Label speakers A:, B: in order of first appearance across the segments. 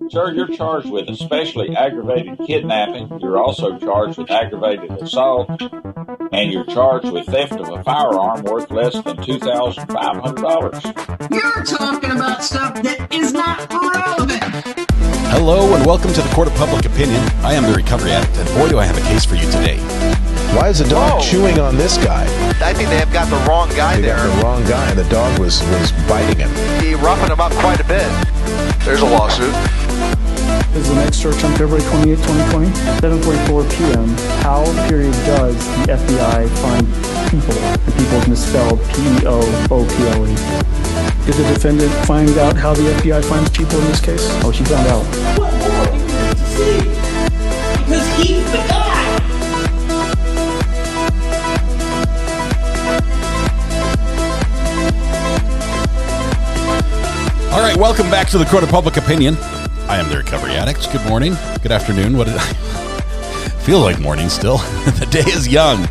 A: Sir, you're charged with especially aggravated kidnapping. You're also charged with aggravated assault, and you're charged with theft of a firearm worth less than $2,500.
B: You're talking about stuff that is not relevant.
C: Hello and welcome to the Court of Public Opinion. I am the Recovery Addict, and boy do I have a case for you today.
D: Why is the dog chewing on this guy?
E: I think they have got the wrong guy there.
D: Got the wrong guy, and the dog was biting him.
E: He roughened him up quite a bit. There's a lawsuit.
F: This is the next search on February 28, 2020, 7:44 p.m. How, period, does the FBI find people? The people is misspelled P-E-O-O-P-L-E. Did the defendant find out how the FBI finds people in this case? Oh, she found out.
G: What more do you need to see? Because he's the guy!
C: All right, welcome back to the Court of Public Opinion. I am the Recovery Addict. Good morning. Good afternoon. What did I feel like morning still? The day is young.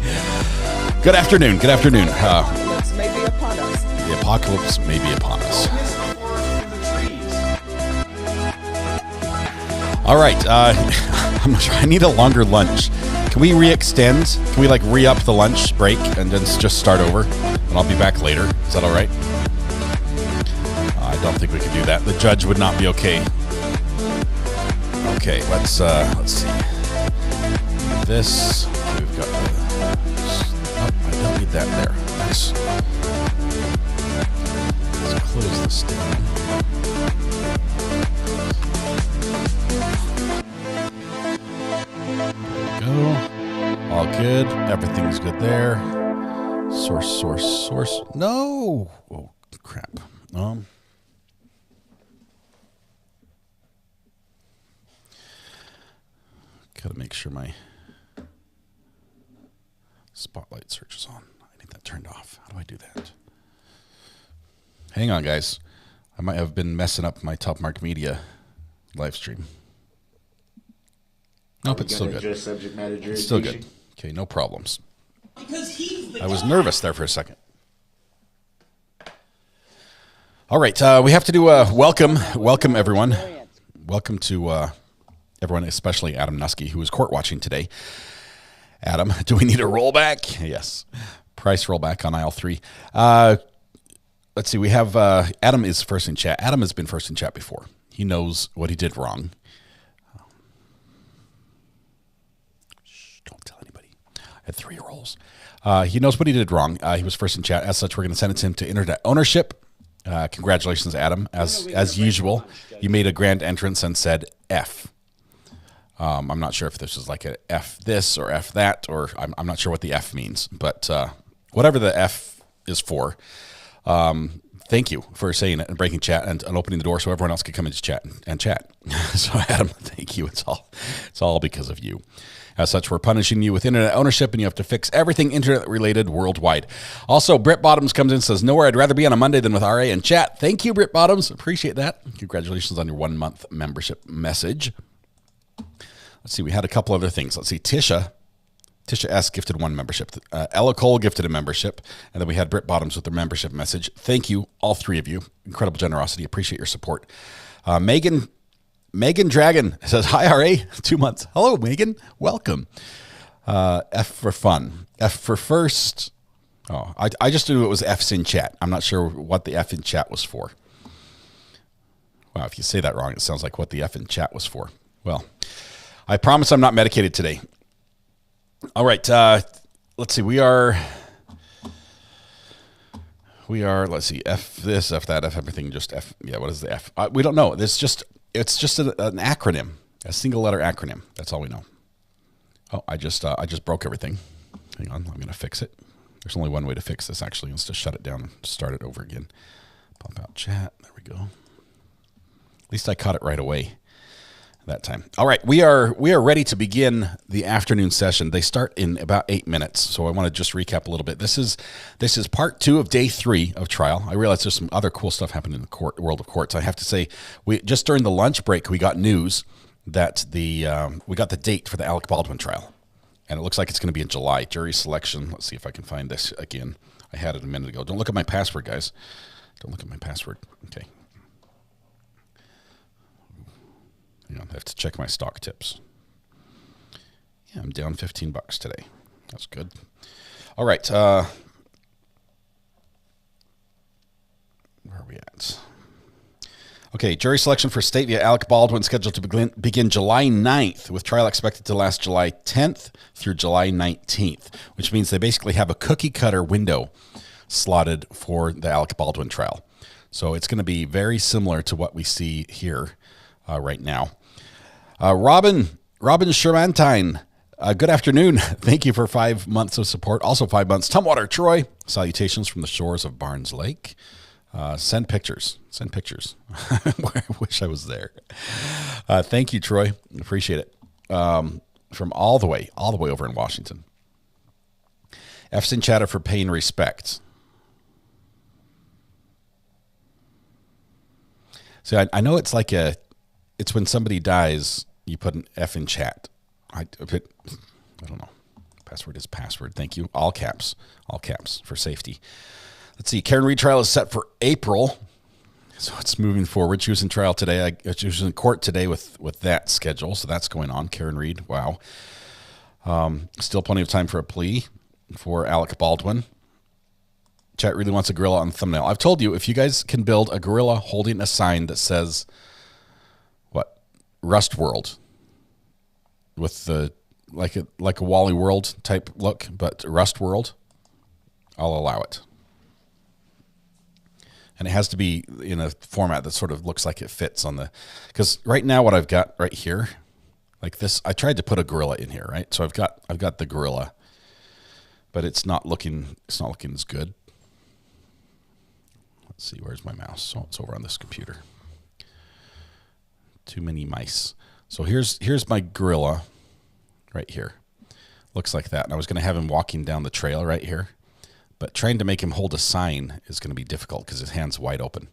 C: Good afternoon. Good afternoon.
H: Apocalypse may be upon us.
C: The apocalypse may be upon us. All right. I need a longer lunch. Can we re-extend? Can we re-up the lunch break and then just start over? And I'll be back later. Is that all right? I don't think we can do that. The judge would not be okay. Okay, let's see. This we've got. Oh, I don't need that there. Nice. Let's close this down. There we go. All good. Everything's good there. Source. No. Oh crap. Gotta make sure my spotlight search is on. I need that turned off. How do I do that? Hang on, guys. I might have been messing up my Top Mark Media live stream. Nope, it's still good. It's still good. Okay, no problems. I was nervous there for a second. All right, we have to do a welcome everyone. Welcome to everyone, especially Adam Nuske, who is court watching today. Adam, do we need a rollback? Yes. Price rollback on aisle 3. Let's see. We have Adam is first in chat. Adam has been first in chat before. He knows what he did wrong. Shh, don't tell anybody. I had 3 rolls. He knows what he did wrong. He was first in chat. As such, we're going to sentence him to internet ownership. Congratulations, Adam. As usual, you made a grand entrance and said F. I'm not sure if this is like a F this or F that, or I'm not sure what the F means, but whatever the F is for, thank you for saying it and breaking chat and opening the door so everyone else could come into chat and chat. So Adam, thank you. It's all because of you. As such, we're punishing you with internet ownership, and you have to fix everything internet-related worldwide. Also, Britt Bottoms comes in and says, nowhere I'd rather be on a Monday than with RA and chat. Thank you, Britt Bottoms. Appreciate that. Congratulations on your 1-month membership message. Let's see. We had a couple other things. Let's see. Tisha S. gifted 1 membership. Ella Cole gifted a membership. And then we had Britt Bottoms with their membership message. Thank you, all 3 of you. Incredible generosity. Appreciate your support. Megan Dragon says, hi, RA. 2 months. Hello, Megan. Welcome. F for fun. F for first. Oh, I just knew it was F's in chat. I'm not sure what the F in chat was for. Wow, if you say that wrong, it sounds like what the F in chat was for. Well, I promise I'm not medicated today. All right. Let's see. We are, let's see, F this, F that, F everything, just F. Yeah, what is the F? We don't know. It's just an acronym, a single letter acronym. That's all we know. Oh, I just broke everything. Hang on. I'm going to fix it. There's only one way to fix this, actually. Let's just shut it down and start it over again. Pop out chat. There we go. At least I caught it right away that time. All right, we are ready to begin the afternoon session. They start in about 8 minutes, so I want to just recap a little bit. This is part 2 of day 3 of trial. I realize there's some other cool stuff happening in the world of courts. I have to say, we just during the lunch break we got news that we got the date for the Alec Baldwin trial, and it looks like it's going to be in July. Jury selection. Let's see if I can find this again. I had it a minute ago. Don't look at my password, guys. Don't look at my password. Okay. Hang on, I have to check my stock tips. Yeah, I'm down $15 today. That's good. All right. Where are we at? Okay, jury selection for state via Alec Baldwin scheduled to begin July 9th, with trial expected to last July 10th through July 19th, which means they basically have a cookie-cutter window slotted for the Alec Baldwin trial. So it's going to be very similar to what we see here right now. Robin Shermantine, good afternoon. Thank you for 5 months of support. Also 5 months. Tumwater Troy, salutations from the shores of Barnes Lake. Send pictures. Send pictures. I wish I was there. Thank you, Troy. Appreciate it. From all the way over in Washington. F's in chatter for pay and respect. So I know it's like it's when somebody dies, you put an F in chat. I don't know. Password is password. Thank you. All caps for safety. Let's see. Karen Reed trial is set for April, so it's moving forward. She was in trial today. She was in court today with that schedule, so that's going on. Karen Reed, wow. Still plenty of time for a plea for Alec Baldwin. Chat really wants a gorilla on the thumbnail. I've told you, if you guys can build a gorilla holding a sign that says, what, Rust World, with the like a Wally World type look, but Rust World, I'll allow it. And it has to be in a format that sort of looks like it fits on the, because right now what I've got right here, like this, I tried to put a gorilla in here, right? So I've got the gorilla, but it's not looking as good. Let's see, where's my mouse? Oh, it's over on this computer. Too many mice. So here's my gorilla right here. Looks like that. And I was going to have him walking down the trail right here. But trying to make him hold a sign is going to be difficult because his hand's wide open.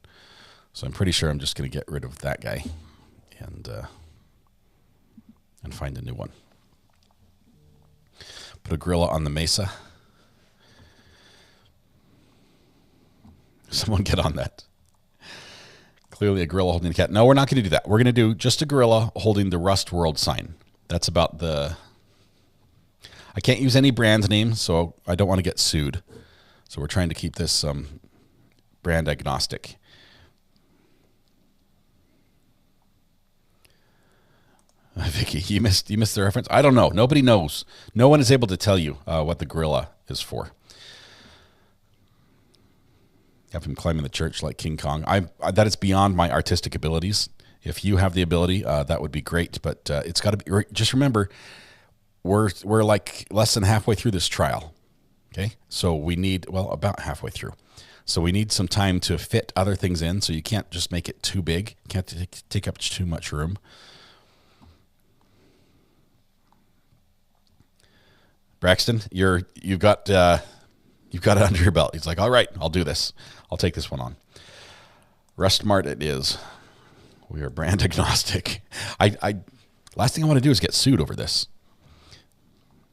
C: So I'm pretty sure I'm just going to get rid of that guy and find a new one. Put a gorilla on the mesa. Someone get on that. Clearly a gorilla holding a cat. No, we're not going to do that. We're going to do just a gorilla holding the Rust World sign. That's about the... I can't use any brand name, so I don't want to get sued. So we're trying to keep this brand agnostic. Vicky, you missed the reference? I don't know. Nobody knows. No one is able to tell you what the gorilla is for. Have him climbing the church like King Kong. That is beyond my artistic abilities. If you have the ability, that would be great. But it's got to be. Just remember, we're like less than halfway through this trial. Okay, so we need about halfway through. So we need some time to fit other things in. So you can't just make it too big. You can't take up too much room. Braxton, you've got it under your belt. He's like, all right, I'll do this. I'll take this one on. Rust Mart it is. We are brand agnostic. Last thing I want to do is get sued over this.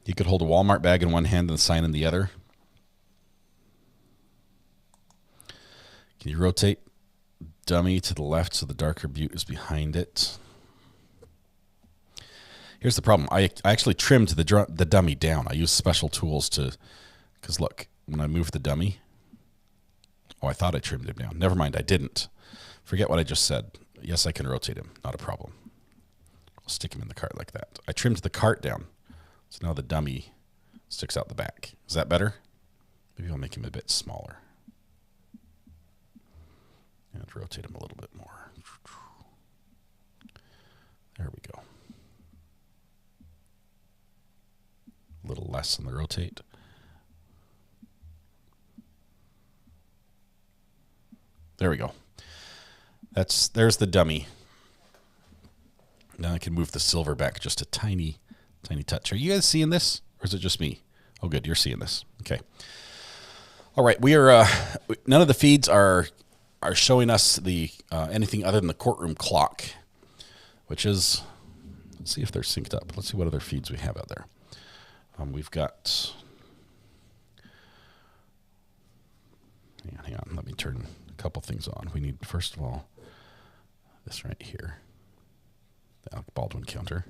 C: You could hold a Walmart bag in one hand and the sign in the other. Can you rotate dummy to the left so the darker butte is behind it? Here's the problem. I actually trimmed the dummy down. I used special tools because look, when I move the dummy, I thought I trimmed him down. Never mind, I didn't. Forget what I just said. Yes, I can rotate him. Not a problem. I'll stick him in the cart like that. I trimmed the cart down. So now the dummy sticks out the back. Is that better? Maybe I'll make him a bit smaller. And rotate him a little bit more. There we go. A little less on the rotate. There we go. There's the dummy. Now I can move the silver back just a tiny touch. Are you guys seeing this, or is it just me? Oh, good, you're seeing this. Okay. All right, we are. None of the feeds are showing us the anything other than the courtroom clock, which is. Let's see if they're synced up. Let's see what other feeds we have out there. We've got. Hang on. Let me turn a couple things on. We need, first of all, this right here. The Alec Baldwin counter.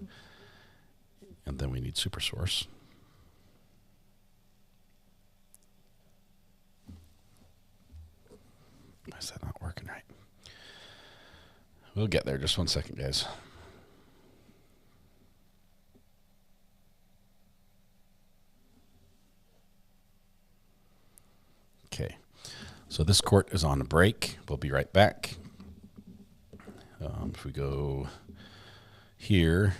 C: And then we need super source. Why is that not working right? We'll get there. Just 1 second, guys. Okay. So this court is on a break. We'll be right back. If we go here,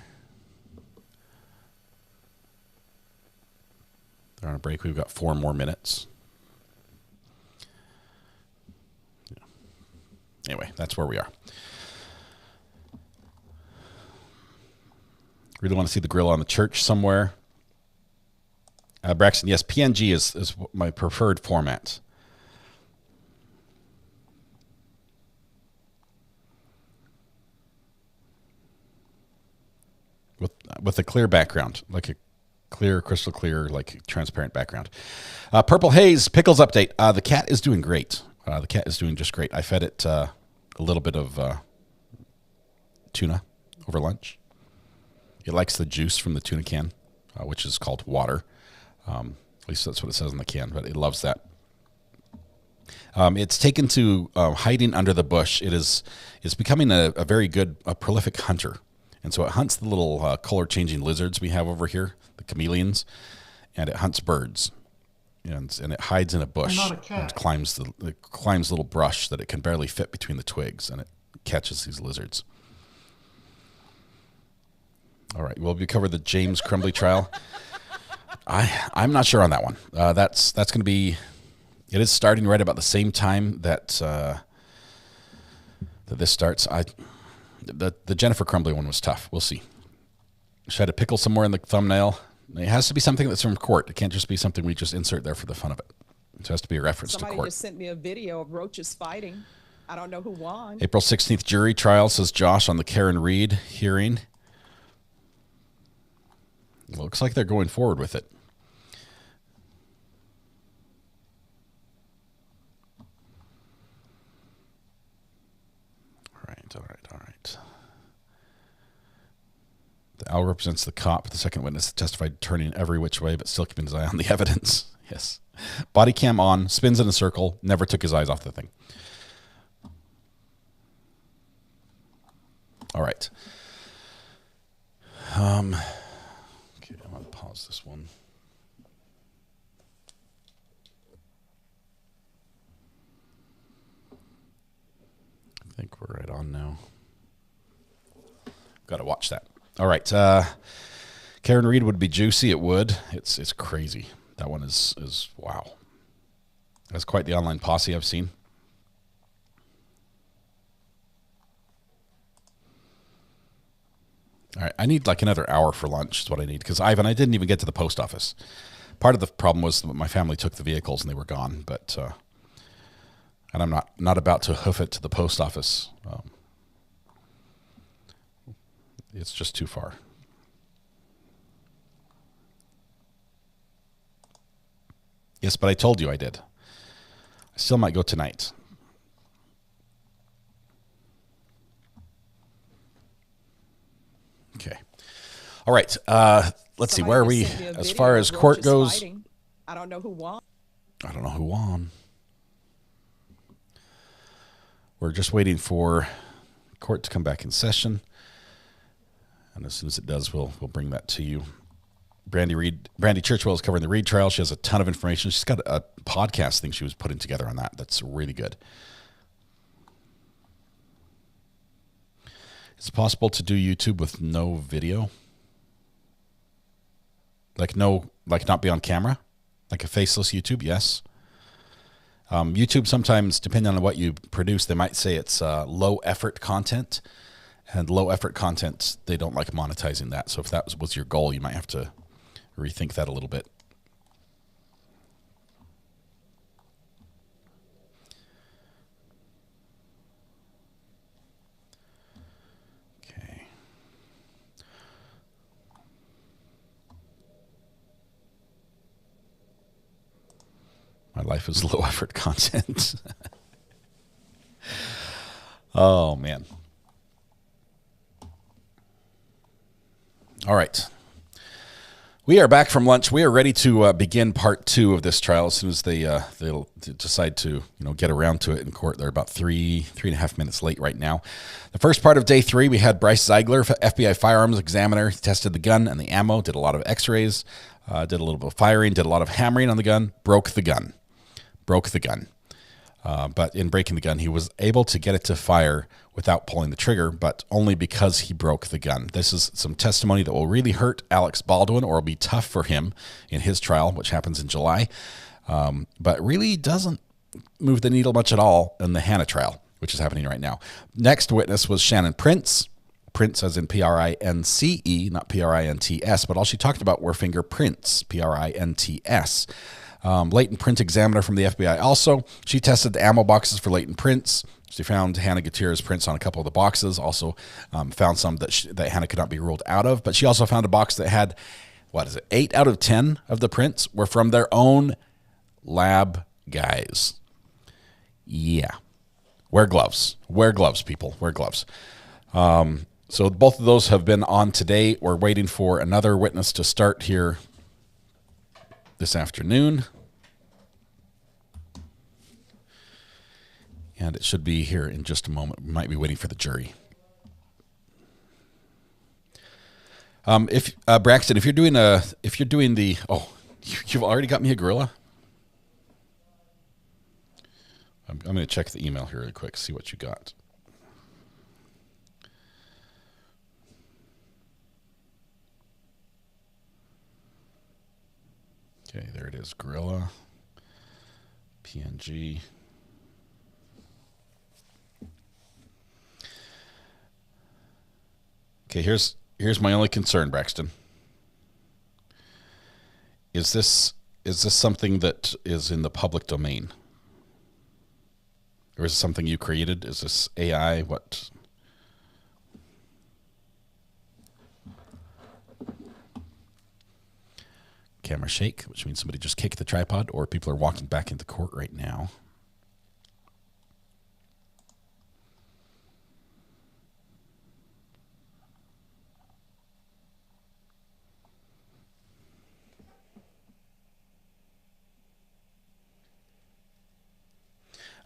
C: they're on a break. We've got 4 more minutes. Yeah. Anyway, that's where we are. Really want to see the grill on the church somewhere. Braxton, yes, PNG is my preferred format. With a clear background, like a clear, crystal clear, like transparent background. Purple Haze, Pickles update. The cat is doing great. The cat is doing just great. I fed it a little bit of tuna over lunch. It likes the juice from the tuna can, which is called water. At least that's what it says on the can, but it loves that. It's taken to hiding under the bush. It's becoming a very good, prolific hunter. And so it hunts the little color-changing lizards we have over here, the chameleons, and it hunts birds. And it hides in a bush and climbs little brush that it can barely fit between the twigs, and it catches these lizards. All right, well, we covered the James Crumbly trial. I'm not sure on that one. That's going to be. It is starting right about the same time that this starts. The Jennifer Crumbly one was tough. We'll see. She had a pickle somewhere in the thumbnail. It has to be something that's from court. It can't just be something we just insert there for the fun of it. It has to be a reference to court.
H: Somebody just sent me a video of roaches fighting. I don't know who won.
C: April 16th jury trial, says Josh, on the Karen Reed hearing. Looks like they're going forward with it. All right. The owl represents the cop, the second witness testified turning every which way, but still keeping his eye on the evidence. Yes. Body cam on, spins in a circle, never took his eyes off the thing. All right. Okay, I'm going to pause this one. I think we're right on now. Got to watch that. All right. Karen Reed would be juicy. It would. It's crazy. That one is wow. That's quite the online posse I've seen. All right. I need like another hour for lunch is what I need, because Ivan, I didn't even get to the post office. Part of the problem was that my family took the vehicles and they were gone, but and I'm not about to hoof it to the post office. It's just too far. Yes, but I told you I did. I still might go tonight. Okay. All right. Let's see. Where are we as far as court goes?
H: I don't know who won.
C: We're just waiting for court to come back in session. And as soon as it does, we'll bring that to you. Brandy Churchwell is covering the Reed trial. She has a ton of information. She's got a podcast thing she was putting together on that. That's really good. Is it possible to do YouTube with no video? Like not be on camera? Like a faceless YouTube? Yes. YouTube sometimes, depending on what you produce, they might say it's low effort content. And low effort content, they don't like monetizing that. So if that was your goal, you might have to rethink that a little bit. Okay. My life is low effort content. Oh, man. All right. We are back from lunch. We are ready to begin part 2 of this trial as soon as they'll decide to get around to it in court. They're about 3.5 minutes late right now. The first part of day 3, we had Bryce Ziegler, FBI firearms examiner. He tested the gun and the ammo, did a lot of x-rays, did a little bit of firing, did a lot of hammering on the gun, broke the gun. But in breaking the gun, he was able to get it to fire without pulling the trigger, but only because he broke the gun. This is some testimony that will really hurt Alex Baldwin or will be tough for him in his trial, which happens in July, but really doesn't move the needle much at all in the Hannah trial, which is happening right now. Next witness was Shannon Prince. Prince as in P-R-I-N-C-E, not P-R-I-N-T-S, but all she talked about were fingerprints, P-R-I-N-T-S. Latent print examiner from the FBI also. She tested the ammo boxes for latent prints. She found Hannah Gutierrez prints on a couple of the boxes. Also found some that Hannah could not be ruled out of. But she also found a box that had, 8 out of 10 of the prints were from their own lab guys. Yeah. Wear gloves. Wear gloves, people. Wear gloves. So both of those have been on today. We're waiting for another witness to start here this afternoon. And it should be here in just a moment. We might be waiting for the jury. Braxton, if you're doing the, you've already got me a gorilla. I'm going to check the email here really quick, see what you got. Okay, there it is. Gorilla, PNG. Okay, here's my only concern, Braxton. Is this something that is in the public domain? Or is it something you created? Is this AI? What? Camera shake, which means somebody just kicked the tripod, or people are walking back into court right now.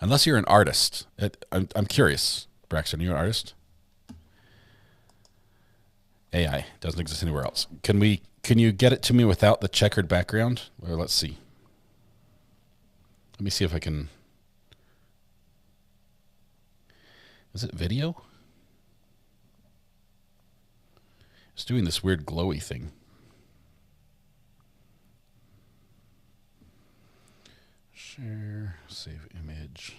C: Unless you're an artist. I'm curious. Braxton, are you an artist? AI doesn't exist anywhere else. Can you get it to me without the checkered background? Or let's see. Let me see if I can. Is it video? It's doing this weird glowy thing. Share, save image.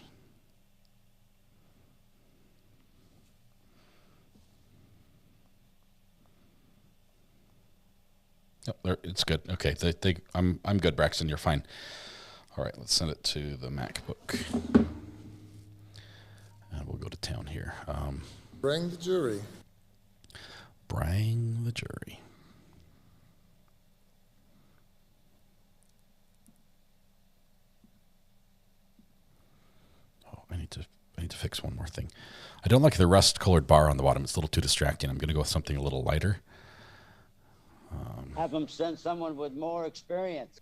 C: Oh, there, it's good. Okay, I'm good, Braxton. You're fine. All right, let's send it to the MacBook, and we'll go to town here.
I: Bring the jury.
C: Bring the jury. Oh, I need to fix one more thing. I don't like the rust-colored bar on the bottom. It's a little too distracting. I'm going to go with something a little lighter.
J: Have them send someone with more experience.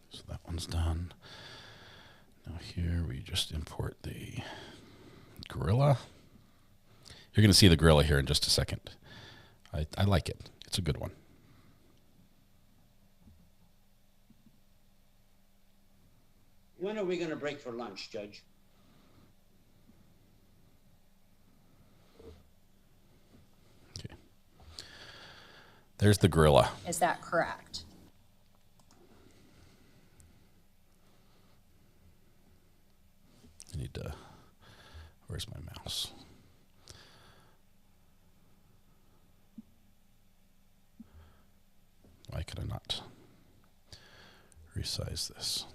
C: So that one's done. Now here we just import the gorilla. You're going to see the gorilla here in just a second. I like it. It's a good one.
J: When are we going to break for lunch, Judge?
C: Okay. There's the gorilla.
K: Is that correct?
C: I need to. Where's my mouse? Why could I not resize this?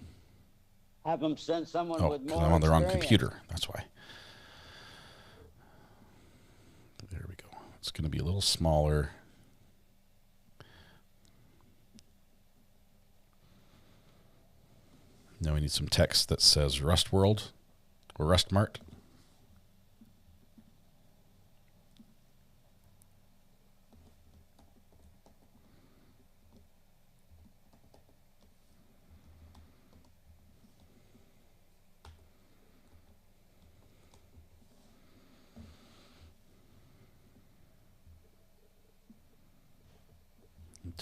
J: Have them send someone with more
C: because I'm on the wrong
J: experience.
C: computer. That's why. There we go. It's going to be a little smaller. Now we need some text that says Rust World or Rust Mart.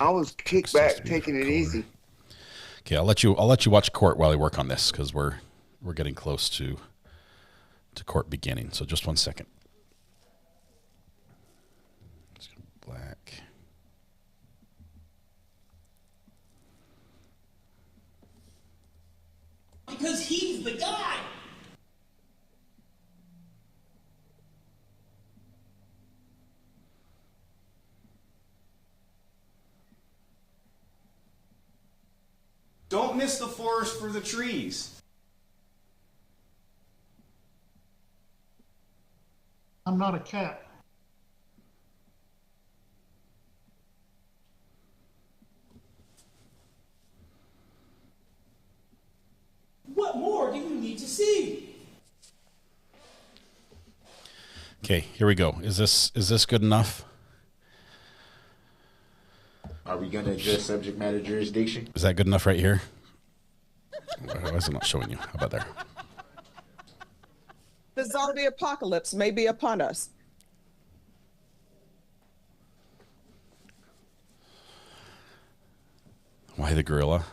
K: I was kicked back, taking it easy.
C: Okay, I'll let you watch court while I work on this because we're getting close to court beginning. So just 1 second. Let's go black.
G: Because he's the guy.
L: Don't miss the forest for the trees.
M: I'm not a cat.
G: What more do you need to see?
C: Okay, here we go. Is this good enough?
N: Are we going to address subject matter jurisdiction?
C: Is that good enough right here? Why is it not showing you? How about there?
H: The zombie apocalypse may be upon us.
C: Why the gorilla?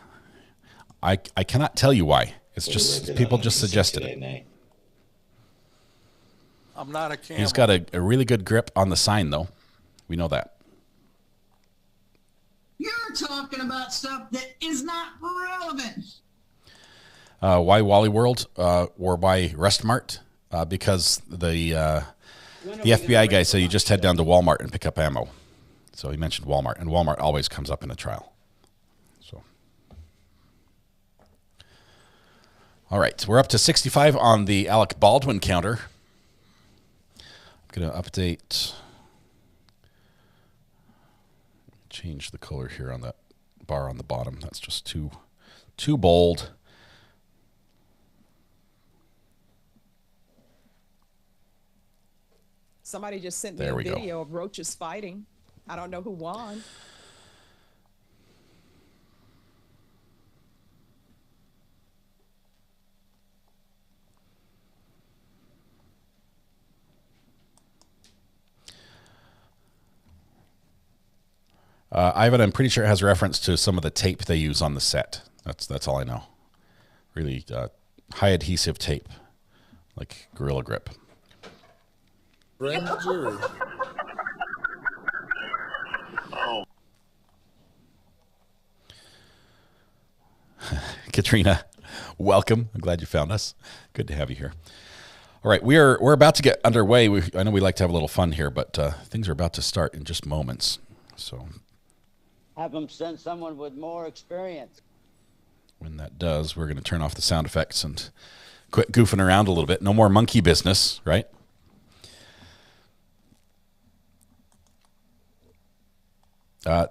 C: I cannot tell you why. It's just people just suggested it.
O: I'm not a camel.
C: He's got a really good grip on the sign, though. We know that.
B: You're talking about stuff that is not relevant.
C: Why Wally World or why Rust Mart? Because the FBI guy said you just head down to Walmart and pick up ammo. So he mentioned Walmart, and Walmart always comes up in a trial. So, all right, we're up to 65 on the Alec Baldwin counter. I'm going to update. Change the color here on that bar on the bottom. That's just too bold.
H: Somebody just sent me a video of roaches fighting. I don't know who won.
C: Ivan, I'm pretty sure it has reference to some of the tape they use on the set. That's all I know. Really high adhesive tape, like Gorilla Grip.
I: Bring the jury.
C: Katrina, welcome. I'm glad you found us. Good to have you here. All right, we're about to get underway. I know we like to have a little fun here, but things are about to start in just moments. So
J: Have them send someone with more experience.
C: When that does, we're going to turn off the sound effects and quit goofing around a little bit. No more monkey business, right?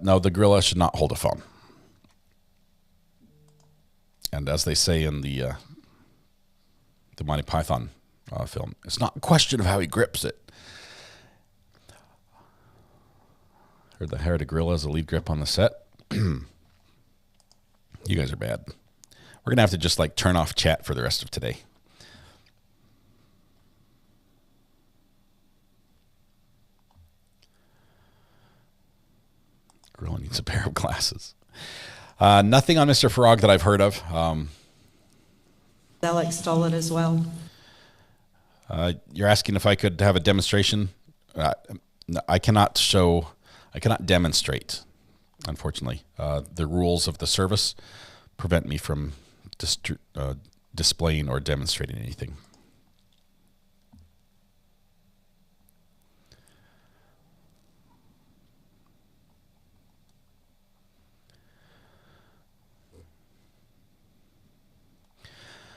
C: No, the gorilla should not hold a phone. And as they say in the Monty Python film, it's not a question of how he grips it. Heard the hair to gorilla as a lead grip on the set. You guys are bad. We're going to have to just like turn off chat for the rest of today. Gorilla needs a pair of glasses. Nothing on Mr. Farag that I've heard of.
P: Alex stole it as well.
C: You're asking if I could have a demonstration? I cannot demonstrate, unfortunately. The rules of the service prevent me from displaying or demonstrating anything.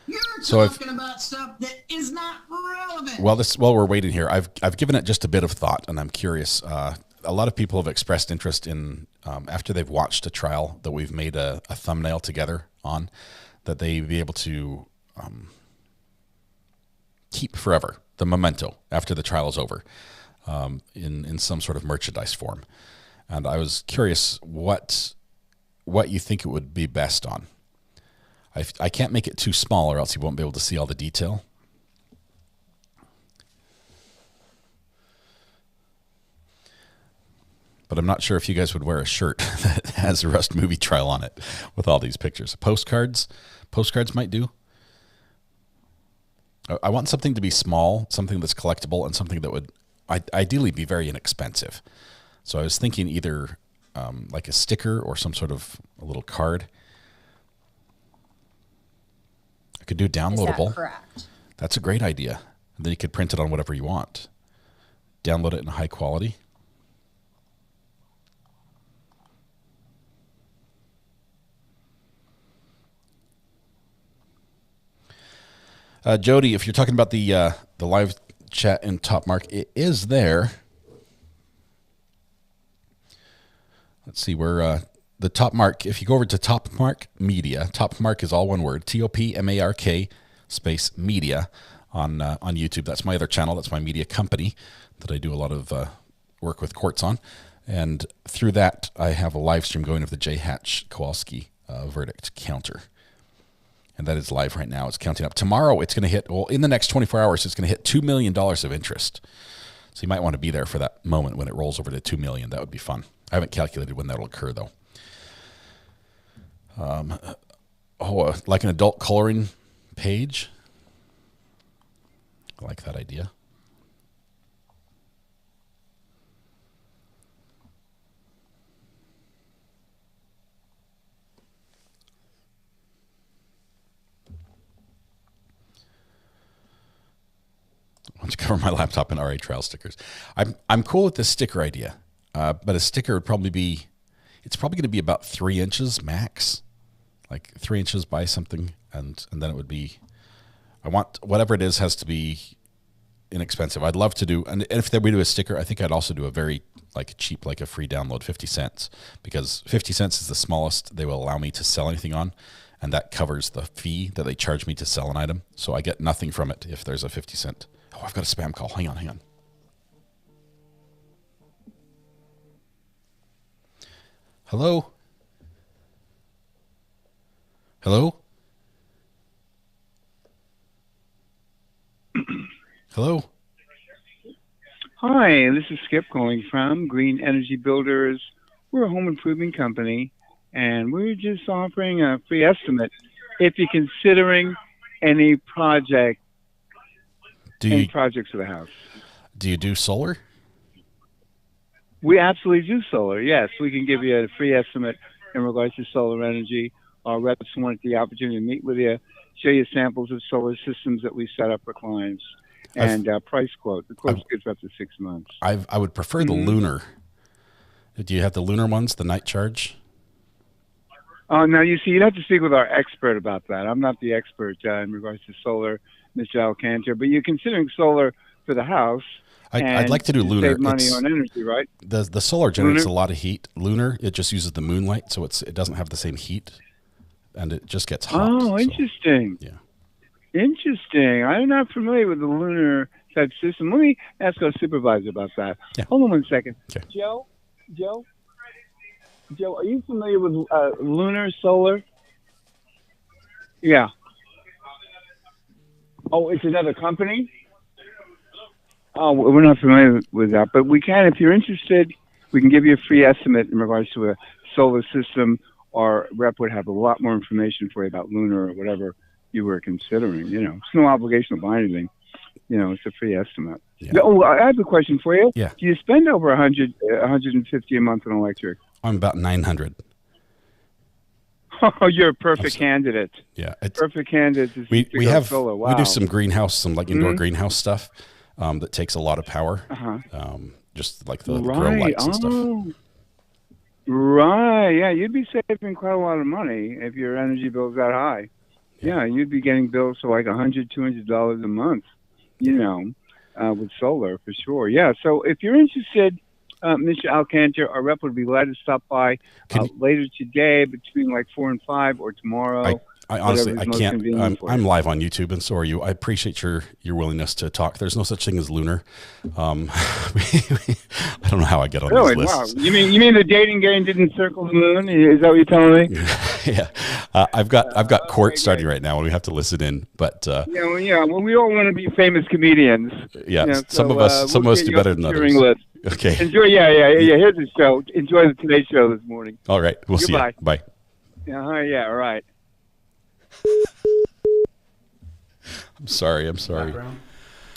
B: You're talking about stuff that is not relevant.
C: While we're waiting here, I've given it just a bit of thought, and I'm curious. A lot of people have expressed interest in after they've watched a trial that we've made a thumbnail together on. that they be able to keep forever, the memento after the trial is over, in some sort of merchandise form. And I was curious what you think it would be best on. I can't make it too small or else you won't be able to see all the detail. But I'm not sure if you guys would wear a shirt that has a Rust movie trial on it with all these pictures. Postcards might do. I want something to be small, something that's collectible, and something that would ideally be very inexpensive. So I was thinking either like a sticker or some sort of a little card. I could do downloadable.
O: Is that correct?
C: That's a great idea. And then you could print it on whatever you want. Download it in high quality. Jody, if you're talking about the live chat in Top Mark, it is there. Let's see where the Top Mark. If you go over to Top Mark Media, Top Mark is all one word. TOPMARK space media on YouTube. That's my other channel. That's my media company that I do a lot of work with courts on. And through that, I have a live stream going of the J. Hatch Kowalski verdict counter. And that is live right now. It's counting up. Tomorrow, it's going to hit, well, in the next 24 hours, it's going to hit $2 million of interest. So you might want to be there for that moment when it rolls over to $2 million. That would be fun. I haven't calculated when that'll occur, though. Like an adult coloring page. I like that idea. I want to cover my laptop in RA trial stickers. I'm cool with this sticker idea, but a sticker would probably be, it's probably going to be about 3 inches max, like 3 inches by something, and then it would be, I want, whatever it is has to be inexpensive. I'd love to do, and if we do a sticker, I think I'd also do a very like cheap, like a free download, 50 cents, because 50 cents is the smallest they will allow me to sell anything on, and that covers the fee that they charge me to sell an item. So I get nothing from it if there's a 50 cent. Oh, I've got a spam call. Hang on. Hello? Hello? Hello?
K: Hi, this is Skip calling from Green Energy Builders. We're a home improvement company, and we're just offering a free estimate if you're considering any project. Any projects for the house.
C: Do you do solar?
K: We absolutely do solar, yes. We can give you a free estimate in regards to solar energy. Our reps want the opportunity to meet with you, show you samples of solar systems that we set up for clients, and price quote. The quote's good for up to 6 months.
C: I would prefer the lunar. Do you have the lunar ones, the night charge?
K: Oh, now, you see, you'd have to speak with our expert about that. I'm not the expert in regards to solar, Mr. Alcantara, but you're considering solar for the house.
C: I'd like to do lunar.
K: Save money on energy, right?
C: The solar generates a lot of heat. Lunar, it just uses the moonlight, so it doesn't have the same heat, and it just gets hot.
K: Oh, interesting.
C: Yeah.
K: Interesting. I'm not familiar with the lunar type system. Let me ask our supervisor about that.
C: Yeah.
K: Hold on 1 second.
C: Okay.
K: Joe, are you familiar with lunar solar? Yeah. Oh, it's another company? Oh, we're not familiar with that, but we can, if you're interested, we can give you a free estimate in regards to a solar system. Our rep would have a lot more information for you about lunar or whatever you were considering. You know, it's no obligation to buy anything. You know, it's a free estimate.
C: Yeah.
K: Oh, I have a question for you.
C: Yeah.
K: Do you spend over 150 a month on electric?
C: I'm about 900.
K: Oh, you're a perfect candidate.
C: Yeah,
K: perfect candidate.
C: We have
K: solar. Wow.
C: We do some greenhouse, some like indoor greenhouse stuff that takes a lot of power. Just like the grow lights and stuff.
K: Right. Yeah, you'd be saving quite a lot of money if your energy bill's that high. Yeah, you'd be getting bills for like $100, $200 a month. You know, with solar for sure. Yeah. So if you're interested. Mr. Alcantara, our rep would be glad to stop by later today between like 4 and 5 or tomorrow.
C: I honestly, I
K: whatever's most
C: can't.
K: convenient for
C: I'm
K: you.
C: live on YouTube, and so are you. I appreciate your willingness to talk. There's no such thing as lunar. I don't know how I get on
K: Really?
C: these
K: Wow.
C: lists.
K: You mean the dating game didn't circle the moon? Is that what you're telling me?
C: Yeah, I've got court starting right now, and we have to listen in. But
K: Well, we all want to be famous comedians.
C: yeah,
K: You know,
C: some
K: so,
C: of us
K: we'll
C: do
K: get you
C: better
K: off
C: than
K: the
C: others.
K: cheering list.
C: Okay.
K: Enjoy. Yeah. Here's the show. Enjoy the Today Show this morning.
C: All right. We'll see you.
K: Goodbye.
C: Bye.
K: Yeah. All right.
C: I'm sorry.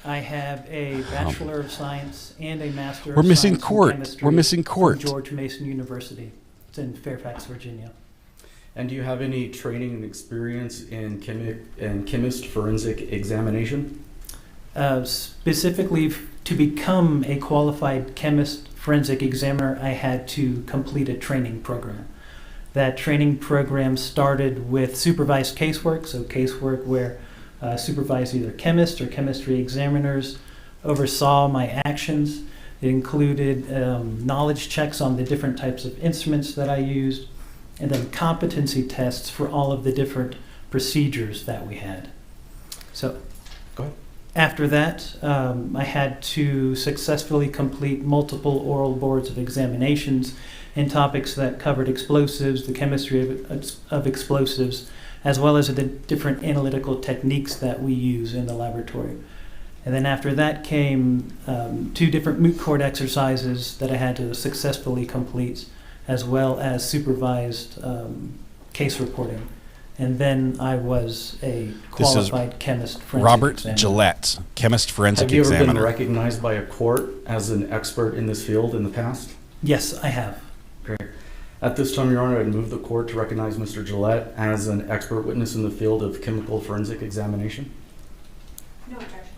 O: I have a Bachelor of Science and a Master
C: We're
O: of
C: missing
O: Science in
C: court.
O: Chemistry
C: We're missing court.
O: from George Mason University. It's in Fairfax, Virginia.
P: And do you have any training and experience in chemist forensic examination?
O: Specifically, to become a qualified chemist forensic examiner, I had to complete a training program. That training program started with supervised casework, so casework where supervised either chemists or chemistry examiners oversaw my actions. It included knowledge checks on the different types of instruments that I used, and then competency tests for all of the different procedures that we had. So,
P: go ahead.
O: After that, I had to successfully complete multiple oral boards of examinations in topics that covered explosives, the chemistry of explosives, as well as the different analytical techniques that we use in the laboratory. And then after that came 2 different moot court exercises that I had to successfully complete, as well as supervised case reporting. And then I was a qualified chemist forensic
C: Robert
O: examiner.
C: Gillette, chemist forensic
P: Have you ever
C: examiner.
P: been recognized by a court as an expert in this field in the past?
O: Yes, I have.
P: Great. At this time, Your Honor, I'd move the court to recognize Mr. Gillette as an expert witness in the field of chemical forensic examination.
Q: No objection.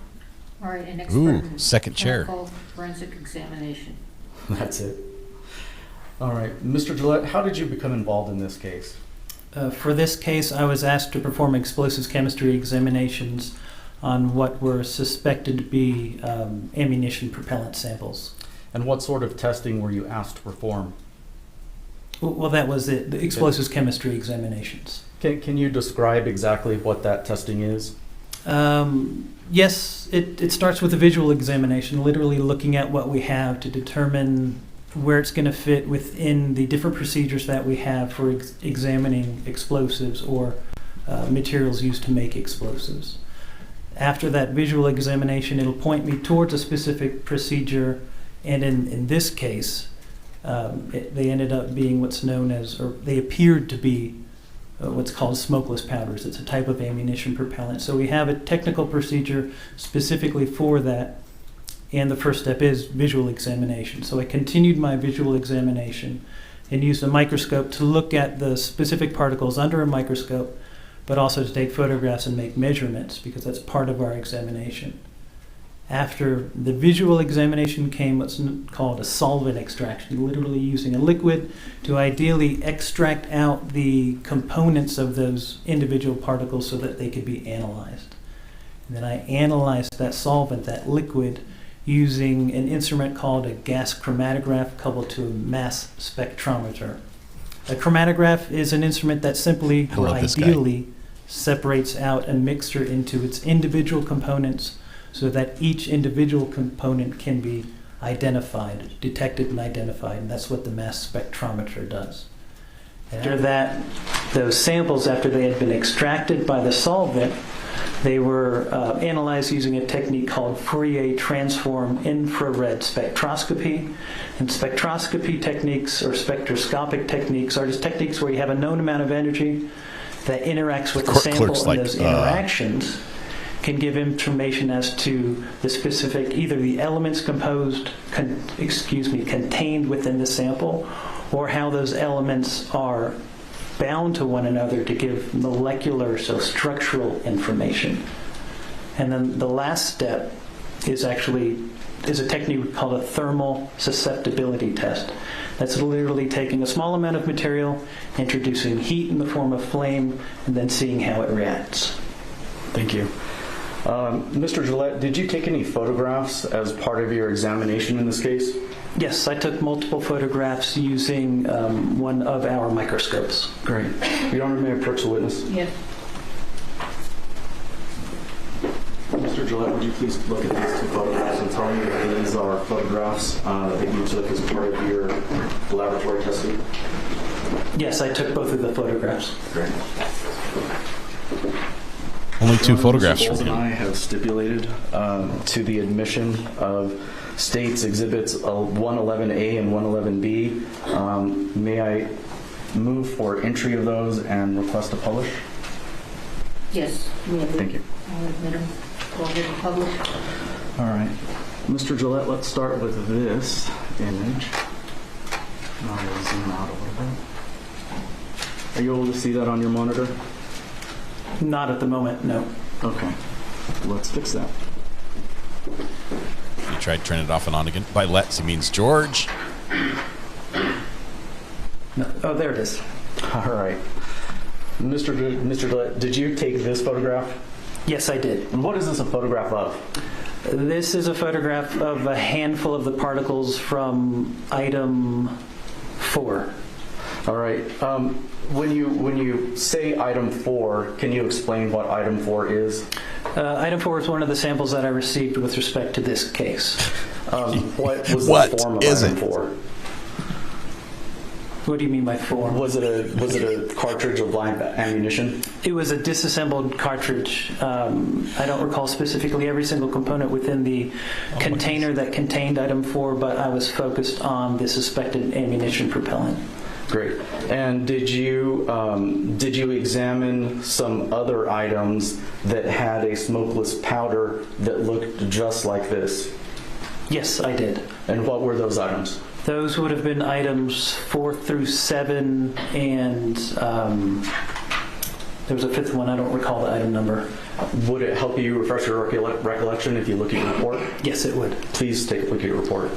Q: All right, an expert
C: Ooh,
Q: in
C: second chair.
Q: chemical forensic examination.
P: That's it. All right, Mr. Gillette, how did you become involved in this case?
O: For this case, I was asked to perform explosives chemistry examinations on what were suspected to be ammunition propellant samples.
P: And what sort of testing were you asked to perform?
O: Well, that was it, the explosives chemistry examinations.
P: Can you describe exactly what that testing is?
O: Yes, it starts with a visual examination, literally looking at what we have to determine where it's going to fit within the different procedures that we have for examining explosives or materials used to make explosives. After that visual examination, it'll point me towards a specific procedure, and in this case, they ended up being what's known as, or they appeared to be what's called smokeless powders. It's a type of ammunition propellant. So we have a technical procedure specifically for that, and the first step is visual examination. So I continued my visual examination and used a microscope to look at the specific particles under a microscope, but also to take photographs and make measurements, because that's part of our examination. After the visual examination came what's called a solvent extraction, literally using a liquid to ideally extract out the components of those individual particles so that they could be analyzed. And then I analyzed that solvent, that liquid, using an instrument called a gas chromatograph coupled to a mass spectrometer. A chromatograph is an instrument that simply or ideally separates out a mixture into its individual components so that each individual component can be identified, detected and identified, and that's what the mass spectrometer does. After that, those samples, after they had been extracted by the solvent, they were analyzed using a technique called Fourier transform infrared spectroscopy. And spectroscopy techniques or spectroscopic techniques are just techniques where you have a known amount of energy that interacts with the sample, and those interactions can give information as to the specific, either the elements contained within the sample, or how those elements are bound to one another to give molecular, so structural information. And then the last step is a technique called a thermal susceptibility test. That's literally taking a small amount of material, introducing heat in the form of flame, and then seeing how it reacts.
P: Thank you. Mr. Gillette, did you take any photographs as part of your examination in this case?
O: Yes, I took multiple photographs using one of our microscopes.
P: Great. Your Honor, may I approach the witness?
Q: Yes.
P: Mr. Gillette, would you please look at these two photographs and tell me if these are photographs that you took as part of your laboratory testing?
O: Yes, I took both of the photographs.
P: Great.
C: Only two photographs from
P: and
C: him.
P: I have stipulated to the admission of States Exhibits 111A and 111B. May I move for entry of those and request to publish?
Q: Yes.
P: Thank you.
Q: I'll admit them. Go ahead and publish.
P: All right. Mr. Gillette, let's start with this image. I'll zoom out a little bit. Are you able to see that on your monitor?
O: Not at the moment, no.
P: Okay. Let's fix that.
C: You tried turning it off and on again. By let's, he means George.
O: No. Oh, there it is.
P: All right. Mr. Gillette, did you take this photograph?
O: Yes, I did.
P: And what is this a photograph of?
O: This is a photograph of a handful of the particles from item 4.
P: All right. When you say item 4, can you explain what item 4 is?
O: Item 4 is one of the samples that I received with respect to this case.
P: What was the form of item 4?
O: What do you mean by form?
P: Was it a cartridge of live ammunition?
O: It was a disassembled cartridge. I don't recall specifically every single component within the container that contained item 4, but I was focused on the suspected ammunition propellant.
P: Great. And did you examine some other items that had a smokeless powder that looked just like this?
O: Yes, I did.
P: And what were those items?
O: Those would have been items 4 through 7, and there was a 5th one. I don't recall the item number.
P: Would it help you refresh your recollection if you look at your report?
O: Yes, it would.
P: Please take a look at your report.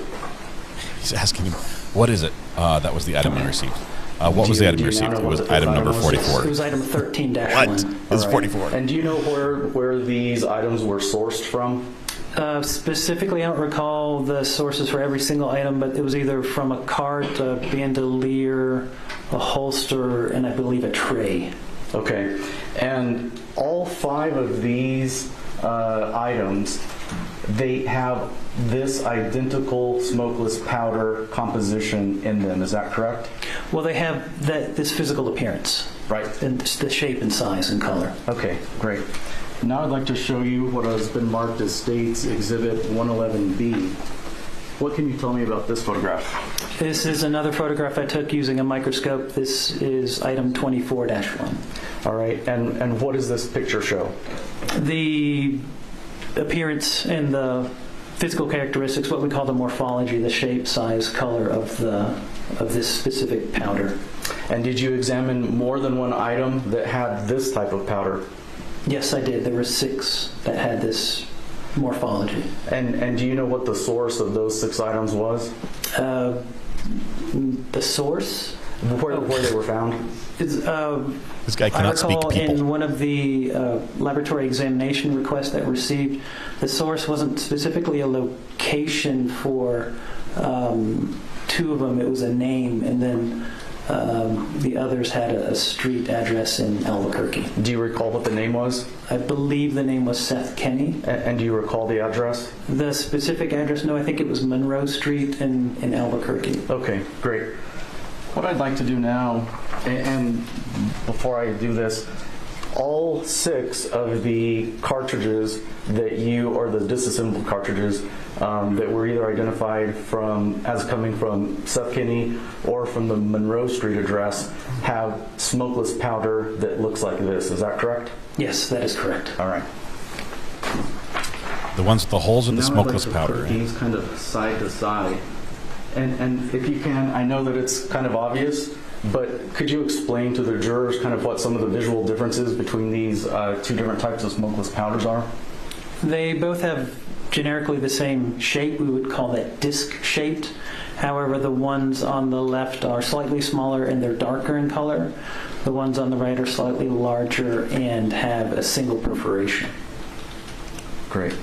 C: He's asking him, what is it? That was the item I received. What was the item you received? It was item number 44.
O: It was item 13-1.
C: What? It was 44.
P: And do you know where these items were sourced from?
O: Specifically, I don't recall the sources for every single item, but it was either from a cart, a bandolier, a holster, and I believe a tray.
P: Okay. And all 5 of these items, they have this identical smokeless powder composition in them. Is that correct?
O: Well, they have this physical appearance.
P: Right.
O: And the shape and size and color.
P: Okay, great. Now I'd like to show you what has been marked as States Exhibit 111B. What can you tell me about this photograph?
O: This is another photograph I took using a microscope. This is item 24-1.
P: All right, and what does this picture show?
O: The appearance and the physical characteristics, what we call the morphology, the shape, size, color of this specific powder.
P: And did you examine more than one item that had this type of powder?
O: Yes, I did. There were 6 that had this morphology.
P: And do you know what the source of those 6 items was?
O: The source?
P: Where they were found?
C: This guy cannot speak
O: people. In one of the laboratory examination requests that received, the source wasn't specifically a location for 2 of them. It was a name, and then the others had a street address in Albuquerque.
P: Do you recall what the name was?
O: I believe the name was Seth Kenny.
P: And do you recall the address?
O: The specific address, no, I think it was Monroe Street in Albuquerque.
P: Okay, great. What I'd like to do now, and before I do this, all 6 of the cartridges or the disassembled cartridges that were either identified as coming from Seth Kinney or from the Monroe Street address have smokeless powder that looks like this. Is that correct?
O: Yes, that is correct.
P: All right.
C: The ones with the holes in the smokeless
P: I'd like to
C: powder.
P: Put these kind of side to side. And if you can, I know that it's kind of obvious, but could you explain to the jurors kind of what some of the visual differences between these 2 different types of smokeless powders are?
O: They both have generically the same shape. We would call that disc-shaped. However, the ones on the left are slightly smaller and they're darker in color. The ones on the right are slightly larger and have a single perforation.
P: Great.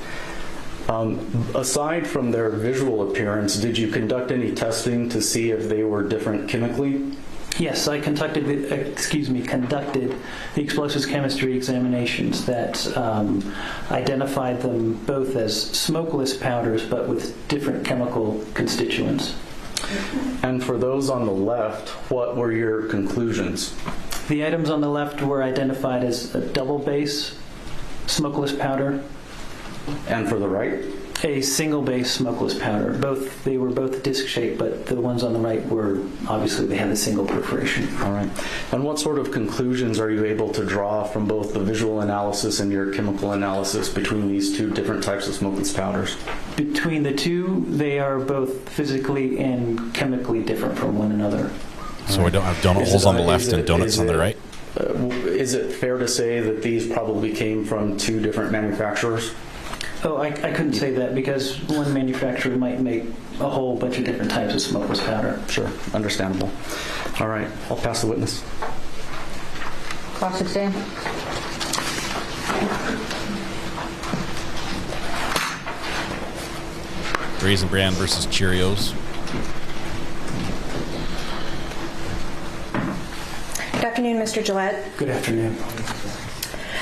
P: Aside from their visual appearance, did you conduct any testing to see if they were different chemically?
O: Yes, I conducted the explosives chemistry examinations that identified them both as smokeless powders, but with different chemical constituents.
P: And for those on the left, what were your conclusions?
O: The items on the left were identified as a double base smokeless powder.
P: And for the right?
O: A single base smokeless powder. They were both disc shaped, but the ones on the right were, obviously they had a single perforation.
P: All right. And what sort of conclusions are you able to draw from both the visual analysis and your chemical analysis between these two different types of smokeless powders?
O: Between the two, they are both physically and chemically different from one another.
C: So we don't have donut holes on the left and donuts on the right?
P: Is it fair to say that these probably came from two different manufacturers?
O: Oh, I couldn't say that because one manufacturer might make a whole bunch of different types of smokeless powder.
P: Sure, understandable. All right, I'll pass the witness.
Q: Cross-exam.
C: Raisin Bran versus Cheerios.
R: Good afternoon, Mr. Gillette.
O: Good afternoon.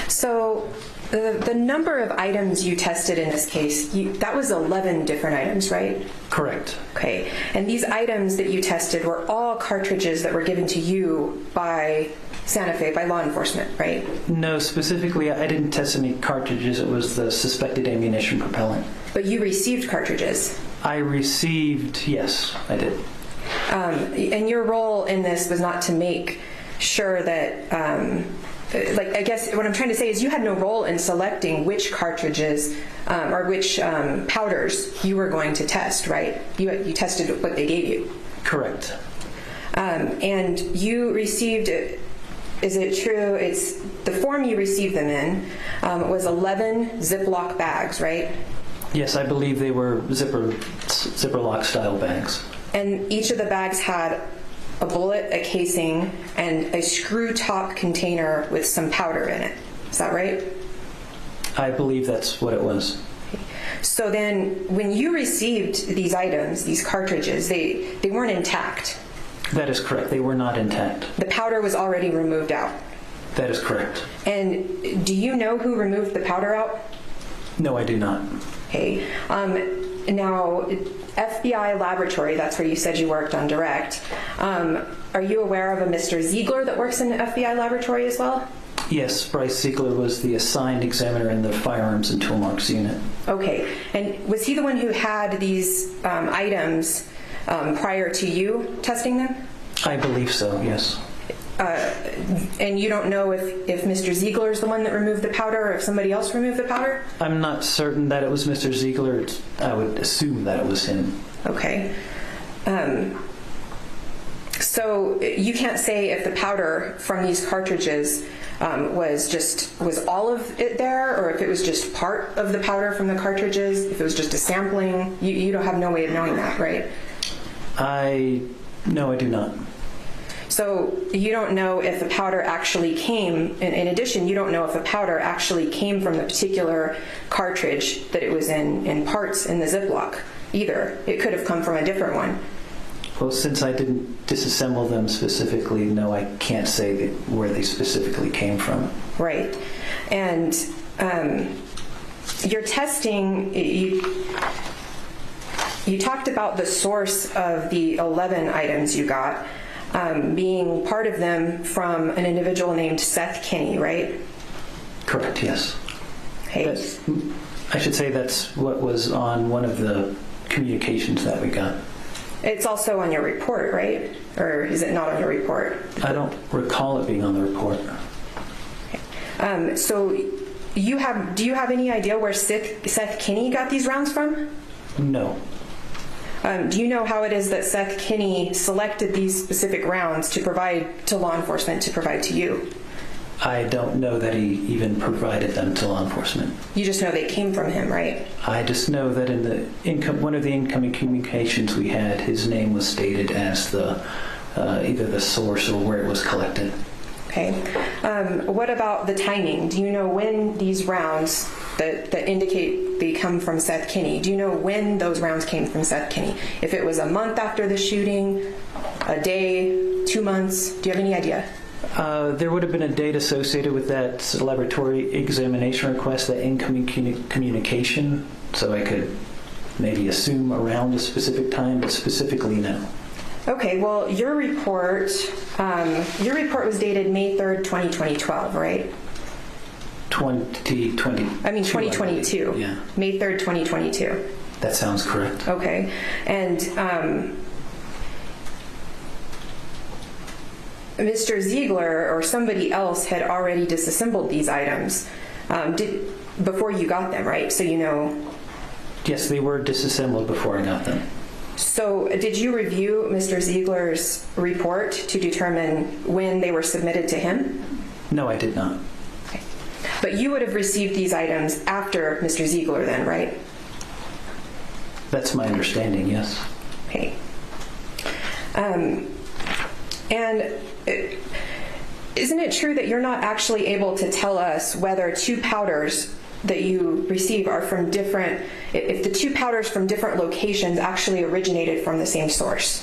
R: So the number of items you tested in this case, that was 11 different items, right?
O: Correct.
R: Okay. And these items that you tested were all cartridges that were given to you by Santa Fe, by law enforcement, right?
O: No, specifically, I didn't test any cartridges. It was the suspected ammunition propellant.
R: But you received cartridges?
O: Yes, I did.
R: And your role in this was not to make sure that... I guess what I'm trying to say is you had no role in selecting which cartridges or which powders you were going to test, right? You tested what they gave you.
O: Correct.
R: And you received, is it true, it's the form you received them in was 11 Ziploc bags, right?
O: Yes, I believe they were zipper lock style bags.
R: And each of the bags had a bullet, a casing, and a screw top container with some powder in it. Is that right?
O: I believe that's what it was.
R: So then when you received these items, these cartridges, they weren't intact.
O: That is correct. They were not intact.
R: The powder was already removed out.
O: That is correct.
R: And do you know who removed the powder out?
O: No, I do not.
R: Okay. Now, FBI laboratory, that's where you said you worked on direct. Are you aware of a Mr. Ziegler that works in the FBI laboratory as well?
O: Yes, Bryce Ziegler was the assigned examiner in the firearms and tool marks unit.
R: Okay. And was he the one who had these items prior to you testing them?
O: I believe so, yes.
R: And you don't know if Mr. Ziegler is the one that removed the powder or if somebody else removed the powder?
O: I'm not certain that it was Mr. Ziegler. I would assume that it was him.
R: Okay. So you can't say if the powder from these cartridges was all of it there, or if it was just part of the powder from the cartridges, if it was just a sampling. You don't have no way of knowing that, right?
O: No, I do not.
R: So you don't know if the powder actually came, in addition, you don't know if the powder actually came from the particular cartridge that it was in parts in the Ziploc either. It could have come from a different one.
O: Well, since I didn't disassemble them specifically, no, I can't say where they specifically came from.
R: Right. And your testing, you talked about the source of the 11 items you got. Being part of them from an individual named Seth Kinney, right?
O: Correct, yes.
R: Hey.
O: I should say that's what was on one of the communications that we got.
R: It's also on your report, right? Or is it not on your report?
O: I don't recall it being on the report.
R: Okay. So do you have any idea where Seth Kinney got these rounds from?
O: No.
R: Do you know how it is that Seth Kinney selected these specific rounds to provide to law enforcement to provide to you?
O: I don't know that he even provided them to law enforcement.
R: You just know they came from him, right?
O: I just know that in one of the incoming communications we had, his name was stated as the either the source or where it was collected.
R: Okay. What about the timing? Do you know when these rounds that indicate they come from Seth Kinney, do you know when those rounds came from Seth Kinney? If it was a month after the shooting, a day, 2 2 months? Do you have any idea?
O: There would have been a date associated with that laboratory examination request, that incoming communication, so I could maybe assume around a specific time, but specifically no.
R: Okay, well, your report was dated May 3rd, 2012, right? 2022.
O: Yeah.
R: May 3rd, 2022.
O: That sounds correct.
R: Okay, and Mr. Ziegler or somebody else had already disassembled these items before you got them, right? So you know.
O: Yes, they were disassembled before I got them.
R: So did you review Mr. Ziegler's report to determine when they were submitted to him?
O: No, I did not.
R: Okay. But you would have received these items after Mr. Ziegler then, right?
O: That's my understanding, yes.
R: Okay. And isn't it true that you're not actually able to tell us whether two powders that you receive are from different, if the two powders from different locations actually originated from the same source?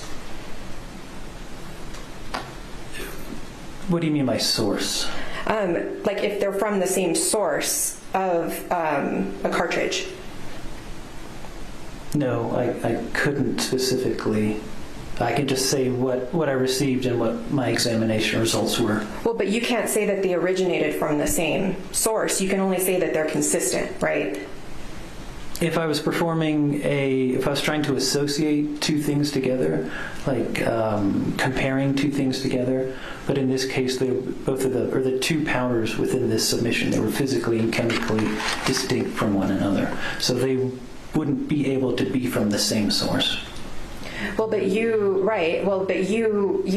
O: What do you mean by source?
R: Like if they're from the same source of a cartridge.
O: No, I couldn't specifically. I can just say what I received and what my examination results were.
R: Well, but you can't say that they originated from the same source. You can only say that they're consistent, right?
O: If I was if I was trying to associate two things together, like comparing two things together, but in this case, the two powders within this submission, they were physically and chemically distinct from one another. So they wouldn't be able to be from the same source.
R: Well, but you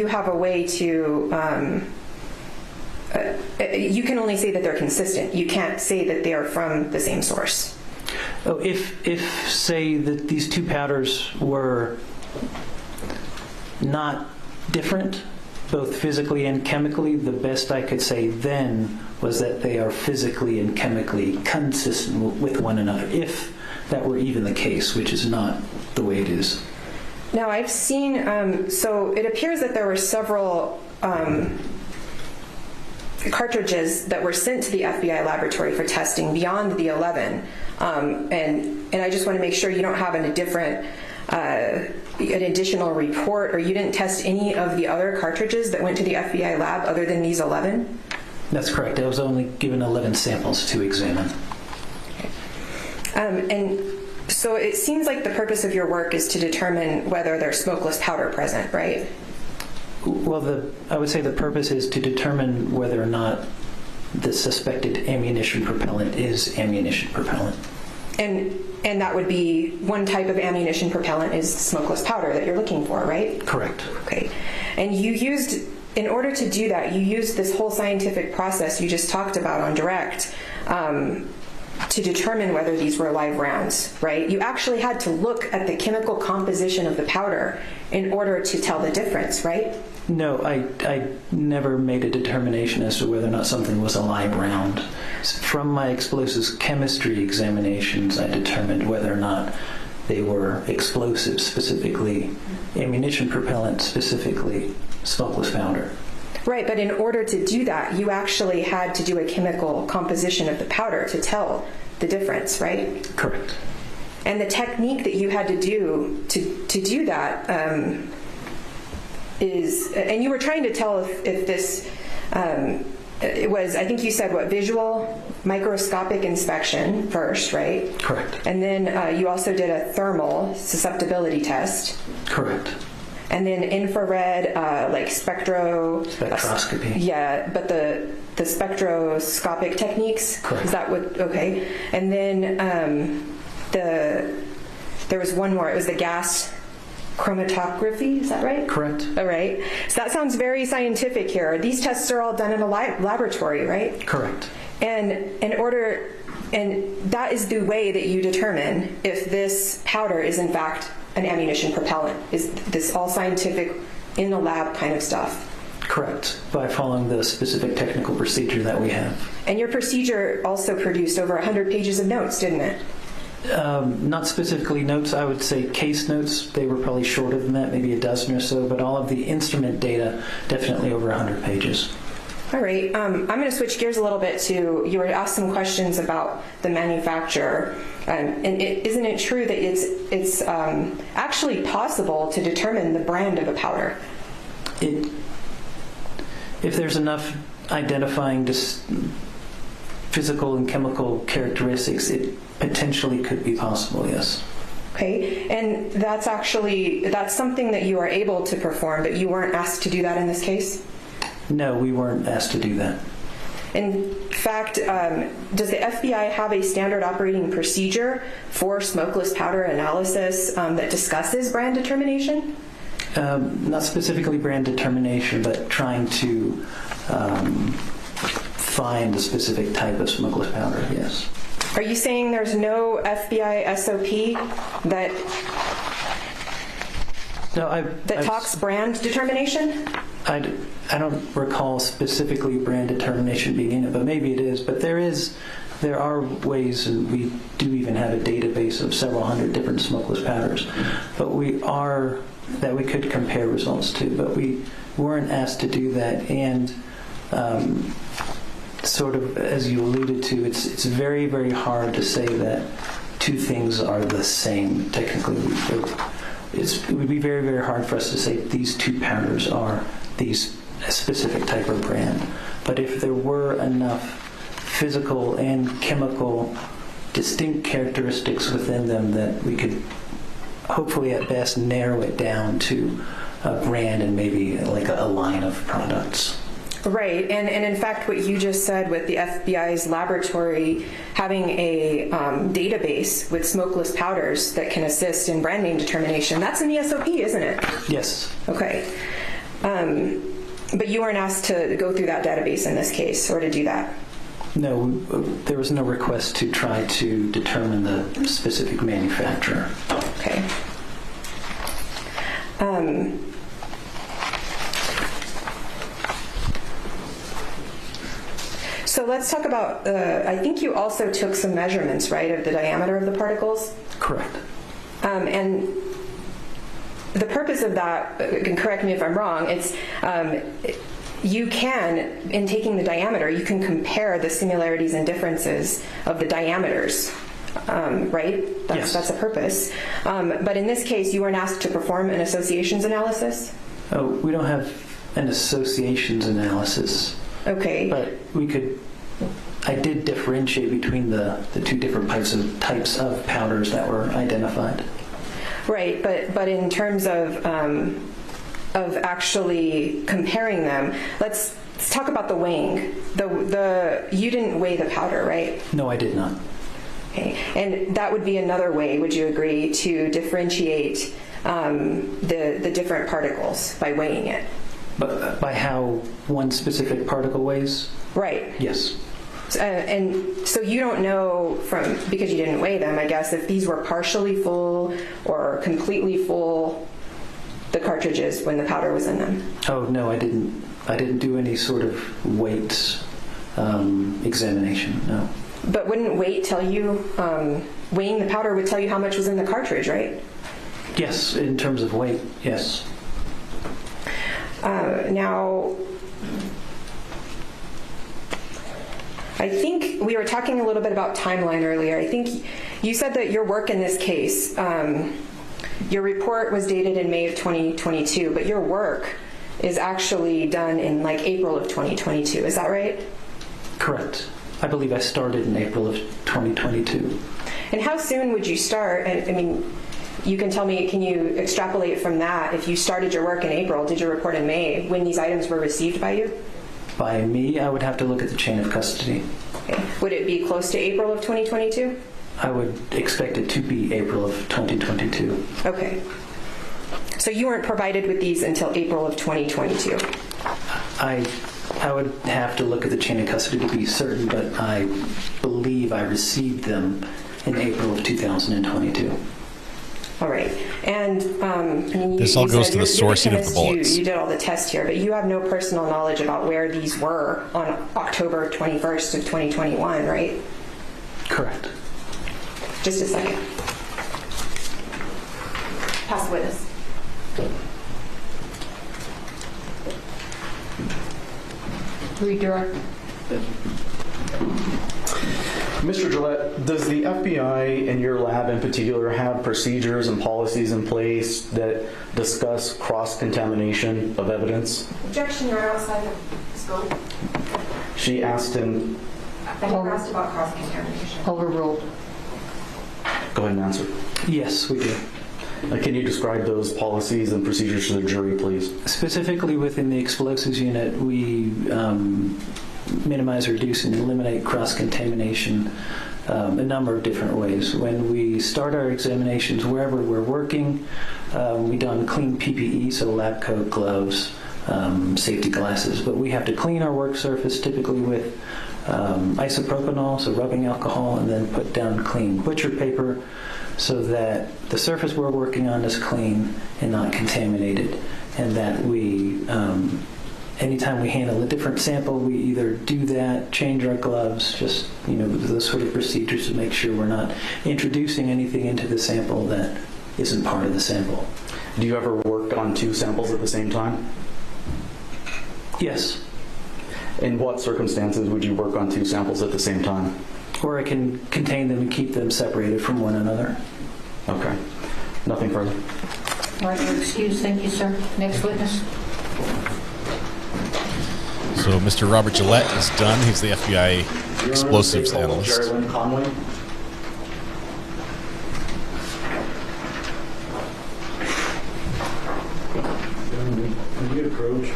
R: have a way to, you can only say that they're consistent. You can't say that they are from the same source.
O: Oh, if say that these two powders were not different, both physically and chemically, the best I could say then was that they are physically and chemically consistent with one another, if that were even the case, which is not the way it is.
R: Now, I've seen, so it appears that there were several cartridges that were sent to the FBI laboratory for testing beyond the 11. And I just want to make sure you don't have an additional report, or you didn't test any of the other cartridges that went to the FBI lab other than these 11?
O: That's correct. I was only given 11 samples to examine.
R: Okay. And so it seems like the purpose of your work is to determine whether there's smokeless powder present, right?
O: Well, I would say the purpose is to determine whether or not the suspected ammunition propellant is ammunition propellant.
R: And that would be one type of ammunition propellant is smokeless powder that you're looking for, right?
O: Correct.
R: Okay. And in order to do that, you used this whole scientific process you just talked about on direct to determine whether these were live rounds, right? You actually had to look at the chemical composition of the powder in order to tell the difference, right?
O: No, I never made a determination as to whether or not something was a live round. From my explosives chemistry examinations, I determined whether or not they were explosives, specifically ammunition propellant, specifically smokeless powder.
R: Right, but in order to do that, you actually had to do a chemical composition of the powder to tell the difference, right?
O: Correct.
R: And the technique that you had to do to do that is, and you were trying to tell if this, it was, I think you said what, visual microscopic inspection first, right?
O: Correct.
R: And then you also did a thermal susceptibility test.
O: Correct.
R: And then infrared, like
O: spectroscopy.
R: Yeah, but the spectroscopic techniques.
O: Correct.
R: Is that what? Okay. And then there was one more. It was the gas chromatography. Is that right?
O: Correct.
R: All right. So that sounds very scientific here. These tests are all done in a laboratory, right?
O: Correct.
R: And that is the way that you determine if this powder is in fact an ammunition propellant. Is this all scientific, in the lab kind of stuff?
O: Correct, by following the specific technical procedure that we have.
R: And your procedure also produced over 100 pages of notes, didn't it?
O: Not specifically notes. I would say case notes. They were probably shorter than that, maybe a dozen or so, but all of the instrument data, definitely over 100 pages.
R: All right. I'm going to switch gears a little bit to, you were asked some questions about the manufacturer. Isn't it true that it's actually possible to determine the brand of a powder?
O: If there's enough identifying physical and chemical characteristics, it potentially could be possible, yes.
R: Okay, and that's something that you are able to perform, but you weren't asked to do that in this case?
O: No, we weren't asked to do that.
R: In fact, does the FBI have a standard operating procedure for smokeless powder analysis that discusses brand determination?
O: Not specifically brand determination, but trying to find a specific type of smokeless powder, yes.
R: Are you saying there's no FBI SOP that talks brand determination?
O: I don't recall specifically brand determination being in it, but maybe it is. But there are ways, and we do even have a database of several hundred different smokeless powders. But we could compare results to, but we weren't asked to do that. And sort of as you alluded to, it's very, very hard to say that two things are the same technically. It would be very, very hard for us to say these two powders are a specific type of brand. But if there were enough physical and chemical distinct characteristics within them that we could hopefully at best narrow it down to a brand and maybe like a line of products.
R: Right, and in fact what you just said with the FBI's laboratory having a database with smokeless powders that can assist in brand name determination, that's in the SOP, isn't it?
O: Yes.
R: Okay. But you weren't asked to go through that database in this case, or to do that?
O: No, there was no request to try to determine the specific manufacturer.
R: Okay. So let's talk about, I think you also took some measurements, right, of the diameter of the particles?
O: Correct.
R: And the purpose of that, and correct me if I'm wrong, it's you can, in taking the diameter, you can compare the similarities and differences of the diameters, right?
O: Yes.
R: That's a purpose. But in this case, you weren't asked to perform an associations analysis?
O: Oh, we don't have an associations analysis.
R: Okay.
O: But I did differentiate between the two different types of powders that were identified.
R: Right, but in terms of actually comparing them, let's talk about the weighing. You didn't weigh the powder, right?
O: No, I did not.
R: Okay, and that would be another way, would you agree, to differentiate the different particles by weighing it?
O: But by how one specific particle weighs?
R: Right.
O: Yes.
R: And so you don't know because you didn't weigh them, I guess, if these were partially full or completely full, the cartridges, when the powder was in them.
O: Oh, no, I didn't do any sort of weight examination, no.
R: But wouldn't weight tell you, weighing the powder would tell you how much was in the cartridge, right?
O: Yes, in terms of weight, yes.
R: Now, I think we were talking a little bit about timeline earlier. I think you said that your work in this case, your report was dated in May of 2022, but your work is actually done in like April of 2022. Is that right?
O: Correct. I believe I started in April of 2022.
R: And how soon would you start? I mean, you can tell me, can you extrapolate from that? If you started your work in April, did your report in May, when these items were received by you?
O: By me, I would have to look at the chain of custody.
R: Okay. Would it be close to April of 2022?
O: I would expect it to be April of 2022.
R: Okay. So you weren't provided with these until April of 2022?
O: I would have to look at the chain of custody to be certain, but I believe I received them in April of 2022.
R: All right. And
C: this all goes to the sourcing of the bullets.
R: You did all the tests here, but you have no personal knowledge about where these were on October 21st of 2021, right?
O: Correct.
R: Just a second. Pass the witness.
Q: Redirect.
P: Mr. Gillette, does the FBI and your lab in particular have procedures and policies in place that discuss cross-contamination of evidence?
R: Objection, you're outside the scope.
P: She asked him.
R: I never asked about cross-contamination.
Q: Overruled.
P: Go ahead and answer.
O: Yes, we do.
P: Can you describe those policies and procedures to the jury, please?
O: Specifically within the explosives unit, we minimize, reduce, and eliminate cross-contamination a number of different ways. When we start our examinations wherever we're working, we don clean PPE, so lab coat, gloves, safety glasses, but we have to clean our work surface typically with isopropanol, so rubbing alcohol, and then put down clean butcher paper so that the surface we're working on is clean and not contaminated, and that we anytime we handle a different sample, we either do that, change our gloves, just those sort of procedures to make sure we're not introducing anything into the sample that isn't part of the sample.
P: Do you ever work on 2 samples at the same time?
O: Yes.
P: In what circumstances would you work on 2 samples at the same time?
O: Or I can contain them and keep them separated from one another.
P: Okay. Nothing further.
Q: All right, you're excused. Thank you, sir. Next witness.
C: So Mr. Robert Gillette is done. He's the FBI explosives analyst.
P: Geraldine Conway. Can we approach?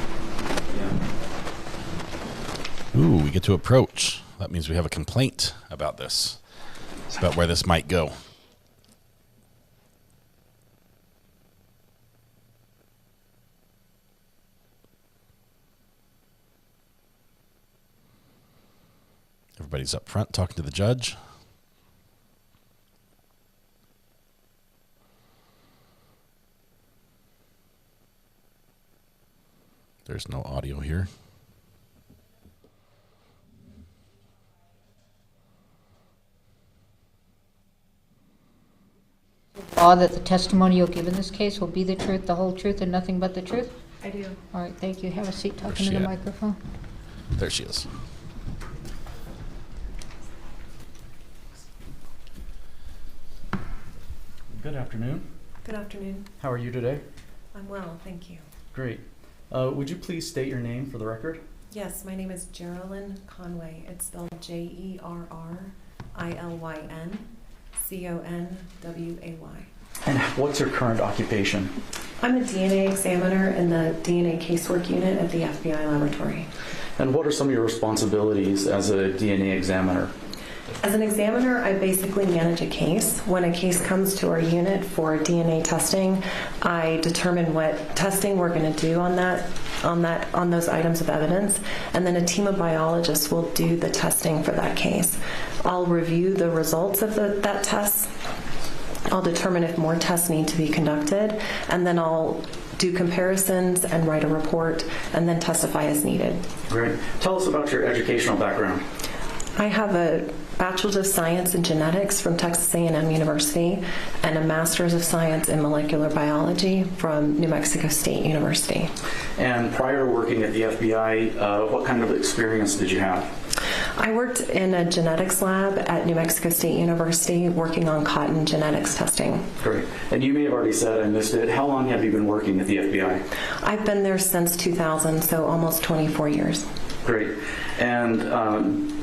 C: Ooh, we get to approach. That means we have a complaint about this. It's about where this might go. Everybody's up front talking to the judge. There's no audio here.
Q: Law that the testimony you'll give in this case will be the truth, the whole truth, and nothing but the truth?
R: I do.
Q: All right, thank you. Have a seat talking to the microphone.
C: There she is.
S: Good afternoon.
T: Good afternoon.
S: How are you today?
T: I'm well, thank you.
S: Great. Would you please state your name for the record?
T: Yes, my name is Geraldine Conway. It's spelled JerrylynConway.
P: And what's your current occupation?
T: I'm a DNA examiner in the DNA casework unit at the FBI laboratory.
P: And what are some of your responsibilities as a DNA examiner?
T: As an examiner, I basically manage a case. When a case comes to our unit for DNA testing, I determine what testing we're going to do on those items of evidence, and then a team of biologists will do the testing for that case. I'll review the results of that test. I'll determine if more tests need to be conducted, and then I'll do comparisons and write a report, and then testify as needed.
P: Great. Tell us about your educational background.
T: I have a Bachelor's of Science in Genetics from Texas A&M University and a Master's of Science in Molecular Biology from New Mexico State University.
P: And prior to working at the FBI, what kind of experience did you have?
T: I worked in a genetics lab at New Mexico State University working on cotton genetics testing.
P: Great. And you may have already said, I missed it, how long have you been working at the FBI?
T: I've been there since 2000, so almost 24 years.
P: Great. And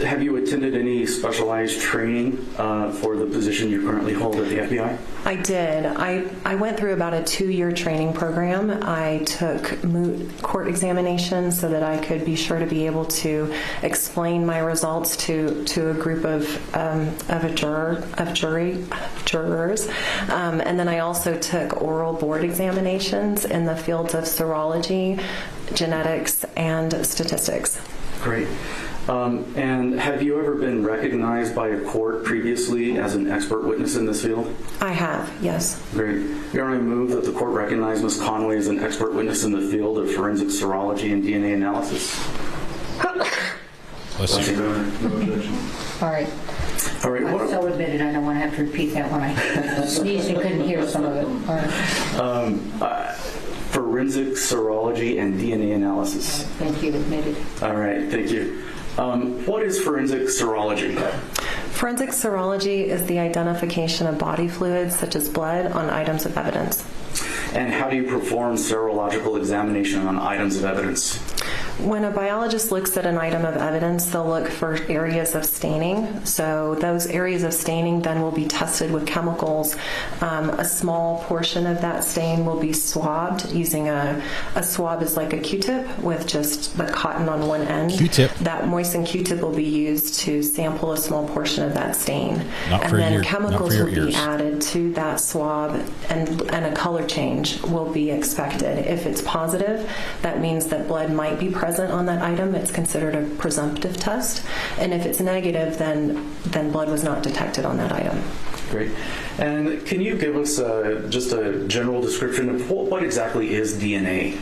P: have you attended any specialized training for the position you currently hold at the FBI?
T: I did. I went through about a 2-year training program. I took moot court examinations so that I could be sure to be able to explain my results to a group of jurors. And then I also took oral board examinations in the fields of serology, genetics, and statistics.
P: Great. And have you ever been recognized by a court previously as an expert witness in this field?
T: I have, yes.
P: Great. Your Honor, I move that the court recognize Ms. Conway as an expert witness in the field of forensic serology and DNA analysis.
Q: All right.
P: All right.
Q: I so admitted I don't want to have to repeat that when I sneezed and couldn't hear some of it. All right.
P: Forensic serology and DNA analysis.
Q: Thank you, admitted.
P: All right, thank you. What is forensic serology?
T: Forensic serology is the identification of body fluids, such as blood, on items of evidence.
P: And how do you perform serological examination on items of evidence?
T: When a biologist looks at an item of evidence, they'll look for areas of staining. So those areas of staining then will be tested with chemicals. A small portion of that stain will be swabbed using a swab is like a Q-tip with just the cotton on one end.
C: Q-tip.
T: That moistened Q-tip will be used to sample a small portion of that stain.
C: Not
T: and
C: for
T: then
C: your,
T: chemicals will
C: ears.
T: be added to that swab, and a color change will be expected. If it's positive, that means that blood might be present on that item. It's considered a presumptive test. And if it's negative, then blood was not detected on that item.
P: Great. And can you give us just a general description of what exactly is DNA?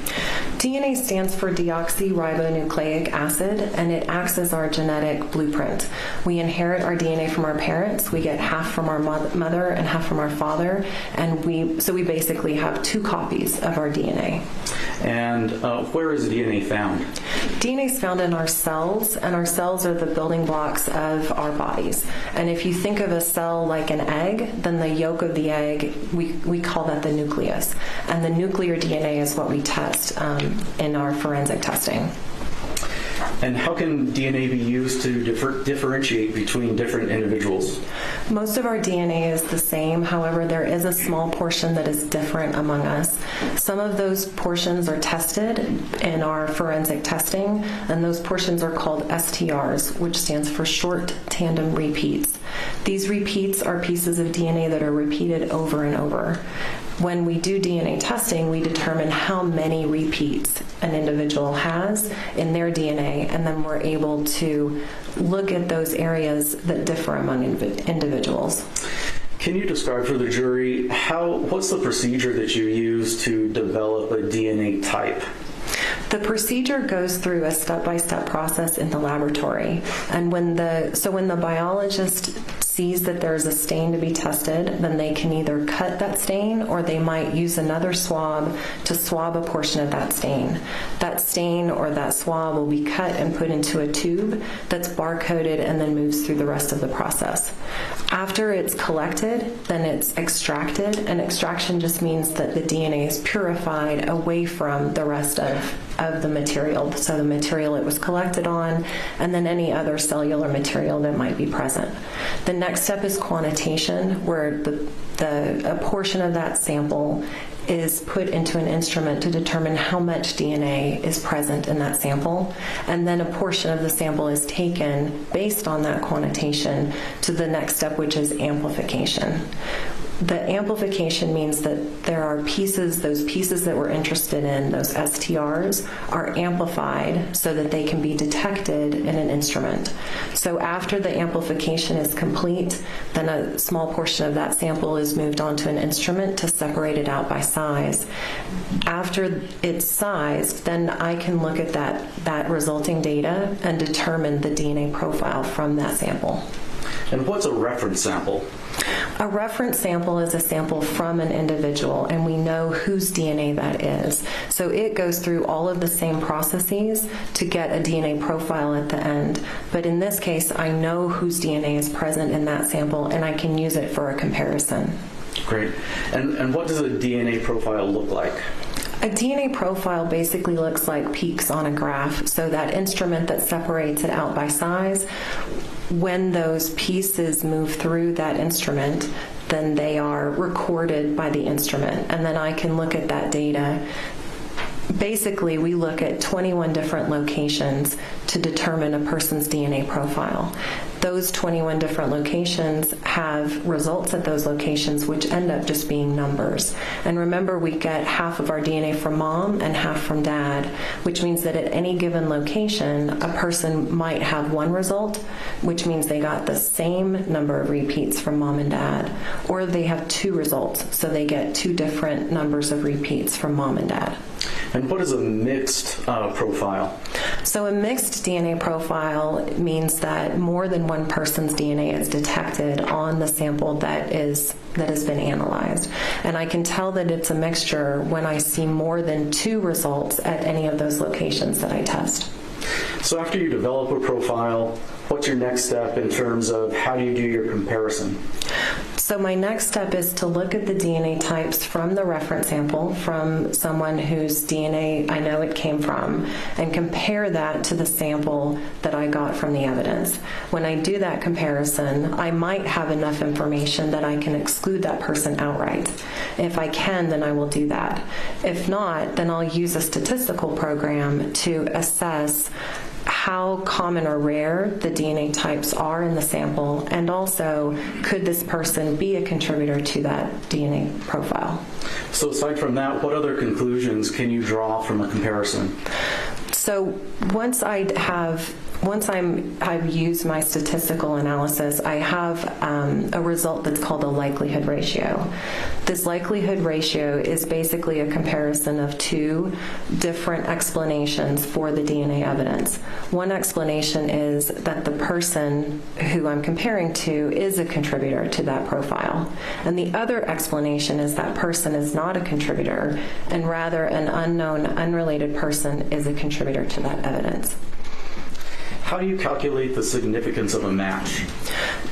T: DNA stands for deoxyribonucleic acid, and it acts as our genetic blueprint. We inherit our DNA from our parents. We get half from our mother and half from our father, and we basically have 2 copies of our DNA.
P: And where is DNA found?
T: DNA is found in our cells, and our cells are the building blocks of our bodies. And if you think of a cell like an egg, then the yolk of the egg, we call that the nucleus. And the nuclear DNA is what we test in our forensic testing.
P: And how can DNA be used to differentiate between different individuals?
T: Most of our DNA is the same. However, there is a small portion that is different among us. Some of those portions are tested in our forensic testing, and those portions are called STRs, which stands for short tandem repeats. These repeats are pieces of DNA that are repeated over and over. When we do DNA testing, we determine how many repeats an individual has in their DNA, and then we're able to look at those areas that differ among individuals.
P: Can you describe for the jury what's the procedure that you use to develop a DNA type?
T: The procedure goes through a step-by-step process in the laboratory. And when the biologist sees that there's a stain to be tested, then they can either cut that stain, or they might use another swab to swab a portion of that stain. That stain or that swab will be cut and put into a tube that's barcoded and then moves through the rest of the process. After it's collected, then it's extracted, and extraction just means that the DNA is purified away from the rest of the material. So the material it was collected on, and then any other cellular material that might be present. The next step is quantitation, where a portion of that sample is put into an instrument to determine how much DNA is present in that sample, and then a portion of the sample is taken based on that quantitation to the next step, which is amplification. The amplification means that there are those pieces that we're interested in, those STRs, are amplified so that they can be detected in an instrument. So after the amplification is complete, then a small portion of that sample is moved onto an instrument to separate it out by size. After it's sized, then I can look at that resulting data and determine the DNA profile from that sample.
P: And what's a reference sample?
T: A reference sample is a sample from an individual, and we know whose DNA that is. So it goes through all of the same processes to get a DNA profile at the end. But in this case, I know whose DNA is present in that sample, and I can use it for a comparison.
P: Great. And what does a DNA profile look like?
T: A DNA profile basically looks like peaks on a graph. So that instrument that separates it out by size, when those pieces move through that instrument, then they are recorded by the instrument. And then I can look at that data. Basically, we look at 21 different locations to determine a person's DNA profile. Those 21 different locations have results at those locations which end up just being numbers. And remember, we get half of our DNA from mom and half from dad, which means that at any given location, a person might have one result, which means they got the same number of repeats from mom and dad, or they have 2 results, so they get 2 different numbers of repeats from mom and dad.
P: And what is a mixed profile?
T: So a mixed DNA profile means that more than one person's DNA is detected on the sample that has been analyzed. And I can tell that it's a mixture when I see more than 2 results at any of those locations that I test.
P: So after you develop a profile, what's your next step in terms of how do you do your comparison?
T: So my next step is to look at the DNA types from the reference sample from someone whose DNA I know it came from and compare that to the sample that I got from the evidence. When I do that comparison, I might have enough information that I can exclude that person outright. If I can, then I will do that. If not, then I'll use a statistical program to assess how common or rare the DNA types are in the sample, and also could this person be a contributor to that DNA profile.
P: So aside from that, what other conclusions can you draw from a comparison?
T: So once I've used my statistical analysis, I have a result that's called a likelihood ratio. This likelihood ratio is basically a comparison of 2 different explanations for the DNA evidence. One explanation is that the person who I'm comparing to is a contributor to that profile. And the other explanation is that person is not a contributor, and rather an unknown, unrelated person is a contributor to that evidence.
P: How do you calculate the significance of a match?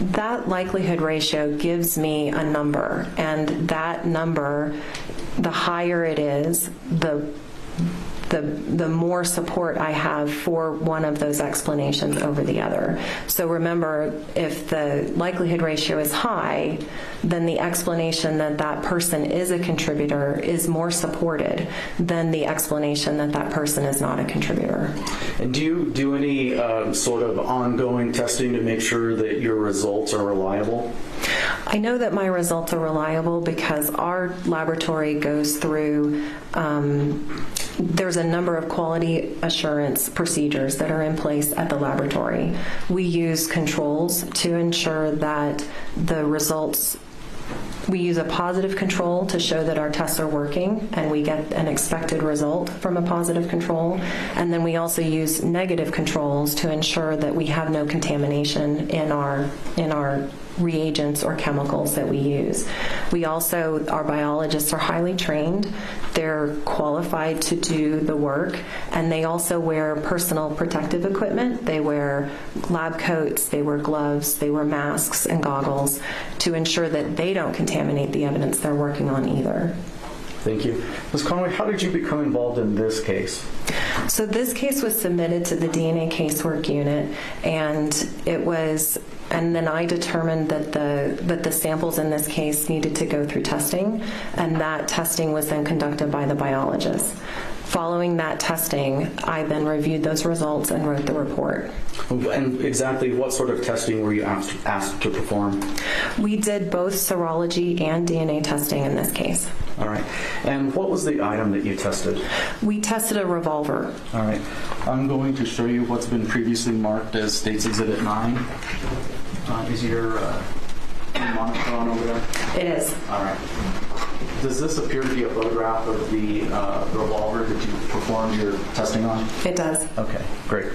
T: That likelihood ratio gives me a number, and that number, the higher it is, the more support I have for one of those explanations over the other. So remember, if the likelihood ratio is high, then the explanation that that person is a contributor is more supported than the explanation that that person is not a contributor.
P: And do you do any sort of ongoing testing to make sure that your results are reliable?
T: I know that my results are reliable because our laboratory goes through, there's a number of quality assurance procedures that are in place at the laboratory. We use controls to ensure that the results, we use a positive control to show that our tests are working and we get an expected result from a positive control. And then we also use negative controls to ensure that we have no contamination in our reagents or chemicals that we use. We also, our biologists are highly trained. They're qualified to do the work, and they also wear personal protective equipment. They wear lab coats, they wear gloves, they wear masks and goggles to ensure that they don't contaminate the evidence they're working on either.
P: Thank you. Ms. Conway, how did you become involved in this case?
T: So this case was submitted to the DNA casework unit, and then I determined that the samples in this case needed to go through testing, and that testing was then conducted by the biologist. Following that testing, I then reviewed those results and wrote the report.
P: And exactly what sort of testing were you asked to perform?
T: We did both serology and DNA testing in this case.
P: All right. And what was the item that you tested?
T: We tested a revolver.
P: All right. I'm going to show you what's been previously marked as State's Exhibit 9. Is your monitor on over there?
T: It is.
P: All right. Does this appear to be a photograph of the revolver that you performed your testing on?
T: It does.
P: Okay, great.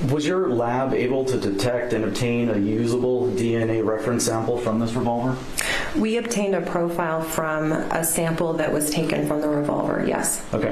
P: Was your lab able to detect and obtain a usable DNA reference sample from this revolver?
T: We obtained a profile from a sample that was taken from the revolver, yes.
P: Okay.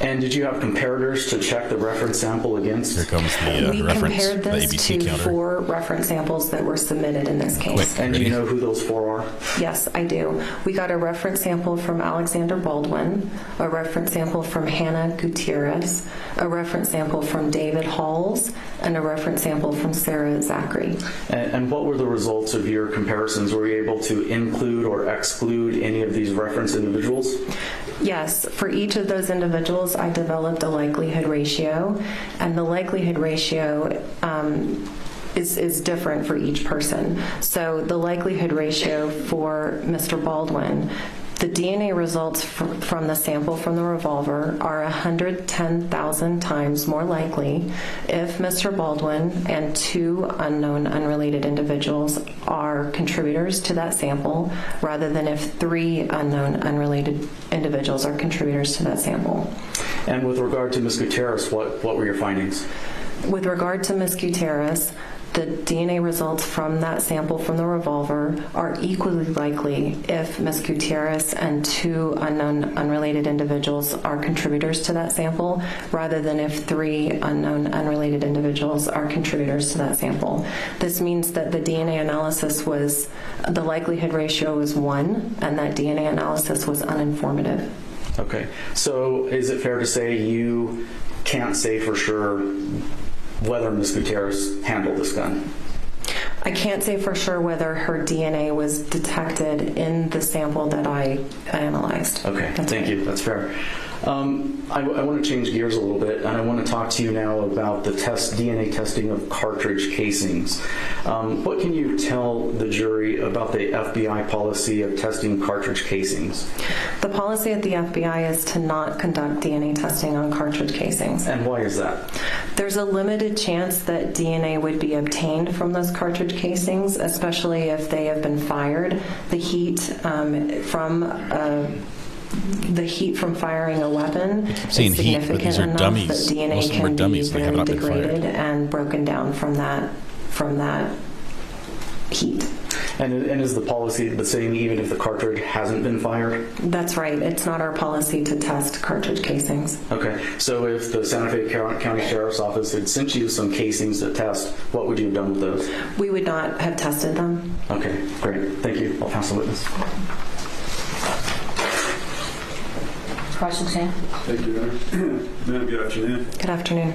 P: And did you have comparators to check the reference sample against?
C: Here comes the
T: we
C: reference,
T: compared this
C: the ABC
T: to
C: counter.
T: 4 reference samples that were submitted in this case.
C: Quick,
P: and do you know who those 4 are?
T: Yes, I do. We got a reference sample from Alexander Baldwin, a reference sample from Hannah Gutierrez, a reference sample from David Halls, and a reference sample from Sarah Zachary.
P: And what were the results of your comparisons? Were you able to include or exclude any of these reference individuals?
T: Yes, for each of those individuals, I developed a likelihood ratio, and the likelihood ratio is different for each person. So the likelihood ratio for Mr. Baldwin, The DNA results from the sample from the revolver are 110,000 times more likely if Mr. Baldwin and 2 unknown unrelated individuals are contributors to that sample rather than if 3 unknown unrelated individuals are contributors to that sample.
P: And with regard to Ms. Gutierrez, what were your findings?
T: With regard to Ms. Gutierrez, the DNA results from that sample from the revolver are equally likely if Ms. Gutierrez and 2 unknown unrelated individuals are contributors to that sample rather than if 3 unknown unrelated individuals are contributors to that sample. This means that the DNA analysis was, the likelihood ratio was 1, and that DNA analysis was uninformative.
P: Okay, so is it fair to say you can't say for sure whether Ms. Gutierrez handled this gun?
T: I can't say for sure whether her DNA was detected in the sample that I analyzed.
P: Okay, thank you. That's fair. I want to change gears a little bit, and I want to talk to you now about the DNA testing of cartridge casings. What can you tell the jury about the FBI policy of testing cartridge casings?
T: The policy at the FBI is to not conduct DNA testing on cartridge casings.
P: And why is that?
T: There's a limited chance that DNA would be obtained from those cartridge casings, especially if they have been fired. The heat from firing a weapon is significant enough that DNA can be very degraded and broken down from that heat.
P: And is the policy the same even if the cartridge hasn't been fired?
T: That's right. It's not our policy to test cartridge casings.
P: Okay. So if the Santa Fe County Sheriff's Office had sent you some casings to test, what would you have done with those?
T: We would not have tested them.
P: Okay, great. Thank you. I'll pass the witness.
U: Thank you, Ma'am, good afternoon.
T: Good afternoon.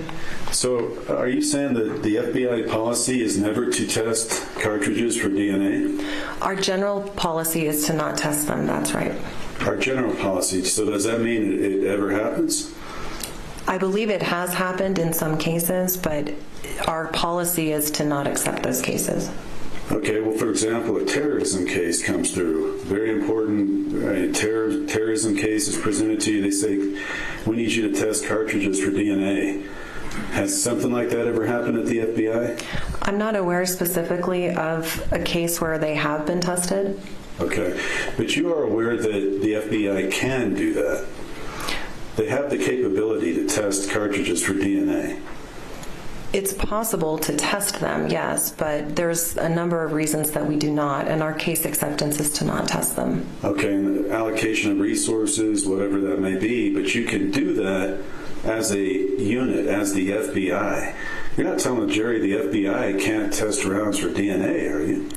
U: So, are you saying that the FBI policy is never to test cartridges for DNA?
T: Our general policy is to not test them, that's right.
U: Our general policy, so does that mean it ever happens?
T: I believe it has happened in some cases, but our policy is to not accept those cases.
U: Okay, well, for example, a terrorism case comes through. Very important terrorism case is presented to you. They say, we need you to test cartridges for DNA. Has something like that ever happened at the FBI?
T: I'm not aware specifically of a case where they have been tested.
U: Okay, but you are aware that the FBI can do that. They have the capability to test cartridges for DNA.
T: It's possible to test them, yes, but there's a number of reasons that we do not, and our case acceptance is to not test them.
U: Okay, and the allocation of resources, whatever that may be, but you can do that as a unit, as the FBI. You're not telling the jury the FBI can't test rounds for DNA, are you?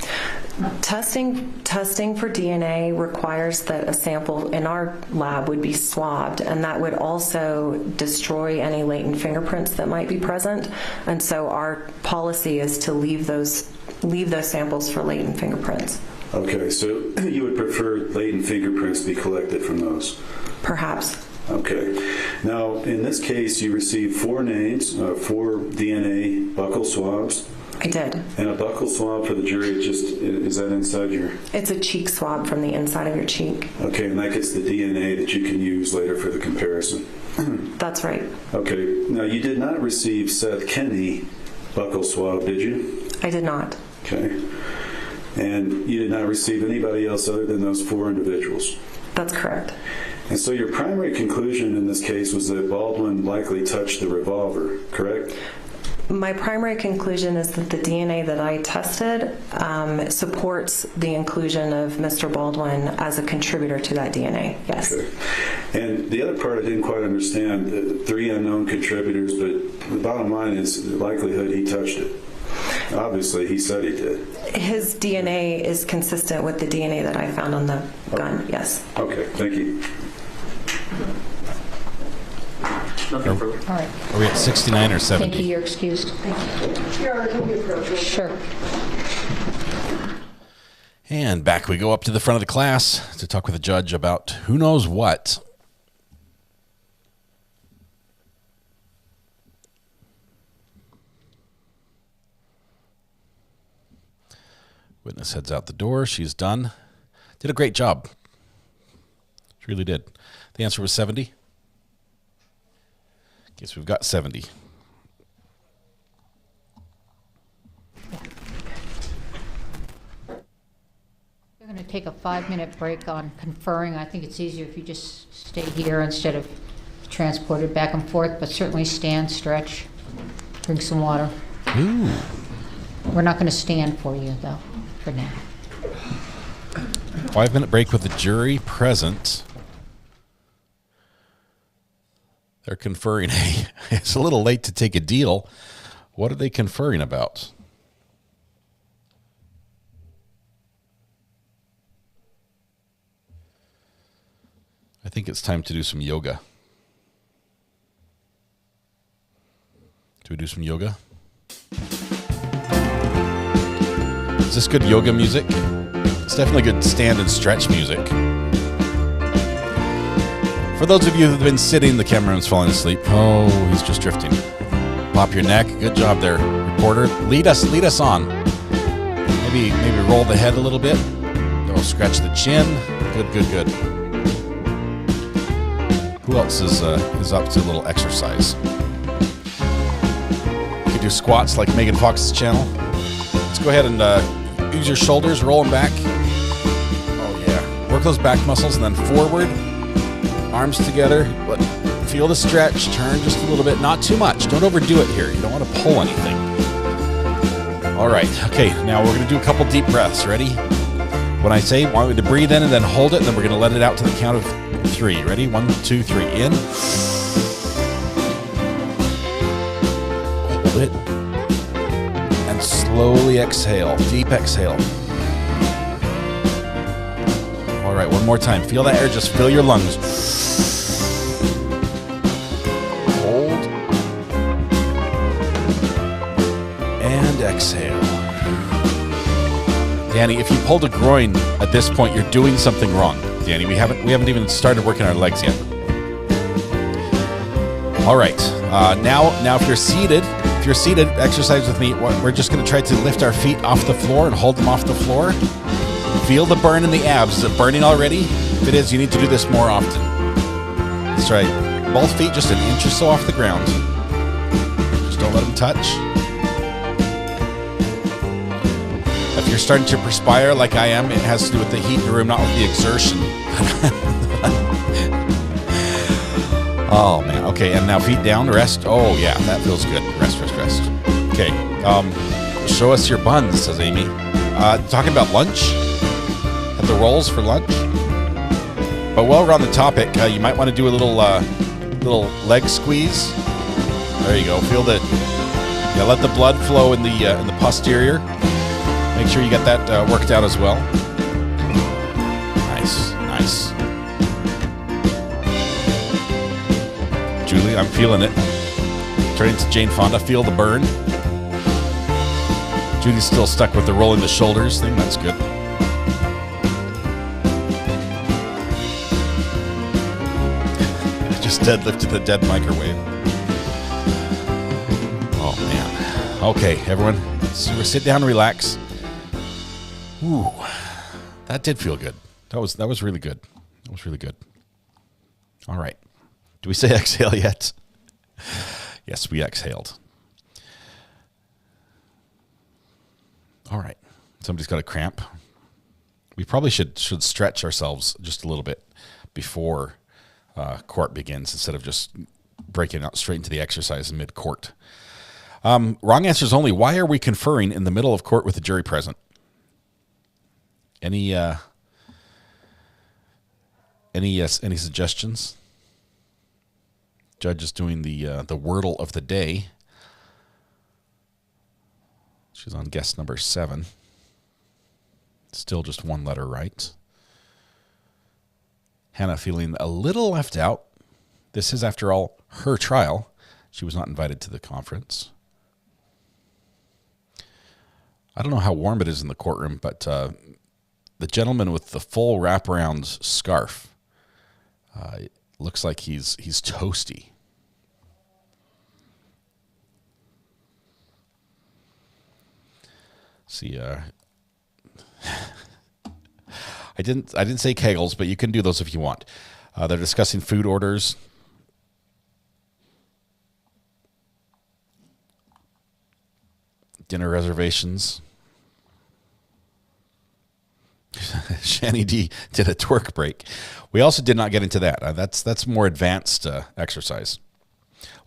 T: Testing for DNA requires that a sample in our lab would be swabbed, and that would also destroy any latent fingerprints that might be present. And so our policy is to leave those samples for latent fingerprints.
U: Okay, so you would prefer latent fingerprints be collected from those?
T: Perhaps.
U: Okay. Now, in this case, you received 4 names, 4 DNA buccal swabs.
T: I did.
U: And a buccal swab for the jury, is that inside your...
T: It's a cheek swab from the inside of your cheek.
U: Okay, and that gets the DNA that you can use later for the comparison.
T: That's right.
U: Okay. Now, you did not receive Seth Kenny buccal swab, did you?
T: I did not.
U: Okay. And you did not receive anybody else other than those 4 individuals?
T: That's correct.
U: And so your primary conclusion in this case was that Baldwin likely touched the revolver, correct?
T: My primary conclusion is that the DNA that I tested supports the inclusion of Mr. Baldwin as a contributor to that DNA, yes.
U: Okay. And the other part I didn't quite understand, the 3 unknown contributors, but the bottom line is the likelihood he touched it. Obviously, he said he did.
T: His DNA is consistent with the DNA that I found on the gun, yes.
U: Okay, thank you.
P: Nothing further.
Q: All right.
C: Are we at 69 or 70?
Q: Thank you. You're excused. Thank you. Sure.
C: And back we go up to the front of the class to talk with the judge about who knows what. Witness heads out the door. She's done. Did a great job. Really did. The answer was 70. Guess we've got 70.
A: We're going to take a 5-minute break on conferring. I think it's easier if you just stay here instead of transported back and forth, but certainly stand, stretch, drink some water.
C: Ooh.
A: We're not going to stand for you, though, for now.
C: 5-minute break with the jury present. They're conferring. It's a little late to take a deal. What are they conferring about? I think it's time to do some yoga. Do we do some yoga? Is this good yoga music? It's definitely good stand and stretch music. For those of you who've been sitting, the cameraman's falling asleep. Oh, he's just drifting. Pop your neck. Good job there, reporter. Lead us on. Maybe roll the head a little bit. Oh, scratch the chin. Good. Who else is up to a little exercise? You could do squats like Megan Fox's channel. Let's go ahead and use your shoulders, roll them back. Oh yeah, work those back muscles and then forward. Arms together. Feel the stretch. Turn just a little bit, not too much. Don't overdo it here. You don't want to pull anything. All right. Okay. Now we're going to do a couple deep breaths. Ready? When I say, I want you to breathe in and then hold it, and then we're going to let it out to the count of 3. Ready? 1, 2, 3. In. Hold it. And slowly exhale. Deep exhale. All right, one more time. Feel that air just fill your lungs. Hold. And exhale. Danny, if you pulled a groin at this point, you're doing something wrong. Danny, we haven't even started working our legs yet. All right. Now if you're seated, exercise with me. We're just going to try to lift our feet off the floor and hold them off the floor. Feel the burn in the abs. Is it burning already? If it is, you need to do this more often. That's right. Both feet just an inch or so off the ground. Just don't let them touch. If you're starting to perspire like I am, it has to do with the heat in the room, not with the exertion. Oh, man. Okay, and now feet down, rest. Oh, yeah, that feels good. Rest. Okay. Show us your buns, says Amy. Talking about lunch? At the rolls for lunch? But while we're on the topic, you might want to do a little leg squeeze. There you go. Feel let the blood flow in the posterior. Make sure you get that worked out as well. Nice. Julie, I'm feeling it. Turning to Jane Fonda, feel the burn. Julie's still stuck with the rolling the shoulders thing. That's good. Just deadlifted the dead microwave. Oh, man. Okay, everyone. So sit down and relax. Ooh, that did feel good. That was really good. That was really good. All right. Do we say exhale yet? Yes, we exhaled. All right. Somebody's got a cramp. We probably should stretch ourselves just a little bit before court begins instead of just breaking out straight into the exercise in mid-court. Wrong answers only. Why are we conferring in the middle of court with the jury present? Any suggestions? Judge is doing the wordle of the day. She's on guess number 7. Still just one letter right. Hannah feeling a little left out. This is, after all, her trial. She was not invited to the conference. I don't know how warm it is in the courtroom, but the gentleman with the full wraparound scarf looks like he's toasty. See, I didn't say kegels, but you can do those if you want. They're discussing food orders. Dinner reservations. Shani D did a twerk break. We also did not get into that. That's more advanced exercise.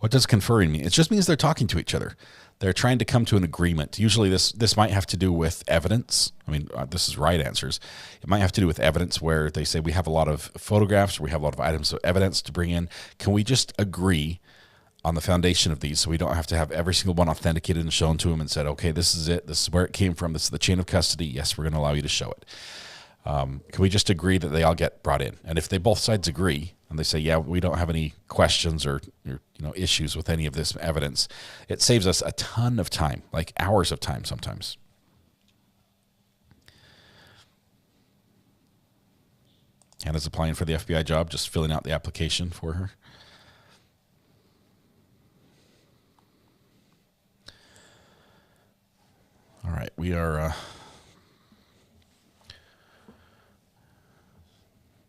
C: What does conferring mean? It just means they're talking to each other. They're trying to come to an agreement. Usually this might have to do with evidence. I mean, this is right answers. It might have to do with evidence where they say we have a lot of photographs, or we have a lot of items of evidence to bring in. Can we just agree on the foundation of these so we don't have to have every single one authenticated and shown to them and said, okay, this is it. This is where it came from. This is the chain of custody. Yes, we're going to allow you to show it. Can we just agree that they all get brought in? And if they both sides agree and they say, yeah, we don't have any questions or issues with any of this evidence, it saves us a ton of time, like hours of time sometimes. Hannah's applying for the FBI job, just filling out the application for her. All right, we are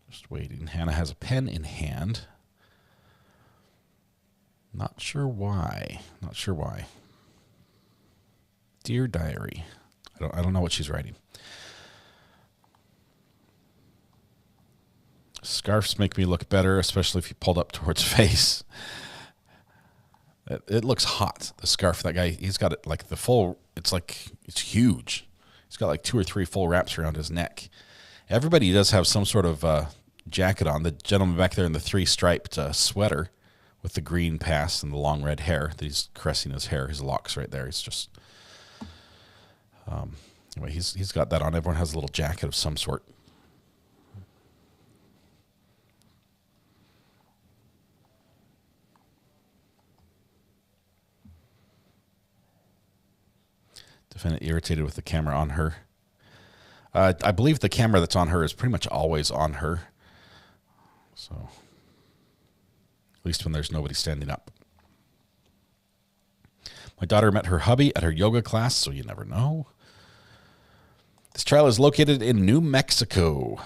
C: just waiting. Hannah has a pen in hand. Not sure why. Dear Diary. I don't know what she's writing. Scarves make me look better, especially if you pulled up towards face. It looks hot. The scarf, that guy, he's got it like the full. It's huge. He's got like 2 or 3 full wraps around his neck. Everybody does have some sort of jacket on. The gentleman back there in the 3-striped sweater with the green pass and the long red hair that he's caressing his hair, his locks right there. He's just anyway, he's got that on. Everyone has a little jacket of some sort. Defendant irritated with the camera on her. I believe the camera that's on her is pretty much always on her. So, at least when there's nobody standing up. My daughter met her hubby at her yoga class, so you never know. This trial is located in New Mexico.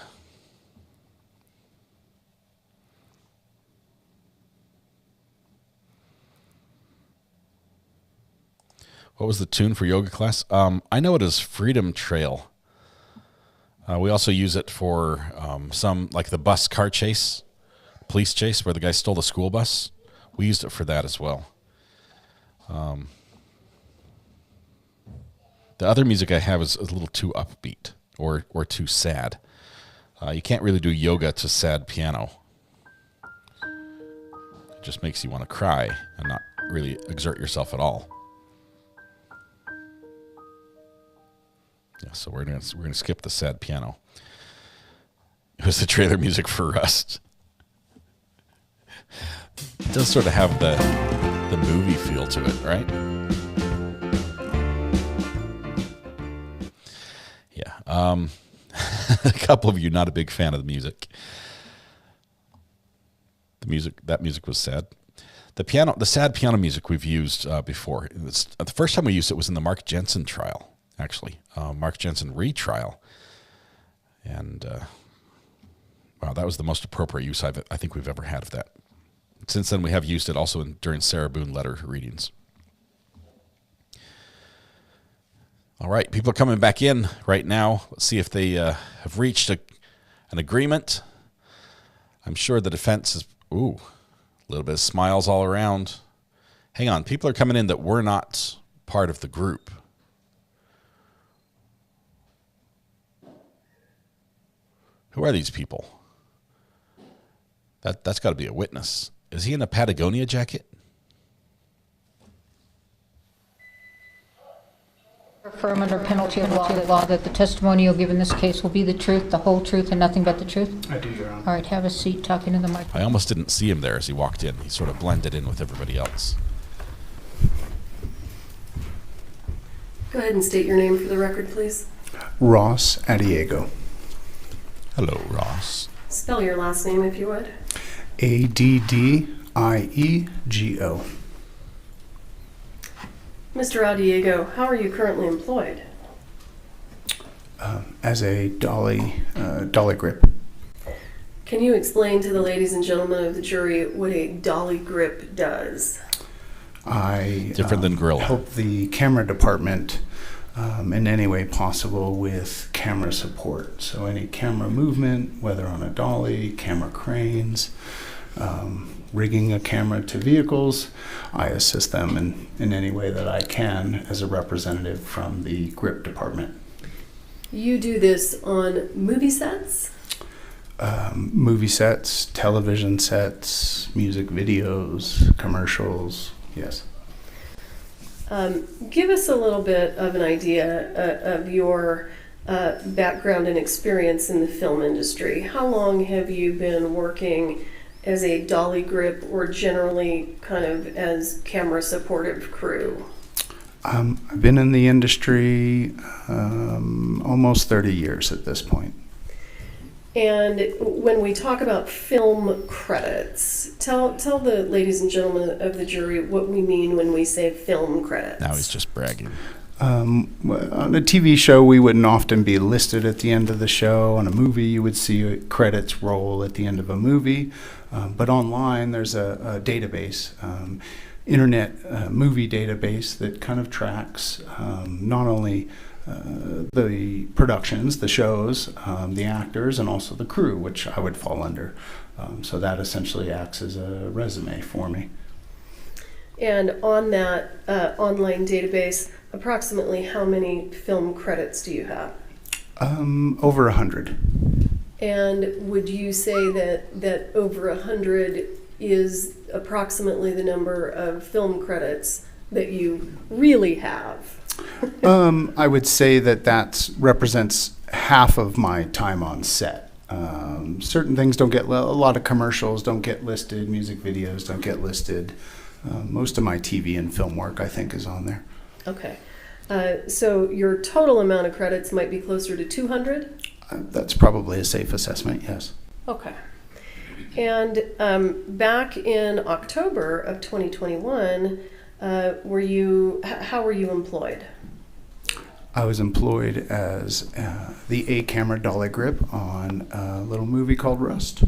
C: What was the tune for yoga class? I know it as Freedom Trail. We also use it for some, like the bus car chase, police chase, where the guy stole the school bus. We used it for that as well. The other music I have is a little too upbeat or too sad. You can't really do yoga to sad piano. It just makes you want to cry and not really exert yourself at all. Yeah, so we're gonna skip the sad piano. It was the trailer music for Rust. It does sort of have the movie feel to it, right? Yeah. A couple of you not a big fan of the music. That music was sad. The sad piano music we've used before. The first time we used it was in the Mark Jensen trial. Actually, Mark Jensen retrial, and wow, that was the most appropriate use I think we've ever had of that. Since then, we have used it also during Sarah Boone letter readings. All right, people are coming back in right now. Let's see if they have reached an agreement. I'm sure the defense is, a little bit of smiles all around. Hang on, people are coming in that were not part of the group. Who are these people? That's got to be a witness. Is he in a Patagonia jacket?
A: Affirm under penalty of law that the testimony you'll give in this case will be the truth, the whole truth, and nothing but the truth?
F: I do, Your Honor.
A: All right, have a seat, talking to the microphone.
C: I almost didn't see him there as he walked in. He sort of blended in with everybody else.
D: Go ahead and state your name for the record, please.
V: Ross Adiego.
C: Hello, Ross.
D: Spell your last name if you would.
V: Addiego.
D: Mr. Adiego, how are you currently employed?
V: As a dolly grip.
D: Can you explain to the ladies and gentlemen of the jury what a dolly grip does?
V: I
C: Different than gorilla.
V: help the camera department in any way possible with camera support. So any camera movement, whether on a dolly, camera cranes, rigging a camera to vehicles, I assist them in any way that I can as a representative from the grip department.
D: You do this on movie sets?
V: Movie sets, television sets, music videos, commercials, yes.
D: Give us a little bit of an idea of your background and experience in the film industry. How long have you been working as a dolly grip or generally kind of as camera supportive crew?
V: I've been in the industry almost 30 years at this point.
D: And when we talk about film credits, tell the ladies and gentlemen of the jury what we mean when we say film credits.
C: Now he's just bragging.
V: On a TV show, we wouldn't often be listed at the end of the show. On a movie, you would see credits roll at the end of a movie. But online, there's a database, internet movie database that kind of tracks not only the productions, the shows, the actors, and also the crew, which I would fall under. So that essentially acts as a resume for me.
D: And on that online database, approximately how many film credits do you have?
V: Over 100.
D: And would you say that over 100 is approximately the number of film credits that you really have?
V: I would say that represents half of my time on set. Certain things don't get, a lot of commercials don't get listed, music videos don't get listed. Most of my TV and film work, I think, is on there.
D: Okay. So your total amount of credits might be closer to 200?
V: That's probably a safe assessment, yes.
D: Okay. And back in October of 2021, how were you employed?
V: I was employed as the A-camera dolly grip on a little movie called Rust.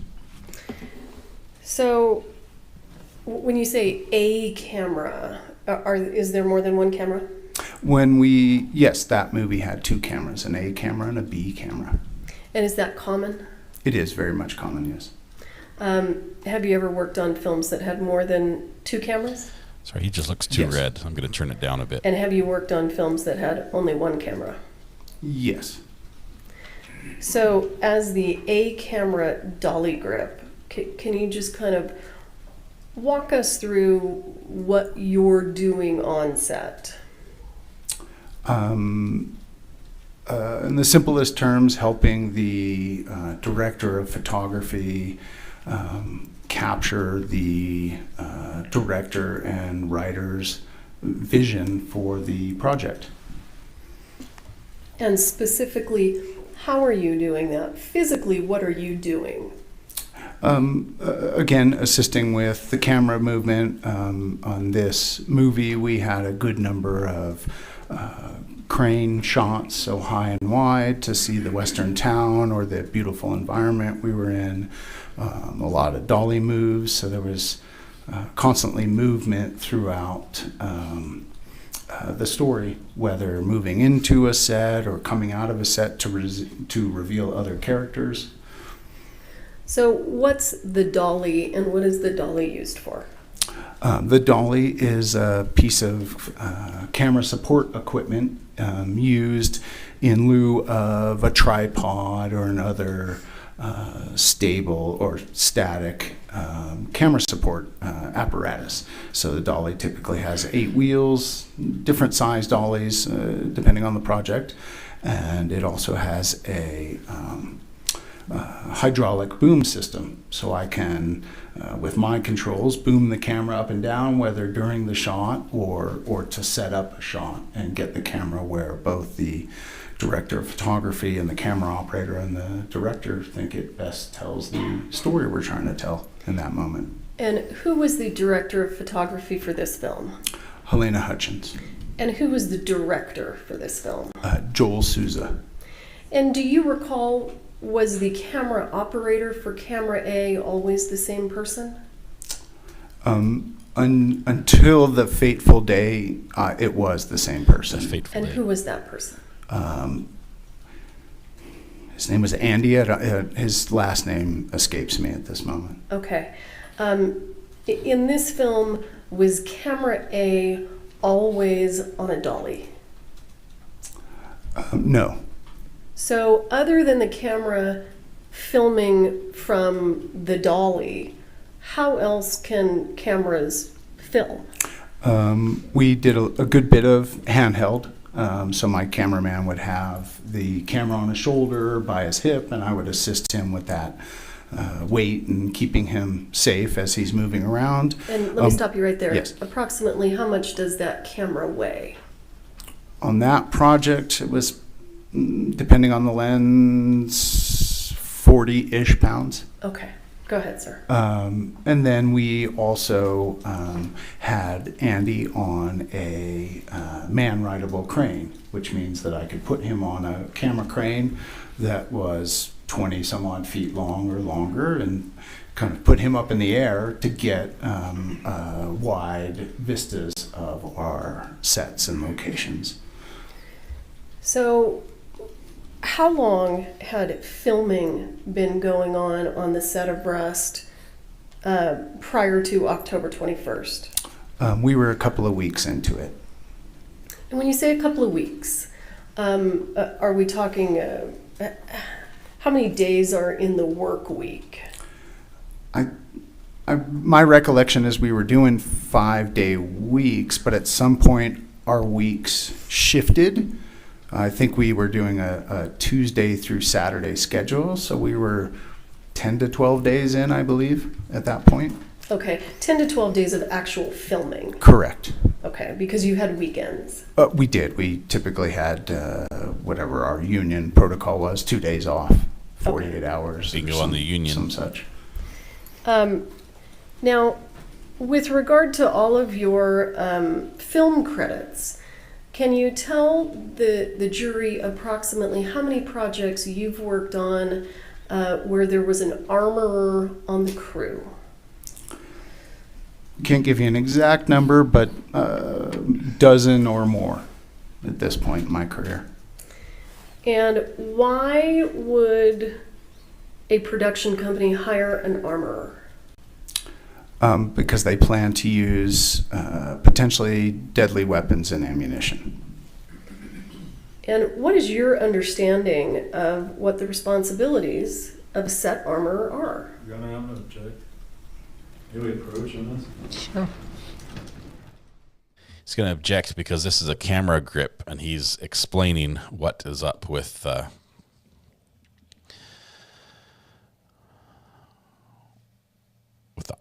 D: So when you say a camera, is there more than one camera?
V: Yes, that movie had two cameras, an A camera and a B camera.
D: And is that common?
V: It is very much common, yes.
D: Have you ever worked on films that had more than two cameras?
C: Sorry, he just looks too red. I'm going to turn it down a bit.
D: And have you worked on films that had only one camera?
V: Yes.
D: So as the A camera dolly grip, can you just kind of walk us through what you're doing on set?
V: In the simplest terms, helping the director of photography capture the director and writer's vision for the project.
D: And specifically, how are you doing that? Physically, what are you doing?
V: Again, assisting with the camera movement. On this movie, we had a good number of crane shots, so high and wide, to see the western town or the beautiful environment we were in. A lot of dolly moves, so there was constantly movement throughout the story, whether moving into a set or coming out of a set to reveal other characters.
D: So what's the dolly and what is the dolly used for?
V: The dolly is a piece of camera support equipment used in lieu of a tripod or another stable or static camera support apparatus. So the dolly typically has 8 wheels, different size dollies depending on the project, and it also has a hydraulic boom system, so I can with my controls boom the camera up and down, whether during the shot or to set up a shot and get the camera where both the director of photography and the camera operator and the director think it best tells the story we're trying to tell in that moment.
D: And who was the director of photography for this film?
V: Helena Hutchins.
D: And who was the director for this film?
V: Joel Souza.
D: And do you recall was the camera operator for camera A always the same person?
V: Until the fateful day, it was the same person.
D: And who was that person?
V: His name was Andy. His last name escapes me at this moment.
D: Okay. In this film, was camera A always on a dolly?
V: No.
D: So other than the camera filming from the dolly, how else can cameras film?
V: We did a good bit of handheld. So my cameraman would have the camera on his shoulder, by his hip, and I would assist him with that weight and keeping him safe as he's moving around.
D: And let me stop you right there.
V: Yes.
D: Approximately how much does that camera weigh?
V: On that project, it was, depending on the lens, 40-ish pounds.
D: Okay. Go ahead, sir.
V: And then we also had Andy on a man-rideable crane, which means that I could put him on a camera crane that was 20 some odd feet long or longer and kind of put him up in the air to get wide vistas of our sets and locations.
D: So how long had filming been going on the set of Rust prior to October 21st?
V: We were a couple of weeks into it.
D: And when you say a couple of weeks, are we talking, how many days are in the work week?
V: My recollection is we were doing 5-day weeks, but at some point our weeks shifted. I think we were doing a Tuesday through Saturday schedule, so we were 10 to 12 days in, I believe, at that point.
D: Okay, 10 to 12 days of actual filming.
V: Correct.
D: Okay, because you had weekends.
V: We did. We typically had whatever our union protocol was, 2 days off, 48 hours.
C: Bingo on the union.
V: Some such.
D: Now, with regard to all of your film credits, can you tell the jury approximately how many projects you've worked on where there was an armorer on the crew?
V: Can't give you an exact number, but a dozen or more at this point in my career.
D: And why would a production company hire an armorer?
V: Because they plan to use potentially deadly weapons and ammunition.
D: And what is your understanding of what the responsibilities of a set armorer are?
E: Your Honor, I'm going to object. Can we approach on this?
A: Sure.
C: He's going to object because this is a camera grip, and he's explaining what is up with the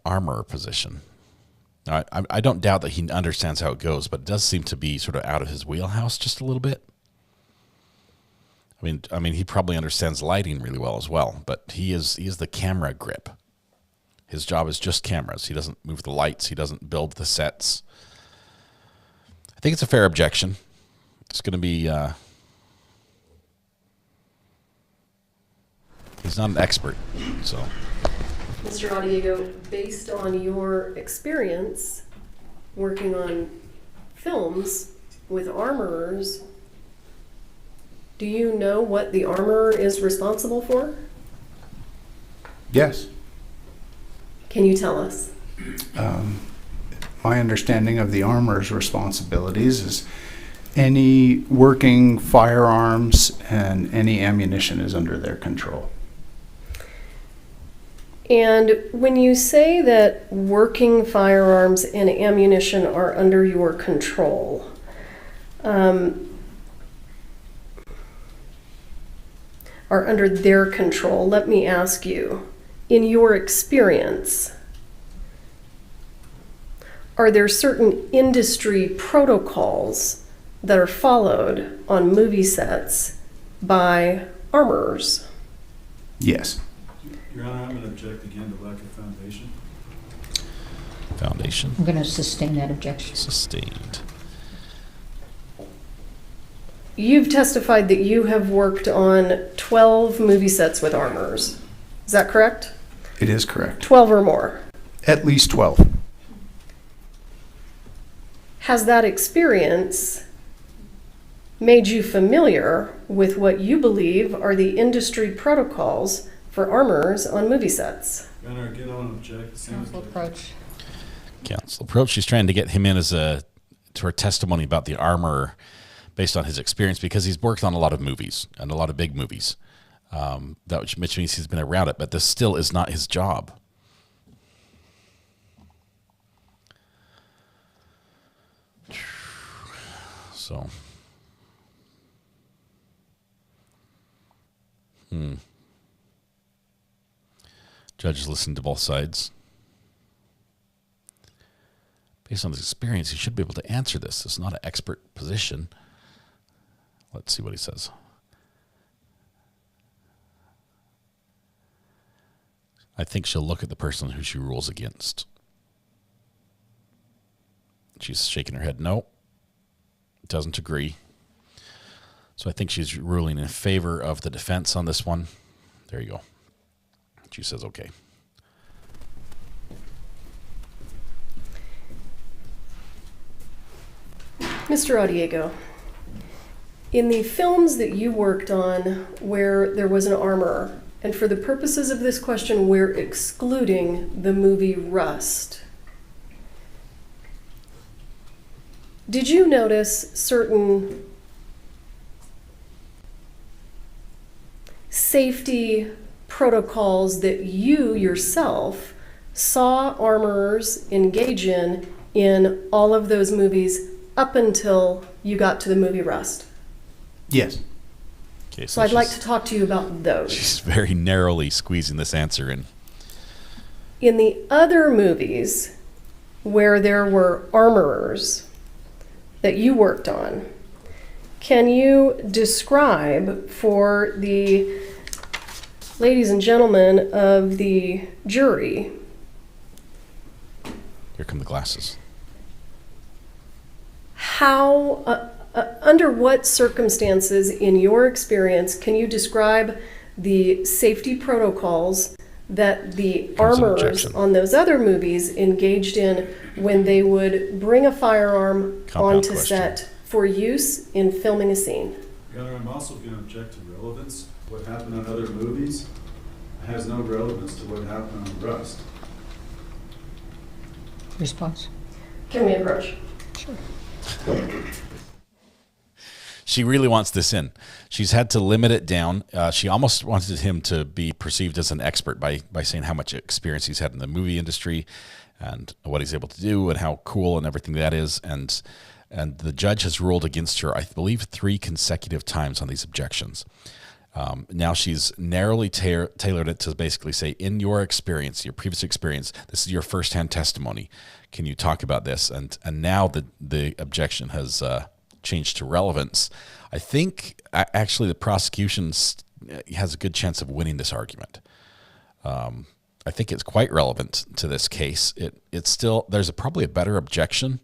C: armor position. Now, I don't doubt that he understands how it goes, but it does seem to be sort of out of his wheelhouse just a little bit. I mean, he probably understands lighting really well as well, but he is the camera grip. His job is just cameras. He doesn't move the lights. He doesn't build the sets. I think it's a fair objection. It's going to be... he's not an expert, so...
D: Mr. Audiego, based on your experience working on films with armorers, do you know what the armorer is responsible for?
V: Yes.
D: Can you tell us?
V: My understanding of the armorer's responsibilities is any working firearms and any ammunition is under their control.
D: And when you say that working firearms and ammunition are under your control, are under their control, let me ask you, in your experience, are there certain industry protocols that are followed on movie sets by armorers?
V: Yes.
E: Your Honor, I'm going to object again to lack of foundation.
C: Foundation.
A: I'm going to sustain that objection.
C: Sustained.
D: you've testified that you have worked on 12 movie sets with armors. Is that correct?
V: It is correct.
D: 12 or more.
V: At least 12.
D: Has that experience made you familiar with what you believe are the industry protocols for armors on movie sets?
E: Gunnar, get on and object.
A: Counsel approach.
C: Counsel approach. She's trying to get him in as to her testimony about the armor based on his experience, because he's worked on a lot of movies and a lot of big movies. Which means he's been around it, but this still is not his job. So, Judge listened to both sides. Based on his experience, he should be able to answer this. It's not an expert position. Let's see what he says. I think she'll look at the person who she rules against. She's shaking her head no. Doesn't agree. So I think she's ruling in favor of the defense on this one. There you go. She says okay.
D: Mr. Audiego, in the films that you worked on where there was an armorer, and for the purposes of this question, we're excluding the movie Rust, did you notice certain safety protocols that you yourself saw armorers engage in all of those movies up until you got to the movie Rust?
V: Yes.
C: Okay,
D: So I'd like to talk to you about those.
C: She's very narrowly squeezing this answer in.
D: In the other movies where there were armorers that you worked on, can you describe for the ladies and gentlemen of the jury?
C: Here come the glasses.
D: How, under what circumstances, in your experience, can you describe the safety protocols that the armorers on those other movies engaged in when they would bring a firearm onto set for use in filming a scene?
E: Gunnar, I'm also going to object to relevance. What happened on other movies has no relevance to what happened on Rust.
A: Response?
D: Can we approach?
A: Sure.
C: She really wants this in. She's had to limit it down. She almost wanted him to be perceived as an expert by saying how much experience he's had in the movie industry and what he's able to do and how cool and everything that is. And the judge has ruled against her, I believe, 3 consecutive times on these objections. Now she's narrowly tailored it to basically say, in your experience, your previous experience, this is your firsthand testimony. Can you talk about this? And now the objection has changed to relevance. I think actually the prosecution has a good chance of winning this argument. I think it's quite relevant to this case. It's still, there's probably a better objection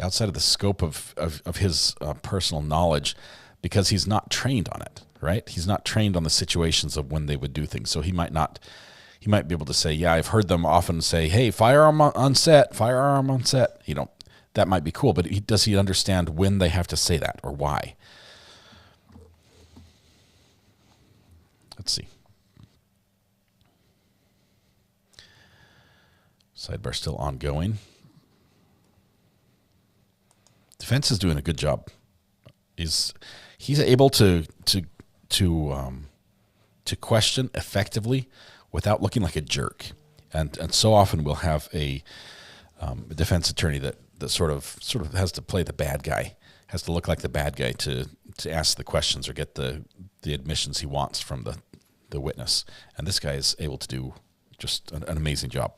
C: outside of the scope of his personal knowledge, because he's not trained on it, right? He's not trained on the situations of when they would do things. So he might be able to say, yeah, I've heard them often say, hey, firearm on set. That might be cool, but does he understand when they have to say that or why? Let's see. Sidebar still ongoing. Defense is doing a good job. He's able to question effectively without looking like a jerk, and so often we'll have a defense attorney that sort of has to play the bad guy, has to look like the bad guy to ask the questions or get the admissions he wants from the witness, and this guy is able to do just an amazing job.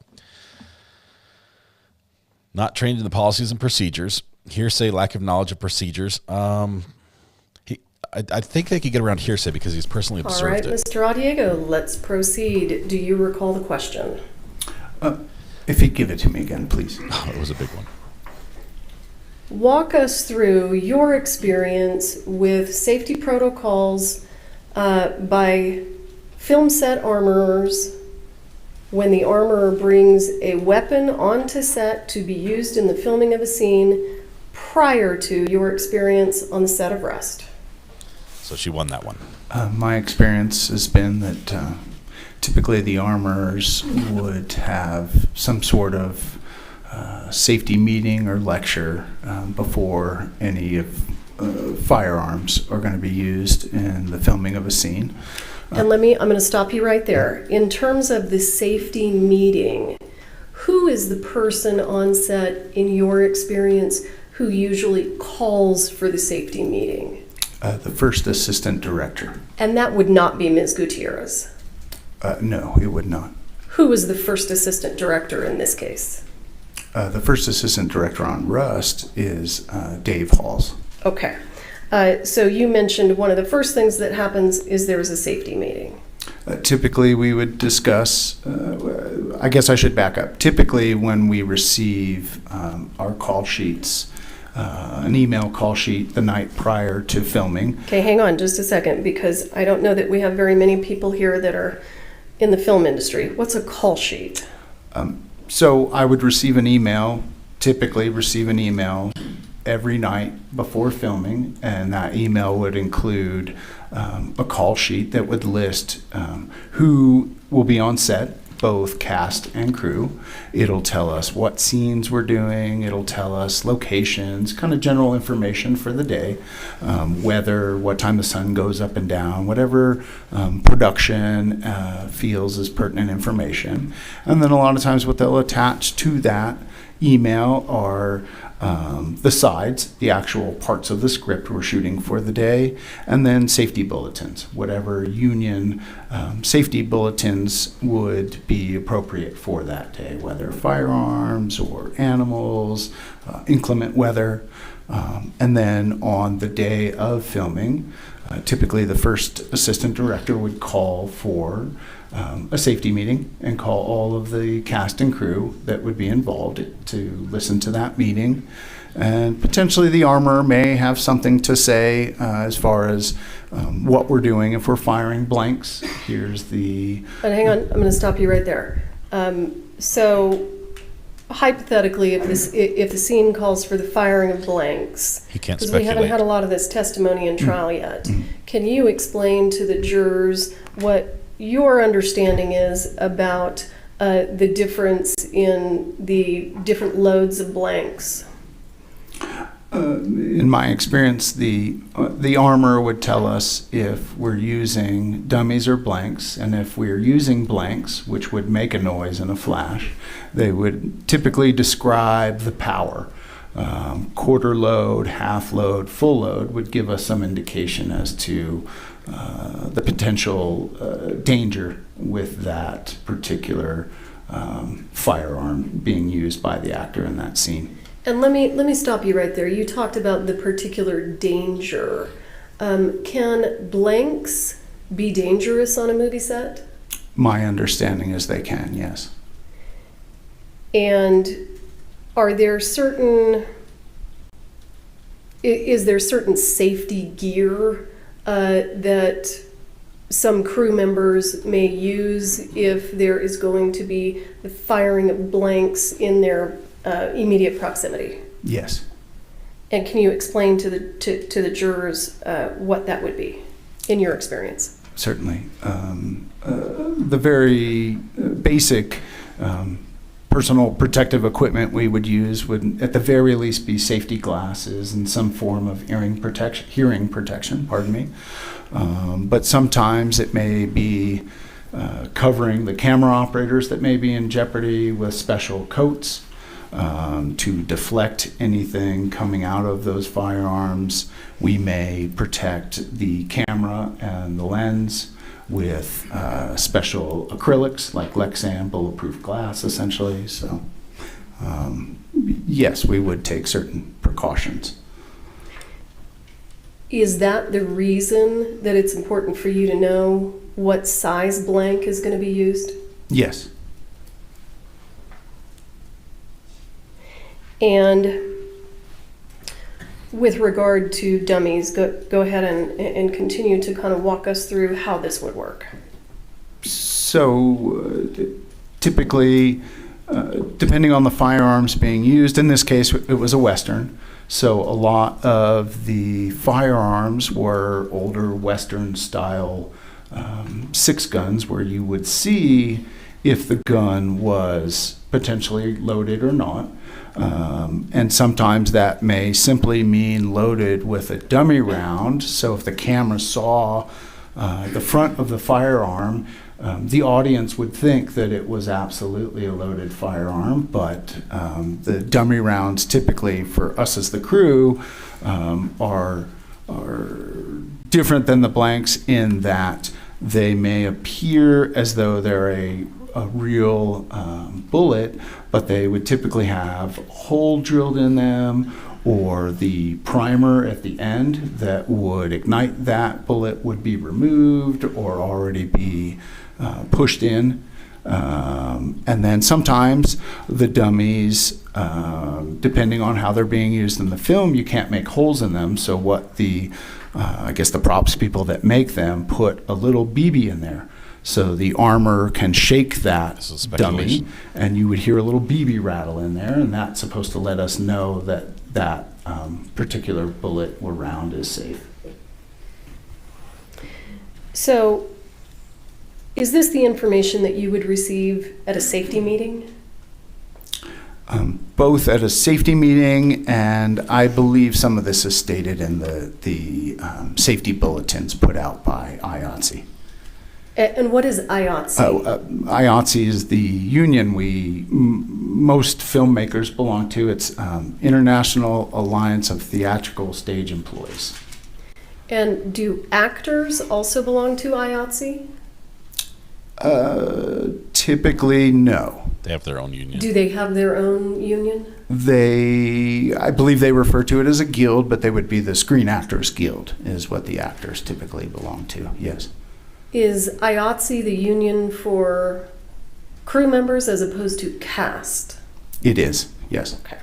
C: Not trained in the policies and procedures. Hearsay, lack of knowledge of procedures. I think they could get around hearsay because he's personally observed it.
D: All right, Mr. Audiego, let's proceed. Do you recall the question?
V: If you'd give it to me again, please.
C: Oh, it was a big one.
D: walk us through your experience with safety protocols by film set armorers when the armorer brings a weapon onto set to be used in the filming of a scene prior to your experience on the set of Rust.
C: So she won that one.
V: My experience has been that typically the armorers would have some sort of safety meeting or lecture before any of firearms are going to be used in the filming of a scene.
D: And I'm going to stop you right there. In terms of the safety meeting, who is the person on set, in your experience, who usually calls for the safety meeting?
V: The first assistant director.
D: And that would not be Ms. Gutierrez.
V: No, it would not.
D: Who was the first assistant director in this case?
V: The first assistant director on Rust is Dave Halls.
D: Okay. So you mentioned one of the first things that happens is there's a safety meeting.
V: Typically, we would discuss, I guess I should back up. Typically, when we receive our call sheets, an email call sheet the night prior to filming.
D: Okay, hang on just a second, because I don't know that we have very many people here that are in the film industry. What's a call sheet?
V: So I would receive an email, typically receive an email every night before filming, and that email would include a call sheet that would list who will be on set, both cast and crew. It'll tell us what scenes we're doing, it'll tell us locations, kind of general information for the day, weather, what time the sun goes up and down, whatever production feels is pertinent information. And then a lot of times what they'll attach to that email are the sides, the actual parts of the script we're shooting for the day, and then safety bulletins, whatever union safety bulletins would be appropriate for that day, whether firearms or animals, inclement weather. And then on the day of filming, typically the first assistant director would call for a safety meeting and call all of the cast and crew that would be involved to listen to that meeting. And potentially the armorer may have something to say as far as what we're doing. If we're firing blanks, here's the...
D: But hang on, I'm going to stop you right there. So hypothetically, if the scene calls for the firing of blanks,
C: he can't
D: because
C: speculate.
D: we haven't had a lot of this testimony in trial yet, can you explain to the jurors what your understanding is about the difference in the different loads of blanks?
V: In my experience, the armorer would tell us if we're using dummies or blanks, and if we're using blanks, which would make a noise and a flash, they would typically describe the power. Quarter load, half load, full load would give us some indication as to the potential danger with that particular firearm being used by the actor in that scene.
D: And let me stop you right there. You talked about the particular danger. Can blanks be dangerous on a movie set?
V: My understanding is they can, yes.
D: And are there certain... Is there certain safety gear that some crew members may use if there is going to be the firing of blanks in their immediate proximity?
V: Yes.
D: And can you explain to the jurors what that would be, in your experience?
V: Certainly. The very basic personal protective equipment we would use would, at the very least, be safety glasses and some form of hearing protection. Pardon me. But sometimes it may be covering the camera operators that may be in jeopardy with special coats to deflect anything coming out of those firearms. We may protect the camera and the lens with special acrylics like Lexan, bulletproof glass, essentially. So, yes, we would take certain precautions.
D: Is that the reason that it's important for you to know what size blank is going to be used?
V: Yes.
D: And with regard to dummies, go ahead and continue to kind of walk us through how this would work.
V: So typically, depending on the firearms being used, in this case it was a Western, so a lot of the firearms were older Western style 6 guns where you would see if the gun was potentially loaded or not. And sometimes that may simply mean loaded with a dummy round. So if the camera saw the front of the firearm, the audience would think that it was absolutely a loaded firearm, but the dummy rounds typically for us as the crew are different than the blanks in that they may appear as though they're a real bullet, but they would typically have a hole drilled in them, or the primer at the end that would ignite that bullet would be removed or already be pushed in. And then sometimes the dummies, depending on how they're being used in the film, you can't make holes in them. So what the props people that make them put a little BB in there. So the armor can shake that dummy, and you would hear a little BB rattle in there, and that's supposed to let us know that that particular bullet or round is safe.
D: So, is this the information that you would receive at a safety meeting?
V: Both at a safety meeting, and I believe some of this is stated in the safety bulletins put out by IATSE.
D: And what is IATSE?
V: IATSE is the union most filmmakers belong to. It's International Alliance of Theatrical Stage Employees.
D: And do actors also belong to IATSE?
V: Typically, no.
C: They have their own union.
D: Do they have their own union?
V: I believe they refer to it as a guild, but they would be the Screen Actors Guild is what the actors typically belong to, yes.
D: Is IATSE the union for crew members as opposed to cast?
V: It is, yes.
D: Okay.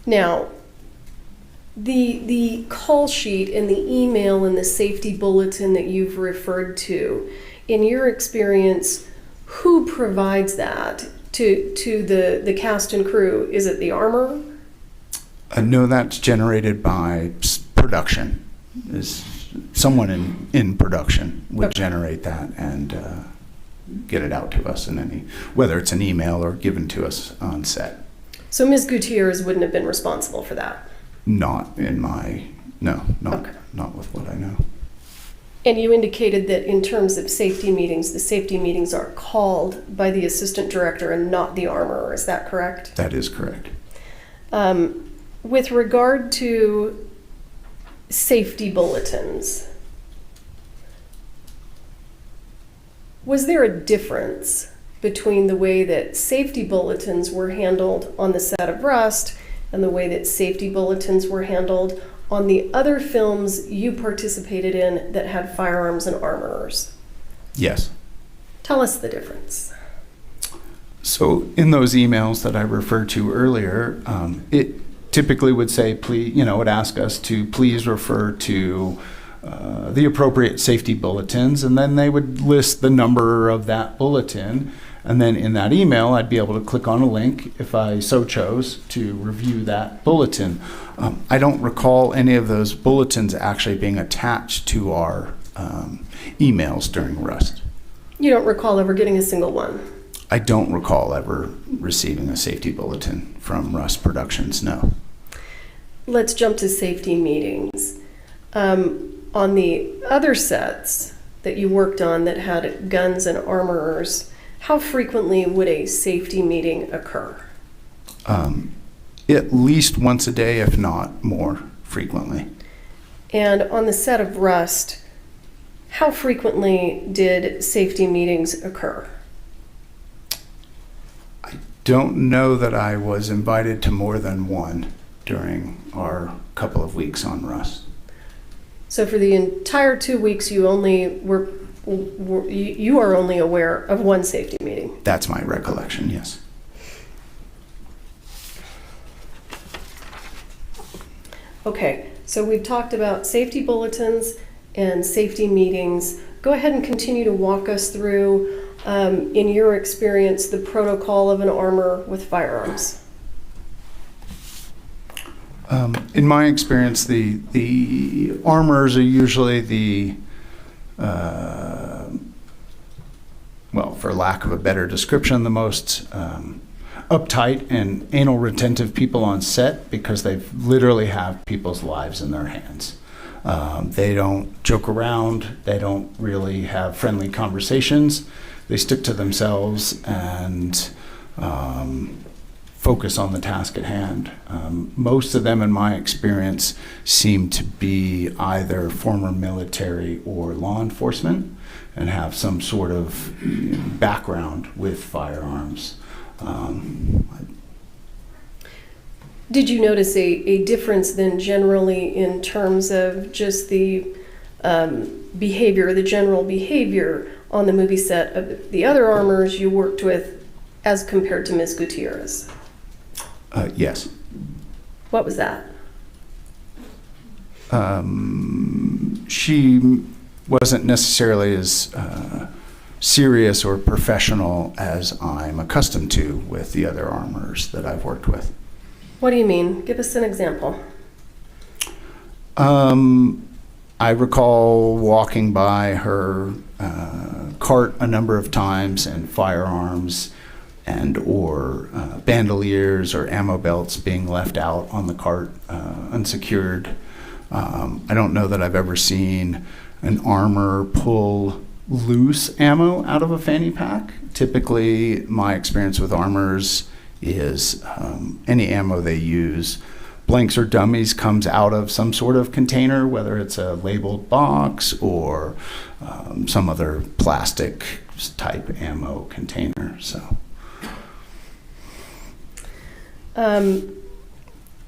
D: Now, the call sheet and the email and the safety bulletin that you've referred to, in your experience, who provides that to the cast and crew? Is it the armor?
V: No, that's generated by production. Someone in production would generate that and get it out to us in whether it's an email or given to us on set.
D: So Ms. Gutierrez wouldn't have been responsible for that?
V: Not with what I know.
D: And you indicated that in terms of safety meetings, the safety meetings are called by the assistant director and not the armorer. Is that correct?
V: That is correct.
D: With regard to safety bulletins, was there a difference between the way that safety bulletins were handled on the set of Rust and the way that safety bulletins were handled on the other films you participated in that had firearms and armorers?
V: Yes.
D: Tell us the difference.
V: So in those emails that I referred to earlier, it typically would say, please, it would ask us to please refer to the appropriate safety bulletins, and then they would list the number of that bulletin. And then in that email, I'd be able to click on a link if I so chose to review that bulletin. I don't recall any of those bulletins actually being attached to our emails during Rust.
D: You don't recall ever getting a single one?
V: I don't recall ever receiving a safety bulletin from Rust Productions, no.
D: Let's jump to safety meetings. On the other sets that you worked on that had guns and armorers, how frequently would a safety meeting occur?
V: At least once a day, if not more frequently.
D: And on the set of Rust, how frequently did safety meetings occur?
V: I don't know that I was invited to more than one during our couple of weeks on Rust.
D: So for the entire 2 weeks, you are only aware of one safety meeting?
V: That's my recollection, yes.
D: Okay, so we've talked about safety bulletins and safety meetings. Go ahead and continue to walk us through, in your experience, the protocol of an armor with firearms.
V: In my experience, the armors are usually the, well, for lack of a better description, the most uptight and anal retentive people on set, because they literally have people's lives in their hands. They don't joke around. They don't really have friendly conversations. They stick to themselves and focus on the task at hand. Most of them, in my experience, seem to be either former military or law enforcement and have some sort of background with firearms.
D: Did you notice a difference then generally in terms of just the behavior, the general behavior on the movie set of the other armors you worked with as compared to Ms. Gutierrez?
V: Yes.
D: What was that?
V: She wasn't necessarily as serious or professional as I'm accustomed to with the other armors that I've worked with.
D: What do you mean? Give us an example.
V: I recall walking by her cart a number of times, and firearms and or bandoliers or ammo belts being left out on the cart unsecured. I don't know that I've ever seen an armor pull loose ammo out of a fanny pack. Typically, my experience with armors is any ammo they use, blanks or dummies, comes out of some sort of container, whether it's a labeled box or some other plastic type ammo container. So.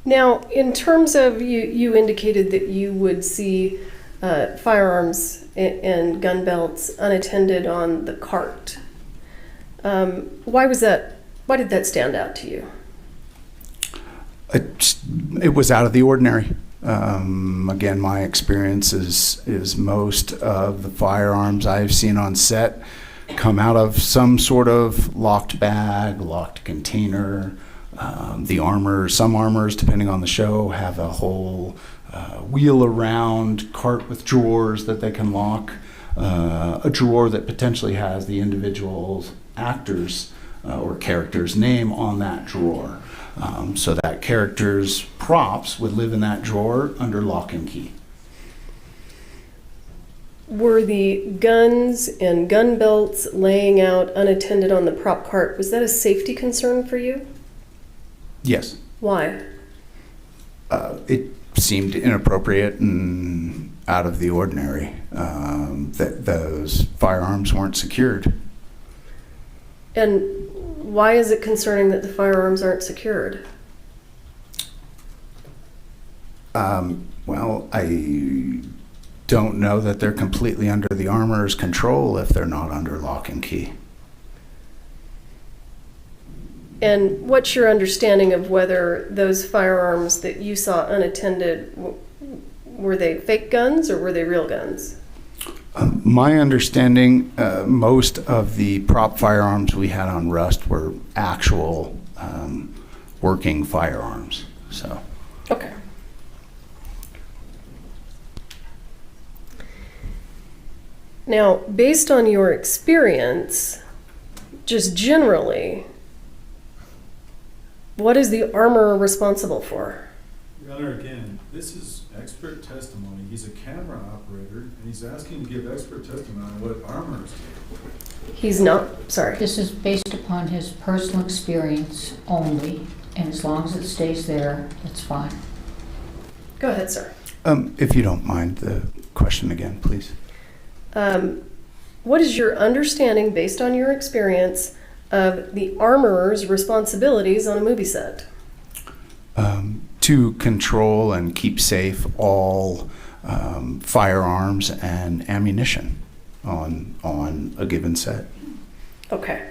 D: Now, in terms of, you indicated that you would see firearms and gun belts unattended on the cart. Why was that? Why did that stand out to you?
V: It was out of the ordinary. Again, my experience is most of the firearms I've seen on set come out of some sort of locked bag, locked container. The armor, some armors, depending on the show, have a whole wheel around cart with drawers that they can lock. A drawer that potentially has the individual actor's or character's name on that drawer. So that character's props would live in that drawer under lock and key.
D: Were the guns and gun belts laying out unattended on the prop cart, was that a safety concern for you?
V: Yes.
D: Why?
V: It seemed inappropriate and out of the ordinary that those firearms weren't secured.
D: And why is it concerning that the firearms aren't secured?
V: Well, I don't know that they're completely under the armorer's control if they're not under lock and key.
D: And what's your understanding of whether those firearms that you saw unattended, were they fake guns or were they real guns?
V: My understanding, most of the prop firearms we had on Rust were actual working firearms. So.
D: Okay. Now, based on your experience, just generally, what is the armorer responsible for?
E: Your Honor, again, this is expert testimony. He's a camera operator, and he's asking to give expert testimony on what armors do.
D: He's not, sorry.
A: This is based upon his personal experience only, and as long as it stays there, that's fine.
D: Go ahead, sir.
V: If you don't mind the question again, please.
D: What is your understanding, based on your experience, of the armorer's responsibilities on a movie set?
V: To control and keep safe all firearms and ammunition on a given set.
D: Okay.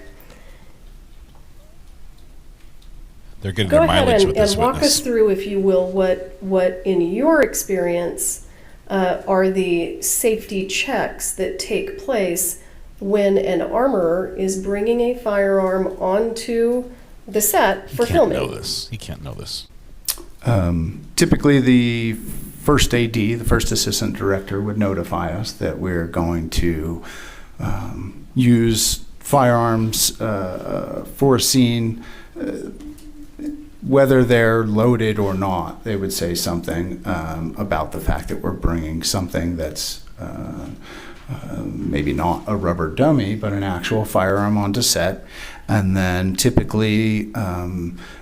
C: They're getting
D: Go
C: their
D: ahead
C: mileage with
D: and
C: this
D: walk
C: witness.
D: us through, if you will, what in your experience are the safety checks that take place when an armorer is bringing a firearm onto the set for filming.
C: He can't know this.
V: Typically, the first AD, the first assistant director, would notify us that we're going to use firearms for a scene. Whether they're loaded or not, they would say something about the fact that we're bringing something that's maybe not a rubber dummy, but an actual firearm onto set. And then typically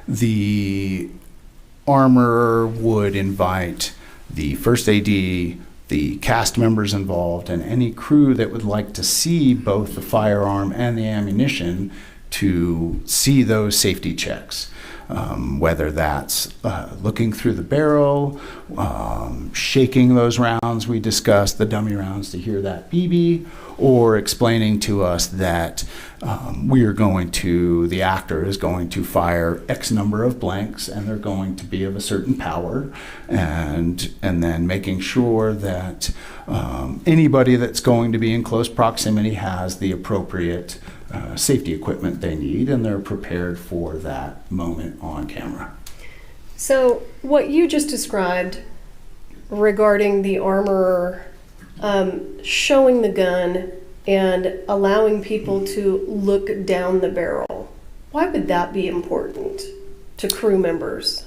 V: the armorer would invite the first AD, the cast members involved, and any crew that would like to see both the firearm and the ammunition to see those safety checks. Whether that's looking through the barrel, shaking those rounds we discussed, the dummy rounds, to hear that BB, or explaining to us that the actor is going to fire X number of blanks and they're going to be of a certain power, and then making sure that anybody that's going to be in close proximity has the appropriate safety equipment they need, and they're prepared for that moment on camera.
D: So what you just described regarding the armorer showing the gun and allowing people to look down the barrel, why would that be important to crew members?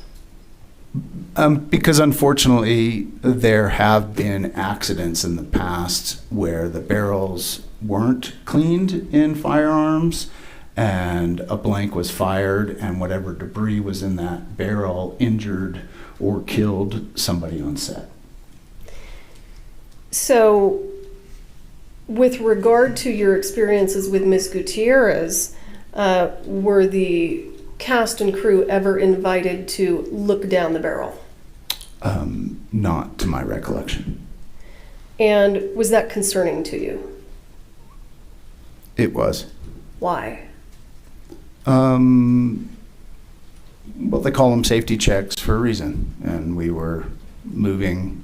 V: Because unfortunately, there have been accidents in the past where the barrels weren't cleaned in firearms and a blank was fired and whatever debris was in that barrel injured or killed somebody on set.
D: So with regard to your experiences with Ms. Gutierrez, were the cast and crew ever invited to look down the barrel?
V: Not to my recollection.
D: And was that concerning to you?
V: It was.
D: Why?
V: Well, they call them safety checks for a reason, and we were moving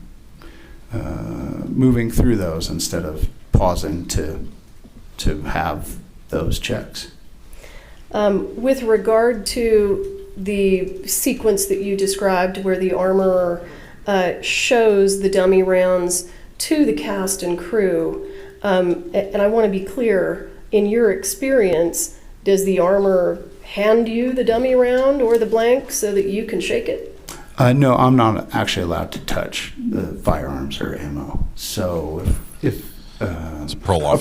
V: through those instead of pausing to have those checks.
D: With regard to the sequence that you described where the armorer shows the dummy rounds to the cast and crew, and I want to be clear, in your experience, does the armorer hand you the dummy round or the blank so that you can shake it?
V: No, I'm not actually allowed to touch the firearms or ammo. So if a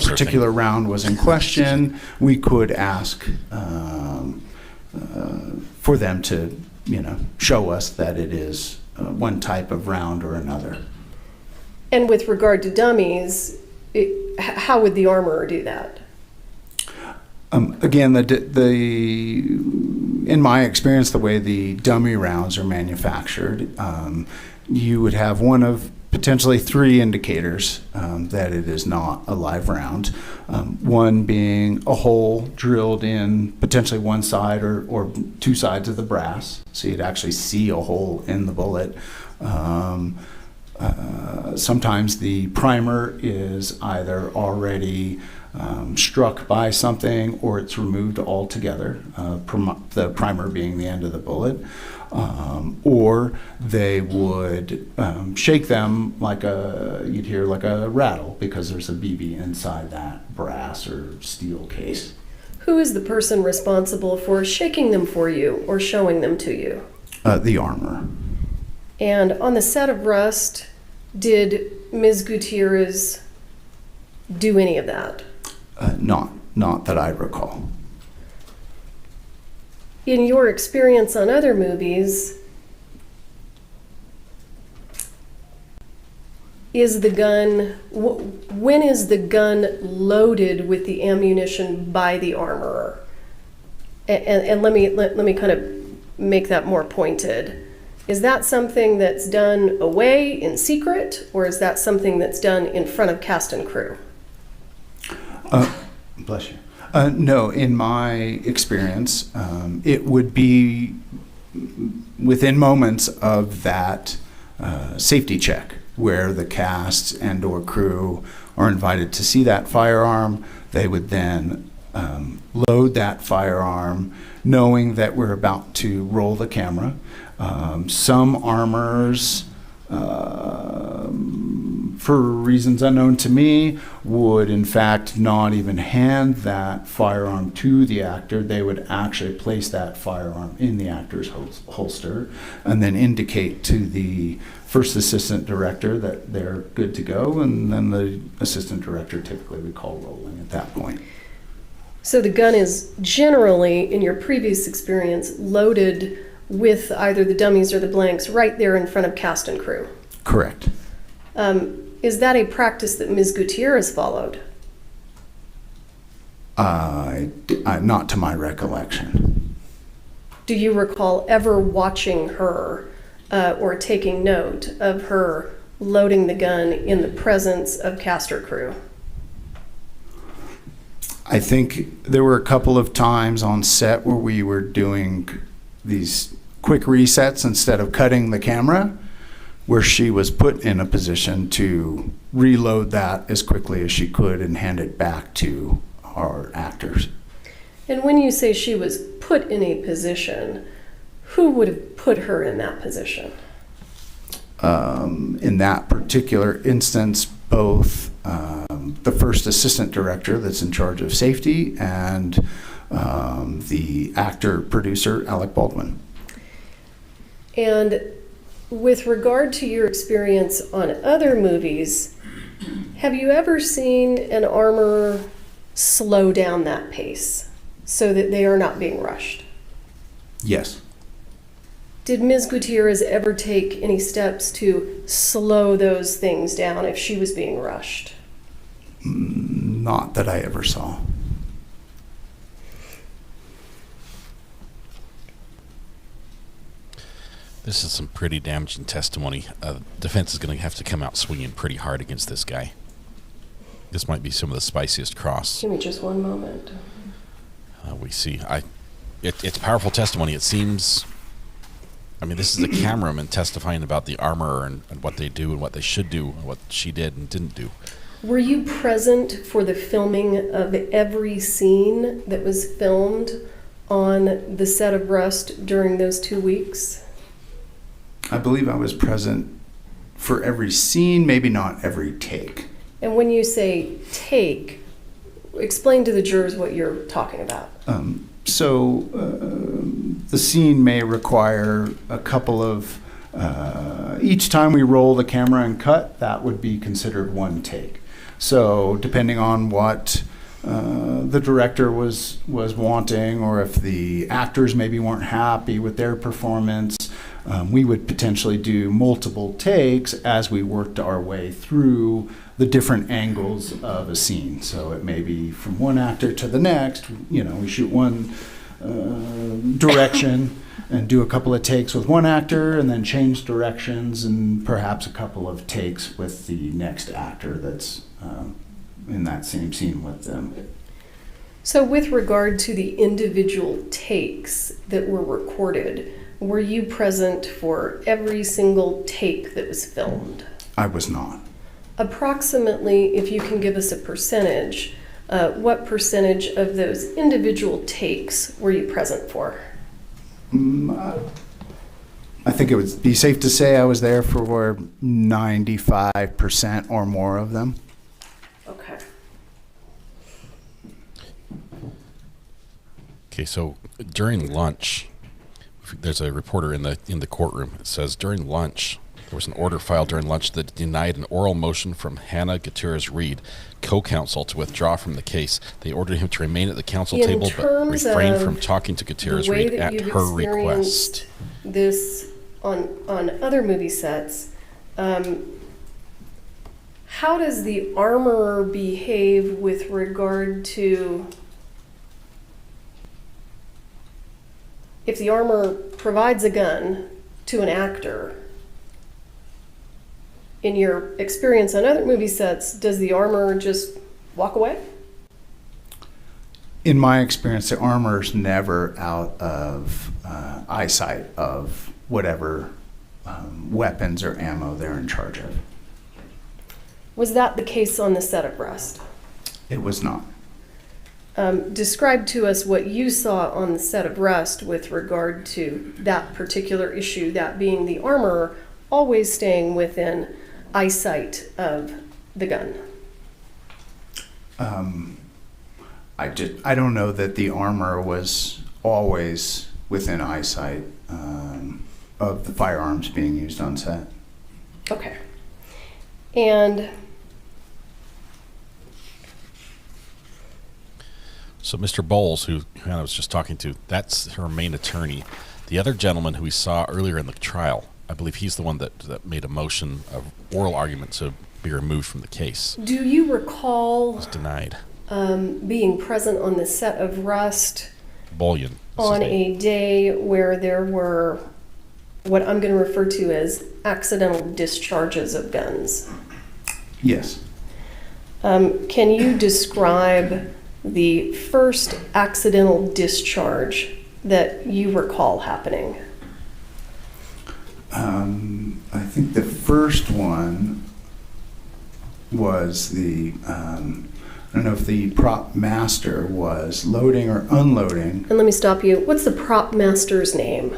V: particular round was in question, we could ask for them to, show us that it is one type of round or another.
D: And with regard to dummies, how would the armorer do that?
V: Again, in my experience, the way the dummy rounds are manufactured, you would have one of potentially three indicators that it is not a live round. One being a hole drilled in potentially one side or two sides of the brass, so you'd actually see a hole in the bullet. Sometimes the primer is either already struck by something or it's removed altogether, the primer being the end of the bullet, or they would shake them you'd hear like a rattle because there's a BB inside that brass or steel case.
D: Who is the person responsible for shaking them for you or showing them to you?
V: The armorer.
D: And on the set of Rust, did Ms. Gutierrez do any of that?
V: Not that I recall.
D: In your experience on other movies, when is the gun loaded with the ammunition by the armorer? And let me kind of make that more pointed. Is that something that's done away in secret, or is that something that's done in front of cast and crew?
V: Bless you. No, in my experience, it would be within moments of that safety check, where the cast and or crew are invited to see that firearm. They would then load that firearm knowing that we're about to roll the camera. Some armors, for reasons unknown to me, would in fact not even hand that firearm to the actor. They would actually place that firearm in the actor's holster and then indicate to the first assistant director that they're good to go, and then the assistant director typically would call rolling at that point.
D: So the gun is generally, in your previous experience, loaded with either the dummies or the blanks right there in front of cast and crew.
V: Correct.
D: Is that a practice that Ms. Gutierrez followed?
V: Not to my recollection.
D: Do you recall ever watching her or taking note of her loading the gun in the presence of cast or crew?
V: I think there were a couple of times on set where we were doing these quick resets instead of cutting the camera, where she was put in a position to reload that as quickly as she could and hand it back to our actors.
D: And when you say she was put in a position, who would have put her in that position?
V: In that particular instance, both the first assistant director that's in charge of safety and the actor producer, Alec Baldwin.
D: And with regard to your experience on other movies, have you ever seen an armorer slow down that pace so that they are not being rushed?
V: Yes.
D: Did Ms. Gutierrez ever take any steps to slow those things down if she was being rushed?
V: Not that I ever saw.
C: This is some pretty damaging testimony. Defense is going to have to come out swinging pretty hard against this guy. This might be some of the spiciest cross.
D: Give me just one moment.
C: We see. It's powerful testimony. It seems. I mean, this is a cameraman testifying about the armorer and what they do and what they should do, and what she did and didn't do.
D: Were you present for the filming of every scene that was filmed on the set of Rust during those 2 weeks?
V: I believe I was present for every scene, maybe not every take.
D: And when you say take, explain to the jurors what you're talking about.
V: So the scene may require a couple of, each time we roll the camera and cut, that would be considered one take. So depending on what the director was wanting, or if the actors maybe weren't happy with their performance, we would potentially do multiple takes as we worked our way through the different angles of a scene. So it may be from one actor to the next, we shoot one direction and do a couple of takes with one actor and then change directions and perhaps a couple of takes with the next actor that's in that same scene with them.
D: So with regard to the individual takes that were recorded, were you present for every single take that was filmed?
V: I was not.
D: Approximately, if you can give us a percentage, what percentage of those individual takes were you present for?
V: I think it would be safe to say I was there for 95% or more of them.
D: Okay.
C: Okay, so during lunch, there's a reporter in the courtroom. It says during lunch, there was an order filed during lunch that denied an oral motion from Hannah Gutierrez Reed, co-counsel, to withdraw from the case. They ordered him to remain at the counsel table but refrain from talking to Gutierrez Reed at her request.
D: This on other movie sets. How does the armorer behave with regard to if the armorer provides a gun to an actor? In your experience on other movie sets, does the armorer just walk away?
V: in my experience, the armor's never out of eyesight of whatever weapons or ammo they're in charge of.
D: Was that the case on the set of Rust?
V: It was not.
D: Describe to us what you saw on the set of Rust with regard to that particular issue, that being the armorer always staying within eyesight of the gun.
V: I don't know that the armor was always within eyesight of the firearms being used on set.
D: Okay. And
C: so Mr. Bowles, who I was just talking to, that's her main attorney. The other gentleman who we saw earlier in the trial, I believe he's the one that made a motion of oral argument to be removed from the case.
D: do you recall
C: Was denied.
D: Being present on the set of Rust
C: Bullion.
D: on a day where there were what I'm going to refer to as accidental discharges of guns?
V: Yes.
D: Can you describe the first accidental discharge that you recall happening?
V: I think the first one was the, I don't know if the prop master was loading or unloading.
D: And let me stop you. What's the prop master's name?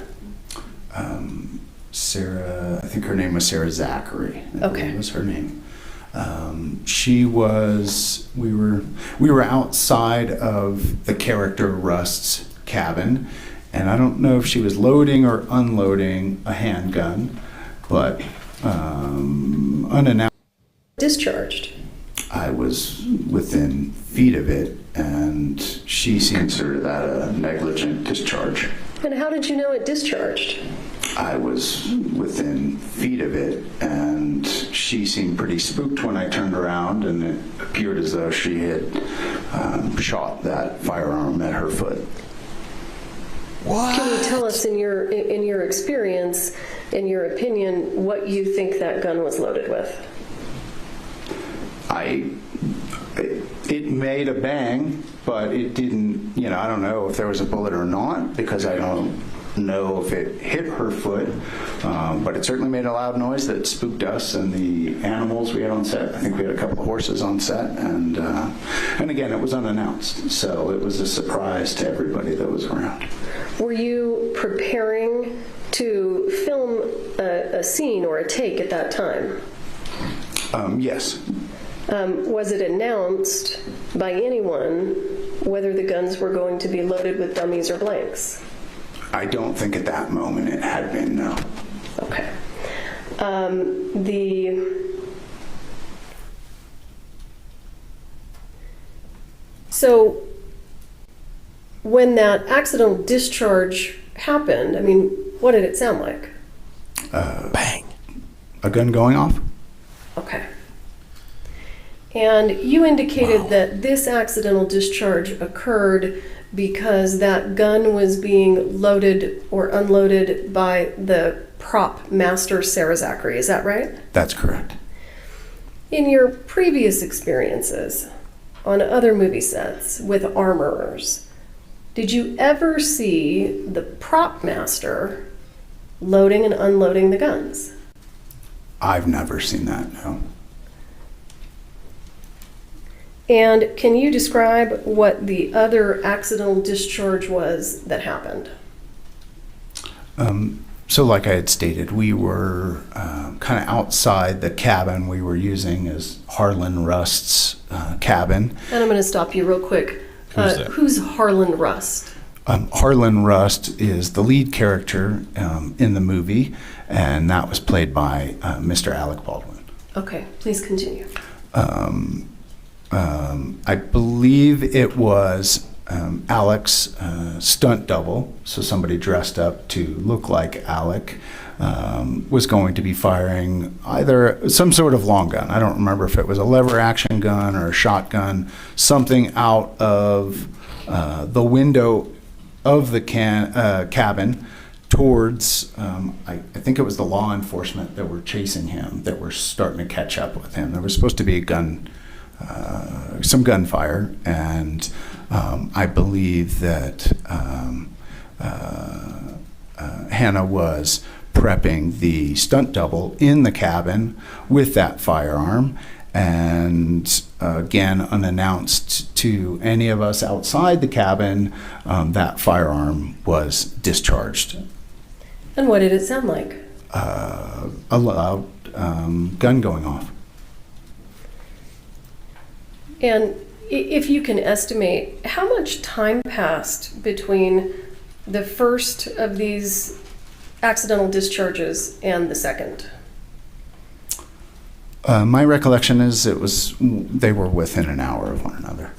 V: Sarah, I think her name was Sarah Zachary. I
D: Okay.
V: believe was her name. She was, we were outside of the character Rust's cabin, and I don't know if she was loading or unloading a handgun, but unannounced.
D: Discharged.
V: I was within feet of it, and she considered that a negligent discharge.
D: And how did you know it discharged?
V: I was within feet of it, and she seemed pretty spooked when I turned around, and it appeared as though she had shot that firearm at her foot.
D: What? Can you tell us in your experience, in your opinion, what you think that gun was loaded with?
V: It made a bang, but it didn't, I don't know if there was a bullet or not, because I don't know if it hit her foot, but it certainly made a loud noise that spooked us and the animals we had on set. I think we had a couple of horses on set, and again, it was unannounced, so it was a surprise to everybody that was around.
D: Were you preparing to film a scene or a take at that time?
V: Yes.
D: Was it announced by anyone whether the guns were going to be loaded with dummies or blanks?
V: I don't think at that moment it had been, no.
D: Okay. So when that accidental discharge happened, what did it sound like?
V: Bang. A gun going off?
D: Okay. And you indicated that this accidental discharge occurred because that gun was being loaded or unloaded by the prop master, Sarah Zachary. Is that right?
V: That's correct.
D: In your previous experiences on other movie sets with armorers, did you ever see the prop master loading and unloading the guns?
V: I've never seen that, no.
D: And can you describe what the other accidental discharge was that happened?
V: So like I had stated, we were kind of outside the cabin we were using as Harlan Rust's cabin.
D: And I'm going to stop you real quick. Who's Harlan Rust?
V: Harlan Rust is the lead character in the movie, and that was played by Mr. Alec Baldwin.
D: Okay, please continue.
V: I believe it was Alec's stunt double, so somebody dressed up to look like Alec was going to be firing either some sort of long gun. I don't remember if it was a lever action gun or a shotgun, something out of the window of the cabin towards, I think it was the law enforcement that were chasing him, that were starting to catch up with him. There was supposed to be a gun, some gunfire, and I believe that Hannah was prepping the stunt double in the cabin with that firearm, and again, unannounced to any of us outside the cabin, that firearm was discharged.
D: And what did it sound like?
V: A loud gun going off.
D: And if you can estimate, how much time passed between the first of these accidental discharges and the second?
V: My recollection is they were within an hour of one another.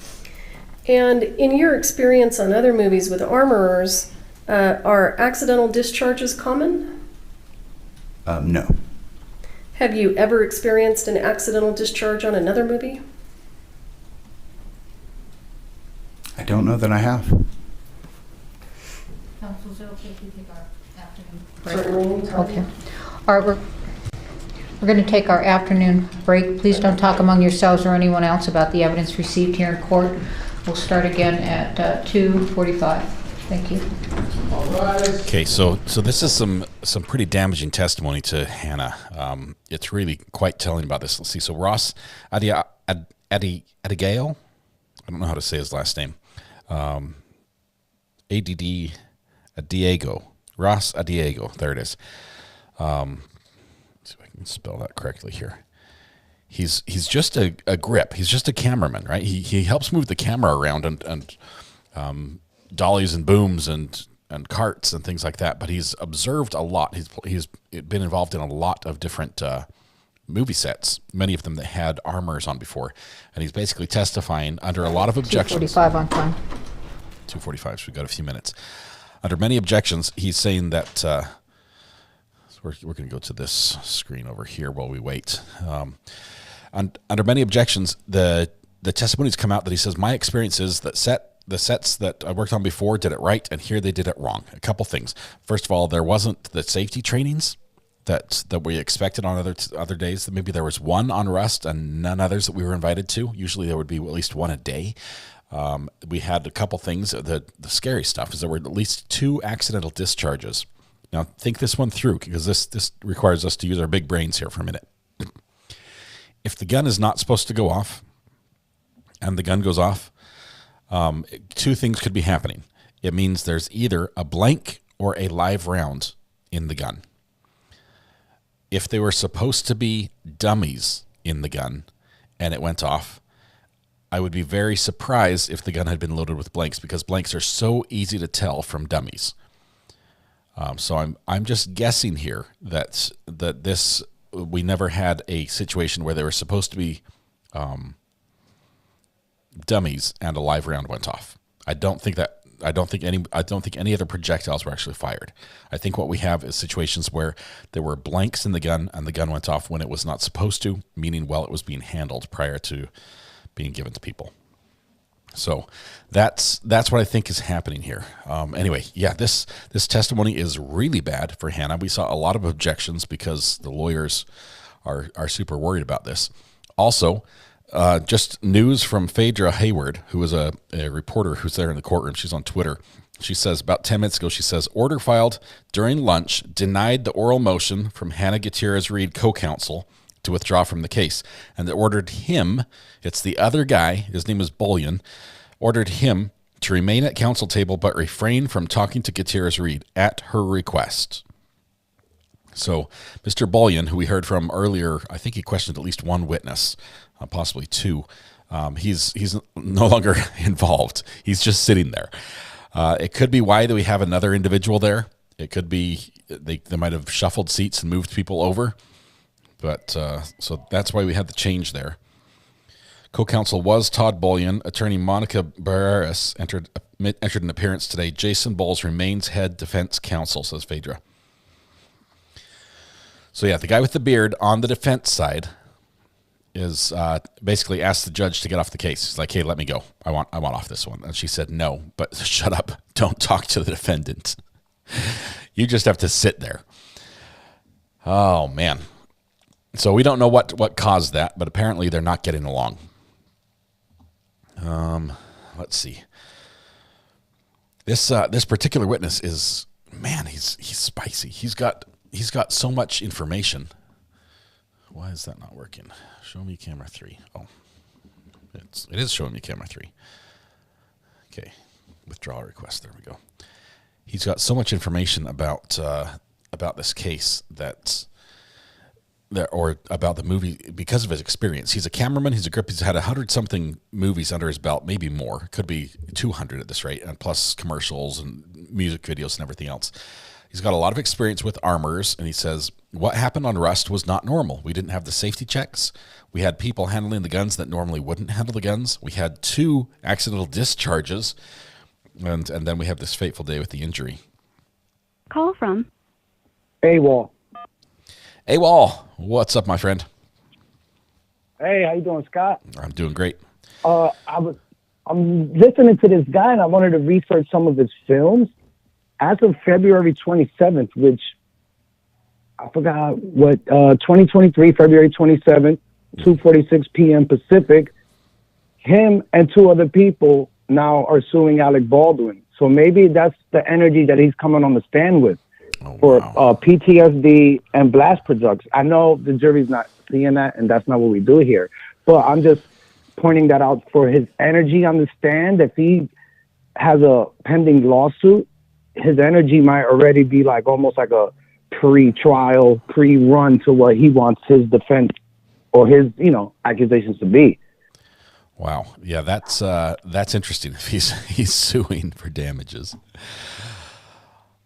D: And in your experience on other movies with armorers, are accidental discharges common?
V: No.
D: Have you ever experienced an accidental discharge on another movie?
V: I don't know that I have.
A: Council, is it okay if we take our afternoon break?
D: Certainly.
A: Okay. All right, we're going to take our afternoon break. Please don't talk among yourselves or anyone else about the evidence received here in court. We'll start again at 2:45. Thank you.
C: Okay, so this is some pretty damaging testimony to Hannah. It's really quite telling about this. Let's see. So Ross Adigale, I don't know how to say his last name. ADD Diego. Ross Diego. There it is. Let's see if I can spell that correctly here. He's just a grip. He's just a cameraman, right? He helps move the camera around and dollies and booms and carts and things like that. But he's observed a lot. He's been involved in a lot of different movie sets, many of them that had armors on before, and he's basically testifying under a lot of objections.
A: 2:45 on time.
C: 2:45, so we've got a few minutes. Under many objections, he's saying that so we're going to go to this screen over here while we wait. Under many objections, the testimonies come out that he says, my experience is that the sets that I worked on before did it right, and here they did it wrong. A couple things. First of all, there wasn't the safety trainings that we expected on other days. Maybe there was one on Rust and none others that we were invited to. Usually there would be at least one a day. We had a couple things. The scary stuff is there were at least 2 accidental discharges. Now think this one through, because this requires us to use our big brains here for a minute. If the gun is not supposed to go off and the gun goes off, 2 things could be happening. It means there's either a blank or a live round in the gun. If they were supposed to be dummies in the gun and it went off, I would be very surprised if the gun had been loaded with blanks, because blanks are so easy to tell from dummies. So I'm just guessing here that we never had a situation where they were supposed to be dummies and a live round went off. I don't think any other projectiles were actually fired. I think what we have is situations where there were blanks in the gun and the gun went off when it was not supposed to, meaning while it was being handled prior to being given to people. So that's what I think is happening here. Anyway, yeah, this testimony is really bad for Hannah. We saw a lot of objections because the lawyers are super worried about this. Also, just news from Phaedra Hayward, who is a reporter who's there in the courtroom. She's on Twitter. She says about 10 minutes ago, she says, order filed during lunch denied the oral motion from Hannah Gutierrez Reed co-counsel to withdraw from the case. And they ordered him, it's the other guy, his name is Bullion, ordered him to remain at counsel table but refrain from talking to Gutierrez Reed at her request. So Mr. Bullion, who we heard from earlier, I think he questioned at least one witness, possibly 2. He's no longer involved. He's just sitting there. It could be why do we have another individual there. It could be they might have shuffled seats and moved people over. But so that's why we had the change there. Co-counsel was Todd Bullion. Attorney Monica Barreras entered an appearance today. Jason Bowles remains head defense counsel, says Phaedra. So yeah, the guy with the beard on the defense side is basically asked the judge to get off the case. He's like, hey, let me go. I want off this one. And she said, no, but shut up. Don't talk to the defendant. You just have to sit there. Oh, man. So we don't know what caused that, but apparently they're not getting along. let's see. This particular witness is, man, he's spicy. He's got so much information. Why is that not working? Show me camera 3. Oh, it is showing me camera 3. Okay, withdrawal request. There we go. He's got so much information about this case or about the movie because of his experience. He's a cameraman. He's a grip. He's had 100-something movies under his belt, maybe more. Could be 200 at this rate, and plus commercials and music videos and everything else. He's got a lot of experience with armors, and he says, what happened on Rust was not normal. We didn't have the safety checks. We had people handling the guns that normally wouldn't handle the guns. We had 2 accidental discharges, and then we have this fateful day with the injury.
L: Call from
M: AWOL.
C: AWOL, what's up, my friend?
M: Hey, how you doing, Scott?
C: I'm doing great.
M: I'm listening to this guy, and I wanted to research some of his films. As of February 27th, which I forgot what, 2023, February 27th, 2:46 p.m. Pacific, him and 2 other people now are suing Alec Baldwin. So maybe that's the energy that he's coming on the stand with for PTSD and blast products. I know the jury's not seeing that, and that's not what we do here. But I'm just pointing that out for his energy on the stand. If he has a pending lawsuit, his energy might already be like almost like a pre-trial, pre-run to what he wants his defense or his, accusations to be.
C: Wow. Yeah, that's interesting. If he's suing for damages.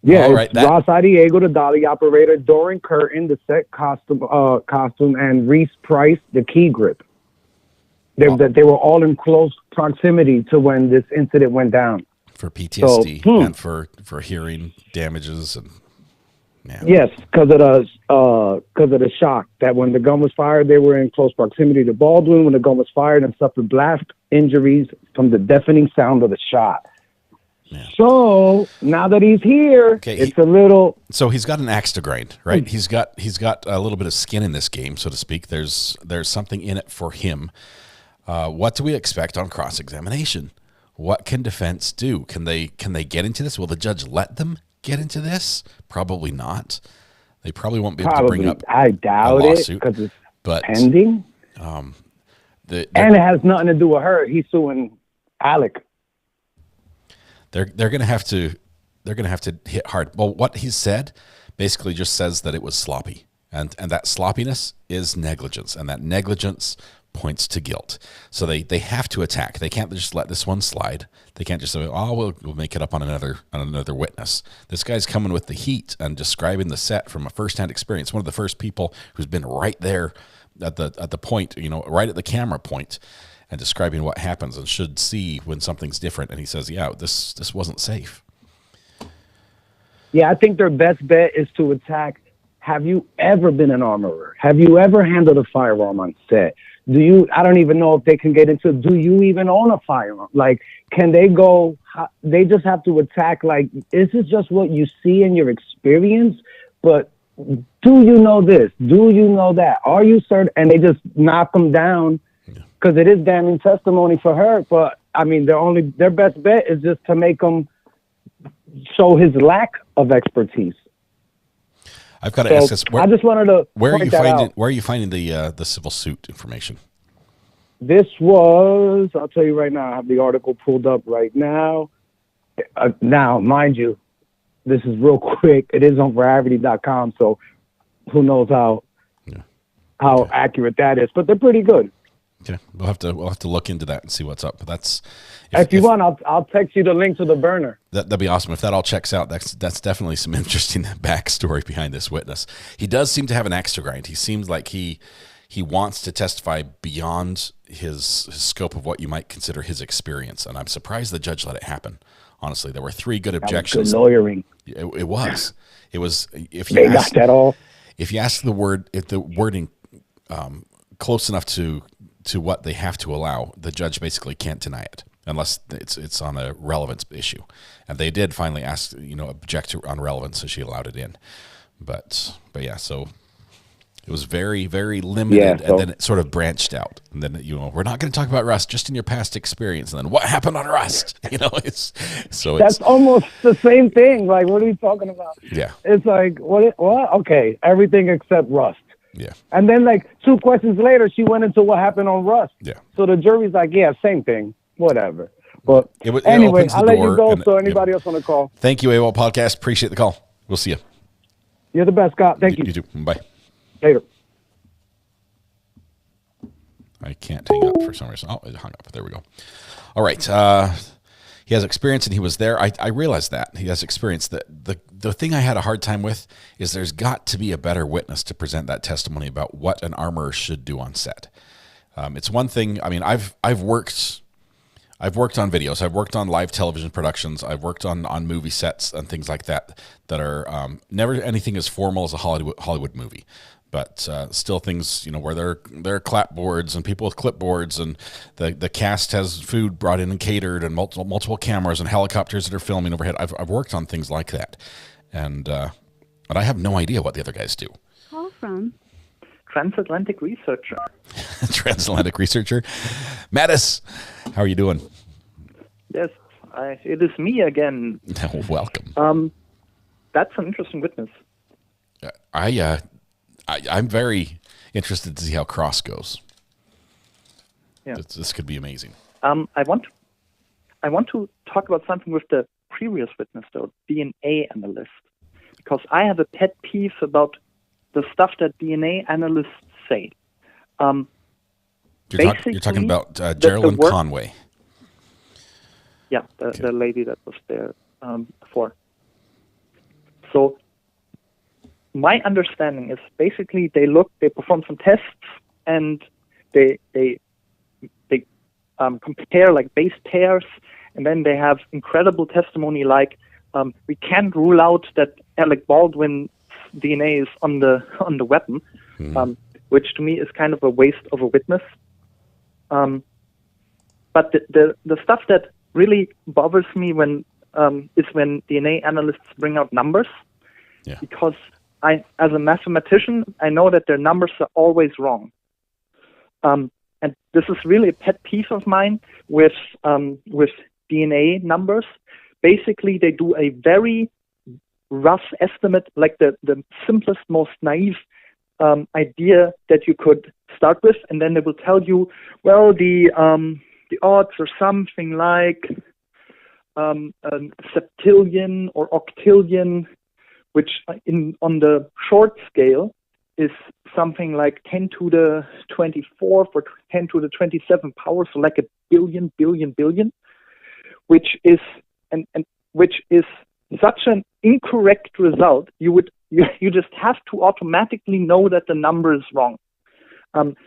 M: Yeah,
C: all right,
M: Ross Diego, the Dolly operator, Doran Curtin, the set costume, and Reese Price, the key grip. They were all in close proximity to when this incident went down.
C: For PTSD and for hearing damages and
M: yes, because of the shock that when the gun was fired, they were in close proximity to Baldwin when the gun was fired and suffered blast injuries from the deafening sound of the shot. Yeah. So now that he's here, it's a little.
C: So he's got an axe to grind, right? He's got a little bit of skin in this game, so to speak. There's something in it for him. What do we expect on cross-examination? What can defense do? Can they get into this? Will the judge let them get into this? Probably not. They probably won't be able to bring up
M: I doubt
C: a lawsuit,
M: it because it's
C: but,
M: pending. And it has nothing to do with her. He's suing Alec.
C: They're going to have to hit hard. Well, what he said basically just says that it was sloppy, and that sloppiness is negligence, and that negligence points to guilt. So they have to attack. They can't just let this one slide. They can't just say, "Oh, we'll make it up on another witness." This guy's coming with the heat and describing the set from a firsthand experience. One of the first people who's been right there at the point, right at the camera point, and describing what happens and should see when something's different. And he says, "Yeah, this wasn't safe."
M: Yeah, I think their best bet is to attack. Have you ever been an armorer? Have you ever handled a firearm on set? I don't even know if they can get into, do you even own a firearm? Like, can they go, they just have to attack, like, is this just what you see in your experience? But do you know this? Do you know that? Are you certain? And they just knock them down because it is damning testimony for her. But, I mean, their best bet is just to make them show his lack of expertise.
C: I've got to ask this.
M: I just wanted to
C: where are you finding the civil suit information?
M: This was, I'll tell you right now, I have the article pulled up right now. Now, mind you, this is real quick. It is on Variety.com, so who knows how accurate that is. But they're pretty good.
C: Okay, we'll have to look into that and see what's up. But that's
M: if you want, I'll text you the link to the burner.
C: That'd be awesome. If that all checks out, that's definitely some interesting backstory behind this witness. He does seem to have an axe to grind. He seems like he wants to testify beyond his scope of what you might consider his experience, and I'm surprised the judge let it happen. Honestly, there were 3 good objections.
M: Good lawyering.
C: It was. If you
M: they got that all.
C: If you ask the wording close enough to what they have to allow, the judge basically can't deny it unless it's on a relevance issue. And they did finally object on relevance, so she allowed it in. But yeah, so It was very, very limited,
M: Yeah, so-
C: and then it sort of branched out. And then, we're not going to talk about Rust, just in your past experience. And then what happened on Rust?
M: That's almost the same thing. Like, what are you talking about?
C: Yeah.
M: It's like, what? Okay, everything except Rust.
C: Yeah.
M: And then, like, 2 questions later, she went into what happened on Rust.
C: Yeah.
M: So the jury's like, yeah, same thing, whatever. But
C: It
M: anyway,
C: opens the
M: I'll let you
C: door
M: go.
C: and-
M: So anybody else on the call?
C: Thank you, AWOL Podcast. Appreciate the call. We'll see you.
M: You're the best, Scott. Thank you.
C: You too. Bye.
M: Later.
C: I can't hang up for some reason. Oh, it hung up. There we go. All right. He has experience, and he was there. I realized that. He has experience. The thing I had a hard time with is there's got to be a better witness to present that testimony about what an armorer should do on set. It's one thing. I mean, I've worked on videos. I've worked on live television productions. I've worked on movie sets and things like that are never anything as formal as a Hollywood movie. But still things, where there are clapboards and people with clipboards, and the cast has food brought in and catered, and multiple cameras and helicopters that are filming overhead. I've worked on things like that, and I have no idea what the other guys do.
L: Call from
G: Transatlantic researcher.
C: Transatlantic researcher, Mattis, how are you doing?
G: Yes, it is me again.
C: Welcome.
G: That's an interesting witness.
C: I'm very interested to see how Cross goes.
G: Yeah.
C: This could be amazing.
G: I want to talk about something with the previous witness, though, DNA analyst, because I have a pet peeve about the stuff that DNA analysts say.
C: You're talking about Geraldine Conway.
G: Yeah, the lady that was there before. So my understanding is basically they perform some tests, and they compare like base pairs, and then they have incredible testimony like we can't rule out that Alec Baldwin's DNA is on the weapon, which to me is kind of a waste of a witness. But the stuff that really bothers me is when DNA analysts bring out numbers, because as a mathematician, I know that their numbers are always wrong. And this is really a pet peeve of mine with DNA numbers. Basically, they do a very rough estimate, like the simplest, most naive idea that you could start with, and then they will tell you, well, the odds are something like a septillion or octillion, which on the short scale is something like 10 to the 24th or 10 to the 27th power, so like a billion, which is such an incorrect result. You just have to automatically know that the number is wrong,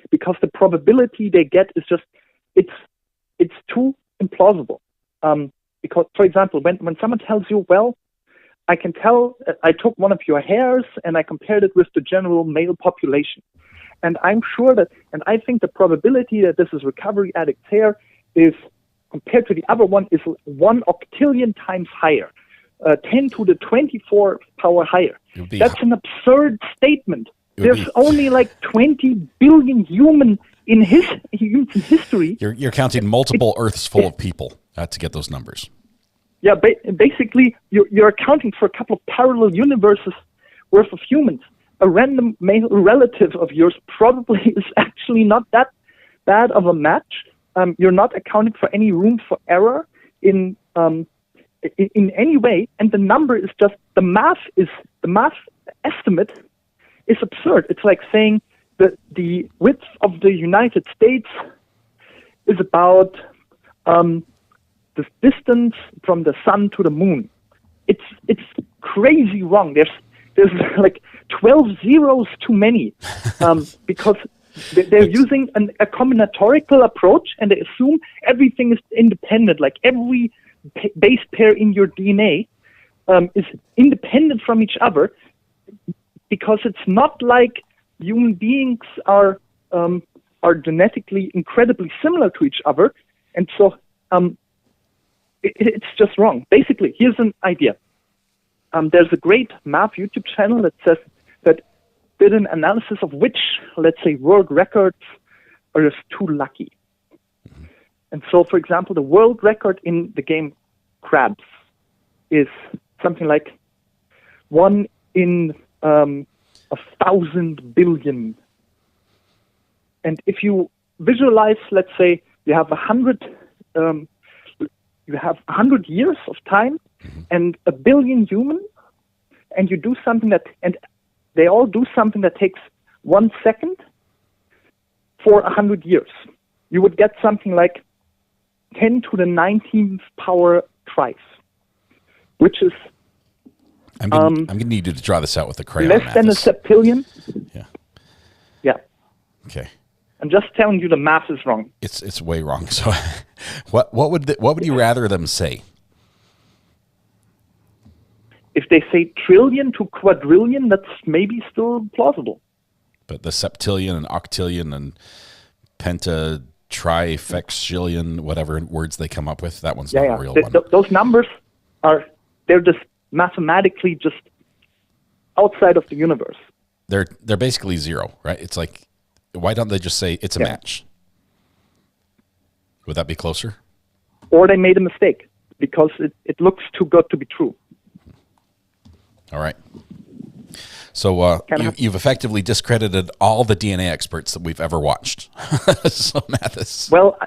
G: because the probability they get is just it's too implausible. Because, for example, when someone tells you, well, I can tell, I took one of your hairs and I compared it with the general male population. And I'm sure that, and I think the probability that this is Recovery Addict's hair is, compared to the other one, is 1 octillion times higher, 10 to the 24th power higher. That's an absurd statement. There's only like 20 billion human in history.
C: You're counting multiple Earths full of people to get those numbers.
G: Yeah, basically, you're accounting for a couple of parallel universes worth of humans. A random male relative of yours probably is actually not that bad of a match. You're not accounting for any room for error in any way, and the number is just the math estimate is absurd. It's like saying that the width of the United States is about the distance from the sun to the moon. It's crazy wrong. There's like 12 zeros too many, because they're using a combinatorical approach, and they assume everything is independent. Like every base pair in your DNA is independent from each other, because it's not like human beings are genetically incredibly similar to each other, and so it's just wrong. Basically, here's an idea. There's a great math YouTube channel that says that did an analysis of which, let's say, world records are just too lucky. And so, for example, the world record in the game Crabs is something like 1 in 1,000 billion. And if you visualize, let's say, you have 100 years of time and 1 billion humans, and you do something that, and they all do something that takes 1 second for 100 years. You would get something like 10 to the 19th power tries, which is
C: I'm gonna need you to draw this out with a crayon.
G: less than a septillion.
C: Yeah.
G: Yeah.
C: Okay.
G: I'm just telling you the math is wrong.
C: It's way wrong. So, what would you rather them say?
G: If they say trillion to quadrillion, that's maybe still plausible.
C: But the septillion and octillion and trifexillion, whatever words they come up with, that one's not a real one.
G: Those numbers they're just mathematically just outside of the universe.
C: They're basically zero, right? It's like, why don't they just say it's a match? Would that be closer?
G: Or they made a mistake because it looks too good to be true.
C: All right. So you've effectively discredited all the DNA experts that we've ever watched. So Mathis.
G: Well,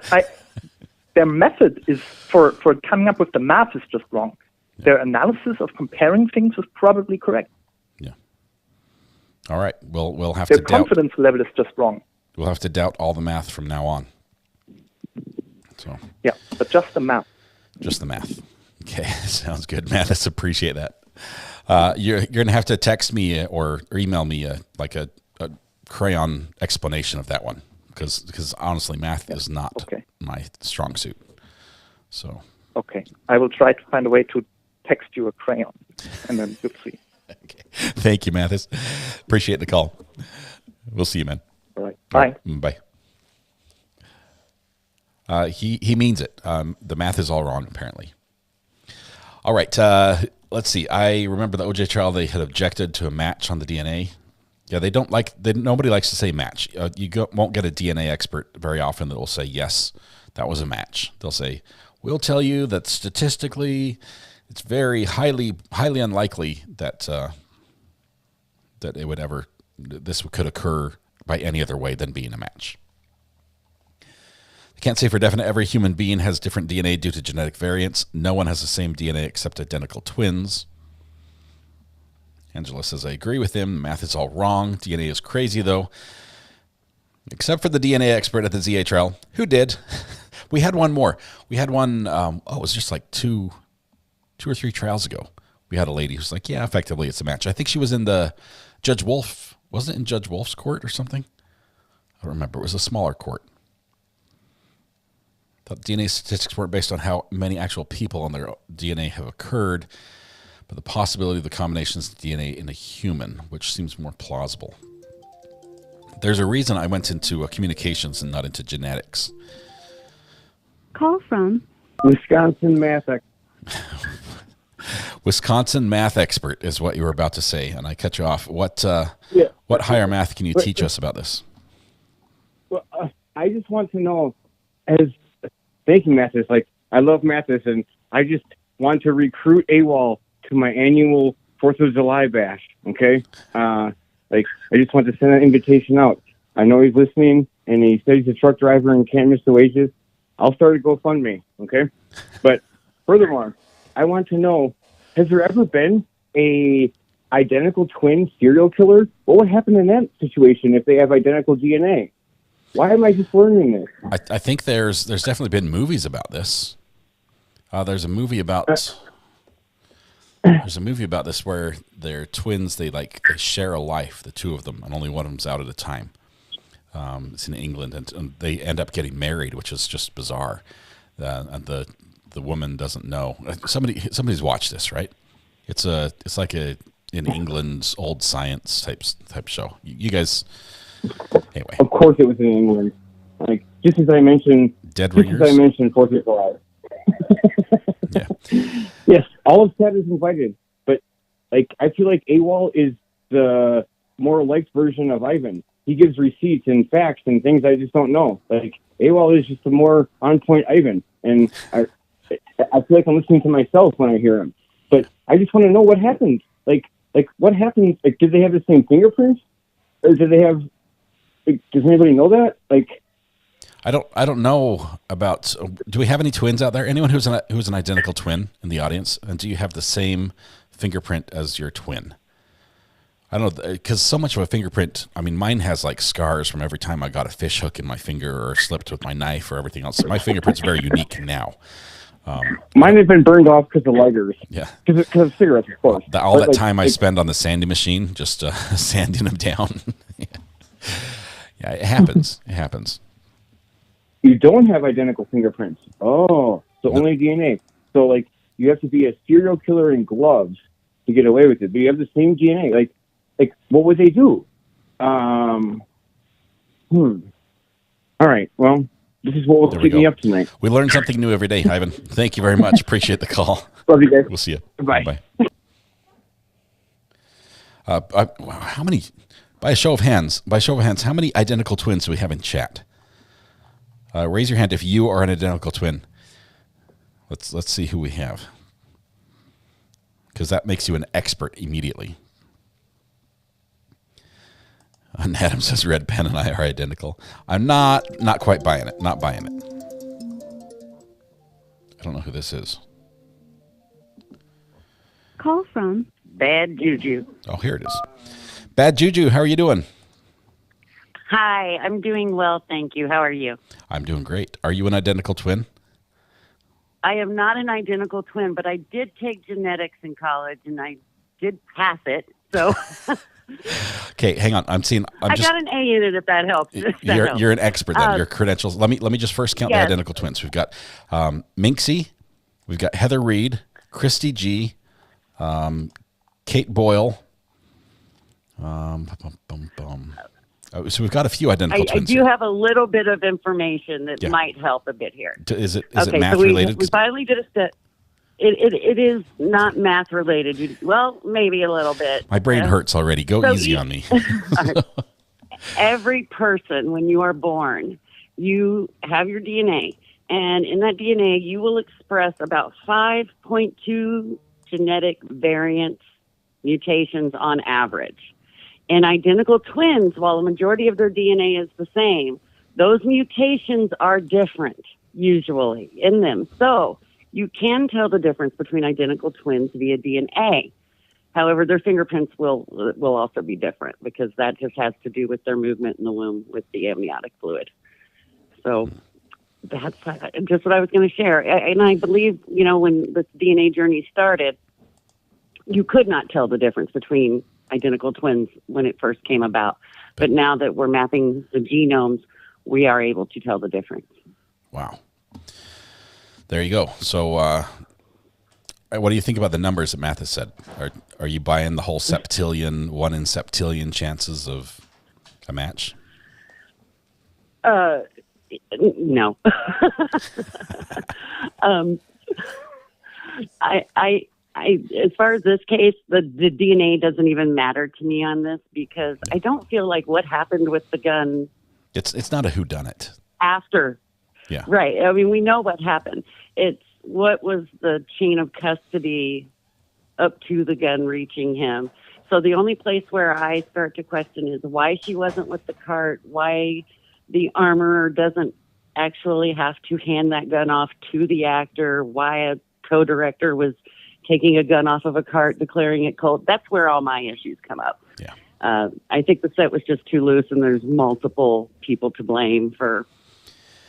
G: their method is for coming up with the math is just wrong. Yeah. Their analysis of comparing things is probably correct.
C: Yeah. All right. We'll have
G: their
C: to doubt.
G: Their confidence level is just wrong.
C: We'll have to doubt all the math from now on. So.
G: Yeah, but just the math.
C: Just the math. Okay, sounds good, Mathis. Appreciate that. You're gonna have to text me or email me a crayon explanation of that one because honestly, math is not my strong suit. So
G: okay, I will try to find a way to text you a crayon, and then you'll see.
C: Okay, thank you, Mathis. Appreciate the call. We'll see you, man.
G: All right, bye.
C: Bye. He means it. The math is all wrong, apparently. All right. Let's see. I remember the OJ trial. They had objected to a match on the DNA. Yeah, they don't like. Nobody likes to say match. Won't get a DNA expert very often that will say yes, that was a match. They'll say, we'll tell you that statistically, it's very highly unlikely that this could occur by any other way than being a match. Can't say for definite every human being has different DNA due to genetic variants. No one has the same DNA except identical twins. Angela says, I agree with him. Math is all wrong. DNA is crazy, though. Except for the DNA expert at the ZHL, who did. We had one more. We had one, it was just like two or three trials ago. We had a lady who's like, yeah, effectively it's a match. I think she was in the Judge Wolf. Wasn't it in Judge Wolf's court or something? I don't remember. It was a smaller court. The DNA statistics weren't based on how many actual people on their DNA have occurred, but the possibility of the combinations of DNA in a human, which seems more plausible. There's a reason I went into communications and not into genetics.
L: Call from
M: Wisconsin math expert.
C: Wisconsin math expert is what you were about to say, and I cut you off. What higher math can you teach us about this?
H: Well, I just want to know, as thinking Mathis, like I love Mathis, and I just want to recruit AWOL to my annual 4th of July bash. Okay, I just want to send an invitation out. I know he's listening, and he said he's a truck driver and can't miss the wages. I'll start a GoFundMe. Okay, but furthermore, I want to know: has there ever been a identical twin serial killer? What would happen in that situation if they have identical DNA? Why am I just learning this?
C: I think there's definitely been movies about this. There's a movie about this where they're twins. They share a life, the two of them, and only one of them's out at a time. It's in England, and they end up getting married, which is just bizarre. And the woman doesn't know. Somebody's watched this, right? It's like in England's old science type show. You guys. Anyway.
H: Of course it was in England. Just as I mentioned 4th of July.
C: Yeah.
H: Yes, all of that is invited. But I feel like AWOL is the more liked version of Ayden. He gives receipts and facts and things I just don't know. Like, AWOL is just a more on-point Ayden. And I feel like I'm listening to myself when I hear him. But I just want to know what happened. Like what happened? Like, did they have the same fingerprints? Or did they have, like, does anybody know that? Like,
C: I don't know about. Do we have any twins out there? Anyone who's an identical twin in the audience? And do you have the same fingerprint as your twin? I don't know, because so much of a fingerprint. I mean, mine has like scars from every time I got a fish hook in my finger or slipped with my knife or everything else. My fingerprint's very unique now.
H: mine have been burned off because of lighters.
C: Yeah,
H: because of cigarettes, of course.
C: All that time I spend on the sanding machine, just sanding them down. Yeah, it happens. It happens.
H: You don't have identical fingerprints. Oh, so only DNA. So, like, you have to be a serial killer in gloves to get away with it. But you have the same DNA. Like, what would they do? All right. Well, this is what will keep me up tonight.
C: We learn something new every day, Ayden. Thank you very much. Appreciate the call.
H: Love you guys.
C: We'll see you.
H: Bye.
C: How many? By a show of hands, how many identical twins do we have in chat? Raise your hand if you are an identical twin. Let's see who we have, because that makes you an expert immediately. And Adam says Red Pen and I are identical. I'm not quite buying it. Not buying it. I don't know who this is.
L: Call from
I: Bad Juju.
C: Oh, here it is. Bad Juju, how are you doing?
I: Hi, I'm doing well, thank you. How are you?
C: I'm doing great. Are you an identical twin?
I: I am not an identical twin, but I did take genetics in college, and I did pass it. So,
C: okay, hang on. I
I: got an A in it. If that helps.
C: You're an expert then. Your credentials. Let me just first count the identical twins. We've got Minxie, we've got Heather Reed, Christy G, Kate Boyle. So we've got a few identical twins.
I: I do have a little bit of information that might help a bit here.
C: Is it
I: okay,
C: math
I: so
C: related?
I: We finally did a step. It is not math related. Well, maybe a little bit.
C: My brain hurts already. Go easy on me.
I: Every person, when you are born, you have your DNA. And in that DNA, you will express about 5.2 genetic variants, mutations on average. And identical twins, while the majority of their DNA is the same, those mutations are different, usually, in them. So you can tell the difference between identical twins via DNA. However, their fingerprints will also be different, because that just has to do with their movement in the womb with the amniotic fluid. So that's just what I was going to share. And I believe, when this DNA journey started, you could not tell the difference between identical twins when it first came about. But now that we're mapping the genomes, we are able to tell the difference.
C: Wow. There you go. So what do you think about the numbers that Matt has said? Are you buying the whole septillion, 1 in septillion chances of a match?
I: No. As far as this case, the DNA doesn't even matter to me on this, because I don't feel like what happened with the gun.
C: It's not a whodunit.
I: After.
C: Yeah.
I: Right. I mean, we know what happened. It's what was the chain of custody up to the gun reaching him. So the only place where I start to question is why she wasn't with the cart, why the armorer doesn't actually have to hand that gun off to the actor, why a co-director was taking a gun off of a cart, declaring it cold. That's where all my issues come up.
C: Yeah.
I: I think the set was just too loose, and there's multiple people to blame for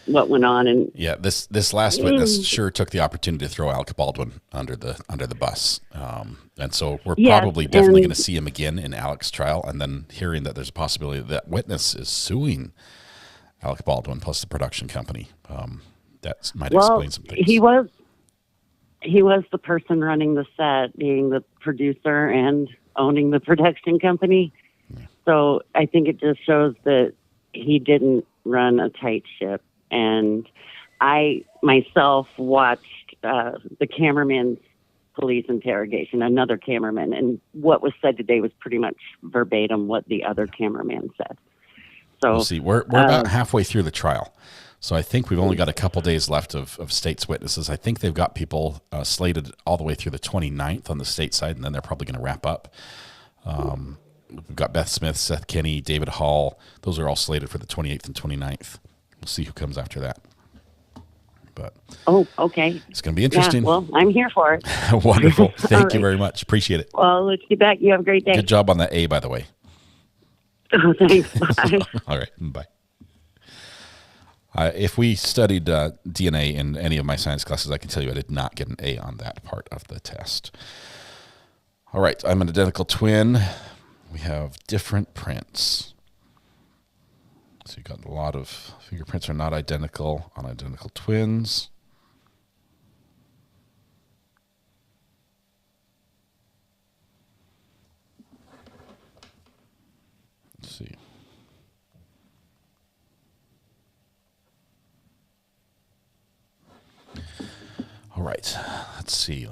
I: what went on. And
C: yeah, this last witness sure took the opportunity to throw Alec Baldwin under the bus. And so we're probably definitely going to see him again in Alec's trial, and then hearing that there's a possibility that witness is suing Alec Baldwin plus the production company. That might explain some things.
I: He was the person running the set, being the producer and owning the production company. Yeah. So I think it just shows that he didn't run a tight ship. And I myself watched the cameraman's police interrogation, another cameraman, and what was said today was pretty much verbatim what the other cameraman said. So
C: We'll see. We're about halfway through the trial. So I think we've only got a couple days left of state's witnesses. I think they've got people slated all the way through the 29th on the state side, and then they're probably going to wrap up. We've got Beth Smith, Seth Kinney, David Hall. Those are all slated for the 28th and 29th. We'll see who comes after that. But
I: okay.
C: It's going to be interesting.
I: Yeah, well, I'm here for it.
C: Wonderful. Thank you
I: right.
C: very much. Appreciate it.
I: Well, let's get back. You have a great day.
C: Good job on that A, by the way.
I: Oh, thanks. Bye.
C: All right. Bye. If we studied DNA in any of my science classes, I can tell you I did not get an A on that part of the test. All right. I'm an identical twin. We have different prints. So you got a lot of fingerprints are not identical on identical twins. Let's see. All right, let's see.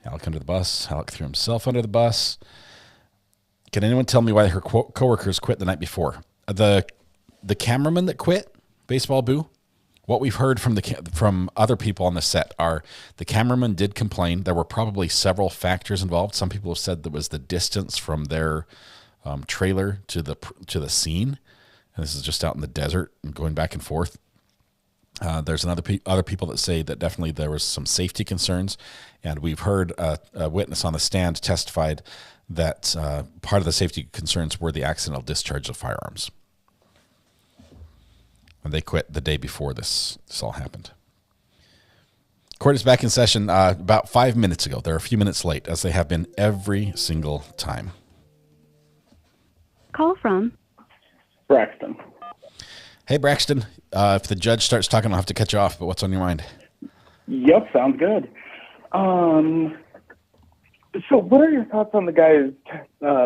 C: Alec under the bus. Alec threw himself under the bus. Can anyone tell me why her coworkers quit the night before? The cameraman that quit, Baseball Boo. What we've heard from other people on the set are the cameraman did complain. There were probably several factors involved. Some people have said there was the distance from their trailer to the scene, and this is just out in the desert and going back and forth. There's other people that say that definitely there was some safety concerns, and we've heard a witness on the stand testified that part of the safety concerns were the accidental discharge of firearms. And they quit the day before this all happened. Court is back in session about 5 minutes ago. They're a few minutes late, as they have been every single time.
L: Call from
J: Braxton.
C: Hey, Braxton. If the judge starts talking, I'll have to cut you off, but what's on your mind?
J: Yep, sounds good. So what are your thoughts on the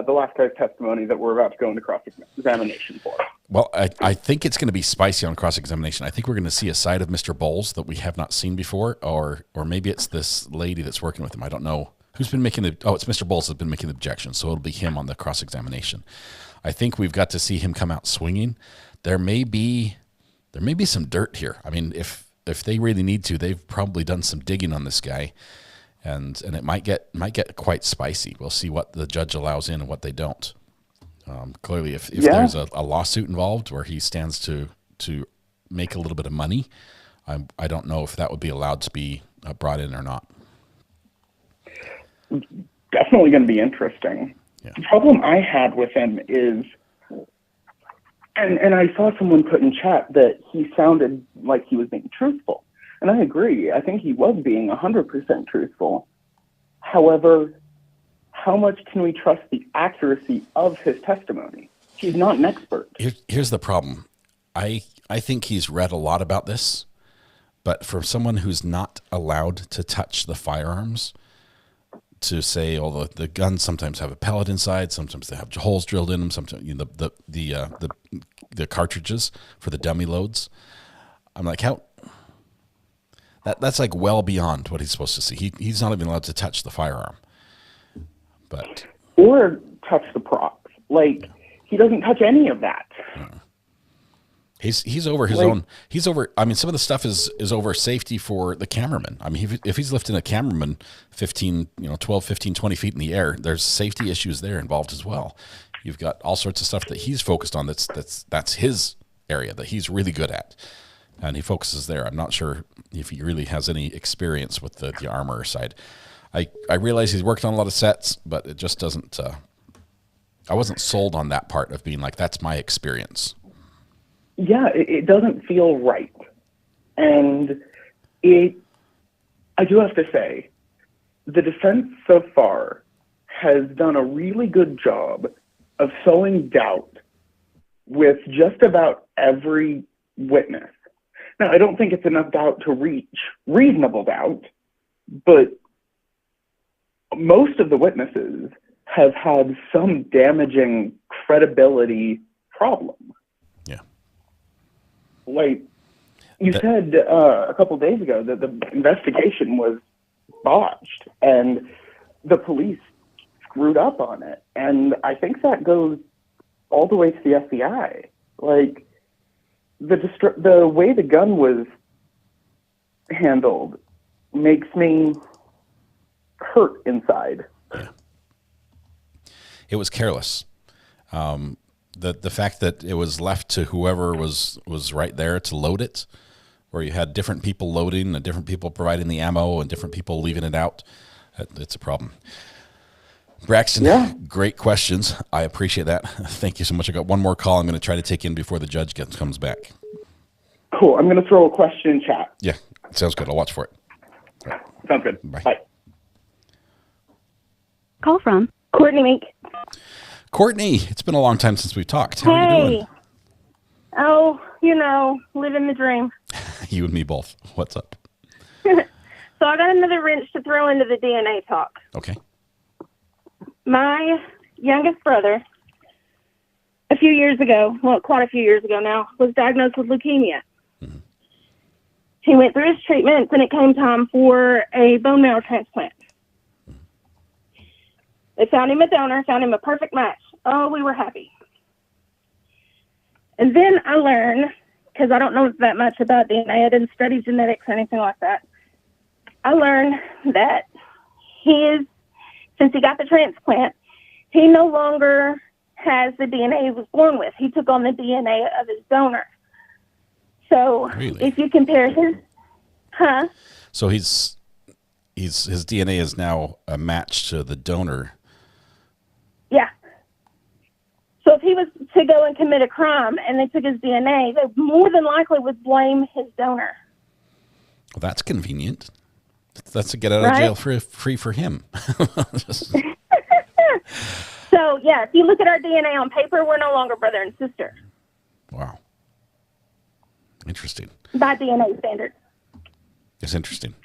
J: last guy's testimony that we're about to go into cross-examination for?
C: Well, I think it's going to be spicy on cross-examination. I think we're going to see a side of Mr. Bowles that we have not seen before, or maybe it's this lady that's working with him. I don't know. Who's been making it's Mr. Bowles that's been making the objection, so it'll be him on the cross-examination. I think we've got to see him come out swinging. There may be some dirt here. I mean, if they really need to, they've probably done some digging on this guy. And it might get quite spicy. We'll see what the judge allows in and what they don't. Clearly, if there's a lawsuit involved where he stands to make a little bit of money, I don't know if that would be allowed to be brought in or not.
J: Definitely going to be interesting. Yeah. The problem I had with him is, and I saw someone put in chat that he sounded like he was being truthful. And I agree. I think he was being 100% truthful. However, how much can we trust the accuracy of his testimony? He's not an expert.
C: Here's the problem. I think he's read a lot about this, but for someone who's not allowed to touch the firearms, to say, although the guns sometimes have a pellet inside, sometimes they have holes drilled in them, sometimes the cartridges for the dummy loads. I'm like, how? That's like well beyond what he's supposed to see. He's not even allowed to touch the firearm.
J: Or touch the props. Like, he doesn't touch any of that.
C: He's over his own. He's over. I mean, some of the stuff is over safety for the cameraman. I mean, if he's lifting a cameraman 12, 15, 20 feet in the air, there's safety issues there involved as well. You've got all sorts of stuff that he's focused on. That's his area that he's really good at. And he focuses there. I'm not sure if he really has any experience with the armor side. I realize he's worked on a lot of sets, but it just doesn't. I wasn't sold on that part of being like, that's my experience.
J: Yeah, it doesn't feel right. And I do have to say, the defense so far has done a really good job of sowing doubt with just about every witness. Now, I don't think it's enough doubt to reach reasonable doubt, but most of the witnesses have had some damaging credibility problem.
C: Yeah.
J: Like, you said a couple days ago that the investigation was botched, and the police screwed up on it. And I think that goes all the way to the FBI. Like, the way the gun was handled makes me hurt inside.
C: Yeah. It was careless. The fact that it was left to whoever was right there to load it, where you had different people loading and different people providing the ammo and different people leaving it out, it's a problem. Braxton, great questions. I appreciate that. Thank you so much. I got one more call I'm going to try to take in before the judge comes back.
J: Cool. I'm going to throw a question in chat.
C: Yeah, sounds good. I'll watch for it.
J: Right. Sounds good. Bye.
L: Call from
B: Courtney Mink.
C: Courtney, it's been a long time since we've talked. How are you doing?
B: Oh, living the dream.
C: You and me both. What's up?
B: So I got another wrench to throw into the DNA talk.
C: Okay.
B: My youngest brother, a few years ago, quite a few years ago now, was diagnosed with leukemia. Mm-hmm. He went through his treatments, and it came time for a bone marrow transplant. They found him a donor, found him a perfect match. Oh, we were happy. And then I learned, because I don't know that much about DNA, I didn't study genetics or anything like that. I learned that since he got the transplant, he no longer has the DNA he was born with. He took on the DNA of his donor. So if you compare his,
C: So his DNA is now a match to the donor.
B: Yeah. So if he was to go and commit a crime and they took his DNA, they more than likely would blame his donor.
C: Well, that's convenient. That's a get out of jail free for him.
B: So, yeah, if you look at our DNA on paper, we're no longer brother and sister.
C: Wow. Interesting.
B: By DNA standards.
C: It's interesting.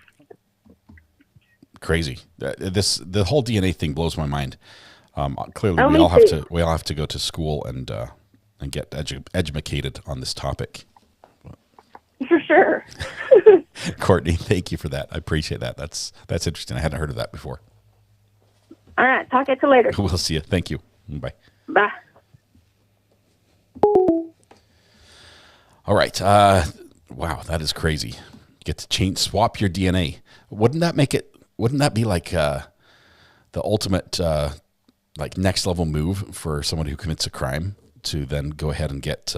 C: Crazy. The whole DNA thing blows my mind. Clearly, we all have to go to school and get educated on this topic.
B: For sure.
C: Courtney, thank you for that. I appreciate that. That's interesting. I hadn't heard of that before.
B: All right. Talk at you later.
C: We'll see you. Thank you. Bye.
B: Bye.
C: All right. Wow, that is crazy. Get to swap your DNA. Wouldn't that be like the ultimate like next level move for someone who commits a crime to then go ahead and get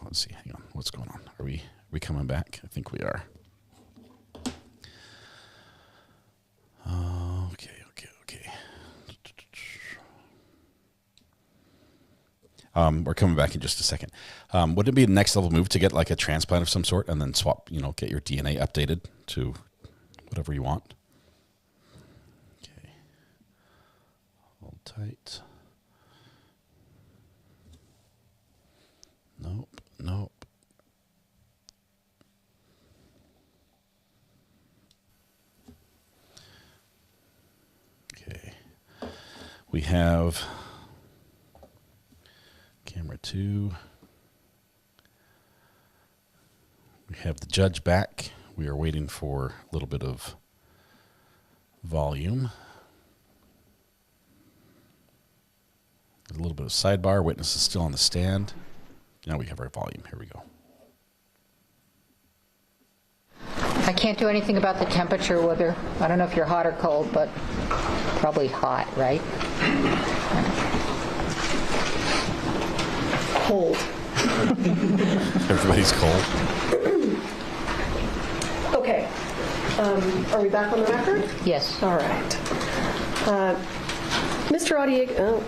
C: let's see, hang on. What's going on? Are we coming back? I think we are. Okay. We're coming back in just a second. Would it be a next level move to get like a transplant of some sort and then swap, get your DNA updated to whatever you want? Okay. Hold tight. Nope. Okay. We have camera 2. We have the judge back. We are waiting for a little bit of volume. A little bit of sidebar. Witness is still on the stand. Now we have our volume. Here we go.
A: I can't do anything about the temperature, whether, I don't know if you're hot or cold, but probably hot, right?
D: Cold.
C: Everybody's cold.
D: Okay. Are we back on the record?
A: Yes.
D: All right. Mr. Audiego,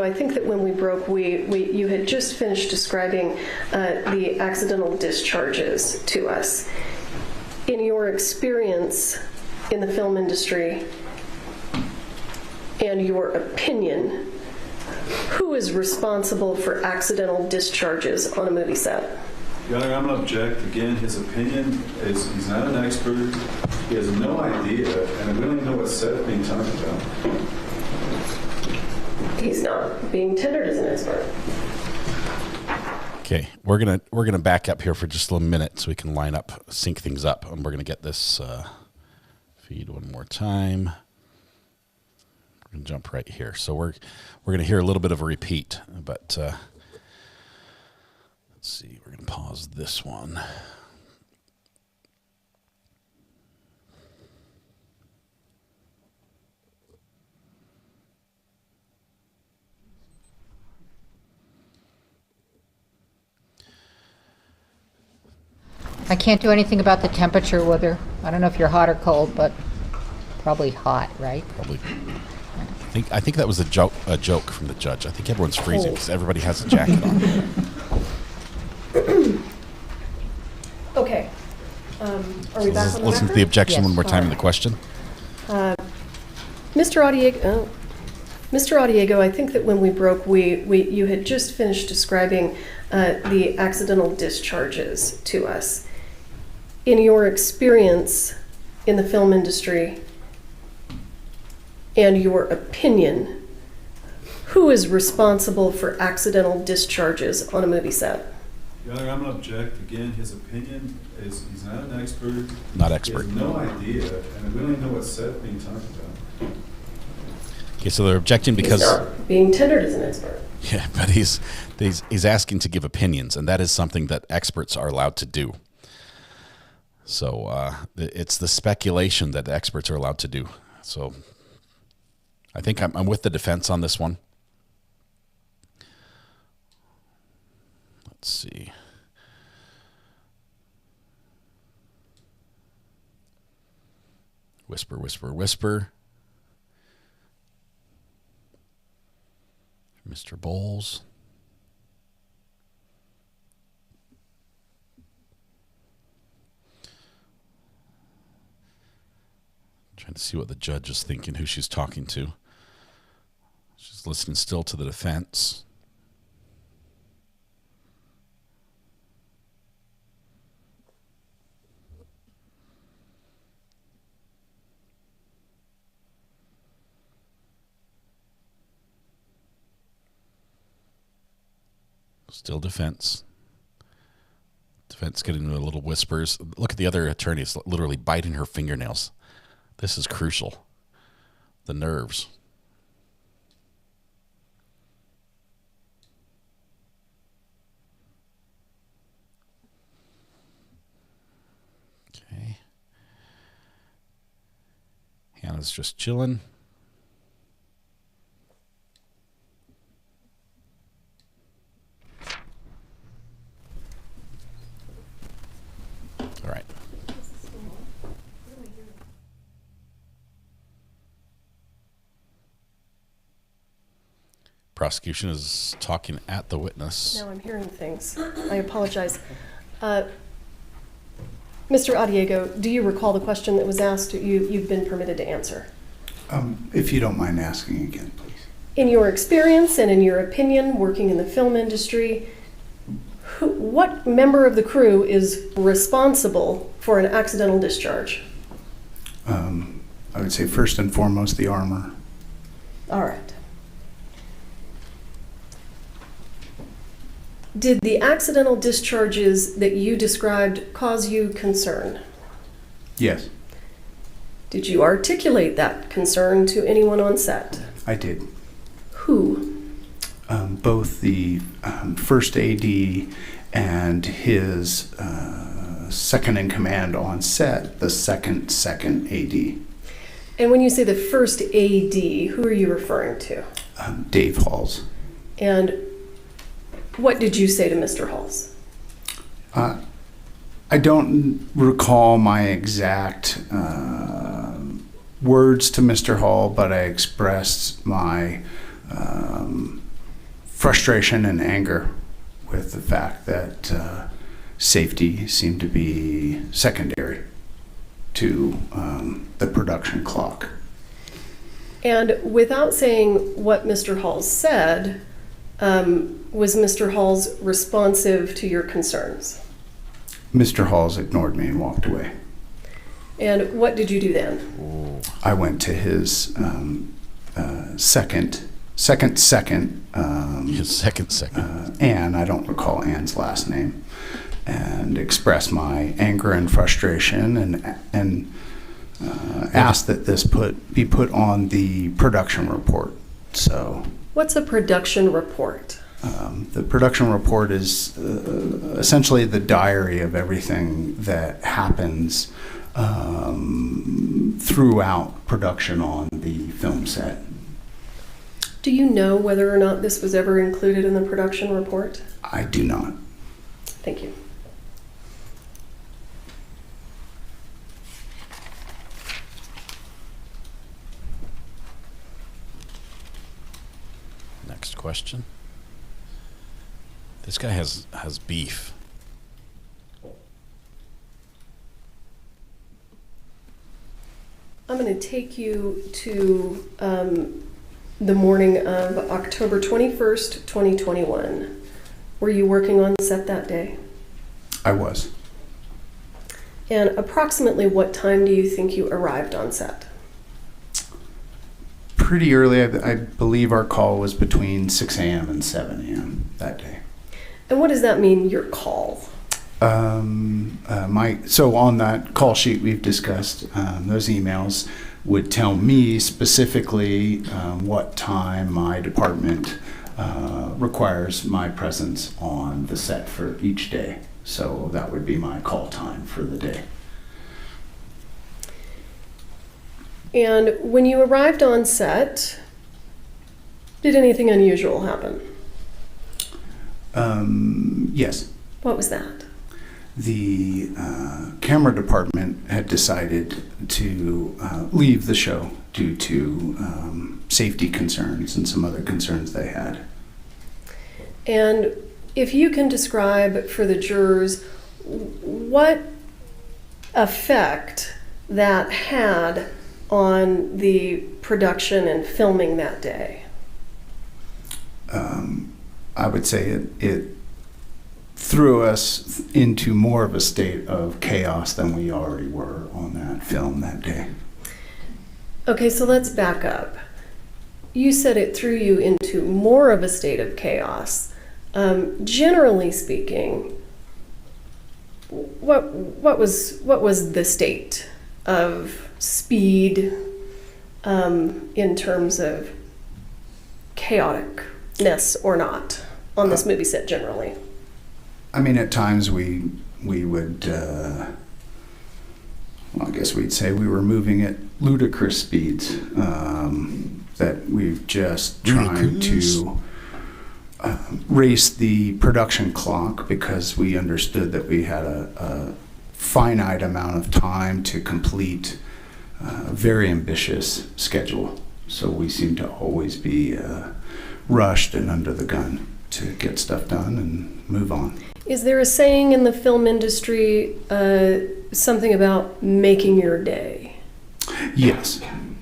D: I think that when we broke, you had just finished describing the accidental discharges to us. In your experience in the film industry and your opinion, who is responsible for accidental discharges on a movie set?
E: Your Honor, I'm going to object. Again, his opinion is he's not an expert. He has no idea, and we don't even know what set is being talked about.
D: He's not being tendered as an expert.
C: Okay, we're gonna back up here for just a little minute so we can sync things up, and we're gonna get this feed one more time. We're gonna jump right here. So we're gonna hear a little bit of a repeat, but let's see. We're gonna pause this one.
A: I can't do anything about the temperature, whether, I don't know if you're hot or cold, but probably hot, right?
C: Probably. I think that was a joke from the judge. I think everyone's freezing because everybody has a jacket on.
D: Okay. Are we back on the
C: Listen to the objection one more time in the question.
D: Mr. Audiego, I think that when we broke, you had just finished describing the accidental discharges to us. In your experience in the film industry and your opinion, who is responsible for accidental discharges on a movie set?
E: Your Honor, I'm going to object again. His opinion is he's not an expert.
C: Not expert.
E: He has no idea, and we don't even know what set being talked about.
C: Okay, so they're objecting because
D: He's not being tendered as an expert.
C: Yeah, but he's asking to give opinions, and that is something that experts are allowed to do. So it's the speculation that experts are allowed to do. So I think I'm with the defense on this one. Let's see. Whisper, whisper, whisper. Mr. Bowles. Trying to see what the judge is thinking, who she's talking to. She's listening still to the defense. Still defense. Defense getting into little whispers. Look at the other attorney. It's literally biting her fingernails. This is crucial. The nerves. Okay. Hannah's just chilling. All right. Prosecution is talking at the witness.
D: Now I'm hearing things. I apologize. Mr. Audiego, do you recall the question that was asked? You've been permitted to answer.
V: If you don't mind asking again, please.
D: In your experience and in your opinion, working in the film industry, what member of the crew is responsible for an accidental discharge?
V: I would say first and foremost the armor.
D: All right. Did the accidental discharges that you described cause you concern?
V: Yes,
D: Did you articulate that concern to anyone on set?
V: I did.
D: Who?
V: Both the first AD and his second in command on set, the second AD.
D: And when you say the first AD, who are you referring to?
V: Dave Halls.
D: And what did you say to Mr. Halls?
V: I don't recall my exact words to Mr. Hall, but I expressed my frustration and anger with the fact that safety seemed to be secondary to the production clock.
D: And without saying what Mr. Halls said, was Mr. Halls responsive to your concerns?
V: Mr. Halls ignored me and walked away.
D: And what did you do then?
V: I went to his second second. Anne, I don't recall Anne's last name, and express my anger and frustration, and ask that this be put on the production report. So,
D: what's a production report?
V: The production report is essentially the diary of everything that happens throughout production on the film set.
D: Do you know whether or not this was ever included in the production report?
V: I do not.
D: Thank you.
C: Next question. This guy has beef.
D: I'm going to take you to the morning of October 21st, 2021. Were you working on set that day?
V: I was.
D: And approximately what time do you think you arrived on set?
V: Pretty early. I believe our call was between 6 a.m. and 7 a.m. that day.
D: And what does that mean, your call?
V: So on that call sheet we've discussed, those emails would tell me specifically what time my department requires my presence on the set for each day. So that would be my call time for the day.
D: And when you arrived on set, did anything unusual happen?
V: Yes.
D: What was that?
V: The camera department had decided to leave the show due to safety concerns and some other concerns they had.
D: And if you can describe for the jurors what effect that had on the production and filming that day?
V: I would say it threw us into more of a state of chaos than we already were on that film that day.
D: Okay, so let's back up. You said it threw you into more of a state of chaos. Generally speaking, what was the state of speed in terms of chaoticness or not on this movie set generally?
V: I mean, at times we would, well, I guess we'd say we were moving at ludicrous speeds, that we've just trying to race the production clock because we understood that we had a finite amount of time to complete a very ambitious schedule. So we seem to always be rushed and under the gun to get stuff done and move on.
D: Is there a saying in the film industry, something about making your day?
V: Yes.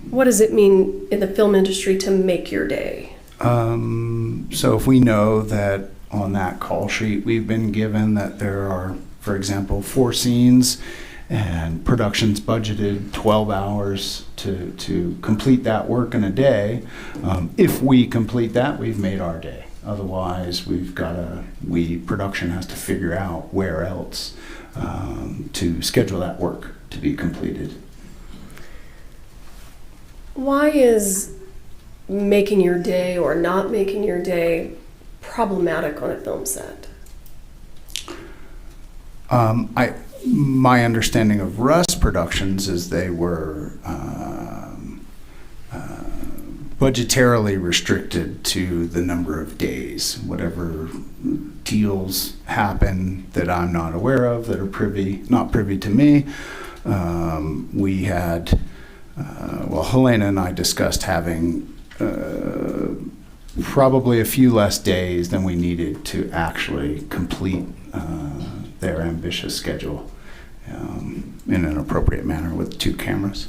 D: What does it mean in the film industry to make your day?
V: So if we know that on that call sheet we've been given that there are, for example, 4 scenes and production's budgeted 12 hours to complete that work in a day, if we complete that, we've made our day. Otherwise, production has to figure out where else to schedule that work to be completed.
D: Why is making your day or not making your day problematic on a film set?
V: My understanding of Rust Productions is they were budgetarily restricted to the number of days. Whatever deals happen that I'm not aware of, that are not privy to me, we had, Helena and I discussed having probably a few less days than we needed to actually complete their ambitious schedule in an appropriate manner with 2 cameras.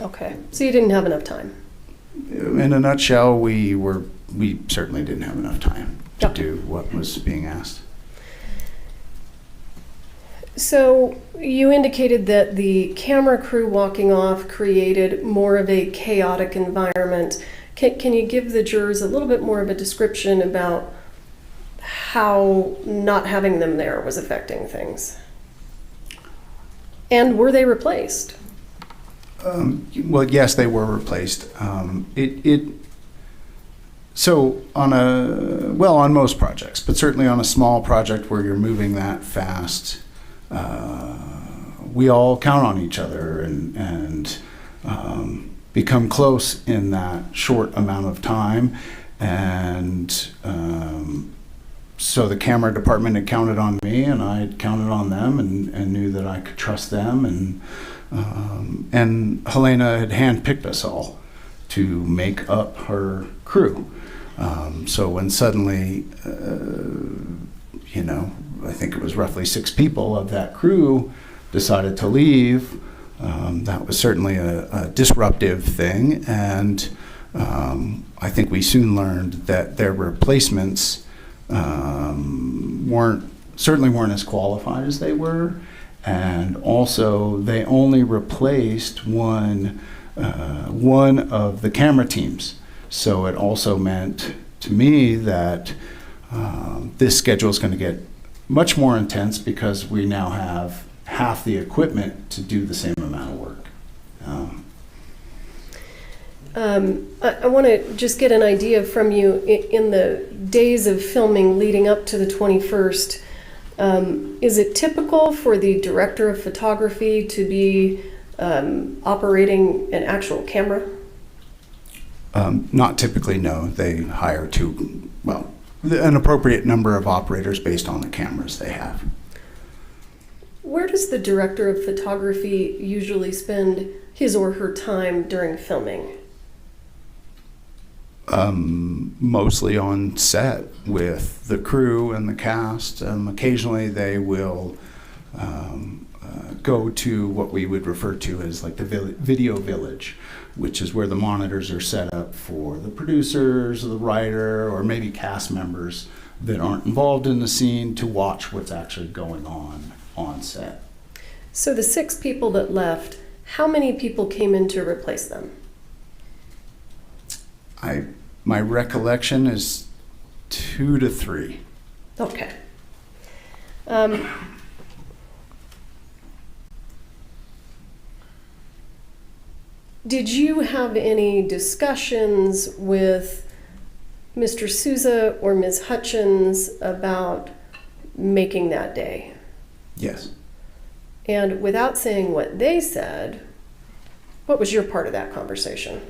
D: Okay, so you didn't have enough time.
V: In a nutshell, we certainly didn't have enough time to do what was being asked.
D: So you indicated that the camera crew walking off created more of a chaotic environment. Can you give the jurors a little bit more of a description about how not having them there was affecting things? And were they replaced?
V: Well, yes, they were replaced. So on most projects, but certainly on a small project where you're moving that fast, we all count on each other and become close in that short amount of time. And so the camera department had counted on me, and I had counted on them, and knew that I could trust them. And Helena had handpicked us all to make up her crew. So when suddenly, I think it was roughly 6 people of that crew decided to leave, that was certainly a disruptive thing. And I think we soon learned that their replacements weren't as qualified as they were. And also, they only replaced one of the camera teams. So it also meant to me that this schedule is going to get much more intense because we now have half the equipment to do the same amount of work.
D: I want to just get an idea from you in the days of filming leading up to the 21st. Is it typical for the director of photography to be operating an actual camera?
V: Not typically, no. They hire an appropriate number of operators based on the cameras they have.
D: Where does the director of photography usually spend his or her time during filming?
V: Mostly on set with the crew and the cast. Occasionally they will go to what we would refer to as like the video village, which is where the monitors are set up for the producers, the writer, or maybe cast members that aren't involved in the scene to watch what's actually going on set.
D: So the 6 people that left, how many people came in to replace them?
V: My recollection is 2 to 3.
D: Okay. Did you have any discussions with Mr. Souza or Ms. Hutchins about making that day?
V: Yes.
D: And without saying what they said, what was your part of that conversation?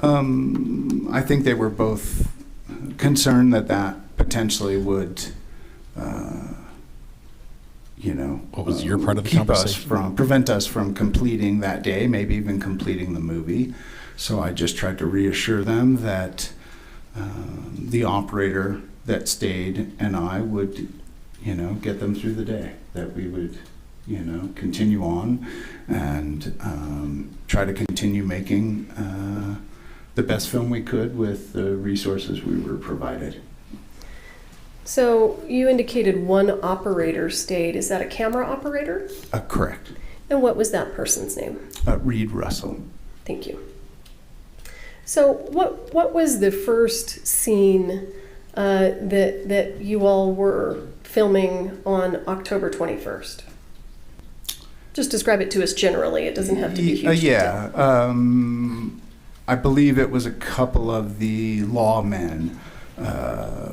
V: I think they were both concerned that potentially would,
C: what was your part of the conversation?
V: Prevent us from completing that day, maybe even completing the movie. So I just tried to reassure them that the operator that stayed and I would, get them through the day, that we would, continue on and try to continue making the best film we could with the resources we were provided.
D: So you indicated one operator stayed. Is that a camera operator?
V: Correct.
D: And what was that person's name?
V: Reed Russell.
D: Thank you. So what was the first scene that you all were filming on October 21st? Just describe it to us generally. It doesn't have to be huge.
V: I believe it was a couple of the lawmen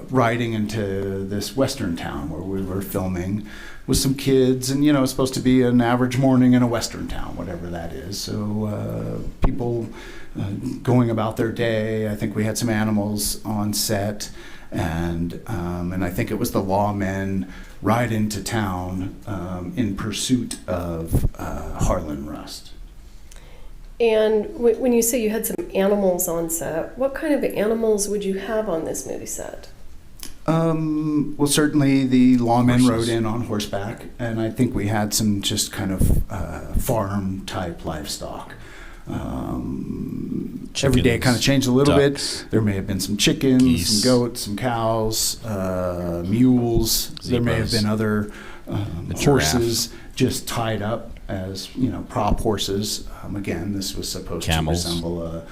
V: riding into this western town where we were filming with some kids, and it's supposed to be an average morning in a western town, whatever that is. So people going about their day. I think we had some animals on set, and I think it was the lawmen ride into town in pursuit of Harlan Rust.
D: And when you say you had some animals on set, what kind of animals would you have on this movie set?
V: Well, certainly the lawmen rode in on horseback, and I think we had some just kind of farm-type livestock. Every day kind of changed a little bit. There may have been some chickens, some goats, some cows, mules. Zebras. There may have been other horses just tied up as prop horses. Again, this was supposed
C: Camels.
V: to resemble a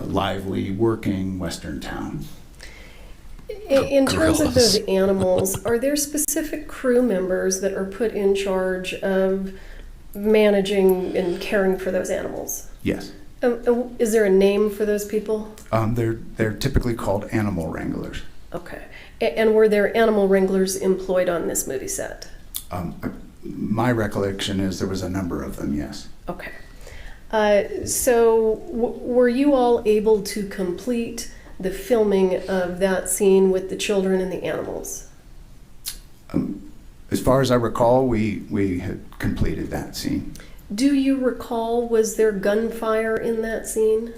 V: lively working Western town.
D: In terms of
C: Gorillas.
D: those animals, are there specific crew members that are put in charge of managing and caring for those animals?
V: Yes.
D: Is there a name for those people?
V: They're typically called animal wranglers.
D: Okay. And were there animal wranglers employed on this movie set?
V: My recollection is there was a number of them, yes.
D: Okay. So were you all able to complete the filming of that scene with the children and the animals?
V: As far as I recall, we had completed that scene.
D: Do you recall, was there gunfire in that scene?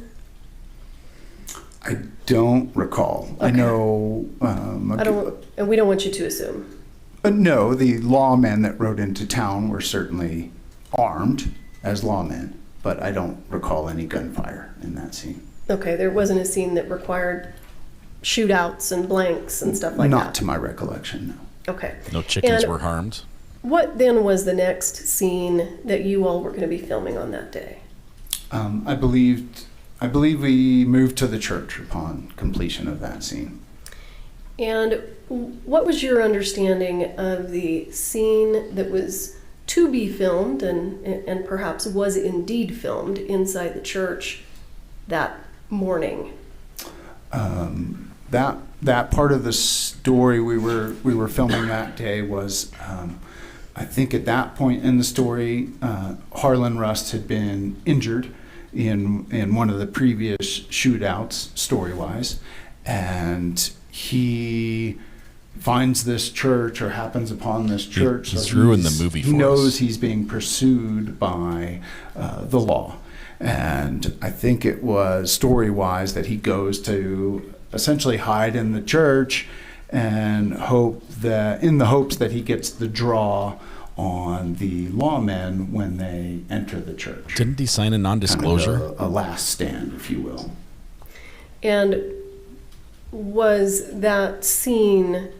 V: I don't recall.
D: Okay.
V: I know.
D: And we don't want you to assume.
V: No, the lawmen that rode into town were certainly armed as lawmen, but I don't recall any gunfire in that scene.
D: Okay, there wasn't a scene that required shootouts and blanks and stuff like that?
V: Not to my recollection, no.
D: Okay.
C: No chickens
D: And
C: were harmed.
D: What then was the next scene that you all were going to be filming on that day?
V: I believe we moved to the church upon completion of that scene.
D: And what was your understanding of the scene that was to be filmed and perhaps was indeed filmed inside the church that morning?
V: That part of the story we were filming that day was, I think at that point in the story, Harlan Rust had been injured in one of the previous shootouts, story-wise, and he finds this church or happens upon this church.
C: He's
V: So
C: ruined the movie for us.
V: He knows he's being pursued by the law. And I think it was story-wise that he goes to essentially hide in the church and in the hopes that he gets the draw on the lawmen when they enter the church.
C: Didn't he sign a non-disclosure?
V: Kind of a last stand, if you will.
D: And was that scene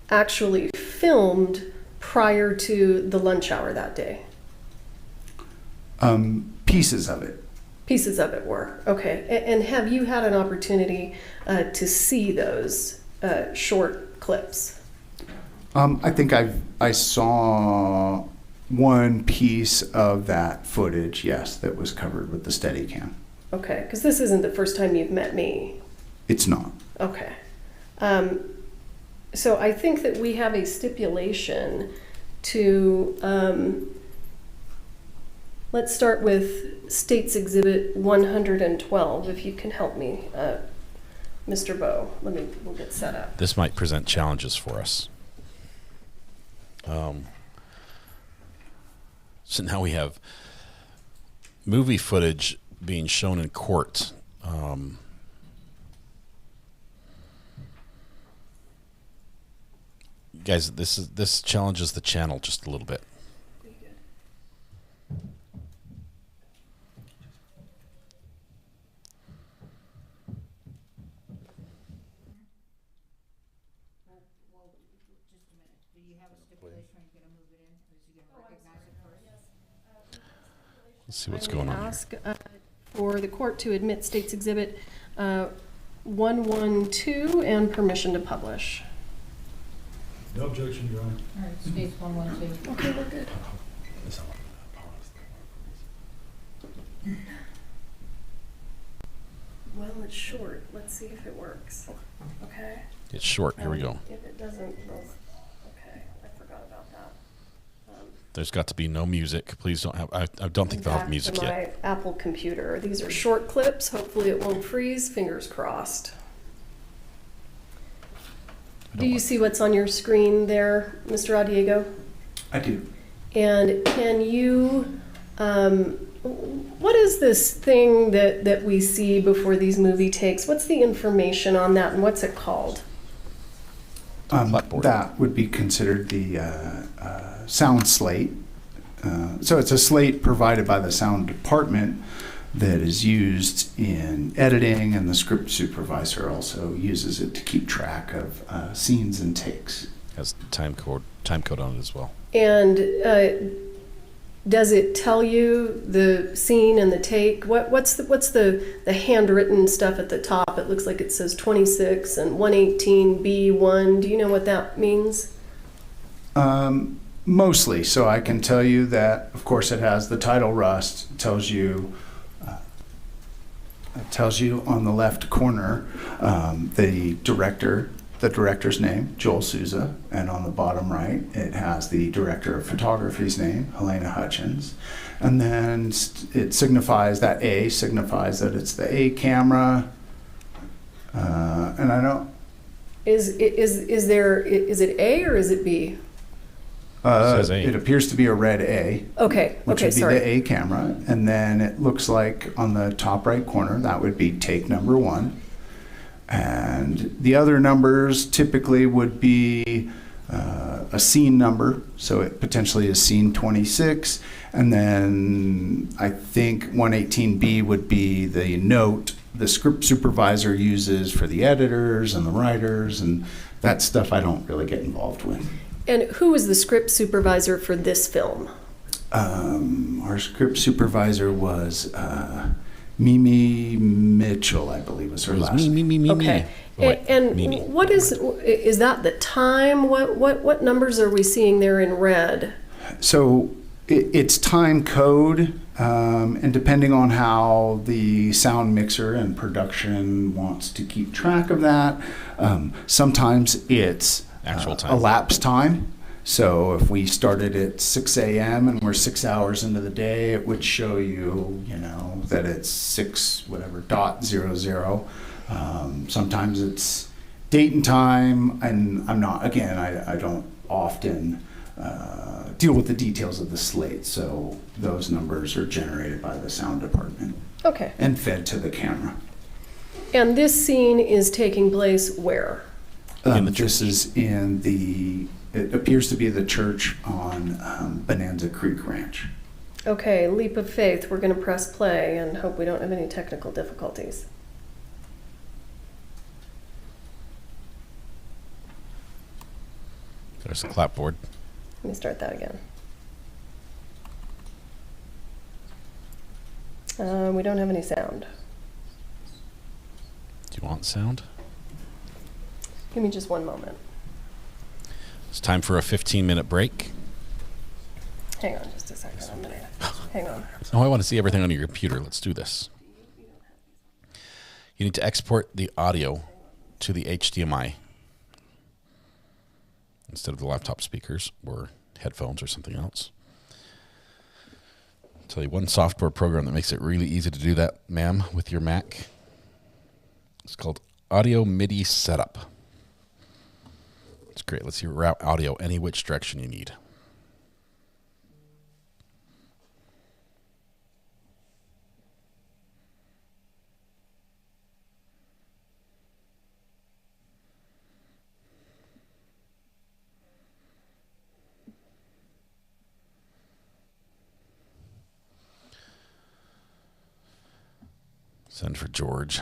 D: actually filmed prior to the lunch hour that day?
V: Pieces of it.
D: Pieces of it were. Okay. And have you had an opportunity to see those short clips?
V: I think I saw one piece of that footage, yes, that was covered with the Steadicam.
D: Okay, because this isn't the first time you've met me.
V: It's not.
D: Okay. So I think that we have a stipulation to, let's start with State's Exhibit 112, if you can help me, Mr. Bowe. We'll get set up.
C: This might present challenges for us. So now we have movie footage being shown in court. Guys, this challenges the channel just a little bit. Let's see what's going on here.
D: Ask for the court to admit State's Exhibit 112 and permission to publish.
E: No objection, Your Honor.
A: All right, State's 112.
D: Okay, we're good. Well, it's short. Let's see if it works. Okay.
C: It's short. Here we go.
D: If it doesn't, well, okay. I forgot about that.
C: There's got to be no music. Please don't have. I don't think they'll have
D: Back
C: music
D: to
C: yet.
D: my Apple computer. These are short clips. Hopefully, it won't freeze. Fingers crossed. Do you see what's on your screen there, Mr. Adiego?
V: I do.
D: And can you, what is this thing that we see before these movie takes? What's the information on that and what's it called?
V: That would be considered the sound slate. So it's a slate provided by the sound department that is used in editing, and the script supervisor also uses it to keep track of scenes and takes.
C: Has time code on it as well.
D: And does it tell you the scene and the take? What's the handwritten stuff at the top? It looks like it says 26 and 118B1. Do you know what that means?
V: Mostly. So I can tell you that, of course, it has the title Rust. It tells you on the left corner the director's name, Joel Souza, and on the bottom right it has the director of photography's name, Helena Hutchins, and then it signifies that A signifies that it's the A camera, and I don't. Is
D: it A or is it B?
C: Says A.
V: It appears to be a red A.
D: Okay.
V: Which
D: Okay.
V: would be
D: Sorry.
V: the A camera, and then it looks like on the top right corner that would be take number 1, and the other numbers typically would be a scene number, so it potentially is scene 26, and then I think 118B would be the note the script supervisor uses for the editors and the writers, and that stuff I don't really get involved with.
D: And who was the script supervisor for this film?
V: Our script supervisor was Mimi Mitchell, I believe was her last name.
D: Okay. And what is that the time? What numbers are we seeing there in red?
V: So it's time code, and depending on how the sound mixer and production wants to keep track of that, sometimes it's
C: actual time.
V: Elapsed time. So if we started at 6 a.m. and we're 6 hours into the day, it would show you, that it's 6.00. Sometimes it's date and time, and I don't often deal with the details of the slate, so those numbers are generated by the sound department.
D: Okay.
V: And fed to the camera.
D: And this scene is taking place where?
V: This is it appears to be the church on Bonanza Creek Ranch.
D: Okay, leap of faith. We're going to press play and hope we don't have any technical difficulties.
C: There's the clapboard.
D: Let me start that again. We don't have any sound.
C: Do you want sound?
D: Give me just one moment.
C: It's time for a 15-minute break.
D: Hang on just a second. I'm gonna hang on.
C: Oh, I want to see everything on your computer. Let's do this. You need to export the audio to the HDMI instead of the laptop speakers or headphones or something else. I'll tell you one software program that makes it really easy to do that, ma'am, with your Mac. It's called Audio MIDI Setup. It's great. Let's see, route audio any which direction you need. Send for George.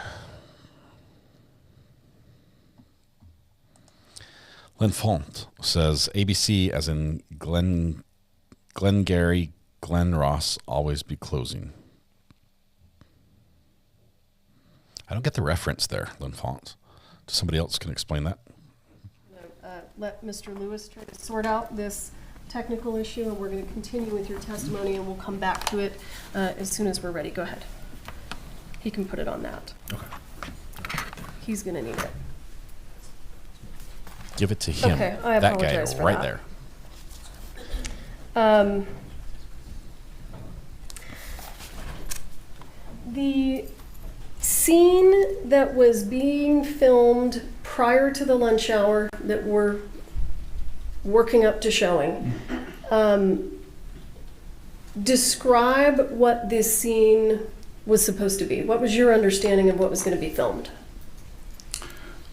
C: Linfont says ABC as in Glengarry, Glen Ross, always be closing. I don't get the reference there, Linfont. Somebody else can explain that.
D: Let Mr. Lewis try to sort out this technical issue, and we're going to continue with your testimony, and we'll come back to it as soon as we're ready. Go ahead. He can put it on that.
C: Okay.
D: He's going to need it.
C: Give it to him.
D: Okay, I apologize
C: that guy
D: for
C: right
D: that.
C: there.
D: The scene that was being filmed prior to the lunch hour that we're working up to showing, describe what this scene was supposed to be. What was your understanding of what was going to be filmed?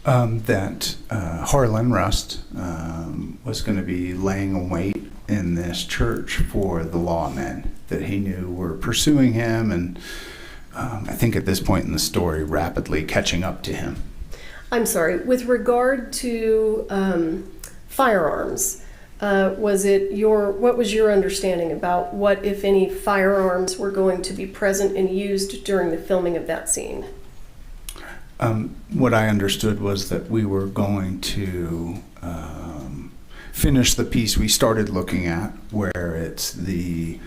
V: That Harlan Rust was going to be laying in wait in this church for the lawmen that he knew were pursuing him, and I think at this point in the story, rapidly catching up to him.
D: I'm sorry, with regard to firearms, what was your understanding about what, if any, firearms were going to be present and used during the filming of that scene?
V: What I understood was that we were going to finish the piece we started looking at, where it's the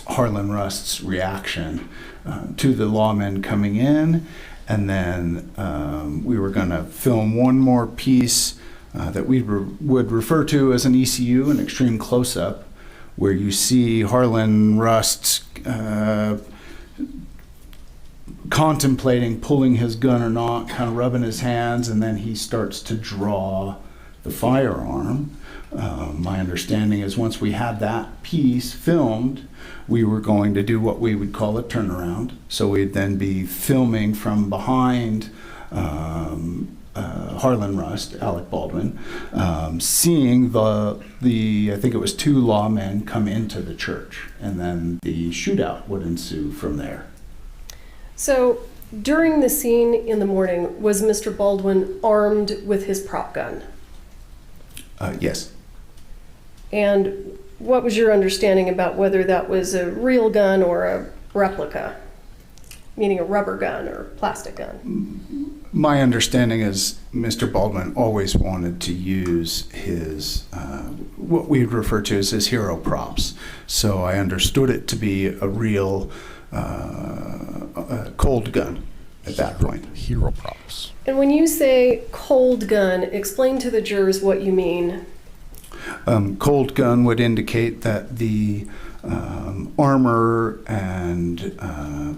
V: Harlan Rust's reaction to the lawmen coming in, and then we were going to film one more piece that we would refer to as an ECU, an extreme close-up, where you see Harlan Rust contemplating pulling his gun or not, kind of rubbing his hands, and then he starts to draw the firearm. My understanding is once we had that piece filmed, we were going to do what we would call a turnaround. So we'd then be filming from behind Harlan Rust, Alec Baldwin, seeing the I think it was 2 lawmen come into the church, and then the shootout would ensue from there.
D: So during the scene in the morning, was Mr. Baldwin armed with his prop gun?
V: Yes.
D: And what was your understanding about whether that was a real gun or a replica, meaning a rubber gun or plastic gun?
V: My understanding is Mr. Baldwin always wanted to use his, what we would refer to as his hero props. So I understood it to be a real cold gun at that point.
C: Hero props.
D: And when you say cold gun, explain to the jurors what you mean.
V: Cold gun would indicate that the armor and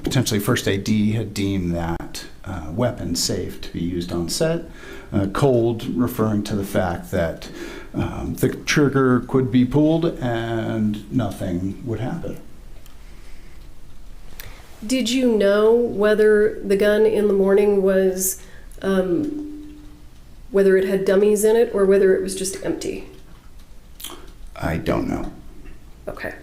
V: potentially first AD had deemed that weapon safe to be used on set. Cold referring to the fact that the trigger could be pulled and nothing would happen.
D: Did you know whether the gun in the morning was, whether it had dummies in it or whether it was just empty?
V: I don't know.
D: Okay.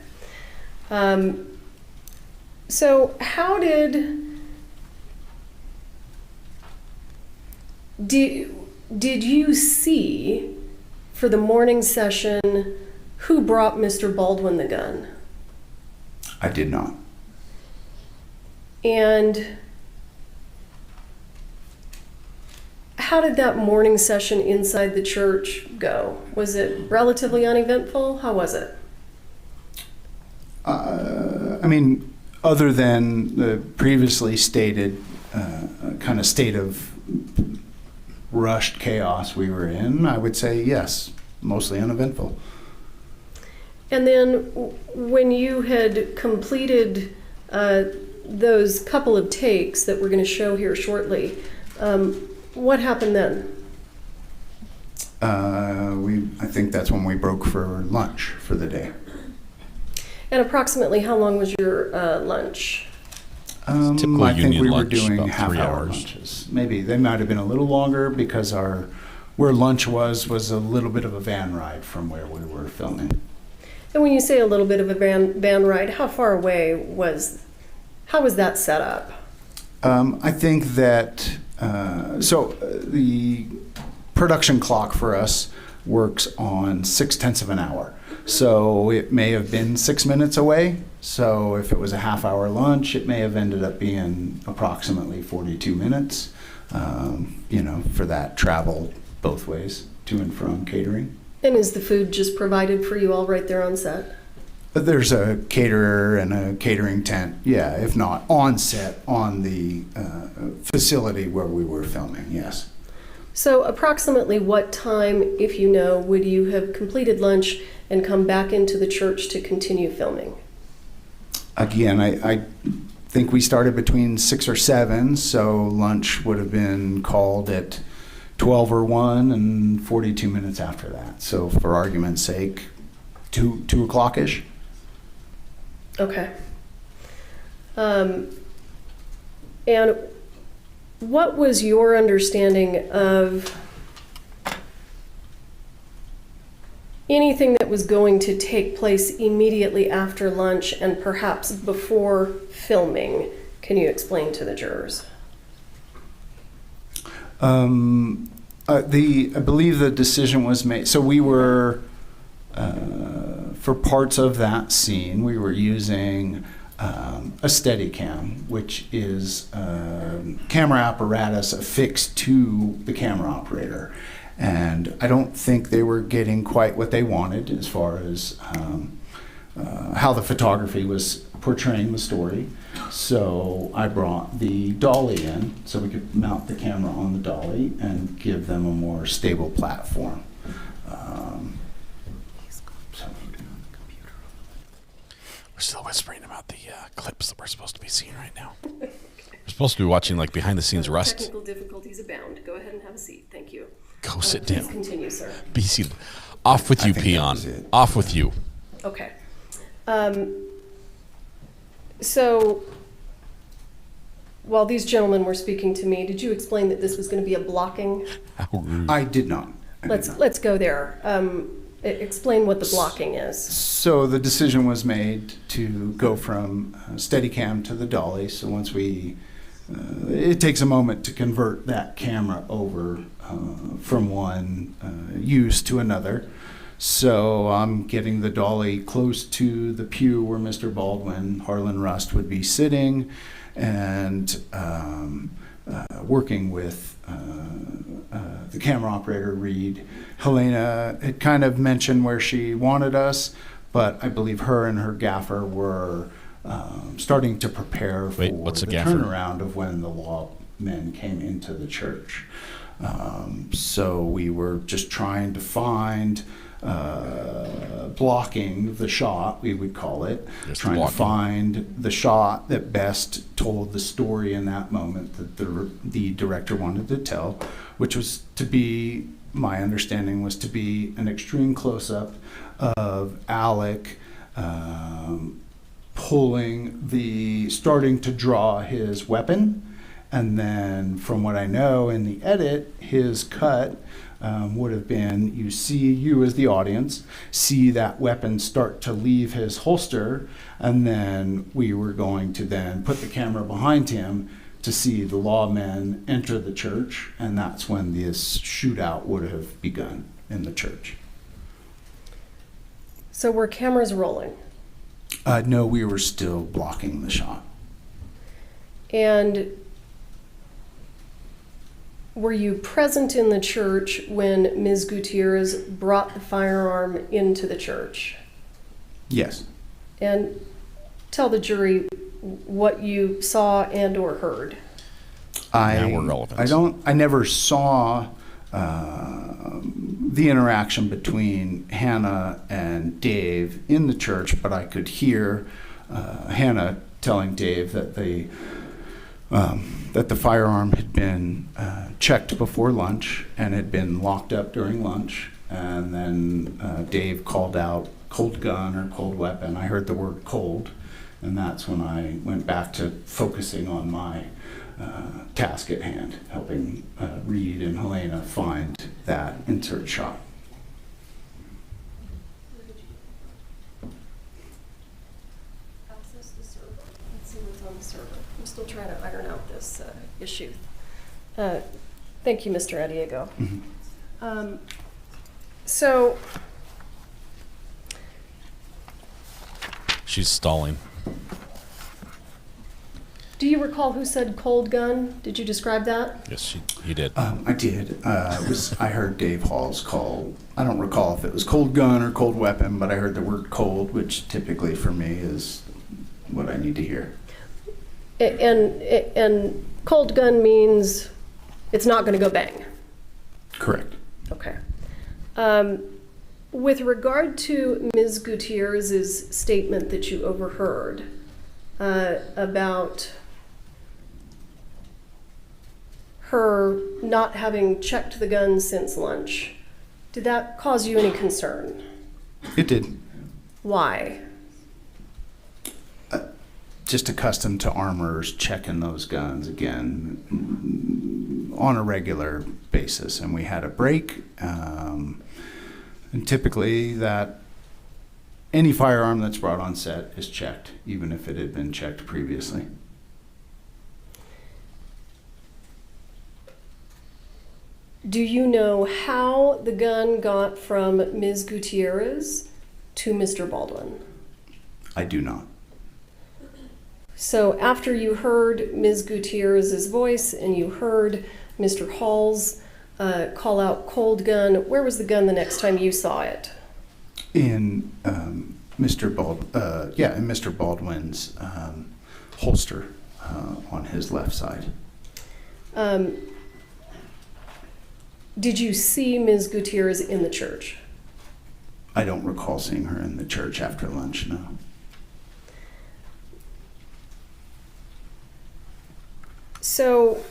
D: So how did you see for the morning session who brought Mr. Baldwin the gun?
V: I did not.
D: And how did that morning session inside the church go? Was it relatively uneventful? How was it?
V: I mean, other than the previously stated kind of state of rushed chaos we were in, I would say yes, mostly uneventful.
D: And then when you had completed those couple of takes that we're going to show here shortly, what happened then?
V: I think that's when we broke for lunch for the day.
D: And approximately how long was your lunch?
C: Typical
V: I think
C: union
V: we were
C: lunch,
V: doing
C: about 3
V: half-hour
C: hours.
V: lunches. Maybe they might have been a little longer because where lunch was a little bit of a van ride from where we were filming.
D: And when you say a little bit of a van ride, how far away how was that set up?
V: I think that, the production clock for us works on 0.6 of an hour. So it may have been 6 minutes away. So if it was a half-hour lunch, it may have ended up being approximately 42 minutes, for that travel both ways, to and from catering.
D: And is the food just provided for you all right there on set?
V: But there's a caterer and a catering tent, yeah, if not on set, on the facility where we were filming, yes.
D: So approximately what time, if you know, would you have completed lunch and come back into the church to continue filming?
V: Again, I think we started between 6 or 7, so lunch would have been called at 12 or 1 and 42 minutes after that. So for argument's sake, 2 o'clock-ish.
D: Okay. And what was your understanding of anything that was going to take place immediately after lunch and perhaps before filming? Can you explain to the jurors?
V: I believe the decision was made. So we were, for parts of that scene, we were using a Steadicam, which is camera apparatus affixed to the camera operator. And I don't think they were getting quite what they wanted as far as how the photography was portraying the story. So I brought the Dolly in so we could mount the camera on the Dolly and give them a more stable platform.
C: We're still whispering about the clips that we're supposed to be seeing right now. We're supposed to be watching like behind the scenes Rust.
D: Technical difficulties abound. Go ahead and have a seat. Thank you.
C: Go sit
D: please
C: down.
D: Continue, sir.
C: Be seated. Off with you, peon. Off with you.
D: Okay. So while these gentlemen were speaking to me, did you explain that this was going to be a blocking?
V: I did not.
D: Let's go there. Explain what the blocking is.
V: So the decision was made to go from Steadicam to the Dolly. So once we, it takes a moment to convert that camera over from one use to another. So I'm getting the Dolly close to the pew where Mr. Baldwin, Harlan Rust would be sitting, and working with the camera operator, Reed. Helena had kind of mentioned where she wanted us, but I believe her and her gaffer were starting to prepare for
C: what's a
V: the
C: gaffer?
V: turnaround of when the lawmen came into the church. So we were just trying to find blocking the shot, we would call it,
C: Just
V: trying
C: blocking.
V: to find the shot that best told the story in that moment that the director wanted to tell, which was to be, my understanding was to be an extreme close-up of Alec starting to draw his weapon, and then from what I know in the edit, his cut would have been, you as the audience see that weapon start to leave his holster, and then we were going to then put the camera behind him to see the lawmen enter the church, and that's when this shootout would have begun in the church.
D: So were cameras rolling?
V: No, we were still blocking the shot.
D: And were you present in the church when Ms. Gutierrez brought the firearm into the church?
V: Yes.
D: And tell the jury what you saw and or heard.
V: I never saw the interaction between Hannah and Dave in the church, but I could hear Hannah telling Dave that the firearm had been checked before lunch and had been locked up during lunch. And then Dave called out cold gun or cold weapon. I heard the word cold, and that's when I went back to focusing on my task at hand, helping Reed and Helena find that insert shot.
D: Access the server. Let's see what's on the server. I'm still trying to iron out this issue. Thank you, Mr. Adiego.
V: Mm-hmm.
D: So
C: She's stalling.
D: do you recall who said cold gun? Did you describe that?
C: Yes, you did.
V: I did. I heard Dave Hall's call. I don't recall if it was cold gun or cold weapon, but I heard the word cold, which typically for me is what I need to hear.
D: And cold gun means it's not going to go bang.
V: Correct.
D: Okay. With regard to Ms. Gutierrez's statement that you overheard about her not having checked the gun since lunch, did that cause you any concern?
V: It did.
D: Why?
V: Just accustomed to armorers checking those guns again on a regular basis, and we had a break. And typically, that any firearm that's brought on set is checked, even if it had been checked previously.
D: Do you know how the gun got from Ms. Gutierrez to Mr. Baldwin?
V: I do not.
D: So after you heard Ms. Gutierrez's voice and you heard Mr. Hall's call out cold gun, where was the gun the next time you saw it?
V: In Mr. Baldwin's holster on his left side.
D: Did you see Ms. Gutierrez in the church?
V: I don't recall seeing her in the church after lunch, no.
D: So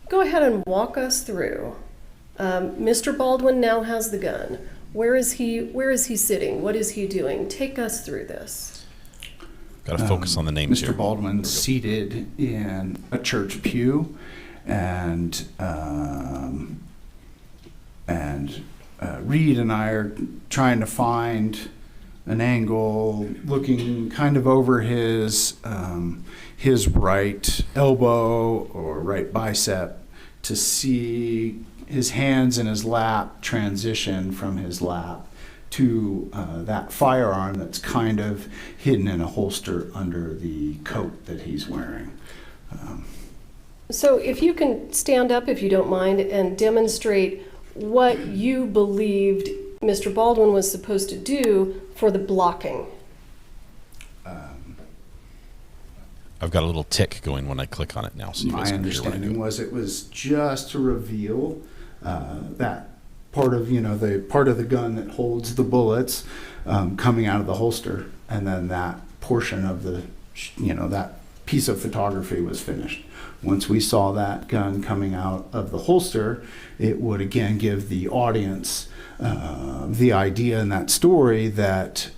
D: go ahead and walk us through. Mr. Baldwin now has the gun. Where is he sitting? What is he doing? Take us through this.
C: Got to focus on the names
V: Mr.
C: here.
V: Baldwin seated in a church pew and Reed and I are trying to find an angle, looking kind of over his right elbow or right bicep to see his hands in his lap transition from his lap to that firearm that's kind of hidden in a holster under the coat that he's wearing.
D: So if you can stand up, if you don't mind, and demonstrate what you believed Mr. Baldwin was supposed to do for the blocking.
C: I've got a little tick going when I click on it now. So you guys
V: My
C: can hear what I
V: understanding
C: do.
V: was it was just to reveal that part of, the part of the gun that holds the bullets coming out of the holster, and then that portion of the, that piece of photography was finished. Once we saw that gun coming out of the holster, it would again give the audience the idea in that story that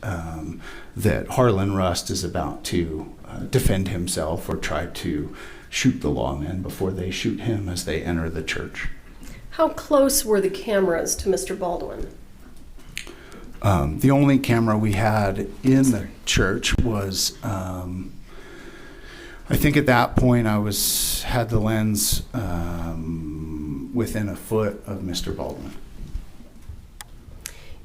V: that Harlan Rust is about to defend himself or try to shoot the lawmen before they shoot him as they enter the church.
D: How close were the cameras to Mr. Baldwin?
V: The only camera we had in the church was, I think at that point I had the lens within a foot of Mr. Baldwin.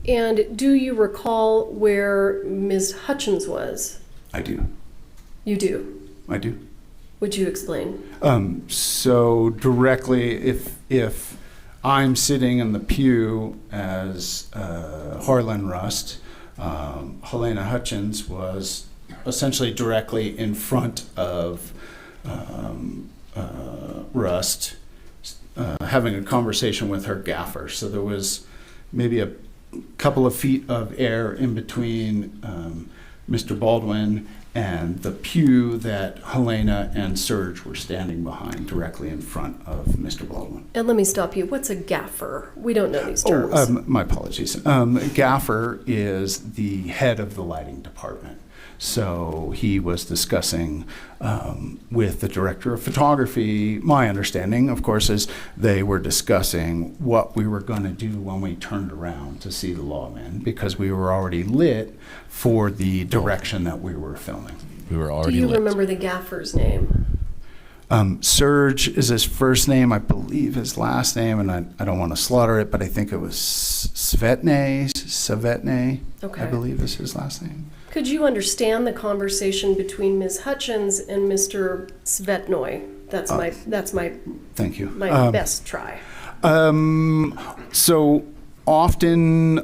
D: And do you recall where Ms. Hutchins was?
V: I do.
D: You do?
V: I do.
D: Would you explain?
V: So directly, if I'm sitting in the pew as Harlan Rust, Helena Hutchins was essentially directly in front of Rust, having a conversation with her gaffer. So there was maybe a couple of feet of air in between Mr. Baldwin and the pew that Helena and Serge were standing behind, directly in front of Mr. Baldwin.
D: And let me stop you. What's a gaffer? We don't know these terms.
V: My apologies. Gaffer is the head of the lighting department. So he was discussing with the director of photography. My understanding, of course, is they were discussing what we were going to do when we turned around to see the lawman, because we were already lit for the direction that we were filming.
C: We were already
D: Do you
C: lit.
D: remember the gaffer's name?
V: Serge is his first name. I believe his last name, and I don't want to slaughter it, but I think it was Savetne.
D: Okay.
V: I believe is his last name.
D: Could you understand the conversation between Ms. Hutchins and Mr. Svetnoy? That's my
V: Thank you.
D: My best try.
V: So often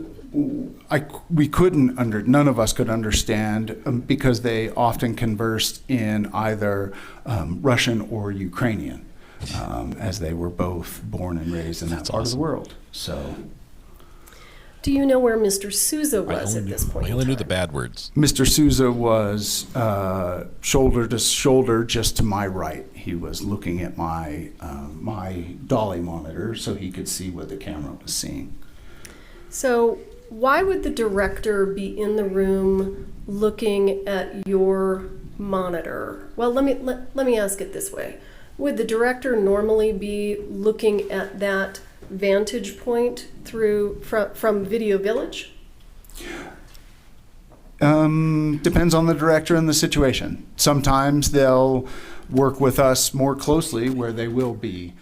V: none of us could understand because they often conversed in either Russian or Ukrainian, as they were both born and raised in that part of the world. So.
D: Do you know where Mr. Souza was at this point?
C: I only knew the bad words.
V: Mr. Souza was shoulder to shoulder, just to my right. He was looking at my Dolly monitor so he could see what the camera was seeing.
D: So why would the director be in the room looking at your monitor? Well, let me ask it this way. Would the director normally be looking at that vantage point from Video Village?
V: Depends on the director and the situation. Sometimes they'll work with us more closely where they will be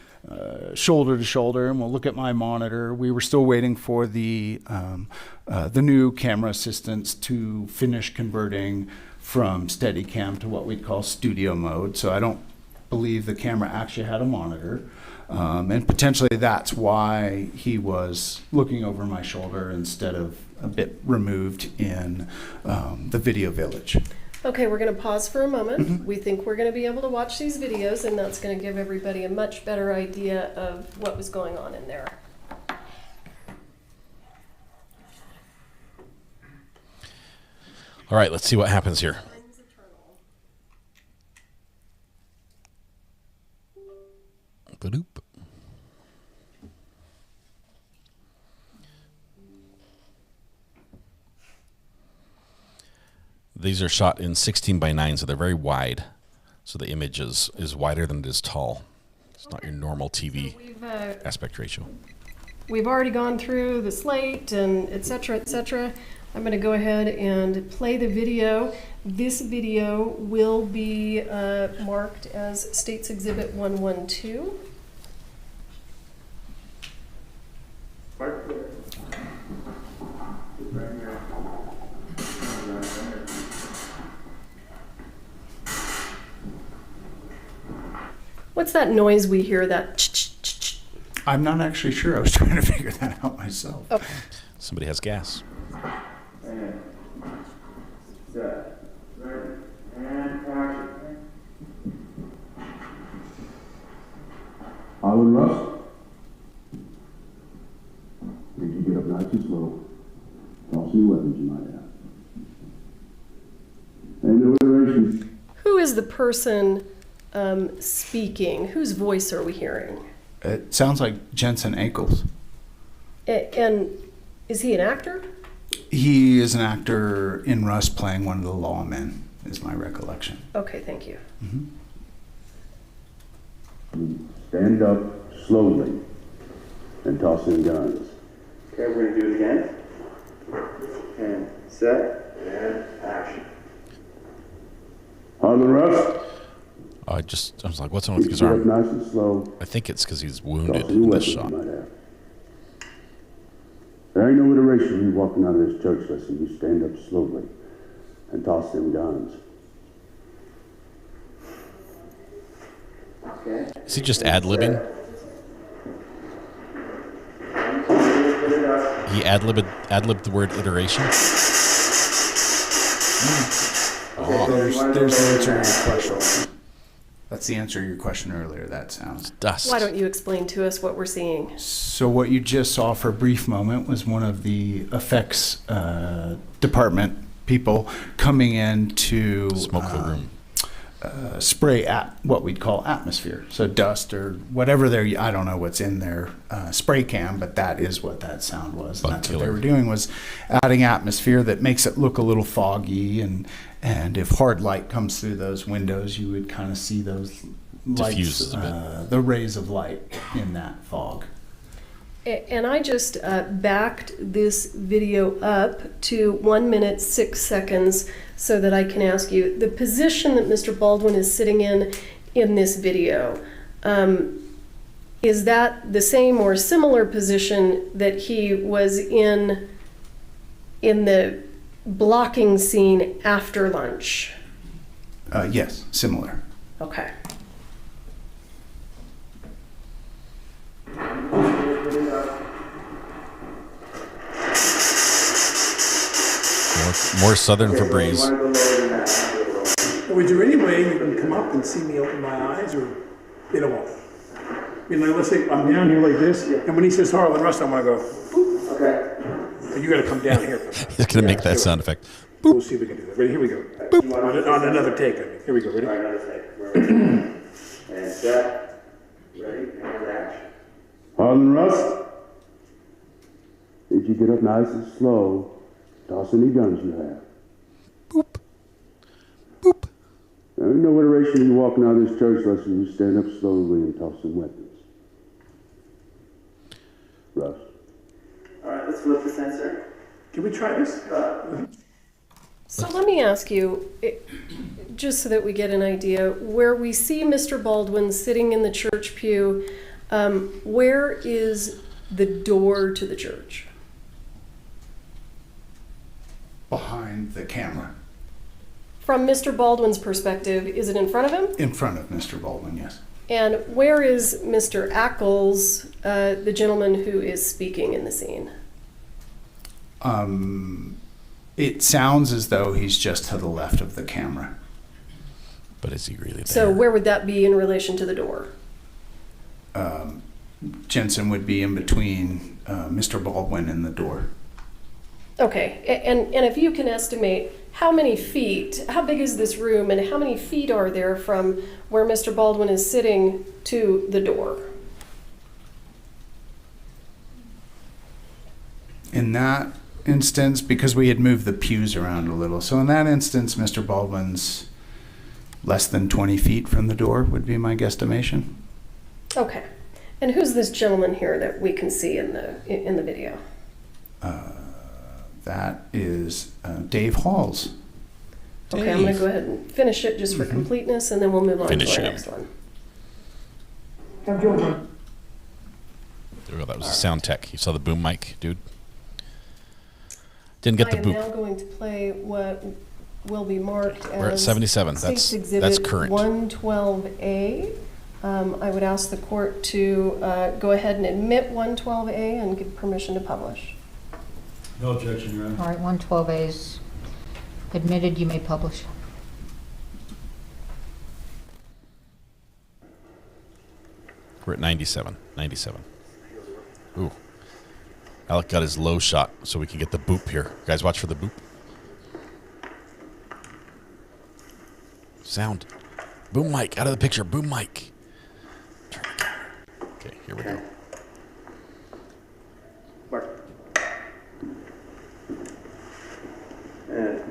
V: shoulder to shoulder, and we'll look at my monitor. We were still waiting for the new camera assistants to finish converting from Steadicam to what we'd call studio mode. So I don't believe the camera actually had a monitor. And potentially that's why he was looking over my shoulder instead of a bit removed in the video village.
D: Okay, we're going to pause for a moment.
V: Mm-hmm.
D: We think we're going to be able to watch these videos, and that's going to give everybody a much better idea of what was going on in there.
C: All right, let's see what happens here. Ba-doop. These are shot in 16:9, so they're very wide. So the image is wider than it is tall. It's not your normal TV aspect ratio.
D: We've already gone through the slate and et cetera, et cetera. I'm going to go ahead and play the video. This video will be marked as States Exhibit 112. What's that noise we hear, that ch-ch-ch-ch?
V: I'm not actually sure. I was trying to figure that out myself.
D: Okay.
C: Somebody has gas.
K: And set, ready, and action.
U: Alan Russ? Did you get up nice and slow? Toss any weapons you might have. Ain't no iteration.
D: Who is the person speaking? Whose voice are we hearing?
V: It sounds like Jensen Ackles.
D: And is he an actor?
V: He is an actor in Rust playing one of the lawmen, is my recollection.
D: Okay, thank you.
U: Stand up slowly and toss in guns.
K: Okay, we're going to do it again. And set, and action.
U: Alan Russ?
C: I was like, what's wrong with his
U: Get up
C: arm?
U: nice and slow.
C: I think it's because he's wounded
U: Toss any
C: in this
U: weapons
C: shot.
U: you might have. There ain't no iteration you walking out of this church lesson. You stand up slowly and toss them guns.
K: Okay.
C: Is he just ad-libbing? He ad-libbed the word iteration?
V: There's the answer to your question. That's the answer to your question earlier. That sounds
C: dust.
D: Why don't you explain to us what we're seeing?
V: So what you just saw for a brief moment was one of the effects department people coming in to
C: smoke the room.
V: Spray at what we'd call atmosphere. So dust or whatever I don't know what's in their spray can, but that is what that sound was. And that's what they were doing, was adding atmosphere that makes it look a little foggy, and if hard light comes through those windows, you would kind of see those lights, the rays of light in that fog.
D: And I just backed this video up to 1 minute 6 seconds so that I can ask you the position that Mr. Baldwin is sitting in this video. Is that the same or similar position that he was in the blocking scene after lunch?
V: Yes, similar.
D: Okay.
C: More southern Febreze.
N: Is there any way you can come up and see me open my eyes, or it won't? I mean, like, let's say I'm down here like this, and when he says Harlan Rust, I'm gonna go, boop. Okay. You gotta come down here.
C: He's gonna make that sound effect.
N: We'll see if we can do that. Ready? Here we go. Boop. On another take. I mean. Here we go. Ready?
K: Another take. And set, ready, and action.
U: Harlan Rust? Did you get up nice and slow? Toss any guns you have.
C: Boop. Boop.
U: There ain't no iteration you walking out of this church lesson. You stand up slowly and toss some weapons. Russ.
K: All right, let's flip the sensor.
N: Can we try this?
D: So let me ask you, just so that we get an idea, where we see Mr. Baldwin sitting in the church pew, where is the door to the church?
V: Behind the camera.
D: From Mr. Baldwin's perspective, is it in front of him?
V: In front of Mr. Baldwin, yes.
D: And where is Mr. Ackles, the gentleman who is speaking in the scene?
V: It sounds as though he's just to the left of the camera.
C: But is he really there?
D: So where would that be in relation to the door?
V: Jensen would be in between Mr. Baldwin and the door.
D: Okay, and if you can estimate how many feet, how big is this room, and how many feet are there from where Mr. Baldwin is sitting to the door?
V: In that instance, because we had moved the pews around a little, so in that instance, Mr. Baldwin's less than 20 feet from the door would be my guesstimation.
D: Okay, and who's this gentleman here that we can see in the video?
V: That is Dave Halls.
D: Okay, I'm going to go ahead and finish it just for completeness, and then we'll move on to our next one.
C: There we go. That was a sound tech. You saw the boom mic, dude? Didn't get the boom.
D: I am now going to play what will be marked as
C: We're at 77.
D: State's
C: That's
D: Exhibit
C: current.
D: 112A. I would ask the court to go ahead and admit 112A and give permission to publish.
E: No objection, Your Honor.
A: All right, 112A is admitted. You may publish.
C: We're at 97. 97. Ooh. Alec got his low shot so we can get the boop here. You guys watch for the boop. Sound. Boom mic. Out of the picture. Boom mic. Turn the camera. Okay, here we go.
K: And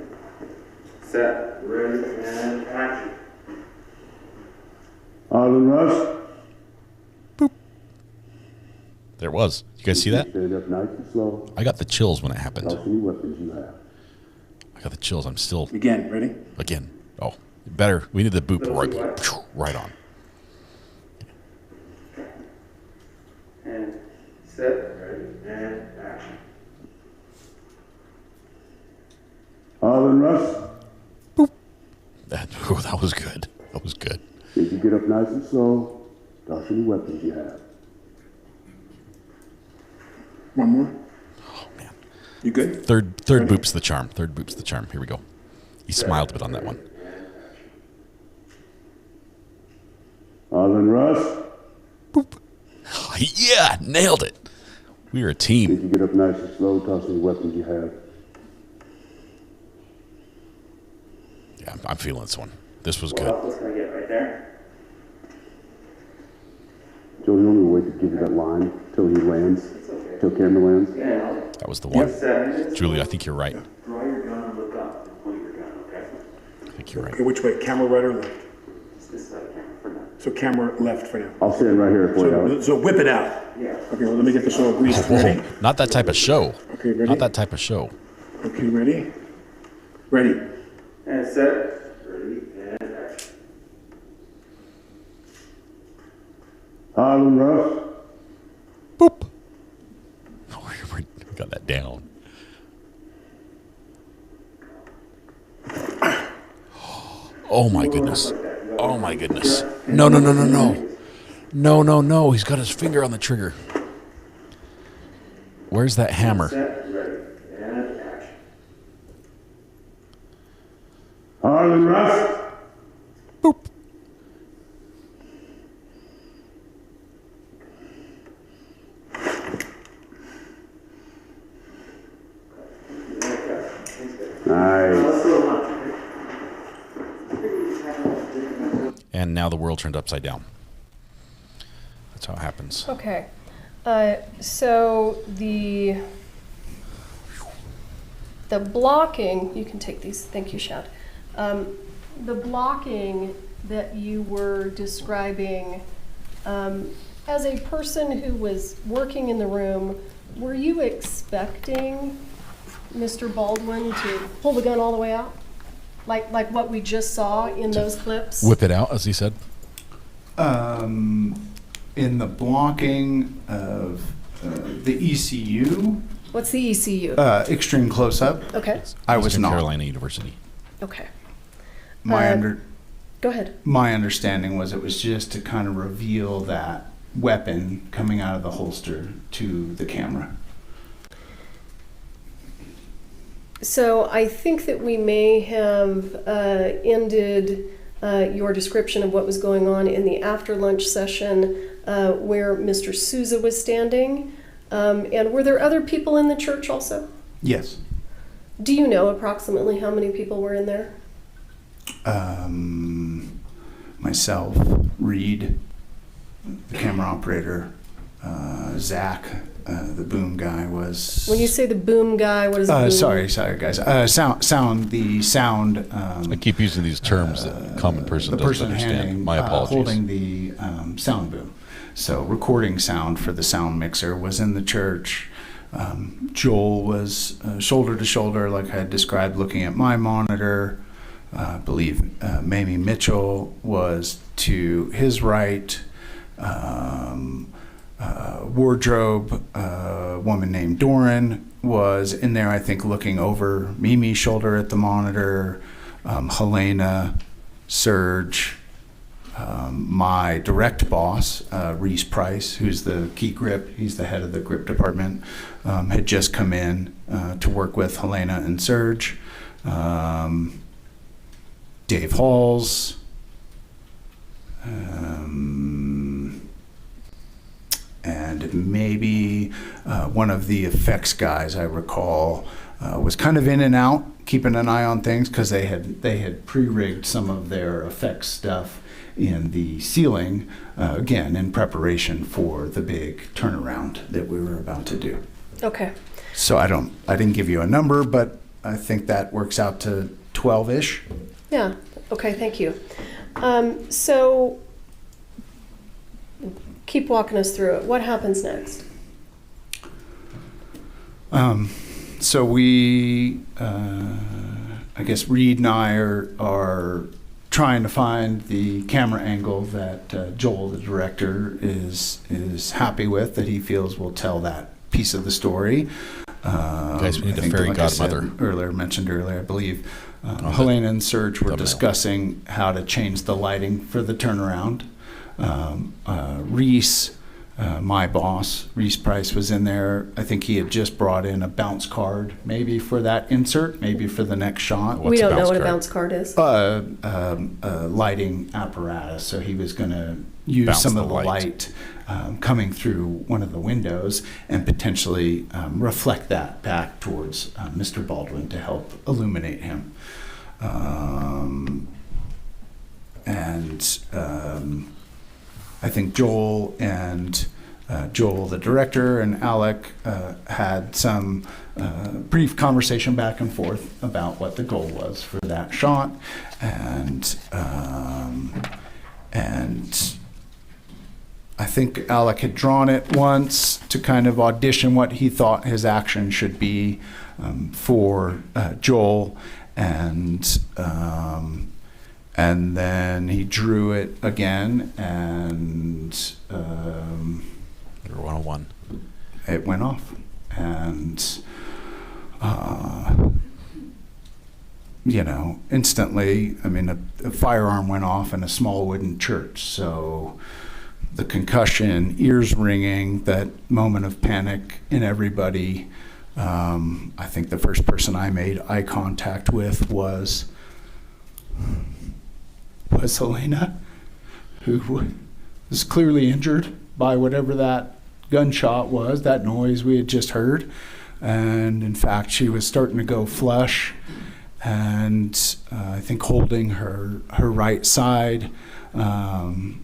K: set, ready, and action.
O: Arlen Russ.
C: There it was. You guys see that?
O: Stand up nice and slow.
C: I got the chills when it happened.
O: Toss any weapons you have.
C: I got the chills. I'm still.
N: Again, ready?
C: Again. Oh, better. We need the boop right on.
K: And set, ready, and action.
O: Arlen Russ.
C: That was good. That was good.
O: If you get up nice and slow, toss any weapons you have.
N: One more.
C: Oh man.
N: You good?
C: Third boop's the charm. Third boop's the charm. Here we go. He smiled a bit on that one.
O: Arlen Russ.
C: Boop. Yeah, nailed it. We are a team.
O: If you get up nice and slow, toss any weapons you have.
C: Yeah, I'm feeling this one. This was good.
K: What's gonna get right there?
O: Joe, the only way to give you that line till he lands, till camera lands.
C: That was the one. Julie, I think you're right.
K: Draw your gun and look up and point your gun, okay?
C: I think you're right.
N: Okay, which way? Camera right or left?
K: This side camera for now.
N: So camera left for now.
O: I'll stand right here for you.
N: So whip it out.
K: Yeah.
N: Okay, well, let me get this all greased. Ready?
C: Not that type of show.
N: Okay, ready?
C: Not that type of show.
N: Okay, ready? Ready.
K: And set, ready, and action.
O: Arlen Russ.
C: Boop. Oh, we got that down. Oh my goodness. Oh my goodness. No, no, no, no, no. No, no, no. He's got his finger on the trigger. Where's that hammer?
K: Set, ready, and action.
O: Arlen Russ.
C: Boop.
O: Nice.
C: And now the world turned upside down. That's how it happens.
D: Okay. So the blocking, you can take these, thank you, Shad. The blocking that you were describing, as a person who was working in the room, were you expecting Mr. Baldwin to pull the gun all the way out? Like what we just saw in those clips?
C: Whip it out, as he said.
V: In the blocking of the ECU.
D: What's the ECU?
V: Extreme close-up.
D: Okay.
V: I was
C: Eastern
V: not.
C: Carolina University.
D: Okay.
V: Go
D: ahead.
V: My understanding was it was just to kind of reveal that weapon coming out of the holster to the camera.
D: So I think that we may have ended your description of what was going on in the after lunch session where Mr. Souza was standing. And were there other people in the church also?
V: Yes.
D: Do you know approximately how many people were in there?
V: Myself, Reed, the camera operator, Zach, the boom guy was.
D: When you say the boom guy, what is the boom?
V: Sorry, guys. The sound.
C: I keep using these terms that common person doesn't understand. My apologies.
V: Holding the sound boom. So recording sound for the sound mixer was in the church. Joel was shoulder to shoulder, like I had described, looking at my monitor. I believe Mamie Mitchell was to his right. Wardrobe, a woman named Doran was in there, I think, looking over Mimi's shoulder at the monitor. Helena, Serge, my direct boss, Reese Price, who's the key grip, he's the head of the grip department, had just come in to work with Helena and Serge. Dave Halls, and maybe one of the effects guys, I recall, was kind of in and out, keeping an eye on things, because they had pre-rigged some of their effects stuff in the ceiling, again, in preparation for the big turnaround that we were about to do.
D: Okay.
V: So I didn't give you a number, but I think that works out to 12-ish.
D: Yeah. Okay, thank you. So keep walking us through it. What happens next?
V: So we, I guess Reed and I are trying to find the camera angle that Joel, the director, is happy with, that he feels will tell that piece of the story.
C: Guys, we need a fairy godmother.
V: Mentioned earlier, I believe Helena and Serge were discussing how to change the lighting for the turnaround. Reese, my boss, Reese Price, was in there. I think he had just brought in a bounce card, maybe for that insert, maybe for the next shot.
D: We don't know what a bounce card is.
V: Lighting apparatus. So he was going to use some of the light coming through one of the windows and potentially reflect that back towards Mr. Baldwin to help illuminate him. I think Joel and Joel, the director, and Alec had some brief conversation back and forth about what the goal was for that shot, and I think Alec had drawn it once to kind of audition what he thought his action should be for Joel, and then he drew it again, and
C: 101.
V: It went off, and instantly, I mean, a firearm went off in a small wooden church, so the concussion, ears ringing, that moment of panic in everybody. I think the first person I made eye contact with was Helena, who was clearly injured by whatever that gunshot was, that noise we had just heard. And in fact, she was starting to go flush, and I think holding her right side. And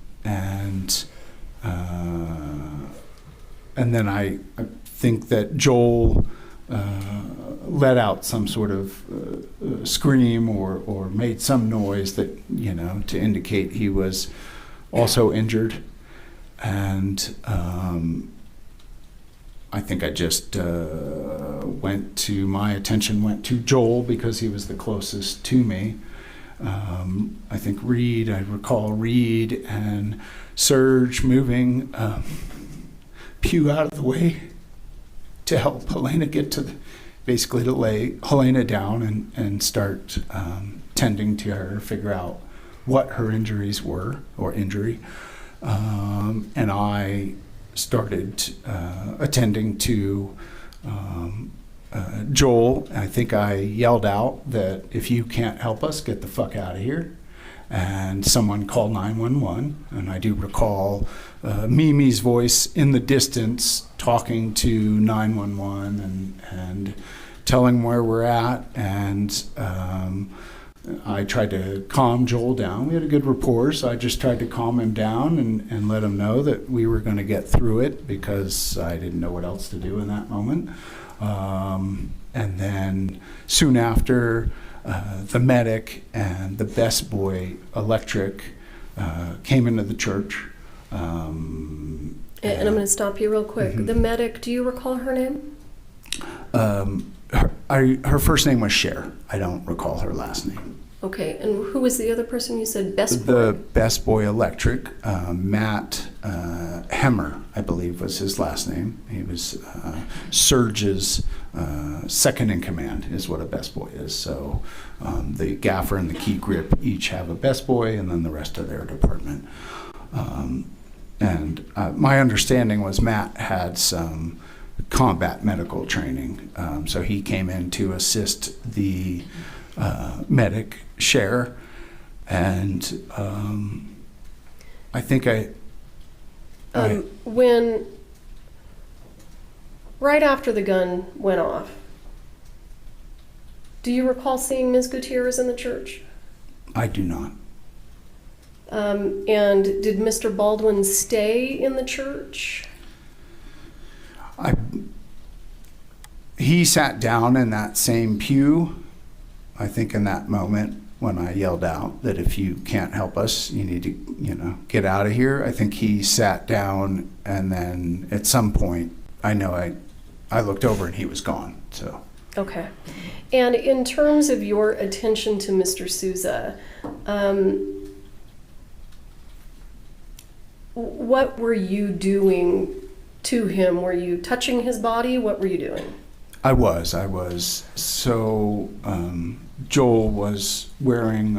V: then I think that Joel let out some sort of scream or made some noise that, to indicate he was also injured. And I think I just my attention went to Joel because he was the closest to me. I think I recall Reed and Serge moving Pew out of the way to help Helena get basically to lay Helena down and start tending to her, figure out what her injuries were, or injury. And I started attending to Joel. I think I yelled out that if you can't help us, get the fuck out of here. And someone called 911. And I do recall Mimi's voice in the distance talking to 911 and telling where we're at. And I tried to calm Joel down. We had a good rapport, so I just tried to calm him down and let him know that we were going to get through it because I didn't know what else to do in that moment. And then soon after, the medic and the best boy electric came into the church.
D: And I'm going to stop you real quick. The medic, do you recall her name?
V: Her first name was Cher. I don't recall her last name.
D: Okay, and who was the other person you said? Best boy?
V: The best boy electric, Matt Hemmer, I believe was his last name. He was Serge's second in command is what a best boy is. So the gaffer and the key grip each have a best boy, and then the rest of their department. And my understanding was Matt had some combat medical training, so he came in to assist the medic Cher, and I think
D: when right after the gun went off, do you recall seeing Ms. Gutierrez in the church?
V: I do not.
D: And did Mr. Baldwin stay in the church?
V: He sat down in that same pew. I think in that moment when I yelled out that if you can't help us, you need to, get out of here. I think he sat down, and then at some point, I know I looked over and he was gone. So.
D: Okay. And in terms of your attention to Mr. Souza, what were you doing to him? Were you touching his body? What were you doing?
V: I was. So Joel was wearing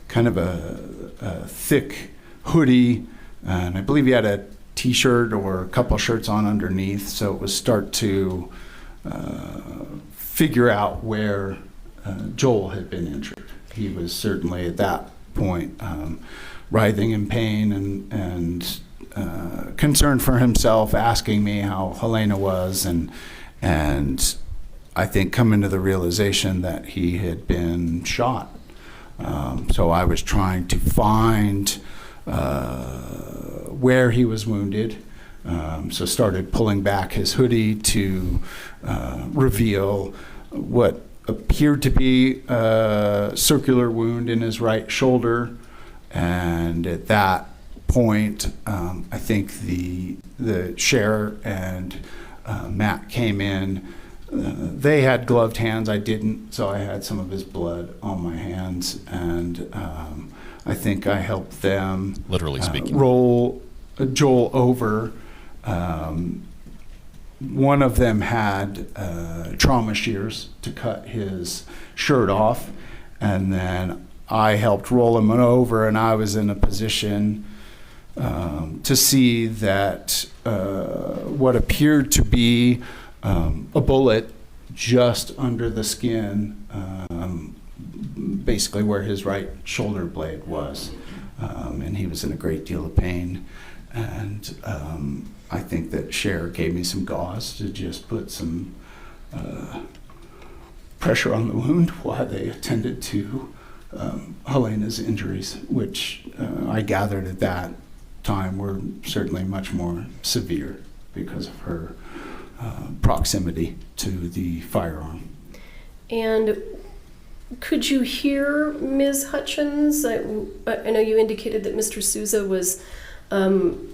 V: kind of a thick hoodie, and I believe he had a t-shirt or a couple shirts on underneath. So it was start to figure out where Joel had been injured. He was certainly at that point writhing in pain and concerned for himself, asking me how Helena was, and I think coming to the realization that he had been shot. So I was trying to find where he was wounded. So started pulling back his hoodie to reveal what appeared to be a circular wound in his right shoulder. And at that point, I think the sheriff and Matt came in. They had gloved hands. I didn't, so I had some of his blood on my hands, and I think I helped them,
C: literally speaking,
V: roll Joel over. One of them had trauma shears to cut his shirt off, and then I helped roll him over, and I was in a position to see that what appeared to be a bullet just under the skin, basically where his right shoulder blade was, and he was in a great deal of pain. And I think that Cher gave me some gauze to just put some pressure on the wound while they attended to Helena's injuries, which I gathered at that time were certainly much more severe because of her proximity to the firearm.
D: And could you hear Ms. Hutchins? I know you indicated that Mr. Souza was kind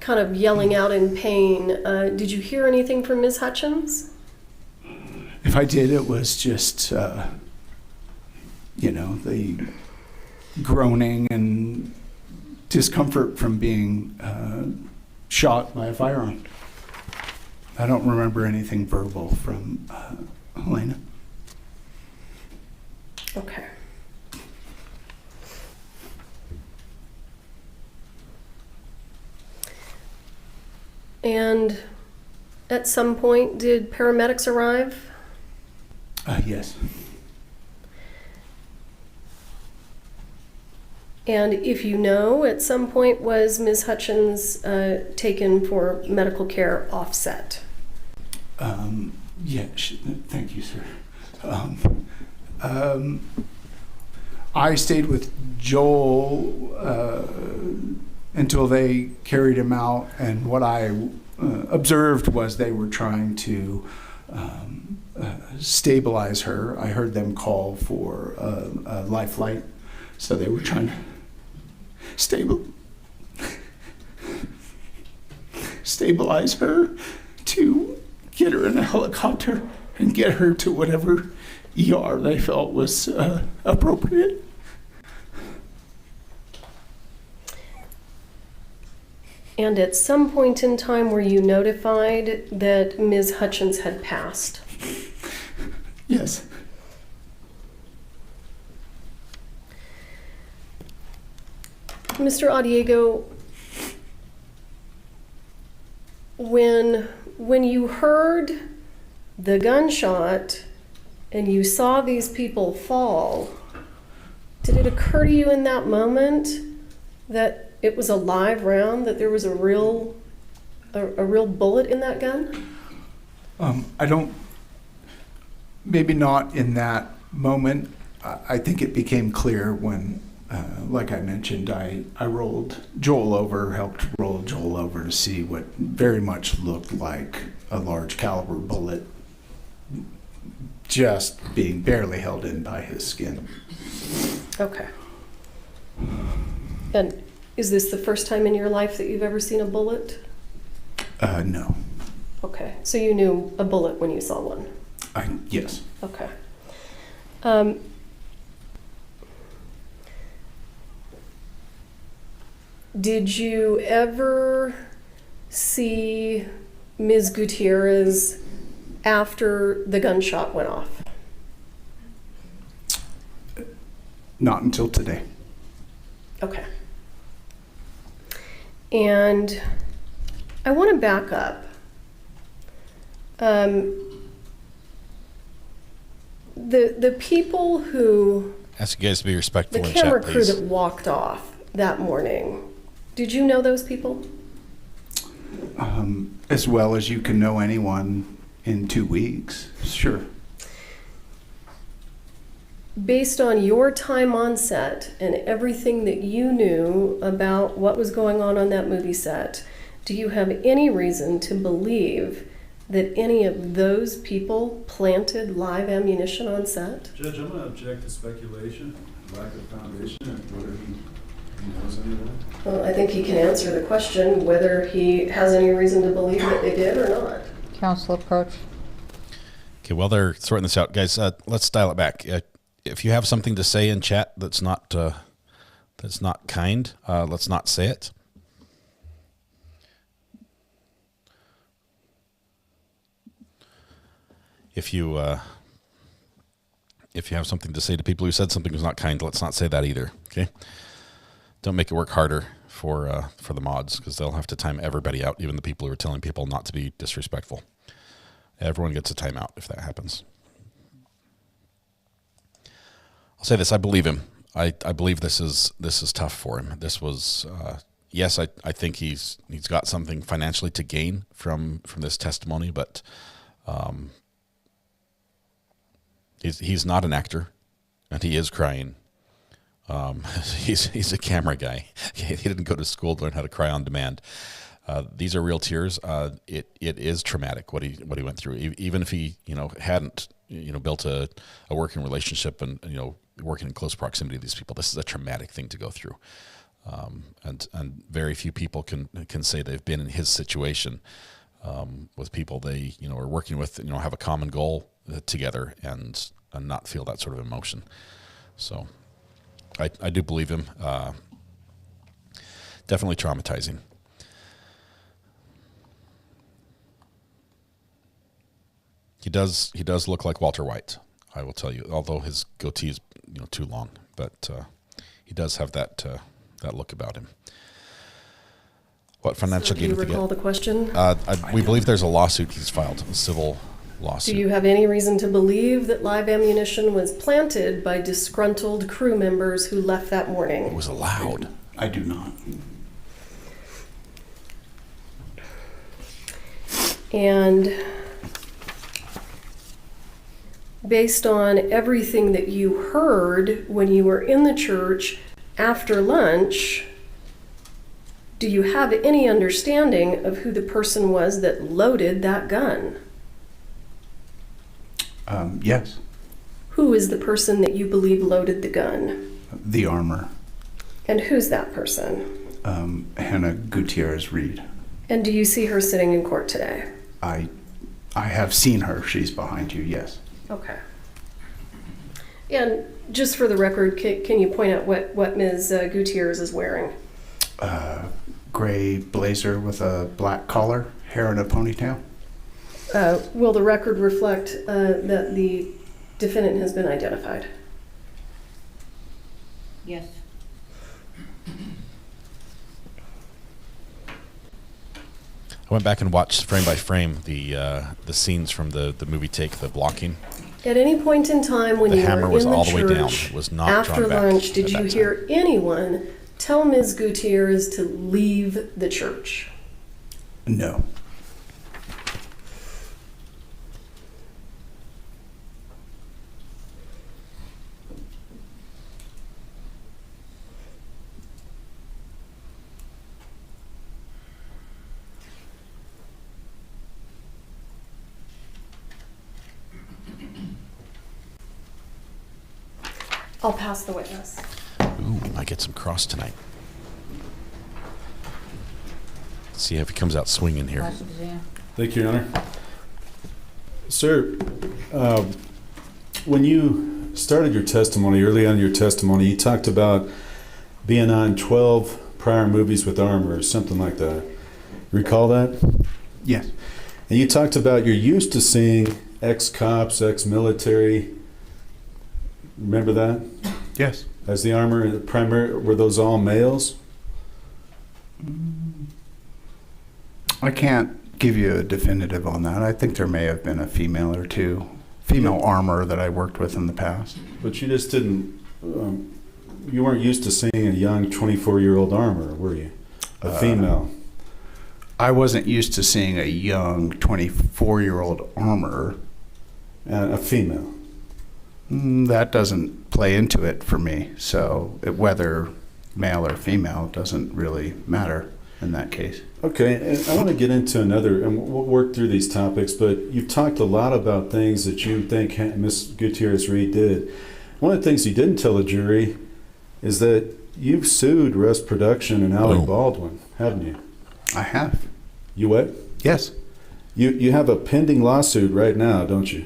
D: kind of yelling out in pain. Did you hear anything from Ms. Hutchins?
V: If I did, it was just, the groaning and discomfort from being shot by a firearm. I don't remember anything verbal from Helena.
D: Okay. And at some point, did paramedics arrive?
V: Yes.
D: And if you know, at some point, was Ms. Hutchins taken for medical care offset?
V: Yeah, thank you, sir. I stayed with Joel until they carried him out, and what I observed was they were trying to stabilize her. I heard them call for a lifeline, so they were trying to stabilize her to get her in a helicopter and get her to whatever ER they felt was appropriate.
D: And at some point in time, were you notified that Ms. Hutchins had passed?
V: Yes.
D: Mr. Adiego, when you heard the gunshot and you saw these people fall, did it occur to you in that moment that it was a live round, that there was a real bullet in that gun?
V: I don't, maybe not in that moment. I think it became clear when, like I mentioned, I rolled Joel over, helped roll Joel over to see what very much looked like a large caliber bullet just being barely held in by his skin.
D: Okay. And is this the first time in your life that you've ever seen a bullet?
V: No.
D: Okay, so you knew a bullet when you saw one?
V: Yes.
D: Okay. Did you ever see Ms. Gutierrez after the gunshot went off?
V: Not until today.
D: Okay. And I want to back up. The people who...
C: Ask you guys to be respectful
D: the
C: in chat,
D: camera crew
C: please.
D: that walked off that morning, did you know those people?
V: As well as you can know anyone in 2 weeks, sure.
D: Based on your time on set and everything that you knew about what was going on that movie set, do you have any reason to believe that any of those people planted live ammunition on set?
E: Judge, I'm going to object to speculation, lack of foundation, and whether he knows any of that.
D: Well, I think he can answer the question whether he has any reason to believe that they did or not.
A: Counsel approach.
C: Okay, while they're sorting this out, guys, let's dial it back. If you have something to say in chat that's not kind, let's not say it. If you have something to say to people who said something was not kind, let's not say that either. Okay, don't make it work harder for the mods, because they'll have to time everybody out, even the people who are telling people not to be disrespectful. Everyone gets a timeout if that happens. I'll say this: I believe him. I believe this is tough for him. This was yes, I think he's got something financially to gain from this testimony, but he's not an actor, and he is crying. He's a camera guy. He didn't go to school to learn how to cry on demand. These are real tears. It is traumatic what he went through. Even if he hadn't built a working relationship and working in close proximity to these people, this is a traumatic thing to go through. And very few people can say they've been in his situation with people they are working with, have a common goal together and not feel that sort of emotion. So I do believe him. Definitely traumatizing. He does look like Walter White, I will tell you, although his goatee is too long, but he does have that look about him. What financial gain?
D: Do you recall the question?
C: We believe there's a lawsuit he's filed, a civil lawsuit.
D: Do you have any reason to believe that live ammunition was planted by disgruntled crew members who left that morning?
C: It was allowed.
V: I do not.
D: And based on everything that you heard when you were in the church after lunch, do you have any understanding of who the person was that loaded that gun?
V: Yes.
D: Who is the person that you believe loaded the gun?
V: The armor.
D: And who's that person?
V: Hannah Gutierrez Reed.
D: And do you see her sitting in court today?
V: I have seen her. She's behind you, yes.
D: Okay. And just for the record, can you point out what Ms. Gutierrez is wearing?
V: Gray blazer with a black collar, hair in a ponytail.
D: Will the record reflect that the defendant has been identified?
A: Yes.
C: I went back and watched frame by frame the scenes from the movie Take, the blocking.
D: At any point in time when
C: The
D: you
C: hammer
D: were
C: was
D: in the
C: all the way down.
D: church
C: It was not
D: after
C: drawn back
D: lunch, did
C: at
D: you
C: that
D: hear anyone tell Ms. Gutierrez to leave the church?
V: No.
D: I'll pass the witness.
C: Ooh, I might get some cross tonight. Let's see if he comes out swinging here.
E: Thank you, Your Honor. Sir, when you started your testimony, early on in your testimony, you talked about being on 12 prior movies with armor or something like that. Recall that?
V: Yes.
E: And you talked about you're used to seeing ex-cops, ex-military. Remember that?
V: Yes.
E: As the armor, the primary, were those all males?
V: I can't give you a definitive on that. I think there may have been a female or two, female armor that I worked with in the past.
E: But you just didn't, you weren't used to seeing a young 24-year-old armor, were you? A female.
V: I wasn't used to seeing a young 24-year-old armor.
E: And a female.
V: That doesn't play into it for me. So whether male or female doesn't really matter in that case.
E: Okay, and I want to get into another, and we'll work through these topics, but you've talked a lot about things that you think Ms. Gutierrez Reed did. One of the things you didn't tell a jury is that you've sued Russ Production and Alec Baldwin, haven't you?
V: I have.
E: You what?
V: Yes.
E: You have a pending lawsuit right now, don't you?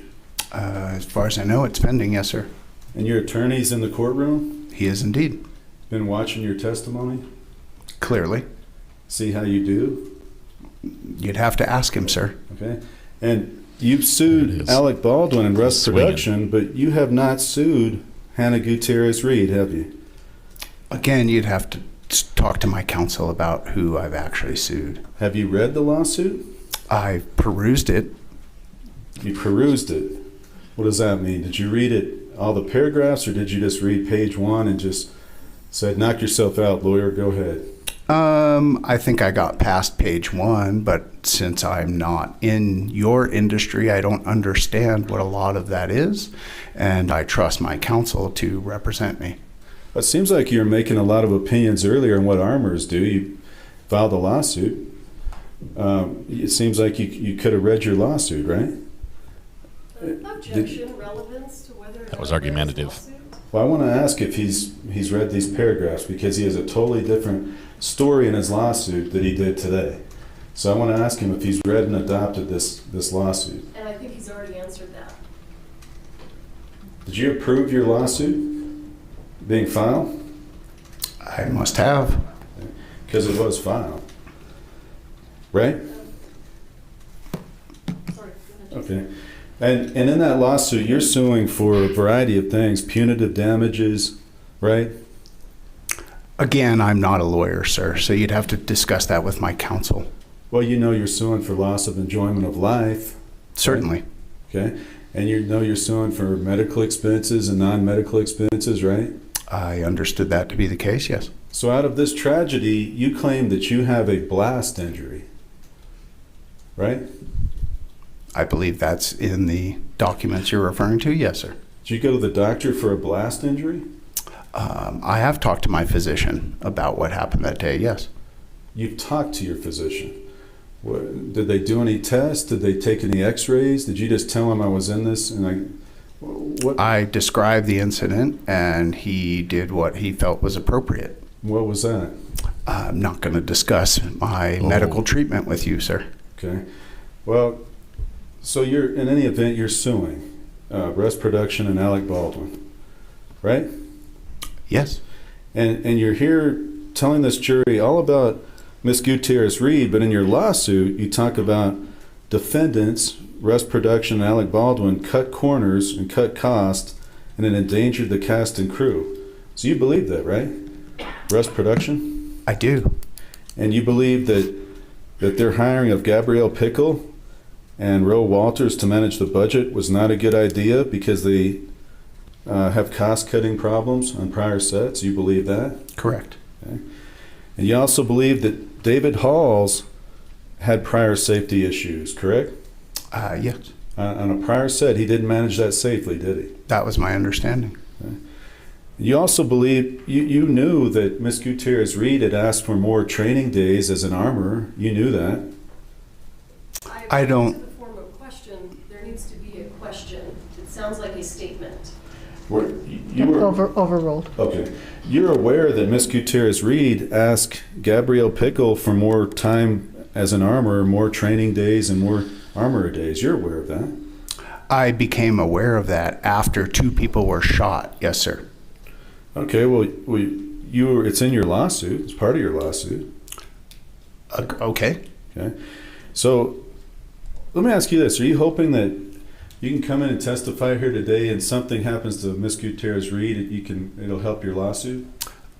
V: As far as I know, it's pending, yes, sir.
E: And your attorney's in the courtroom?
V: He is indeed.
E: Been watching your testimony?
V: Clearly.
E: See how you do?
V: You'd have to ask him, sir.
E: Okay. And you've sued Alec Baldwin and Russ Production, but you have not sued Hannah Gutierrez Reed, have you?
V: Again, you'd have to talk to my counsel about who I've actually sued.
E: Have you read the lawsuit?
V: I perused it.
E: You perused it? What does that mean? Did you read it, all the paragraphs, or did you just read page 1 and just said, knock yourself out, lawyer, go ahead?
V: I think I got past page 1, but since I'm not in your industry, I don't understand what a lot of that is, and I trust my counsel to represent me.
E: It seems like you're making a lot of opinions earlier on what armors do. You filed a lawsuit. It seems like you could have read your lawsuit, right?
D: Objection, relevance to whether
C: that was argumentative.
E: Well, I want to ask if he's read these paragraphs, because he has a totally different story in his lawsuit that he did today. So I want to ask him if he's read and adopted this lawsuit.
D: And I think he's already answered that.
E: Did you approve your lawsuit being filed?
V: I must have.
E: Because it was filed. Right? Okay. And in that lawsuit, you're suing for a variety of things, punitive damages, right?
V: Again, I'm not a lawyer, sir, so you'd have to discuss that with my counsel.
E: Well, you know you're suing for loss of enjoyment of life.
V: Certainly.
E: Okay. And you know you're suing for medical expenses and non-medical expenses, right?
V: I understood that to be the case, yes.
E: So out of this tragedy, you claim that you have a blast injury, right?
V: I believe that's in the documents you're referring to, yes, sir.
E: Did you go to the doctor for a blast injury?
V: I have talked to my physician about what happened that day, yes.
E: You've talked to your physician. Did they do any tests? Did they take any x-rays? Did you just tell him I was in this? And
V: I described the incident, and he did what he felt was appropriate.
E: What was that?
V: I'm not going to discuss my medical treatment with you, sir.
E: Okay. Well, so you're, in any event, you're suing Russ Production and Alec Baldwin, right?
V: Yes.
E: And you're here telling this jury all about Miss Gutierrez Reed, but in your lawsuit, you talk about defendants, Russ Production and Alec Baldwin, cut corners and cut costs, and it endangered the cast and crew. So you believe that, right? Russ Production?
V: I do.
E: And you believe that their hiring of Gabrielle Pickle and Roe Walters to manage the budget was not a good idea because they have cost-cutting problems on prior sets? You believe that?
V: Correct.
E: Okay. And you also believe that David Halls had prior safety issues, correct?
V: Yes.
E: On a prior set, he didn't manage that safely, did he?
V: That was my understanding.
E: Okay. You also believe, you knew that Miss Gutierrez Reed had asked for more training days as an armorer. You knew that.
V: I don't.
D: In the form of a question, there needs to be a question. It sounds like a statement.
E: You were
A: overruled.
E: Okay. You're aware that Miss Gutierrez Reed asked Gabrielle Pickle for more time as an armorer, more training days and more armorer days. You're aware of that.
V: I became aware of that after 2 people were shot. Yes, sir.
E: Okay. Well, it's in your lawsuit. It's part of your lawsuit.
V: Okay.
E: Okay. So let me ask you this. Are you hoping that you can come in and testify here today and something happens to Miss Gutierrez Reed, it'll help your lawsuit?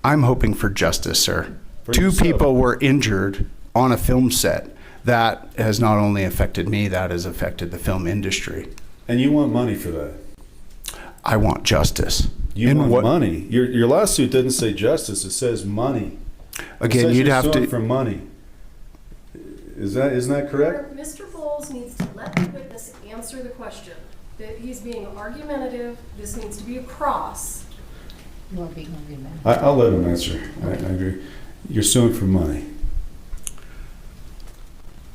V: I'm hoping for justice, sir.
E: For
V: 2
E: yourself.
V: people were injured on a film set. That has not only affected me, that has affected the film industry.
E: And you want money for that?
V: I want justice.
E: You want money? Your lawsuit doesn't say justice, it says money.
V: Again,
E: you'd
V: you'd have
E: suing
V: to
E: for money. Isn't that correct?
D: Mr. Bowles needs to let the witness answer the question. That he's being argumentative. This needs to be a cross.
A: You are being argumentative.
E: I'll let him answer. I agree. You're suing for money.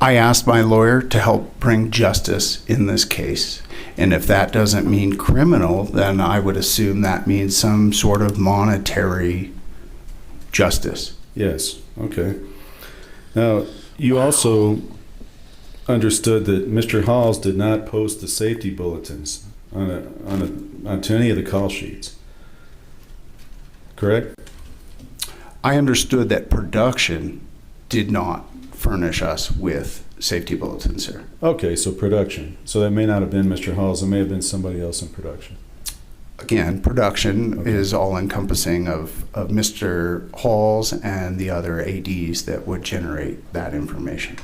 V: I asked my lawyer to help bring justice in this case. And if that doesn't mean criminal, then I would assume that means some sort of monetary justice.
E: Yes. Okay. Now, you also understood that Mr. Halls did not post the safety bulletins onto any of the call sheets. Correct?
V: I understood that production did not furnish us with safety bulletins, sir.
E: Okay, so production. So that may not have been Mr. Halls. It may have been somebody else in production.
V: Again, production is all encompassing of Mr. Halls and the other ADs that would generate that information.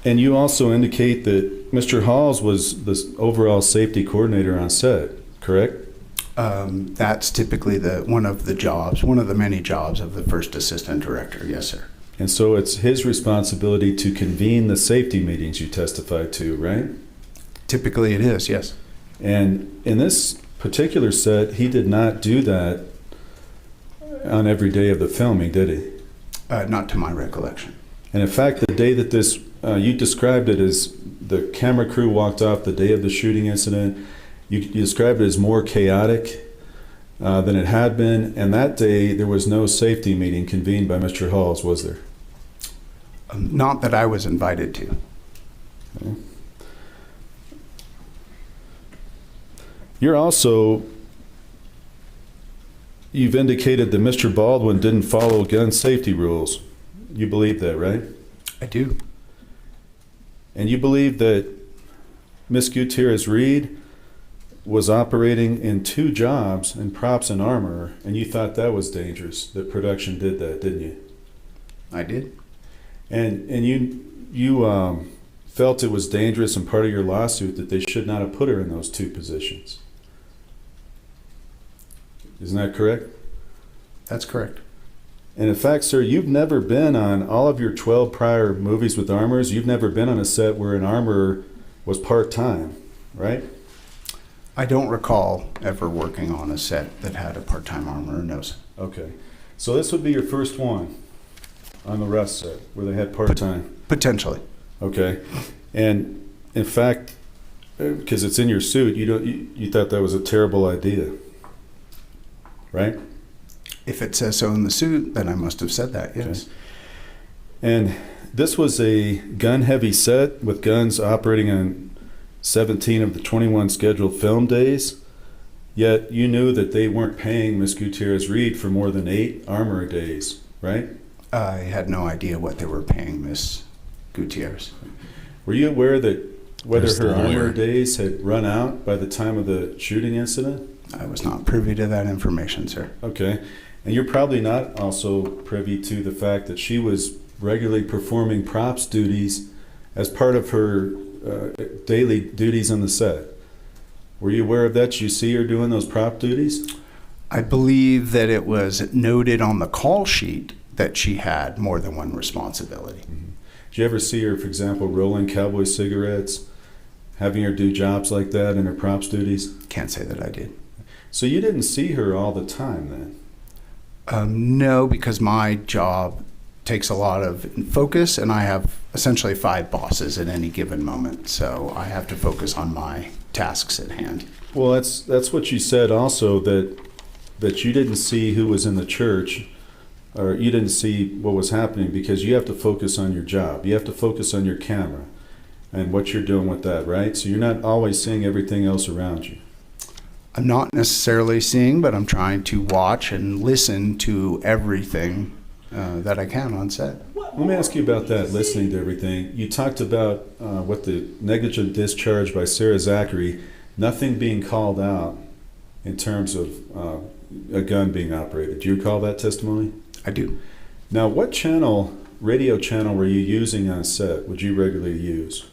E: And you also indicate that Mr. Halls was the overall safety coordinator on set, correct?
V: That's typically one of the many jobs of the first assistant director, yes, sir.
E: And so it's his responsibility to convene the safety meetings you testified to, right?
V: Typically it is, yes.
E: And in this particular set, he did not do that on every day of the filming, did he?
V: Not to my recollection.
E: And in fact, the day that this, you described it as the camera crew walked off the day of the shooting incident. You described it as more chaotic. than it had been, and that day there was no safety meeting convened by Mr. Halls, was there?
V: Not that I was invited to.
E: Okay. You've indicated that Mr. Baldwin didn't follow gun safety rules. You believe that, right?
V: I do.
E: And you believe that Miss Gutierrez Reed was operating in 2 jobs in props and armor, and you thought that was dangerous, that production did that, didn't you?
V: I did.
E: And you felt it was dangerous and part of your lawsuit that they should not have put her in those 2 positions. Isn't that correct?
V: That's correct.
E: And in fact, sir, you've never been on all of your 12 prior movies with armors, you've never been on a set where an armorer was part-time, right?
V: I don't recall ever working on a set that had a part-time armorer, no, sir.
E: Okay. So this would be your first one on the Rust set where they had part-time?
V: Potentially.
E: Okay. And in fact, because it's in your suit, you thought that was a terrible idea, right?
V: If it says so in the suit, then I must have said that, yes.
E: Okay. And this was a gun-heavy set with guns operating on 17 of the 21 scheduled film days, yet you knew that they weren't paying Miss Gutierrez Reed for more than 8 armor days, right?
V: I had no idea what they were paying Miss Gutierrez.
E: Were you aware that whether
C: There's the
E: her
C: lawyer.
E: armor days had run out by the time of the shooting incident?
V: I was not privy to that information, sir.
E: Okay. And you're probably not also privy to the fact that she was regularly performing props duties as part of her daily duties on the set. Were you aware of that? Did you see her doing those prop duties?
V: I believe that it was noted on the call sheet that she had more than one responsibility.
E: Mm-hmm. Did you ever see her, for example, rolling cowboy cigarettes, having her do jobs like that in her props duties?
V: Can't say that I did.
E: So you didn't see her all the time then?
V: No, because my job takes a lot of focus, and I have essentially 5 bosses at any given moment, so I have to focus on my tasks at hand.
E: Well, that's what you said also, that you didn't see who was in the church, or you didn't see what was happening because you have to focus on your job. You have to focus on your camera and what you're doing with that, right? So you're not always seeing everything else around you.
V: I'm not necessarily seeing, but I'm trying to watch and listen to everything that I can on set.
E: Let me ask you about that, listening to everything. You talked about what the negligent discharge by Sarah Zachary, nothing being called out in terms of a gun being operated. Do you recall that testimony?
V: I do.
E: Now, what channel, radio channel, were you using on set, would you regularly use?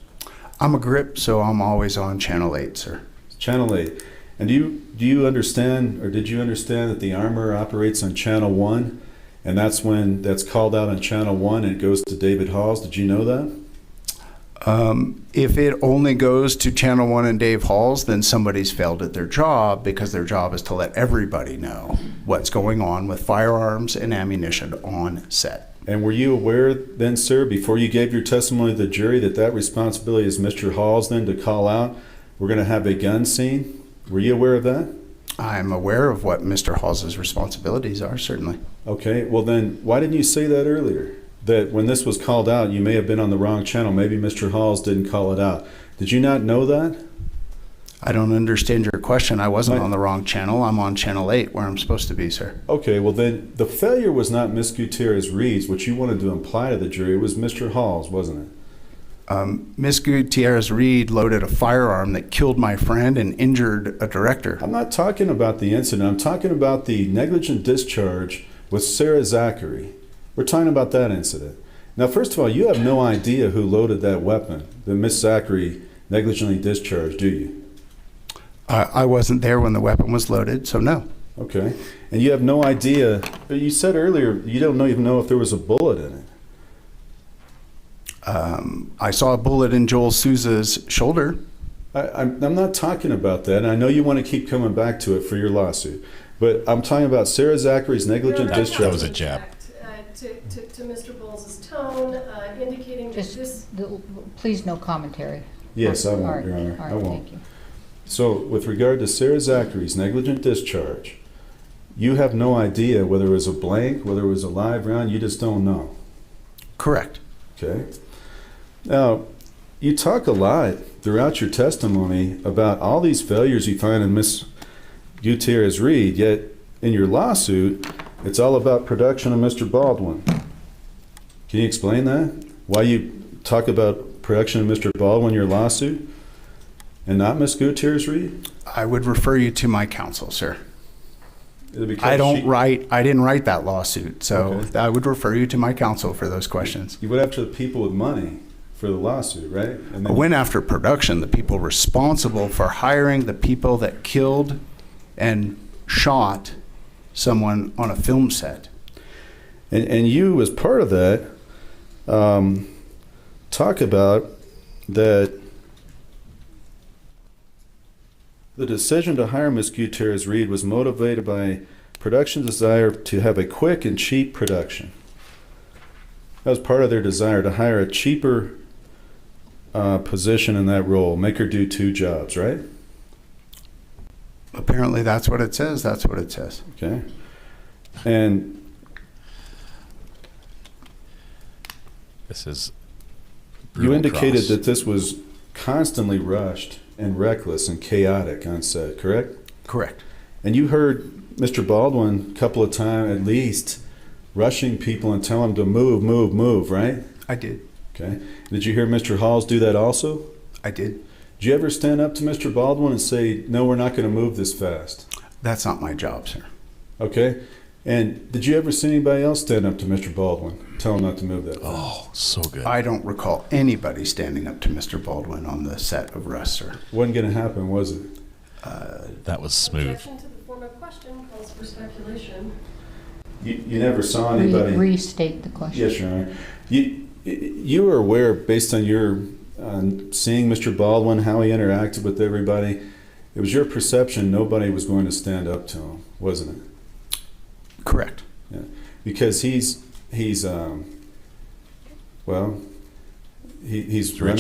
V: I'm a grip, so I'm always on Channel 8, sir.
E: Channel 8. And do you understand, or did you understand that the armor operates on Channel 1? And that's when that's called out on Channel 1 and it goes to David Halls. Did you know that?
V: If it only goes to Channel 1 and Dave Halls, then somebody's failed at their job, because their job is to let everybody know what's going on with firearms and ammunition on set.
E: And were you aware then, sir, before you gave your testimony to the jury, that responsibility is Mr. Halls then to call out, we're going to have a gun scene? Were you aware of that?
V: I'm aware of what Mr. Hall's responsibilities are, certainly.
E: Okay, well then, why didn't you say that earlier? That when this was called out, you may have been on the wrong channel. Maybe Mr. Halls didn't call it out. Did you not know that?
V: I don't understand your question. I wasn't on the wrong channel. I'm on Channel 8, where I'm supposed to be, sir.
E: Okay, well then, the failure was not Miss Gutierrez Reed's, which you wanted to imply to the jury. It was Mr. Halls, wasn't it?
V: Miss Gutierrez Reed loaded a firearm that killed my friend and injured a director.
E: I'm not talking about the incident. I'm talking about the negligent discharge with Sarah Zachary. We're talking about that incident. Now, first of all, you have no idea who loaded that weapon that Miss Zachary negligently discharged, do you?
V: I wasn't there when the weapon was loaded, so no.
E: Okay. And you have no idea, but you said earlier you don't even know if there was a bullet in it.
V: I saw a bullet in Joel Souza's shoulder.
E: I'm not talking about that. I know you want to keep coming back to it for your lawsuit, but I'm talking about Sarah Zachary's negligent discharge.
C: That was a jab.
D: To Mr. Bowles' tone, indicating that this...
A: Please, no commentary.
E: Yes, I
A: All
E: won't,
A: right,
E: Your Honor.
A: all right,
E: I won't.
A: thank you.
E: So, with regard to Sarah Zachary's negligent discharge, you have no idea whether it was a blank, whether it was a live round. You just don't know.
V: Correct.
E: Okay. Now, you talk a lot throughout your testimony about all these failures you find in Miss Gutierrez Reed, yet in your lawsuit, it's all about production of Mr. Baldwin. Can you explain that? Why you talk about production of Mr. Baldwin in your lawsuit and not Miss Gutierrez Reed?
V: I would refer you to my counsel, sir.
E: Because
V: I didn't write that lawsuit, so
E: Okay.
V: I would refer you to my counsel for those questions.
E: You went after the people with money for the lawsuit, right? And
V: I went after production, the people responsible for hiring the people that killed and shot someone on a film set.
E: And you, as part of that, talk about that the decision to hire Miss Gutierrez Reed was motivated by production's desire to have a quick and cheap production. That was part of their desire to hire a cheaper position in that role, make her do two jobs, right?
V: Apparently that's what it says. That's what it says.
E: Okay. And
C: this is
E: you indicated
C: cross.
E: that this was constantly rushed and reckless and chaotic on set, correct?
V: Correct.
E: And you heard Mr. Baldwin a couple of times at least rushing people and telling them to move, right?
V: I did.
E: Okay. Did you hear Mr. Halls do that also?
V: I did.
E: Did you ever stand up to Mr. Baldwin and say, no, we're not going to move this fast?
V: That's not my job, sir.
E: Okay. And did you ever see anybody else stand up to Mr. Baldwin, tell him not to move that fast?
C: Oh, so good.
V: I don't recall anybody standing up to Mr. Baldwin on the set of Rust, sir.
E: Wasn't going to happen, was it?
C: That was smooth.
D: Objection to the form of question calls for speculation.
E: You never saw anybody.
A: Restate the question.
E: Yes, Your Honor. You were aware, based on your seeing Mr. Baldwin, how he interacted with everybody, it was your perception nobody was going to stand up to him, wasn't it?
V: Correct.
E: Yeah. Because he's running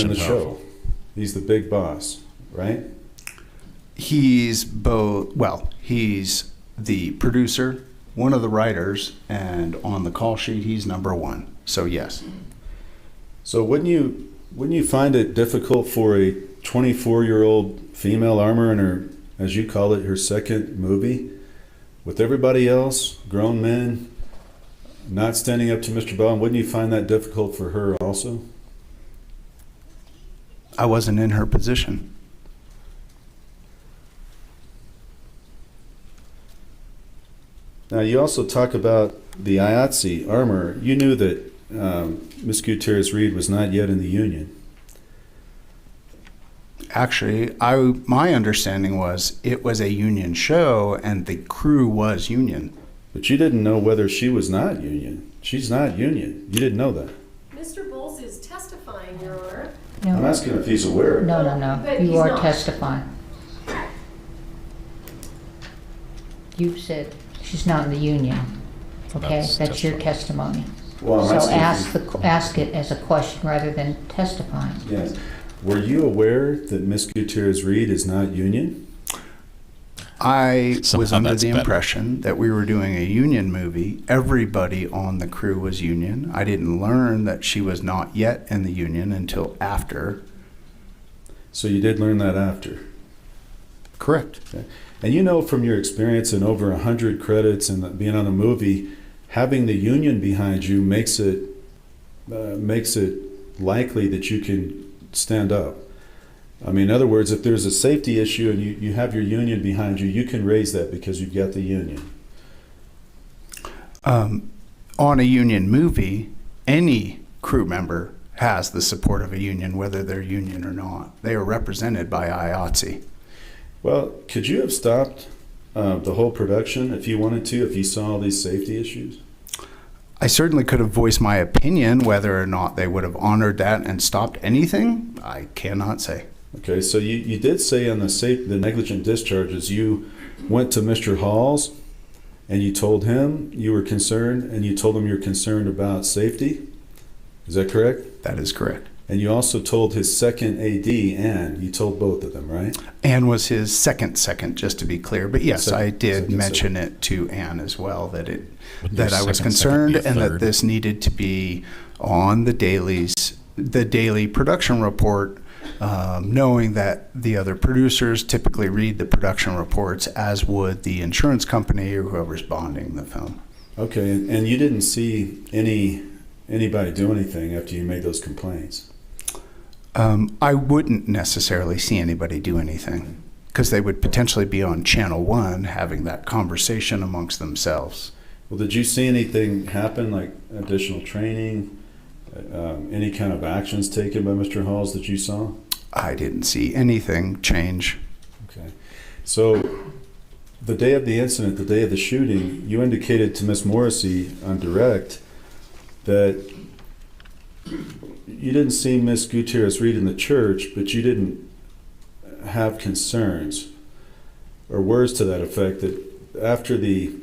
E: the show. He's the big boss, right?
V: He's both, well, he's the producer, one of the writers, and on the call sheet, he's number one. So yes.
E: So wouldn't you find it difficult for a 24-year-old female armor in her, as you call it, her second movie, with everybody else, grown men, not standing up to Mr. Baldwin? Wouldn't you find that difficult for her also?
V: I wasn't in her position.
E: Now, you also talk about the IATSE armor. You knew that Ms. Gutierrez Reed was not yet in the union.
V: Actually, my understanding was it was a union show and the crew was union.
E: But you didn't know whether she was not union. She's not union. You didn't know that.
D: Mr. Bowles is testifying, Your Honor.
A: No.
E: I'm asking if he's aware of it.
A: No.
D: But
A: You
D: he's
A: are
D: not.
A: testifying. You said she's not in the union. Okay, that's your testimony.
E: Well, I'm
A: So
E: asking
A: ask it as a question rather than testifying.
E: Yes. Were you aware that Ms. Gutierrez Reed is not union?
V: I was
C: Somehow
V: under
C: that's
V: the
C: better.
V: impression that we were doing a union movie. Everybody on the crew was union. I didn't learn that she was not yet in the union until after.
E: So you did learn that after?
V: Correct.
E: Okay. And you know from your experience in over 100 credits and being on a movie, having the union behind you makes it likely that you can stand up. I mean, in other words, if there's a safety issue and you have your union behind you, you can raise that because you've got the union.
V: On a union movie, any crew member has the support of a union, whether they're union or not. They are represented by IATSE.
E: Well, could you have stopped the whole production if you wanted to, if you saw all these safety issues?
V: I certainly could have voiced my opinion. Whether or not they would have honored that and stopped anything, I cannot say.
E: Okay, so you did say on the negligent discharges, you went to Mr. Halls and you told him you were concerned, and you told him you're concerned about safety. Is that correct?
V: That is correct.
E: And you also told his second AD, Ann. You told both of them, right?
V: Ann was his second, just to be clear. But yes,
E: Second-
V: I did
E: second.
V: mention it to Ann as well, that
C: Your
V: I was
C: second
V: concerned
C: be a
V: and that
C: third.
V: this needed to be on the daily production report, knowing that the other producers typically read the production reports, as would the insurance company or whoever's bonding the film.
E: Okay, and you didn't see anybody do anything after you made those complaints?
V: I wouldn't necessarily see anybody do anything because they would potentially be on Channel 1 having that conversation amongst themselves.
E: Well, did you see anything happen, like additional training, any kind of actions taken by Mr. Halls that you saw?
V: I didn't see anything change.
E: Okay. So the day of the incident, the day of the shooting, you indicated to Miss Morrissey on direct that you didn't see Miss Gutierrez read in the church, but you didn't have concerns or words to that effect, that after the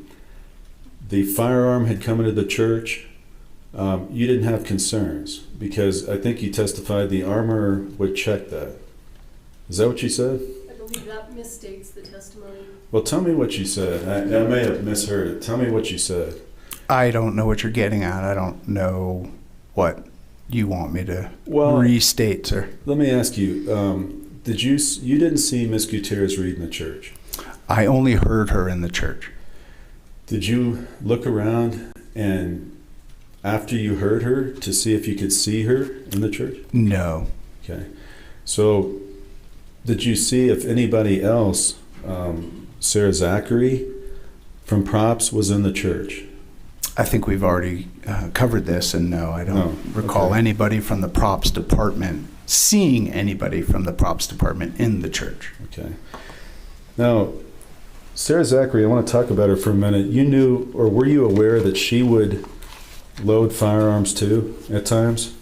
E: firearm had come into the church, you didn't have concerns because I think you testified the armorer would check that. Is that what you said?
D: I believe that misstates the testimony.
E: Well, tell me what you said. I may have misheard it. Tell me what you said.
V: I don't know what you're getting at. I don't know what you want me to
E: Well,
V: restate, sir.
E: Let me ask you, you didn't see Miss Gutierrez read in the church?
V: I only heard her in the church.
E: Did you look around and after you heard her to see if you could see her in the church?
V: No.
E: Okay. So did you see if anybody else, Sarah Zachary from Props, was in the church?
V: I think we've already covered this, and no, I don't recall anybody from the props department seeing anybody from the props department in the church.
E: Okay. Now, Sarah Zachary, I want to talk about her for a minute. You knew, or were you aware that she would load firearms too at times?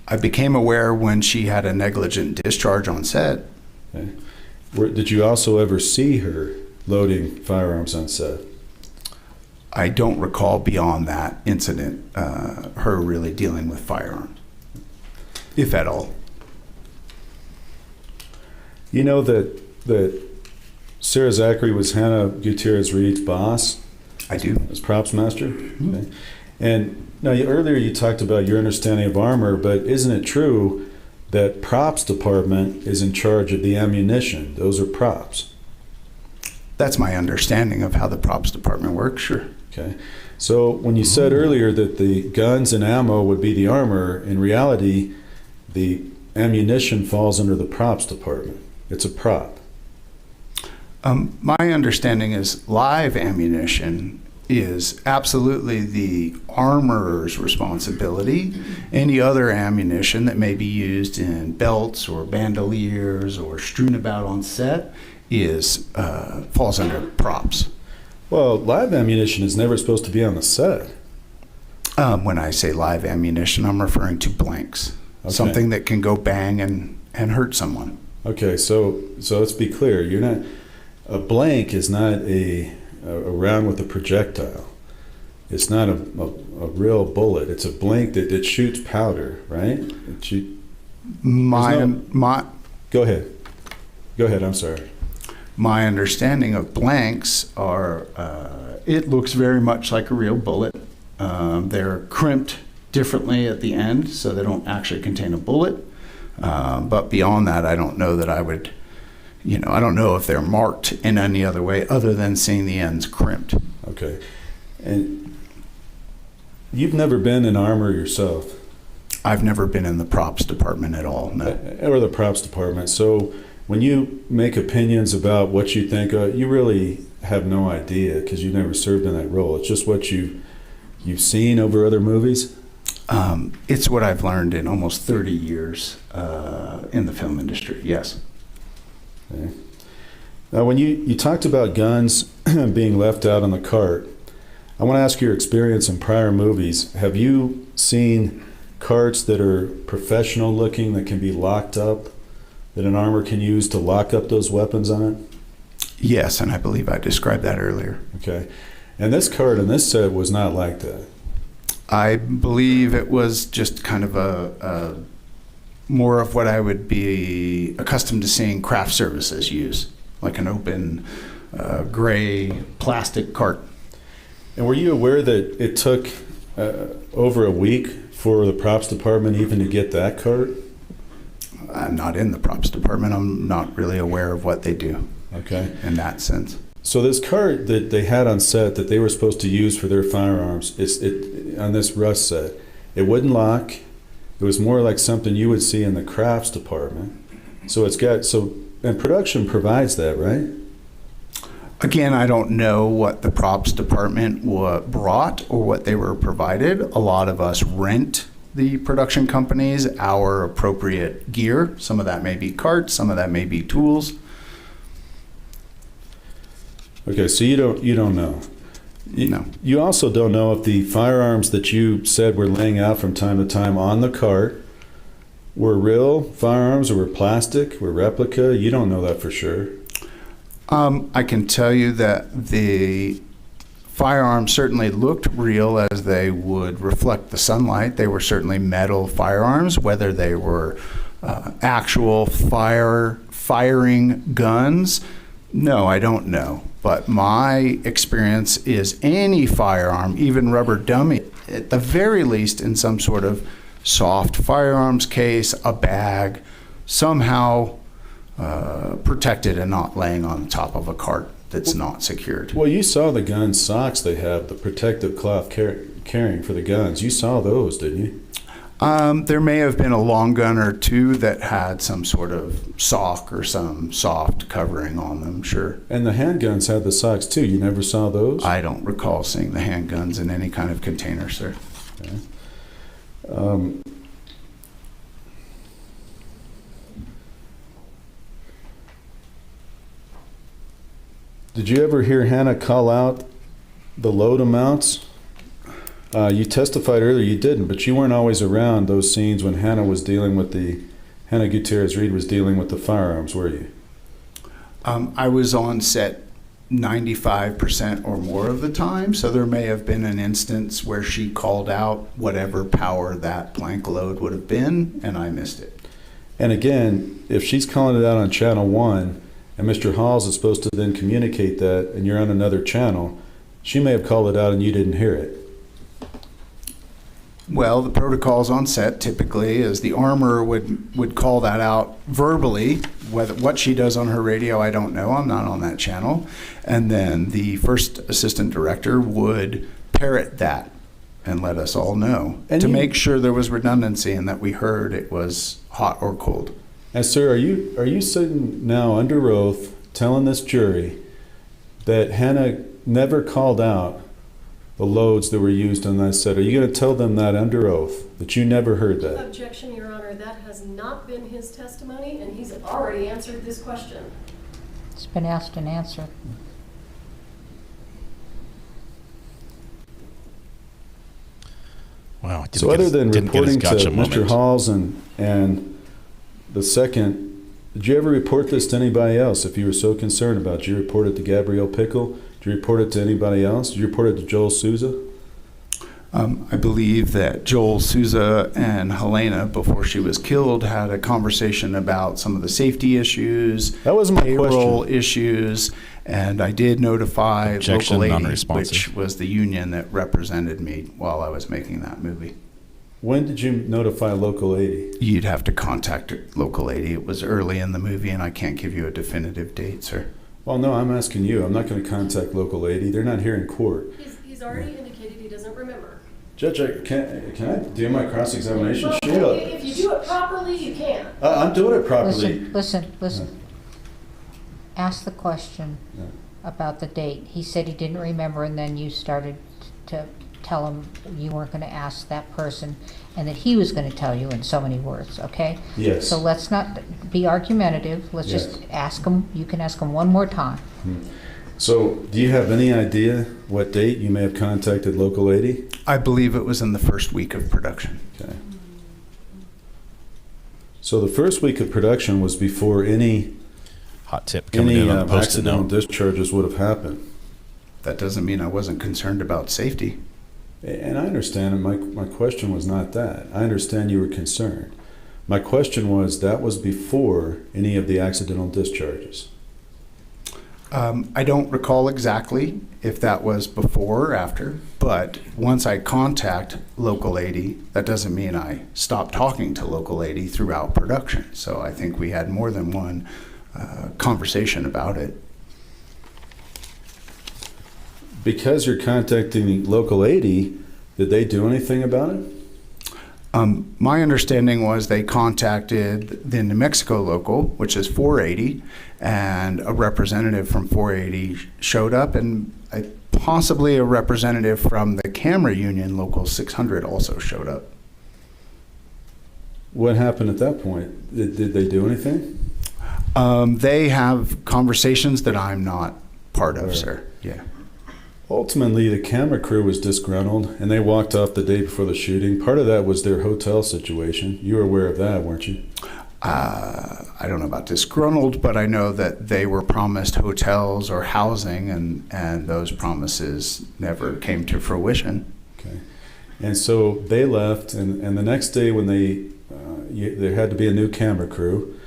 V: I became aware when she had a negligent discharge on set.
E: Okay. Did you also ever see her loading firearms on set?
V: I don't recall beyond that incident her really dealing with firearms, if at all.
E: You know that Sarah Zachary was Hannah Gutierrez Reed's boss?
V: I do.
E: As props master? Okay. And now earlier you talked about your understanding of armor, but isn't it true that props department is in charge of the ammunition? Those are props.
V: That's my understanding of how the props department works, sure.
E: Okay. So when you said earlier that the guns and ammo would be the armor, in reality, the ammunition falls under the props department. It's a prop.
V: My understanding is live ammunition is absolutely the armorer's responsibility. Any other ammunition that may be used in belts or bandoliers or strewn about on set falls under props.
E: Well, live ammunition is never supposed to be on the set.
V: When I say live ammunition, I'm referring to blanks.
E: Okay.
V: Something that can go bang and hurt someone.
E: Okay, so let's be clear. You're not, a blank is not a round with a projectile. It's not a real bullet. It's a blank that shoots powder, right? Go ahead. Go ahead, I'm sorry.
V: My understanding of blanks are, it looks very much like a real bullet. They're crimped differently at the end, so they don't actually contain a bullet. But beyond that, I don't know that I would, I don't know if they're marked in any other way other than seeing the ends crimped.
E: Okay. And you've never been in armor yourself?
V: I've never been in the props department at all, no.
E: Or the props department. So when you make opinions about what you think, you really have no idea because you've never served in that role. It's just what you've seen over other movies?
V: It's what I've learned in almost 30 years in the film industry, yes.
E: Okay. Now, when you talked about guns being left out on the cart, I want to ask your experience in prior movies. Have you seen carts that are professional looking that can be locked up, that an armor can use to lock up those weapons on it?
V: Yes, and I believe I described that earlier.
E: Okay. And this cart in this set was not like that.
V: I believe it was just kind of more of what I would be accustomed to seeing craft services use, like an open gray plastic cart.
E: And were you aware that it took over a week for the props department even to get that cart?
V: I'm not in the props department. I'm not really aware of what they do.
E: Okay.
V: In that sense.
E: So this cart that they had on set that they were supposed to use for their firearms, on this Rust set, it wouldn't lock. It was more like something you would see in the crafts department. So and production provides that, right?
V: Again, I don't know what the props department brought or what they were provided. A lot of us rent the production companies our appropriate gear. Some of that may be carts, some of that may be tools.
E: Okay, so you don't know.
V: No.
E: You also don't know if the firearms that you said were laying out from time to time on the cart were real firearms or were plastic, were replica. You don't know that for sure.
V: I can tell you that the firearms certainly looked real as they would reflect the sunlight. They were certainly metal firearms. Whether they were actual firing guns, no, I don't know. But my experience is any firearm, even rubber dummy, at the very least in some sort of soft firearms case, a bag, somehow protected and not laying on top of a cart that's not secured.
E: Well, you saw the gun socks they have, the protective cloth carrying for the guns. You saw those, didn't you?
V: There may have been a long gun or two that had some sort of sock or some soft covering on them, sure.
E: And the handguns had the socks too. You never saw those?
V: I don't recall seeing the handguns in any kind of container, sir.
E: Okay. Did you ever hear Hannah call out the load amounts? You testified earlier you didn't, but you weren't always around those scenes when Hannah Gutierrez Reed was dealing with the firearms, were you?
V: I was on set 95% or more of the time, so there may have been an instance where she called out whatever power that blank load would have been, and I missed it.
E: And again, if she's calling it out on channel 1, and Mr. Halls is supposed to then communicate that, and you're on another channel, she may have called it out and you didn't hear it.
V: Well, the protocols on set typically is the armorer would call that out verbally. What she does on her radio, I don't know. I'm not on that channel. And then the first assistant director would parrot that and let us all know to make sure there was redundancy and that we heard it was hot or cold.
E: And sir, are you sitting now under oath telling this jury that Hannah never called out the loads that were used on that set? Are you going to tell them that under oath, that you never heard that?
D: Objection, Your Honor. That has not been his testimony, and he's already answered this question.
A: It's been asked and answered.
C: Wow.
E: So other than reporting to Mr. Halls and the second, did you ever report this to anybody else if you were so concerned about it? Did you report it to Gabrielle Pickle? Did you report it to anybody else? Did you report it to Joel Souza?
V: I believe that Joel Souza and Helena, before she was killed, had a conversation about some of the safety issues,
E: that was my
V: payroll
E: question.
V: issues, and I did notify
C: Objection,
V: Local 80,
C: non-responsive.
V: which was the union that represented me while I was making that movie.
E: When did you notify Local 80?
V: You'd have to contact Local 80. It was early in the movie, and I can't give you a definitive date, sir.
E: Well, no, I'm asking you. I'm not going to contact Local 80. They're not here in court.
D: He's already indicated he doesn't remember.
E: Judge, can I do my cross-examination?
D: Well, if you do it properly, you can.
E: I'm doing it properly.
A: Listen. Ask the question about the date. He said he didn't remember, and then you started to tell him you weren't going to ask that person, and that he was going to tell you in so many words, okay?
E: Yes.
A: So let's not be argumentative. Let's just ask him. You can ask him one more time.
E: So, do you have any idea what date you may have contacted Local 80?
V: I believe it was in the first week of production.
E: Okay. So the first week of production was before any
C: hot tip coming in on the post-it
E: accidental
C: note.
E: discharges would have happened.
V: That doesn't mean I wasn't concerned about safety.
E: And I understand, and my question was not that. I understand you were concerned. My question was, that was before any of the accidental discharges.
V: I don't recall exactly if that was before or after, but once I contact Local 80, that doesn't mean I stop talking to Local 80 throughout production. So I think we had more than one conversation about it.
E: Because you're contacting Local 80, did they do anything about it?
V: My understanding was they contacted the New Mexico local, which is 480, and a representative from 480 showed up, and possibly a representative from the camera union, Local 600, also showed up.
E: What happened at that point? Did they do anything?
V: They have conversations that I'm not part of, sir. Yeah.
E: Ultimately, the camera crew was disgruntled, and they walked off the day before the shooting. Part of that was their hotel situation. You were aware of that, weren't you?
V: I don't know about disgruntled, but I know that they were promised hotels or housing, and those promises never came to fruition.
E: Okay. And so they left, and the next day when there had to be a new camera crew,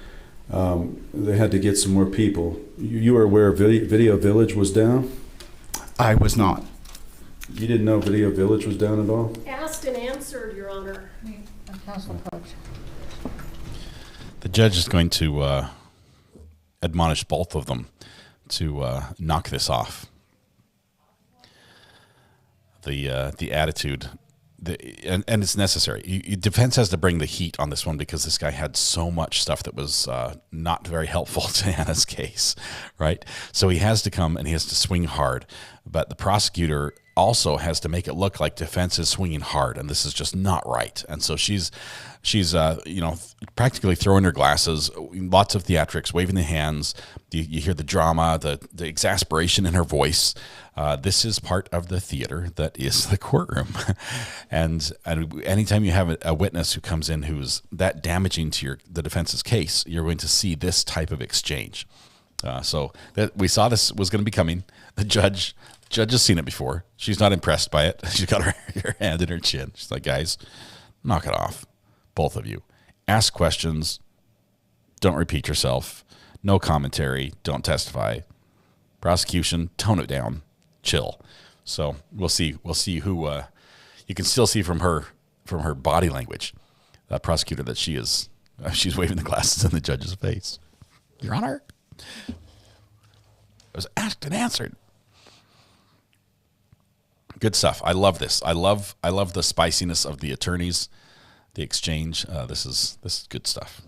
E: they had to get some more people. You were aware Video Village was down?
V: I was not.
E: You didn't know Video Village was down at all?
D: Asked and answered, Your Honor.
C: The judge is going to admonish both of them to knock this off. The attitude, and it's necessary. Defense has to bring the heat on this one because this guy had so much stuff that was not very helpful to Anna's case, right? So he has to come and he has to swing hard, but the prosecutor also has to make it look like defense is swinging hard, and this is just not right. And so she's practically throwing her glasses, lots of theatrics, waving the hands. You hear the drama, the exasperation in her voice. This is part of the theater that is the courtroom. and anytime you have a witness who comes in who's that damaging to the defense's case, you're going to see this type of exchange. So that we saw this was going to be coming. The judge has seen it before. She's not impressed by it. She's got her hand in her chin. She's like, guys, knock it off. Both of you. Ask questions. Don't repeat yourself. No commentary. Don't testify. Prosecution, tone it down. Chill. So we'll see who you can still see from her body language, that prosecutor, that she's waving the glasses in the judge's face. Your Honor, it was asked and answered. Good stuff. I love this. I love the spiciness of the attorneys, the exchange. This is good stuff.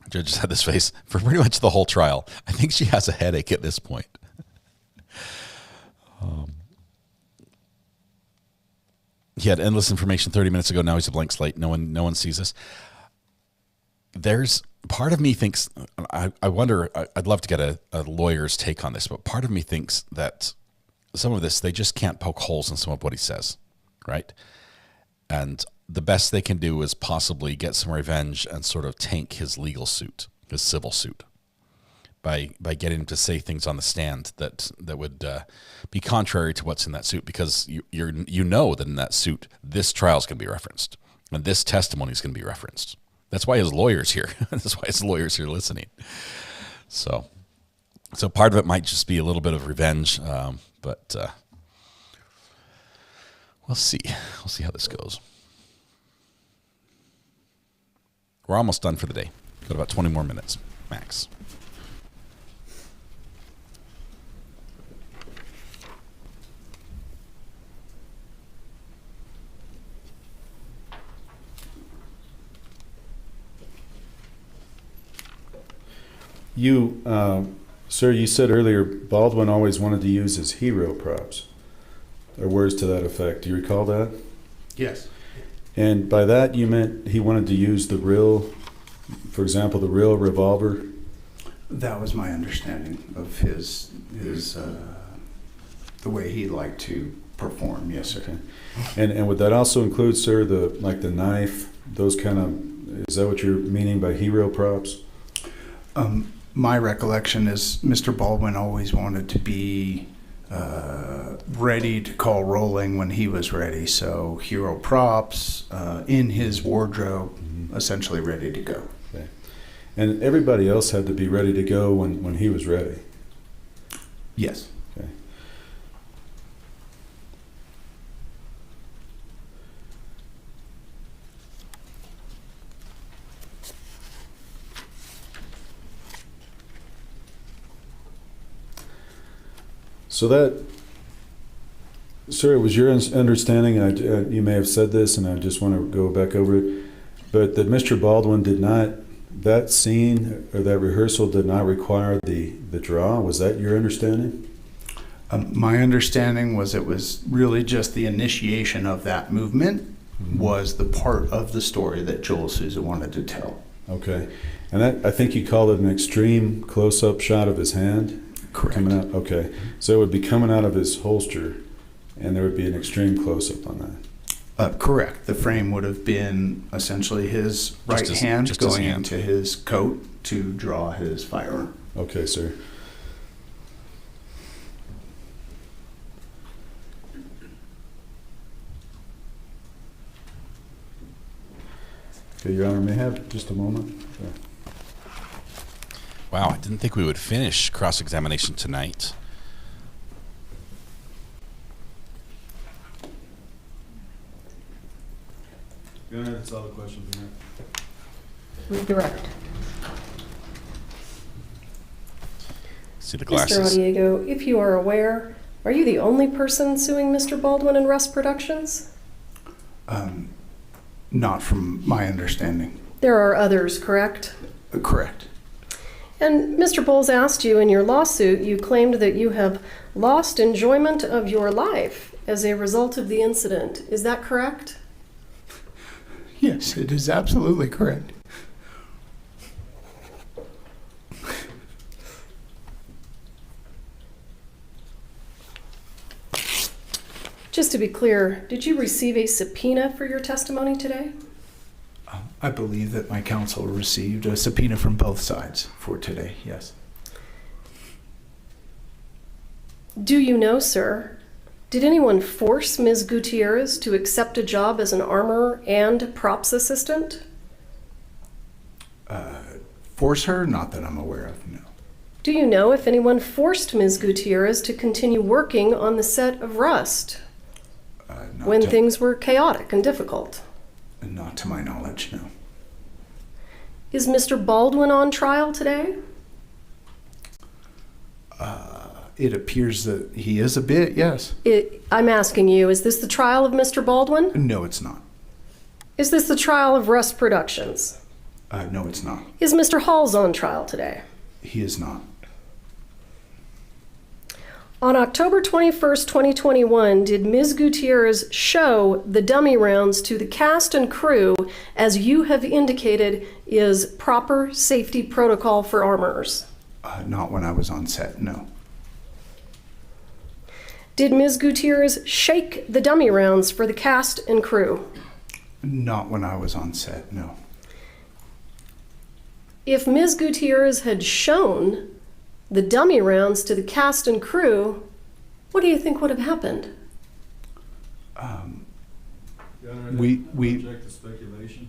C: The judge just had this face for pretty much the whole trial. I think she has a headache at this point. He had endless information 30 minutes ago. Now he's a blank slate. No one sees this. There's part of me thinks, I wonder, I'd love to get a lawyer's take on this, but part of me thinks that some of this, they just can't poke holes in some of what he says, right? And the best they can do is possibly get some revenge and sort of tank his legal suit, his civil suit, by getting him to say things on the stand that would be contrary to what's in that suit, because you know that in that suit, this trial is going to be referenced and this testimony is going to be referenced. That's why his lawyer's here. That's why his lawyer's here listening. So part of it might just be a little bit of revenge, but we'll see. We'll see how this goes. We're almost done for the day. Got about 20 more minutes, max.
E: You, sir, you said earlier Baldwin always wanted to use his hero props, or words to that effect. Do you recall that?
V: Yes.
E: And by that you meant he wanted to use the real, for example, the real revolver?
V: That was my understanding of his the way he liked to perform. Yes, sir.
E: Okay. And would that also include, sir, the knife, those kind of? Is that what you're meaning by hero props?
V: My recollection is Mr. Baldwin always wanted to be ready to call rolling when he was ready. So hero props in his wardrobe, essentially ready to go.
E: Okay. And everybody else had to be ready to go when he was ready.
V: Yes.
E: Okay. So that, sir, it was your understanding, you may have said this, and I just want to go back over it, but that Mr. Baldwin did not, that scene or that rehearsal did not require the draw. Was that your understanding?
V: My understanding was it was really just the initiation of that movement was the part of the story that Joel Souza wanted to tell.
E: Okay. And that, I think you called it an extreme close-up shot of his hand?
V: Correct.
E: Coming out. Okay. So it would be coming out of his holster, and there would be an extreme close-up on that.
V: Correct. The frame would have been essentially his right hand going into his coat to draw his firearm.
E: Okay, sir. Okay, Your Honor, may I have just a moment? Sure.
C: Wow, I didn't think we would finish cross-examination tonight.
E: Your Honor, that's all the questions we have.
A: Redirect.
C: See the glasses.
D: Mr. Odiego, if you are aware, are you the only person suing Mr. Baldwin and Russ Productions?
V: Not from my understanding.
D: There are others, correct?
V: Correct.
D: And Mr. Bowles asked you in your lawsuit, you claimed that you have lost enjoyment of your life as a result of the incident. Is that correct?
V: Yes, it is absolutely correct.
D: Just to be clear, did you receive a subpoena for your testimony today?
V: I believe that my counsel received a subpoena from both sides for today, yes.
D: Do you know, sir, did anyone force Ms. Gutierrez to accept a job as an armor and props assistant?
V: Force her? Not that I'm aware of, no.
D: Do you know if anyone forced Ms. Gutierrez to continue working on the set of Rust when things were chaotic and difficult?
V: Not to my knowledge, no.
D: Is Mr. Baldwin on trial today?
V: It appears that he is a bit, yes.
D: I'm asking you, is this the trial of Mr. Baldwin?
V: No, it's not.
D: Is this the trial of Rust Productions?
V: No, it's not.
D: Is Mr. Halls on trial today?
V: He is not.
D: On October 21st, 2021, did Ms. Gutierrez show the dummy rounds to the cast and crew, as you have indicated is proper safety protocol for armorers?
V: Not when I was on set, no.
D: Did Ms. Gutierrez shake the dummy rounds for the cast and crew?
V: Not when I was on set, no.
D: If Ms. Gutierrez had shown the dummy rounds to the cast and crew, what do you think would have happened?
V: We
E: object to speculation.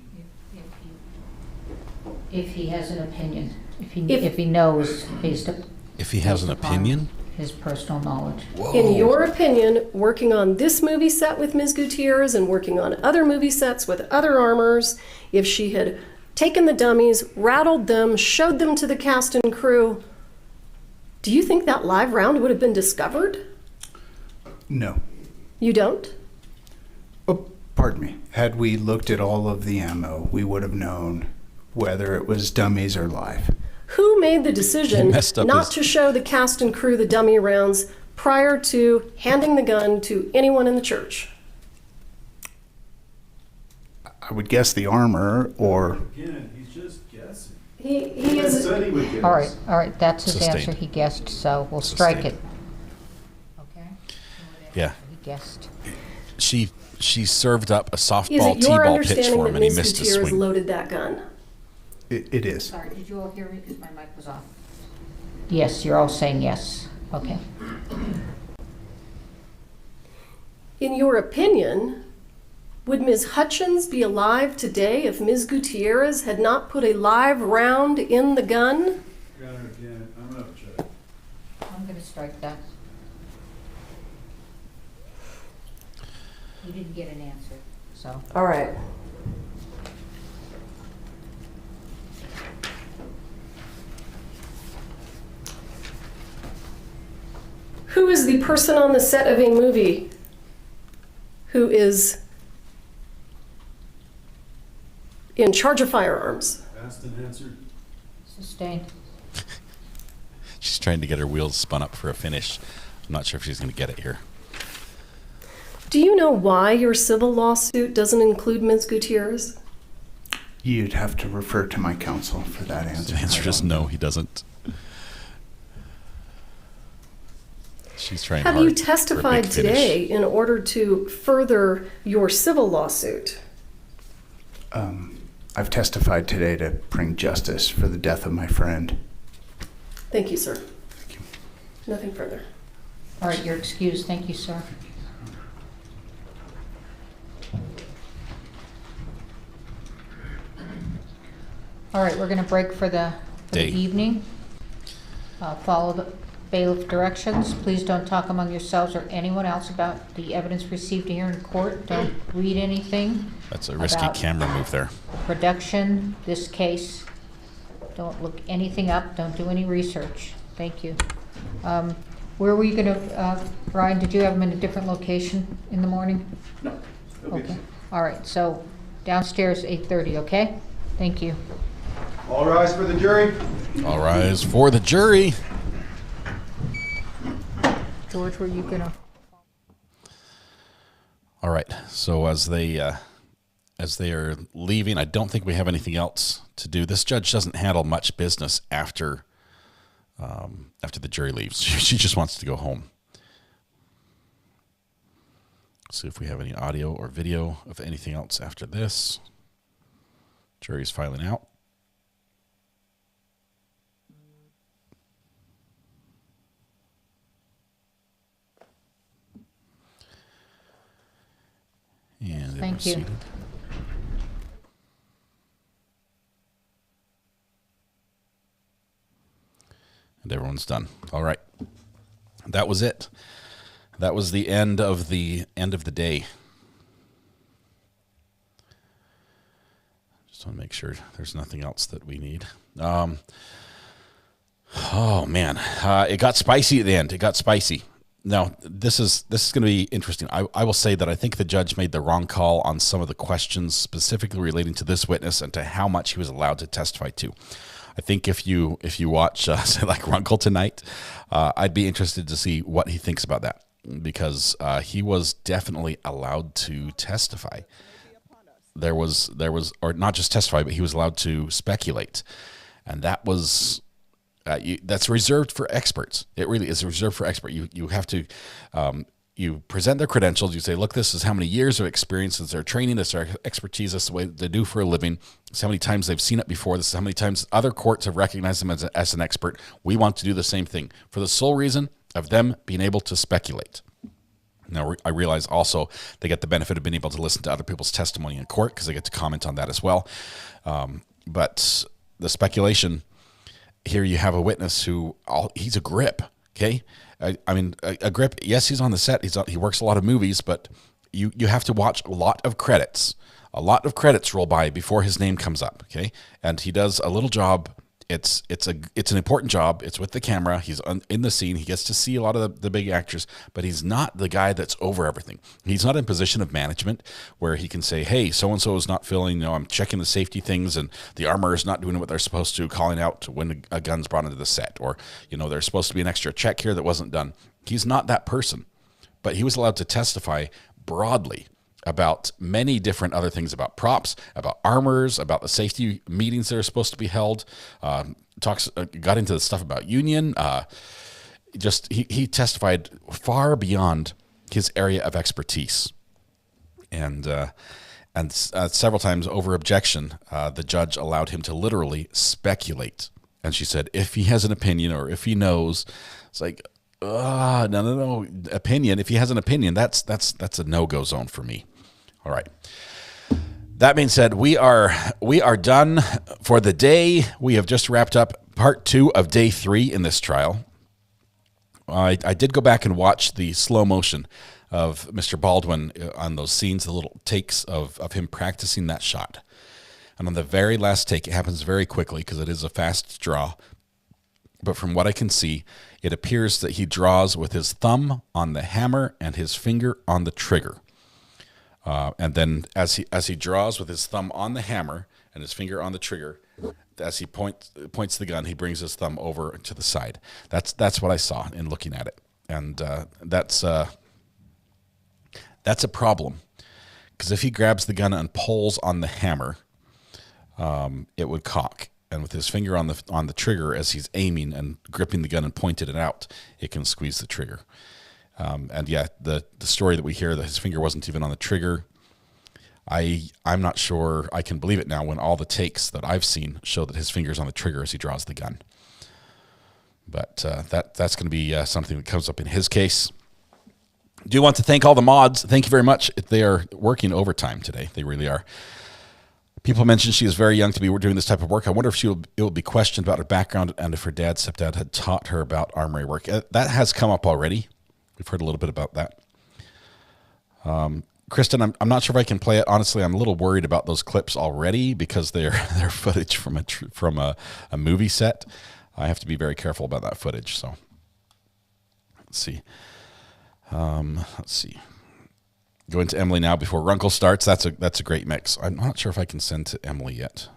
A: If he has an opinion, if he knows based upon
C: If he has an opinion?
A: his personal knowledge.
D: In your opinion, working on this movie set with Ms. Gutierrez and working on other movie sets with other armors, if she had taken the dummies, rattled them, showed them to the cast and crew, do you think that live round would have been discovered?
V: No.
D: You don't?
V: Oh, pardon me. Had we looked at all of the ammo, we would have known whether it was dummies or live.
D: Who made the decision
V: messed up
D: not to show the cast and crew the dummy rounds prior to handing the gun to anyone in the church?
V: I would guess the armor or...
E: Again, he's just guessing.
D: He is...
A: All right, that's his
C: Sustained.
A: answer. He guessed, so we'll strike it.
C: Yeah.
A: He guessed.
C: She served up a
D: Is
C: softball
D: it your
C: t-ball pitch
D: understanding
C: for
D: that
C: him and he
D: Ms.
C: missed a
D: Gutierrez
C: swing.
D: loaded that gun?
V: It is.
A: Sorry, did you all hear me? Because my mic was off. Yes, you're all saying yes. Okay.
D: In your opinion, would Ms. Hutchins be alive today if Ms. Gutierrez had not put a live round in the gun?
E: Got her again. I'm going to check.
A: I'm going to strike that. You didn't get an answer, so.
D: All right. Who is the person on the set of a movie who is in charge of firearms?
E: Asked and answered.
A: Sustained.
C: She's trying to get her wheels spun up for a finish. I'm not sure if she's going to get it here.
D: Do you know why your civil lawsuit doesn't include Ms. Gutierrez?
V: You'd have to refer to my counsel for that answer.
C: The answer is no, he doesn't. She's trying
D: Have
C: hard
D: you
C: for a big
D: testified
C: finish.
D: today in order to further your civil lawsuit?
V: I've testified today to bring justice for the death of my friend.
D: Thank you, sir. Thank you. Nothing further.
A: All right, you're excused. Thank you, sir. All right, we're going to break for the evening. Follow the bailiff directions. Please don't talk among yourselves or anyone else about the evidence received here in court. Don't read anything.
C: That's a risky
A: about
C: camera move there.
A: Production, this case. Don't look anything up. Don't do any research. Thank you. Where were you going to, Brian, did you have them in a different location in the morning?
K: No.
A: Okay. All right, so downstairs, 8:30, okay? Thank you.
K: All rise for the jury.
C: All rise for the jury.
A: George, were you going to?
C: All right. So as they are leaving, I don't think we have anything else to do. This judge doesn't handle much business after the jury leaves. She just wants to go home. See if we have any audio or video of anything else after this. Jury's filing out. And
A: Thank you.
C: seated. And everyone's done. All right. That was it. That was the end of the day. Just want to make sure there's nothing else that we need. Oh man, it got spicy at the end. It got spicy. Now this is going to be interesting. I will say that I think the judge made the wrong call on some of the questions specifically relating to this witness and to how much he was allowed to testify to. I think if you watch say like Runkle tonight, I'd be interested to see what he thinks about that, because he was definitely allowed to testify. There was, or not just testify, but he was allowed to speculate, and that was that's reserved for experts. It really is reserved for experts. You have to. You present their credentials. You say, look, this is how many years of experience, this is their training, this is their expertise, this is the way they do for a living. This is how many times they've seen it before. This is how many times other courts have recognized them as an expert. We want to do the same thing for the sole reason of them being able to speculate. Now, I realize also they get the benefit of being able to listen to other people's testimony in court because they get to comment on that as well. But the speculation, here you have a witness who, he's a grip, okay? I mean, a grip, yes, he's on the set. He works a lot of movies, but you have to watch a lot of credits. A lot of credits roll by before his name comes up, okay? And he does a little job. It's an important job. It's with the camera. He's in the scene. He gets to see a lot of the big actors, but he's not the guy that's over everything. He's not in position of management where he can say, hey, so-and-so is not feeling, I'm checking the safety things and the armor is not doing what they're supposed to, calling out when a gun's brought into the set, or, there's supposed to be an extra check here that wasn't done. He's not that person, but he was allowed to testify broadly about many different other things, about props, about armors, about the safety meetings that are supposed to be held. Got into the stuff about union. He testified far beyond his area of expertise, and several times over objection, the judge allowed him to literally speculate. And she said, if he has an opinion or if he knows, it's like, No. Opinion. If he has an opinion, that's a no-go zone for me. All right. That being said, we are done for the day. We have just wrapped up part 2 of day 3 in this trial. I did go back and watch the slow motion of Mr. Baldwin on those scenes, the little takes of him practicing that shot. And on the very last take, it happens very quickly because it is a fast draw. But from what I can see, it appears that he draws with his thumb on the hammer and his finger on the trigger. And then as he draws with his thumb on the hammer and his finger on the trigger, as he points the gun, he brings his thumb over to the side. That's what I saw in looking at it. And that's a problem. Because if he grabs the gun and pulls on the hammer, it would cock. And with his finger on the trigger as he's aiming and gripping the gun and pointing it out, it can squeeze the trigger. And yeah, the story that we hear that his finger wasn't even on the trigger, I'm not sure I can believe it now when all the takes that I've seen show that his finger's on the trigger as he draws the gun. But that's going to be something that comes up in his case. Do want to thank all the mods. Thank you very much. They are working overtime today. They really are. People mentioned she is very young to be doing this type of work. I wonder if it will be questioned about her background and if her stepdad had taught her about armory work. That has come up already. We've heard a little bit about that. Kristen, I'm not sure if I can play it. Honestly, I'm a little worried about those clips already because they're footage from a movie set. I have to be very careful about that footage. So let's see. Go into Emily now before Runkle starts. That's a great mix. I'm not sure if I can send to Emily yet.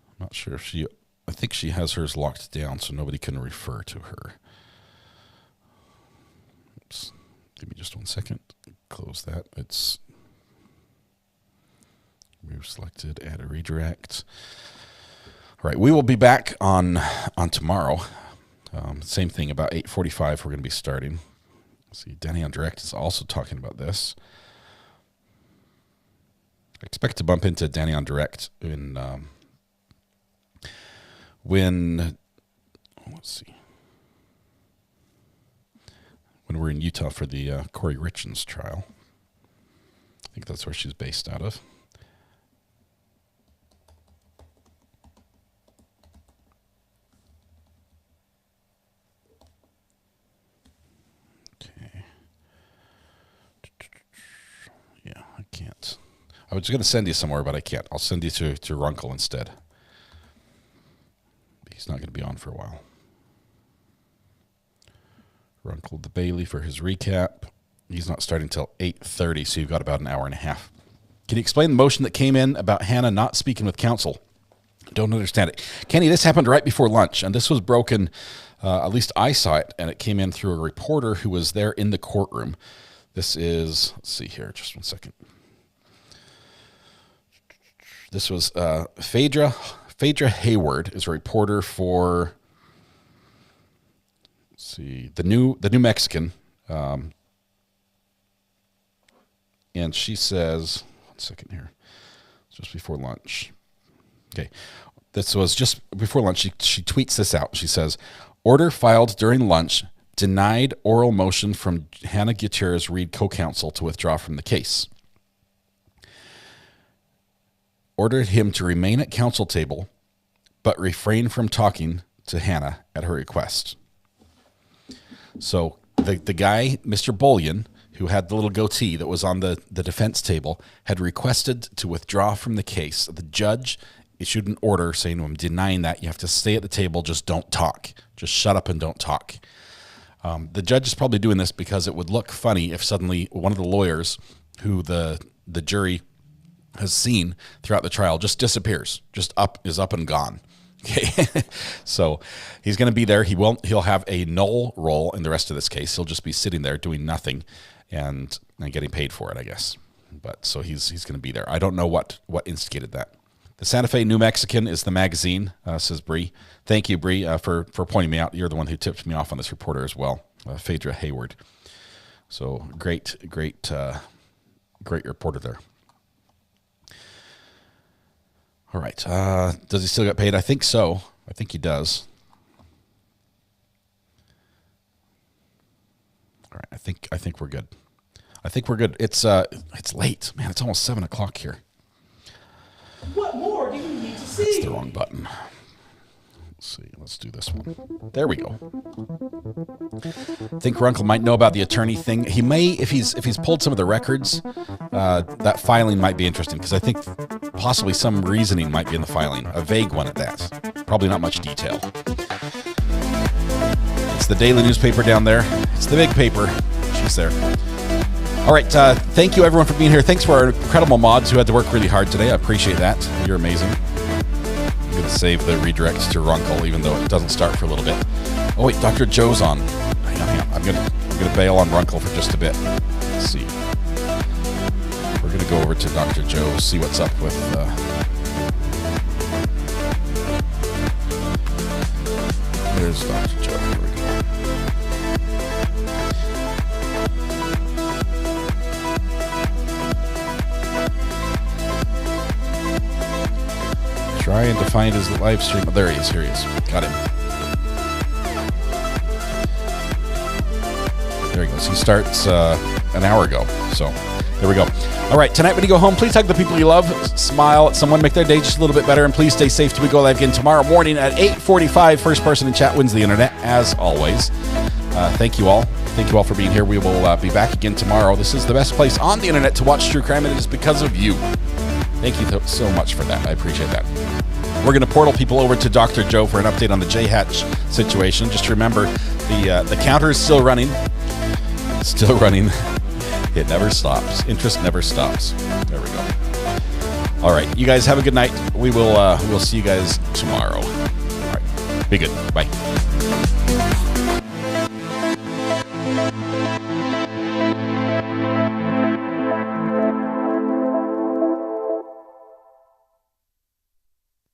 C: I'm not sure if I think she has hers locked down so nobody can refer to her. Oops. Give me just 1 second. Close that. It's move selected, add a redirect. All right, we will be back on tomorrow. Same thing, about 8:45 we're going to be starting. See, Danny on Direct is also talking about this. I expect to bump into Danny on Direct when we're in Utah for the Corey Richens trial. I think that's where she's based out of. Yeah, I can't. I was going to send you somewhere, but I can't. I'll send you to Runkle instead. He's not going to be on for a while. Runkle the Bailey for his recap. He's not starting until 8:30, so you've got about an hour and a half. Can you explain the motion that came in about Hannah not speaking with counsel? Don't understand it. Kenny, this happened right before lunch, and this was broken, at least I saw it, and it came in through a reporter who was there in the courtroom. This is, let's see here, just 1 second. This was Phaedra Hayward is a reporter for, let's see, the New Mexican, and she says, 1 second here, just before lunch. Okay, this was just before lunch. She tweets this out. She says, order filed during lunch denied oral motion from Hannah Gutierrez Reed co-counsel to withdraw from the case. Ordered him to remain at counsel table, but refrain from talking to Hannah at her request. So the guy, Mr. Bullion, who had the little goatee that was on the defense table, had requested to withdraw from the case. The judge issued an order saying to him, denying that. You have to stay at the table, just don't talk. Just shut up and don't talk. The judge is probably doing this because it would look funny if suddenly one of the lawyers who the jury has seen throughout the trial just disappears, is up and gone. Okay, so he's going to be there. He'll have a null role in the rest of this case. He'll just be sitting there doing nothing and getting paid for it, I guess. But so he's going to be there. I don't know what instigated that. The Santa Fe New Mexican is the magazine, says Bree. Thank you, Bree, for pointing me out. You're the one who tipped me off on this reporter as well, Phaedra Hayward. So great reporter there. All right. Does he still get paid? I think so. I think he does. All right, I think we're good. I think we're good. It's late, man. It's almost 7 o'clock here.
R: What more do you need to see?
C: That's the wrong button. Let's see. Let's do this one. There we go. I think your uncle might know about the attorney thing. He may, if he's pulled some of the records, that filing might be interesting because I think possibly some reasoning might be in the filing, a vague one at that. Probably not much detail. It's the daily newspaper down there. It's the big paper. She's there. All right. Thank you, everyone, for being here. Thanks for our incredible mods who had to work really hard today. I appreciate that. You're amazing. I'm going to save the redirects to Runkle, even though it doesn't start for a little bit. Oh, wait. Dr. Joe's on. Hang on. I'm going to bail on Runkle for just a bit. Let's see. We're going to go over to Dr. Joe, see what's up with... There's Dr. Joe. Here we go. Trying to find his live stream. Oh, there he is. Here he is. Got him. There he goes. He starts an hour ago. So there we go. All right. Tonight when you go home, please hug the people you love. Smile at someone. Make their day just a little bit better. And please stay safe till we go live again tomorrow morning at 8:45. First person in chat wins the internet, as always. Thank you all. Thank you all for being here. We will be back again tomorrow. This is the best place on the internet to watch true crime, and it is because of you. Thank you so much for that. I appreciate that. We're going to portal people over to Dr. Joe for an update on the J-Hatch situation. Just remember, the counter is still running. It's still running. It never stops. Interest never stops. There we go. All right. You guys have a good night. We'll see you guys tomorrow. All right. Be good. Bye.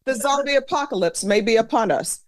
R: The zombie apocalypse may be upon us.